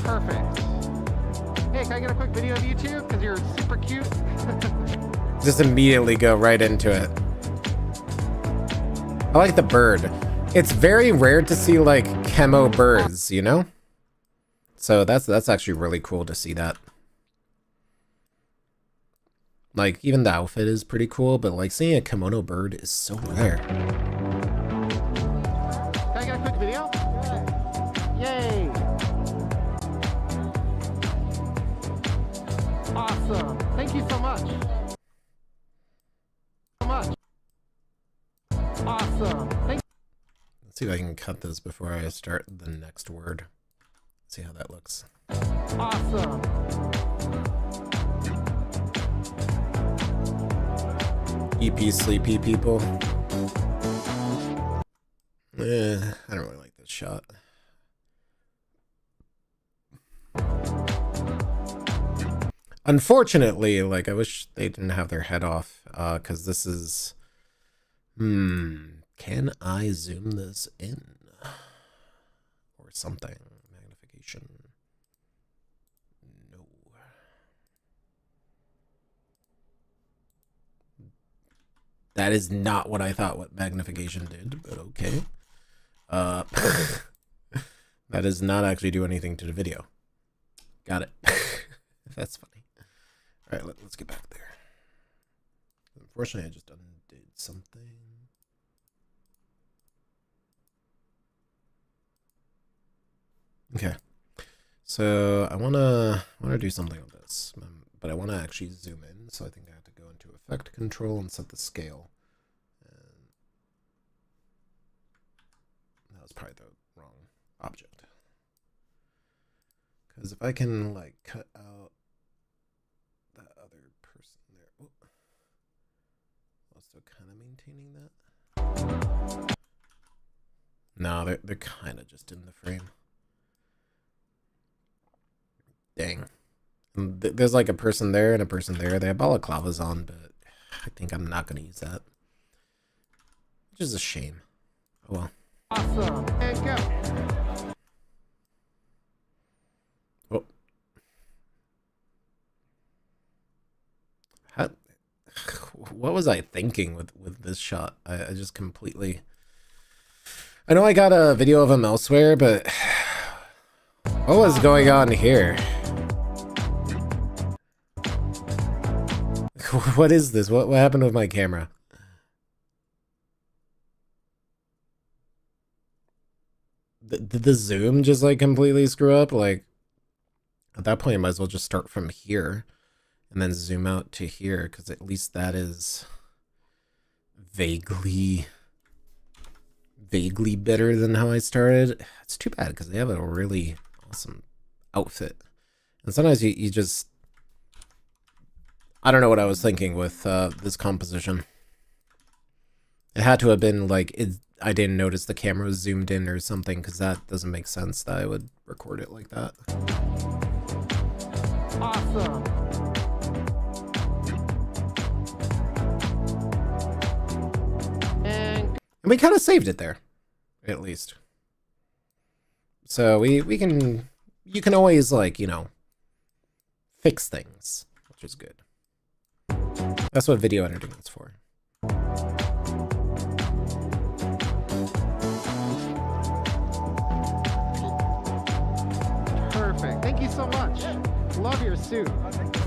Perfect. Hey, can I get a quick video of you two? Because you're super cute. Just immediately go right into it. I like the bird. It's very rare to see like camo birds, you know? So that's actually really cool to see that. Like, even the outfit is pretty cool, but like seeing a kimono bird is so rare. Can I get a quick video? Yay! Awesome. Thank you so much. Awesome. Thank Let's see if I can cut this before I start the next word. See how that looks. Awesome. EP sleepy people. I don't really like this shot. Unfortunately, like, I wish they didn't have their head off, because this is... Can I zoom this in? Or something. Magnification. No. That is not what I thought what magnification did, but okay. That does not actually do anything to the video. Got it. That's funny. All right, let's get back there. Unfortunately, I just undid something. Okay, so I wanna do something with this, but I wanna actually zoom in. So I think I have to go into Effect Control and set the scale. And that was probably the wrong object. Because if I can like cut out that other person there, while still kind of maintaining that. No, they're kind of just in the frame. Dang. And there's like a person there and a person there. They have balaclavas on, but I think I'm not going to use that. Which is a shame. Oh well. Awesome. And go. Oh. How, what was I thinking with this shot? I just completely... I know I got a video of him elsewhere, but... What was going on here? What is this? What happened with my camera? Did the zoom just like completely screw up? Like, at that point, I might as well just start from here and then zoom out to here, because at least that is vaguely better than how I started. It's too bad because they have a really awesome outfit, and sometimes you just, I don't know what I was thinking with this composition. It had to have been like I didn't notice the camera was zoomed in or something, because that doesn't make sense that I would record it like that. Awesome. And we kind of saved it there, at least. So we can, you can always, like, you know, fix things, which is good. That's what video editing is for. perfect. Thank you so much. Love your suit.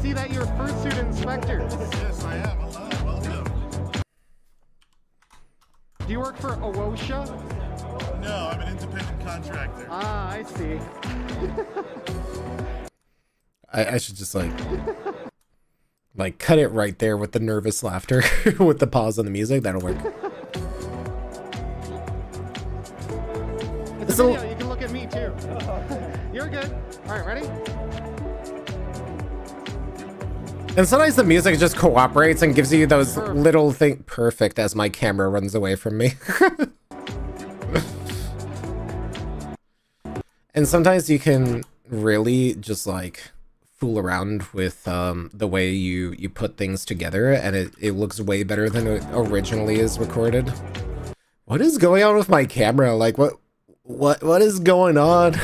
See that you're a fursuit inspector. Yes, I am. Hello, welcome. Do you work for OSHA? No, I'm an independent contractor. Ah, I see. I should just like cut it right there with the nervous laughter with the pause on the music. That'll work. It's a video. You can look at me too. You're good. All right, ready? And sometimes the music just cooperates and gives you those little things. Perfect, as my camera runs away from me. And sometimes you can really just like fool around with the way you put things together, and it looks way better than it originally is recorded. What is going on with my camera? Like what is going on?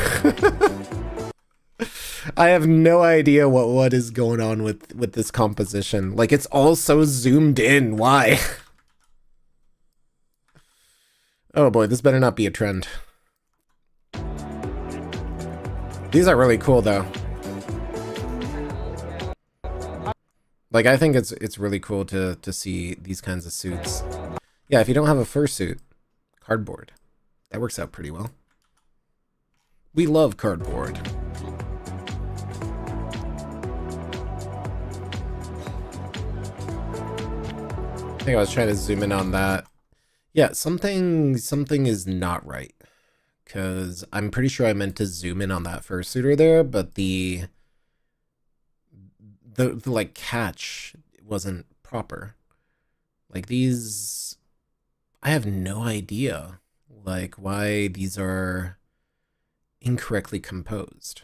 I have no idea what is going on with this composition. Like, it's all so zoomed in. Why? Oh boy, this better not be a trend. These are really cool though. Like, I think it's really cool to see these kinds of suits. Yeah, if you don't have a fursuit, cardboard. That works out pretty well. We love cardboard. I think I was trying to zoom in on that. Yeah, something is not right. Because I'm pretty sure I meant to zoom in on that fursuiter there, but the like catch wasn't proper. Like these, I have no idea like why these are incorrectly composed.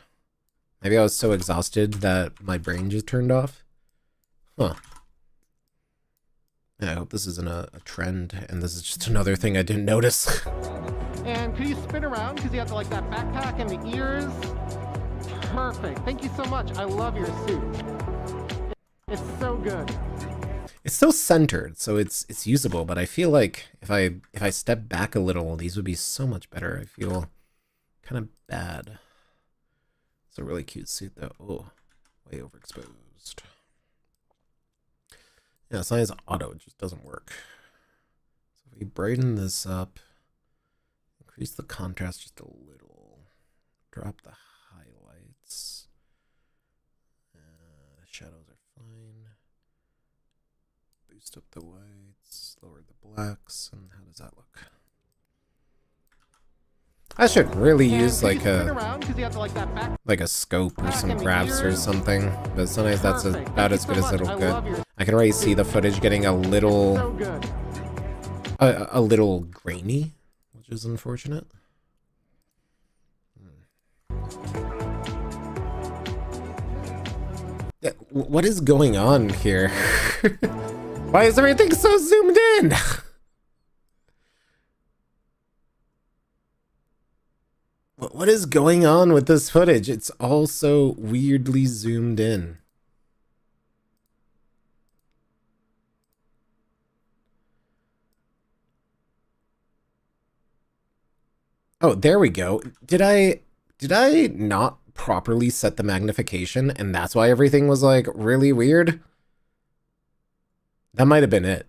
Maybe I was so exhausted that my brain just turned off. Huh. Yeah, I hope this isn't a trend, and this is just another thing I didn't notice. And could you spin around because you have like that backpack and the ears? Perfect. Thank you so much. I love your suit. It's so good. It's still centered, so it's usable, but I feel like if I step back a little, these would be so much better. I feel kind of bad. It's a really cute suit though. Oh, way overexposed. Yeah, it's not as auto, it just doesn't work. So if we brighten this up, increase the contrast just a little, drop the highlights. The shadows are fine. Boost up the whites, lower the blacks, and how does that look? I should really use like a scope or some graphs or something, but sometimes that's about as good as it'll get. I can already see the footage getting a little grainy, which is unfortunate. Yeah, what is going on here? Why is everything so zoomed in? What is going on with this footage? It's all so weirdly zoomed in. Oh, there we go. Did I not properly set the magnification and that's why everything was like really weird? That might have been it.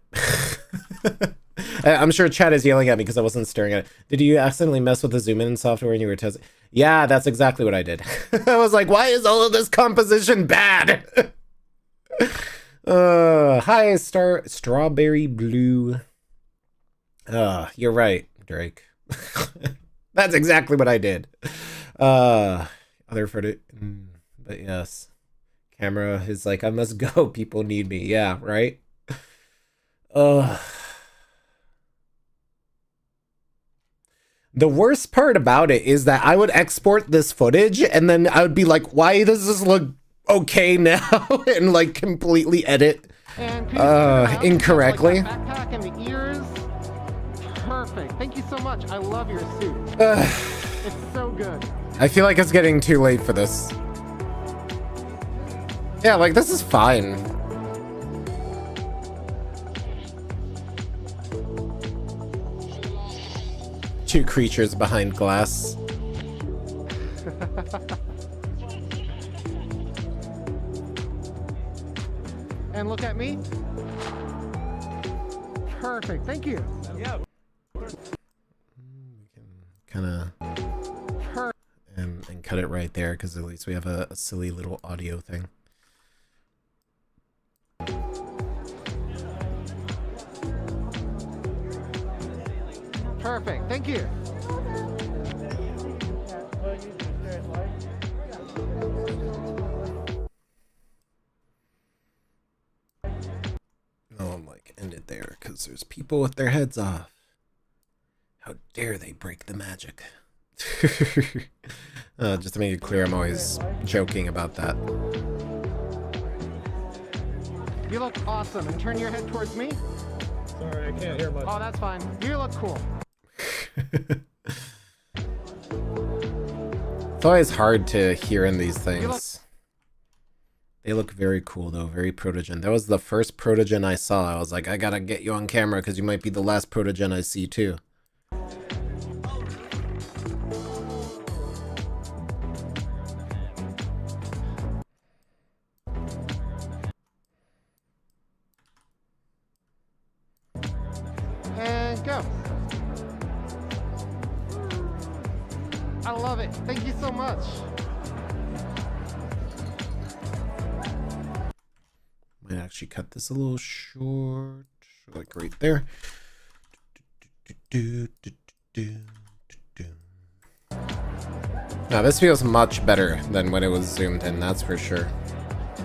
I'm sure chat is yelling at me because I wasn't staring at it. Did you accidentally mess with the zoom in software when you were testing? Yeah, that's exactly what I did. I was like, why is all of this composition bad? Hi, Strawberry Blue. You're right, Drake. That's exactly what I did. Other footage, but yes. Camera is like, I must go. People need me. Yeah, right? The worst part about it is that I would export this footage and then I would be like, why does this look okay now? And like completely edit incorrectly. Backpack and the ears. Perfect. Thank you so much. I love your suit. It's so good. I feel like it's getting too late for this. Yeah, like this is fine. Two creatures behind glass. And look at me. Perfect. Thank you. Yeah. We can kind of and cut it right there because at least we have a silly little audio thing. Perfect. Thank you. No, I'm like, end it there because there's people with their heads off. How dare they break the magic? Just to make it clear, I'm always joking about that. You look awesome. And turn your head towards me. Sorry, I can't hear much. Oh, that's fine. You look cool. It's always hard to hear in these things. They look very cool though, very protogen. That was the first protogen I saw. I was like, I gotta get you on camera because you might be the last protogen I see too. And go. I love it. Thank you so much. Might actually cut this a little short, like right there. Now this feels much better than when it was zoomed in, that's for sure.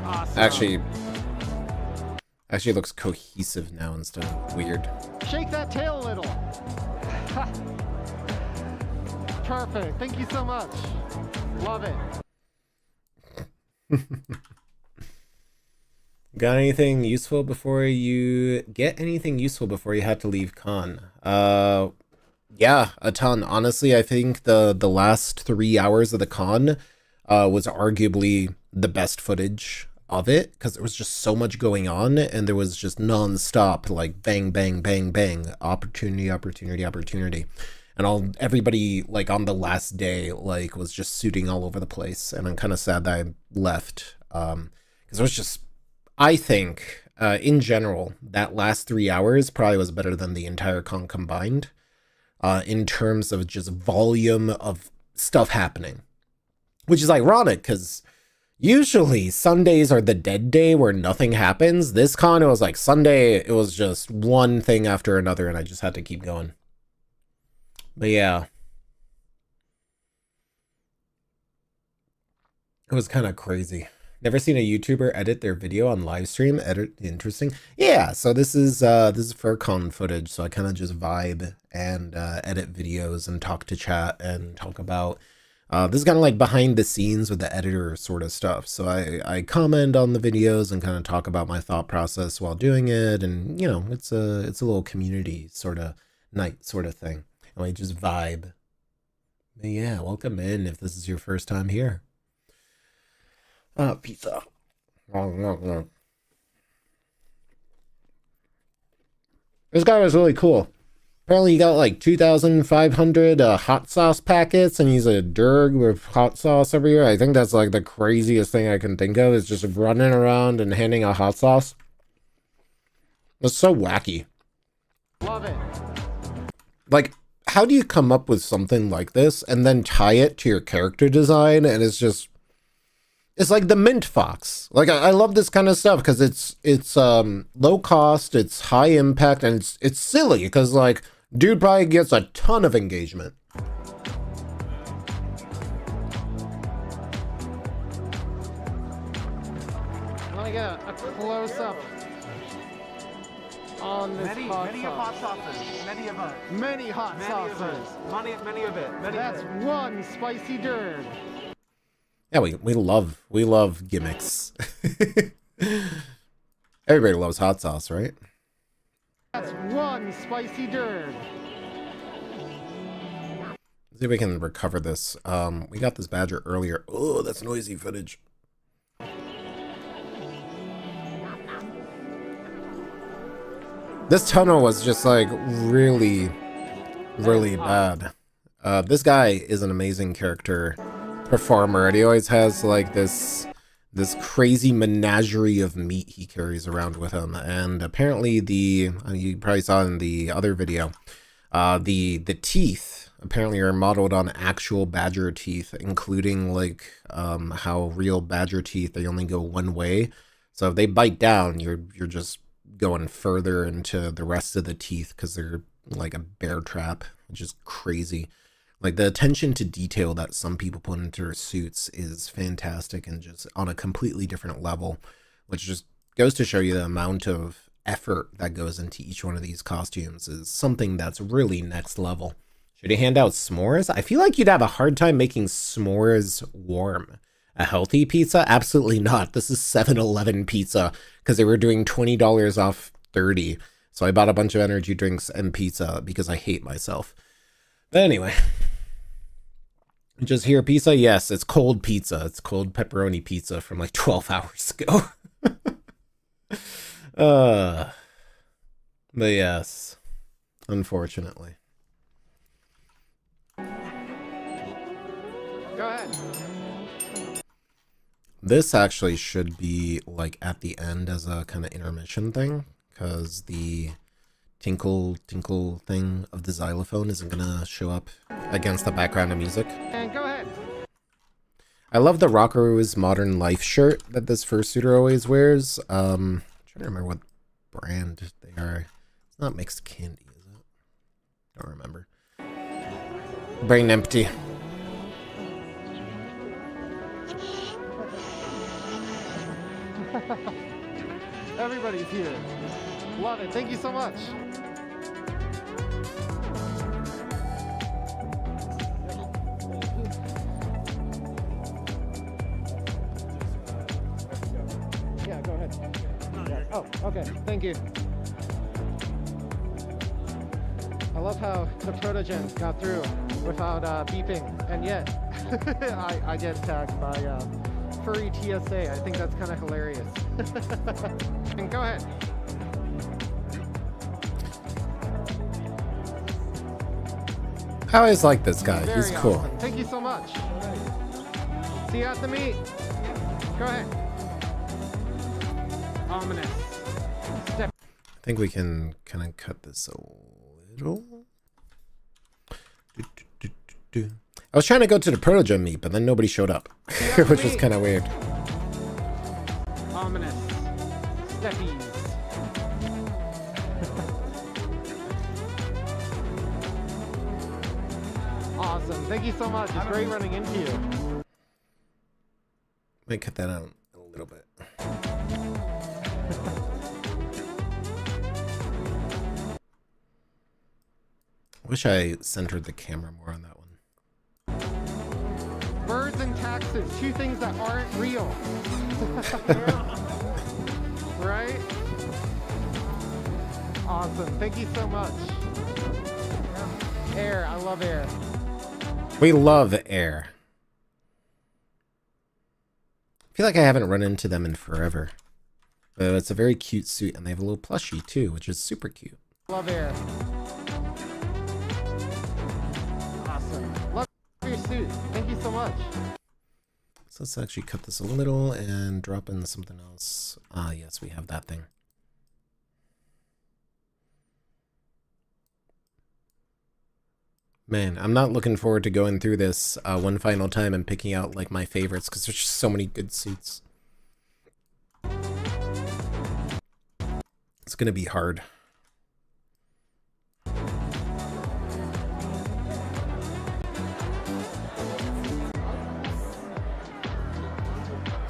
Awesome. Actually looks cohesive now instead of weird. Shake that tail a little. Perfect. Thank you so much. Love it. Got anything useful before you get anything useful before you had to leave con? Yeah, a ton. Honestly, I think the last 3 hours of the con was arguably the best footage of it because there was just so much going on and there was just non-stop like bang, bang, bang, bang, opportunity, opportunity, opportunity. And everybody like on the last day like was just suiting all over the place, and I'm kind of sad that I left because it was just, I think in general that last 3 hours probably was better than the entire con combined in terms of just volume of stuff happening, which is ironic because usually Sundays are the dead day where nothing happens. This con, it was like Sunday, it was just one thing after another and I just had to keep going. But yeah, it was kind of crazy. Never seen a YouTuber edit their video on live stream. Edit, interesting. Yeah, so this is FurCon footage, so I kind of just vibe and edit videos and talk to chat and talk about this is kind of like behind the scenes with the editor sort of stuff. So I comment on the videos and kind of talk about my thought process while doing it, and you know, it's a little community sort of night sort of thing. And I just vibe. But yeah, welcome in if this is your first time here. Pizza. This guy was really cool. Apparently he got like 2,500 hot sauce packets, and he's a derg with hot sauce every year. I think that's like the craziest thing I can think of, is just running around and handing out hot sauce. That's so wacky. Love it. Like, how do you come up with something like this and then tie it to your character design? And it's like the mint fox. Like I love this kind of stuff because it's low cost, it's high impact, and it's silly because like dude probably gets a ton of engagement. Let me get a close up on this Many hot sauces. Many of us. Many hot sauces. Many of it. That's one spicy derg. Yeah, we love gimmicks. Everybody loves hot sauce, right? That's one spicy derg. Let's see if we can recover this. We got this badger earlier. Oh, that's noisy footage. This tunnel was just like really, really bad. This guy is an amazing character performer, and he always has like this crazy menagerie of meat he carries around with him. And apparently you probably saw in the other video, the teeth apparently are modeled on actual badger teeth, including like how real badger teeth, they only go one way. So if they bite down, you're just going further into the rest of the teeth because they're like a bear trap, which is crazy. Like the attention to detail that some people put into their suits is fantastic and just on a completely different level, which just goes to show you the amount of effort that goes into each one of these costumes is something that's really next level. Should he hand out s'mores? I feel like you'd have a hard time making s'mores warm. A healthy pizza? Absolutely not. This is 7-Eleven pizza because they were doing $20 off 30. So I bought a bunch of energy drinks and pizza because I hate myself. But anyway, just here pizza. Yes, it's cold pizza. It's cold pepperoni pizza from like 12 hours ago. But yes, unfortunately. Go ahead. This actually should be like at the end as a kind of intermission thing, because the tinkle thing of the xylophone isn't gonna show up against the background of music. And go ahead. I love the Rockaroos Modern Life shirt that this fursuiter always wears. I'm trying to remember what brand they are. It's not Mixed Candy, is it? Don't remember. Brain empty. Everybody's here. Love it. Thank you so much. Oh, okay. Thank you. I love how the protogens got through without beeping, and yet I get tagged by Furry TSA. I think that's kind of hilarious. And go ahead. I always like this guy. Very He's cool. awesome. Thank you so much. See you at the meet. Go ahead. Ominous. Step. I think we can kind of cut this a little. I was trying to go to the Protogen meet, but then nobody showed up, which was kind of weird. Ominous. Steppies. Awesome. Thank you so much. It's great running into you. Might cut that out a little bit. Wish I centered the camera more on that one. Birds and taxes, two things that aren't real. Right? Awesome. Thank you so much. Air. I love air. We love air. I feel like I haven't run into them in forever. But it's a very cute suit, and they have a little plushie too, which is super cute. Love air. Awesome. Love your suit. Thank you so much. So let's actually cut this a little and drop in something else. Ah, yes, we have that thing. Man, I'm not looking forward to going through this one final time and picking out like my favorites because there's just so many good suits. It's gonna be hard.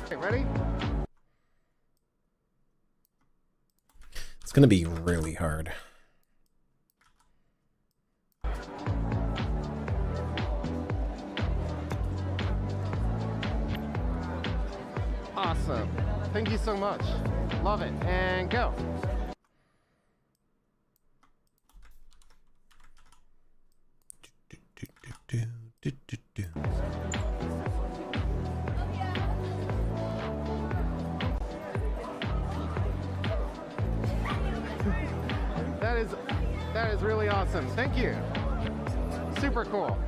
Okay, ready? It's gonna be really hard. Awesome. Thank you so much. Love it. And go. That is really awesome. Thank you. Super cool.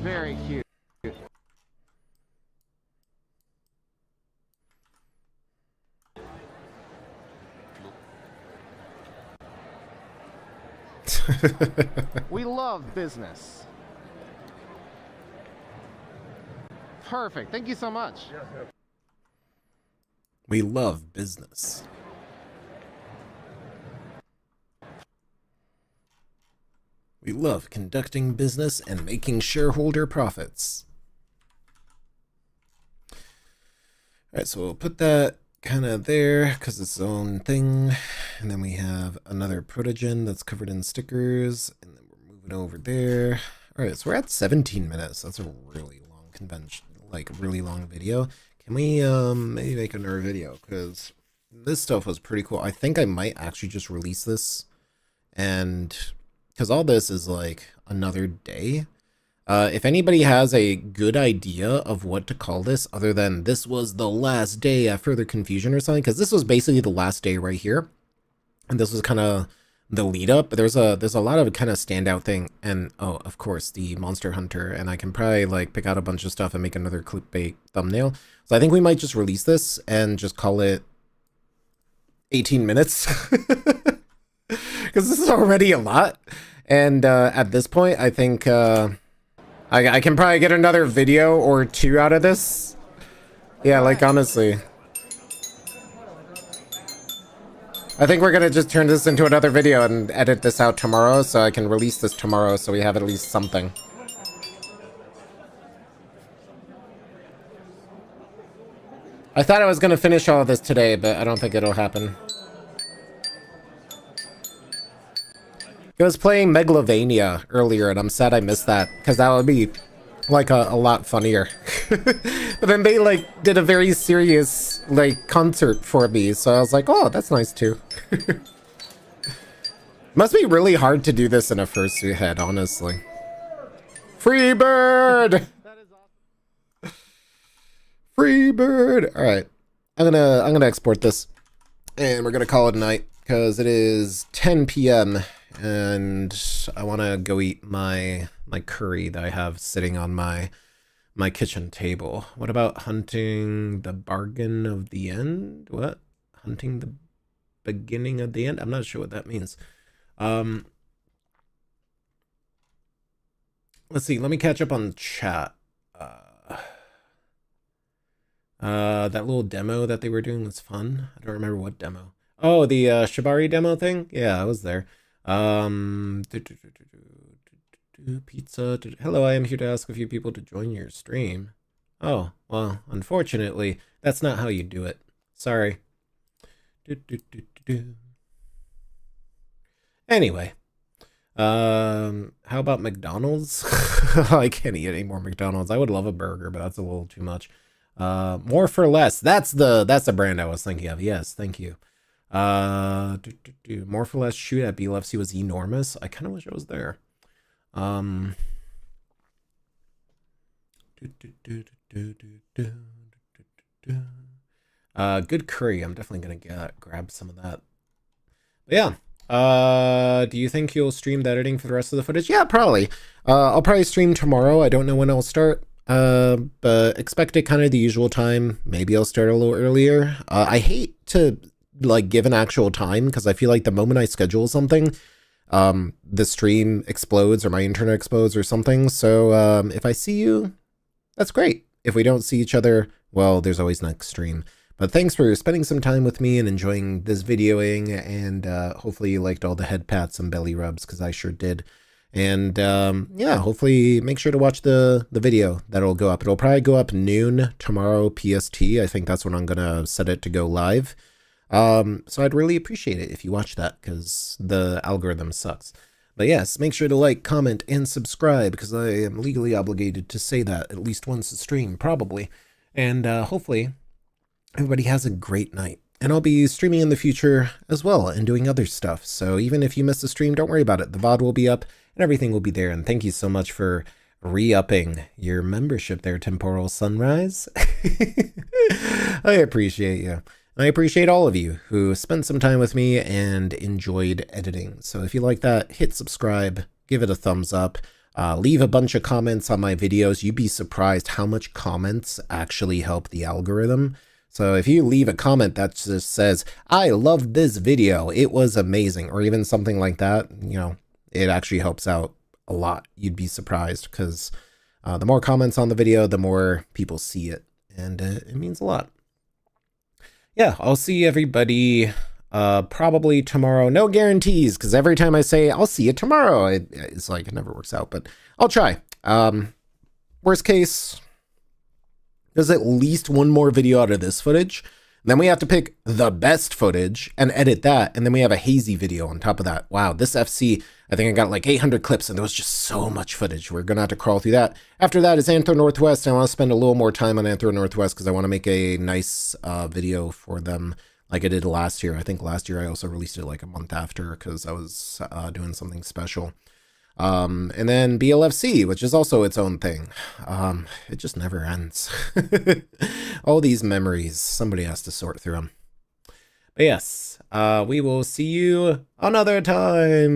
Very cute. We love business. Perfect. Thank you so much. We love business. We love conducting business and making shareholder profits. Alright, so we'll put that kind of there because it's its own thing. And then we have another protogen that's covered in stickers. And then we're moving over there. Alright, so we're at 17 minutes. That's a really long convention, like really long video. Can we maybe make another video? Because this stuff was pretty cool. I think I might actually just release this. And because all this is like another day. If anybody has a good idea of what to call this other than this was the last day of further confusion or something, because this was basically the last day right here. And this was kind of the lead up. But there's a lot of kind of standout thing. And oh, of course, the Monster Hunter. And I can probably like pick out a bunch of stuff and make another clickbait thumbnail. So I think we might just release this and just call it 18 minutes. Because this is already a lot. And at this point, I think I can probably get another video or two out of this. Yeah, like honestly. I think we're going to just turn this into another video and edit this out tomorrow so I can release this tomorrow so we have at least something. I thought I was going to finish all of this today, but I don't think it'll happen. I was playing Megalovania earlier, and I'm sad I missed that, because that would be like a lot funnier. But then they like did a very serious like concert for me, so I was like, oh, that's nice too. Must be really hard to do this in a fursuit head, honestly. Free bird! Free bird! Alright. I'm gonna export this. And we're gonna call it a night, because it is 10 p.m. and I wanna go eat my curry that I have sitting on my kitchen table. What about hunting the bargain of the end? What? Hunting the beginning of the end? I'm not sure what that means. Let's see, let me catch up on the chat. That little demo that they were doing was fun. I don't remember what demo. Oh, the Shibari demo thing? Yeah, I was there. Pizza. Hello, I am here to ask a few people to join your stream. Oh, well, unfortunately, that's not how you do it. Sorry. Anyway. How about McDonald's? I can't eat any more McDonald's. I would love a burger, but that's a little too much. More for less. That's the brand I was thinking of. Yes, thank you. More for less shoot at BLFC was enormous. I kind of wish I was there. Good curry. I'm definitely gonna grab some of that. But yeah. Do you think you'll stream the editing for the rest of the footage? Yeah, probably. I'll probably stream tomorrow. I don't know when I'll start. But expect it kind of the usual time. Maybe I'll start a little earlier. I hate to like give an actual time because I feel like the moment I schedule something, the stream explodes or my internet explodes or something. So if I see you, that's great. If we don't see each other, well, there's always next stream. But thanks for spending some time with me and enjoying this videoing, and hopefully you liked all the head pats and belly rubs, because I sure did. And yeah, hopefully make sure to watch the video that'll go up. It'll probably go up noon tomorrow PST. I think that's when I'm gonna set it to go live. So I'd really appreciate it if you watch that, because the algorithm sucks. But yes, make sure to like, comment, and subscribe, because I am legally obligated to say that at least once a stream, probably. And hopefully everybody has a great night. And I'll be streaming in the future as well and doing other stuff. So even if you missed a stream, don't worry about it. The VOD will be up and everything will be there. And thank you so much for re-upping your membership there, Temporal Sunrise. I appreciate you. And I appreciate all of you who spent some time with me and enjoyed editing. So if you like that, hit subscribe, give it a thumbs up, leave a bunch of comments on my videos. You'd be surprised how much comments actually help the algorithm. So if you leave a comment that just says, I loved this video, it was amazing, or even something like that, you know, it actually helps out a lot. You'd be surprised, because the more comments on the video, the more people see it, and it means a lot. Yeah, I'll see everybody probably tomorrow. No guarantees, because every time I say I'll see you tomorrow, it's like it never works out, but I'll try. Worst case, there's at least one more video out of this footage. Then we have to pick the best footage and edit that. And then we have a hazy video on top of that. Wow, this FC, I think I got like 800 clips and there was just so much footage. We're going to have to crawl through that. After that is Anthro Northwest. And I want to spend a little more time on Anthro Northwest because I want to make a nice video for them like I did last year. I think last year I also released it like a month after because I was doing something special. And then BLFC, which is also its own thing. It just never ends. All these memories, somebody has to sort through them. But yes, we will see you another time.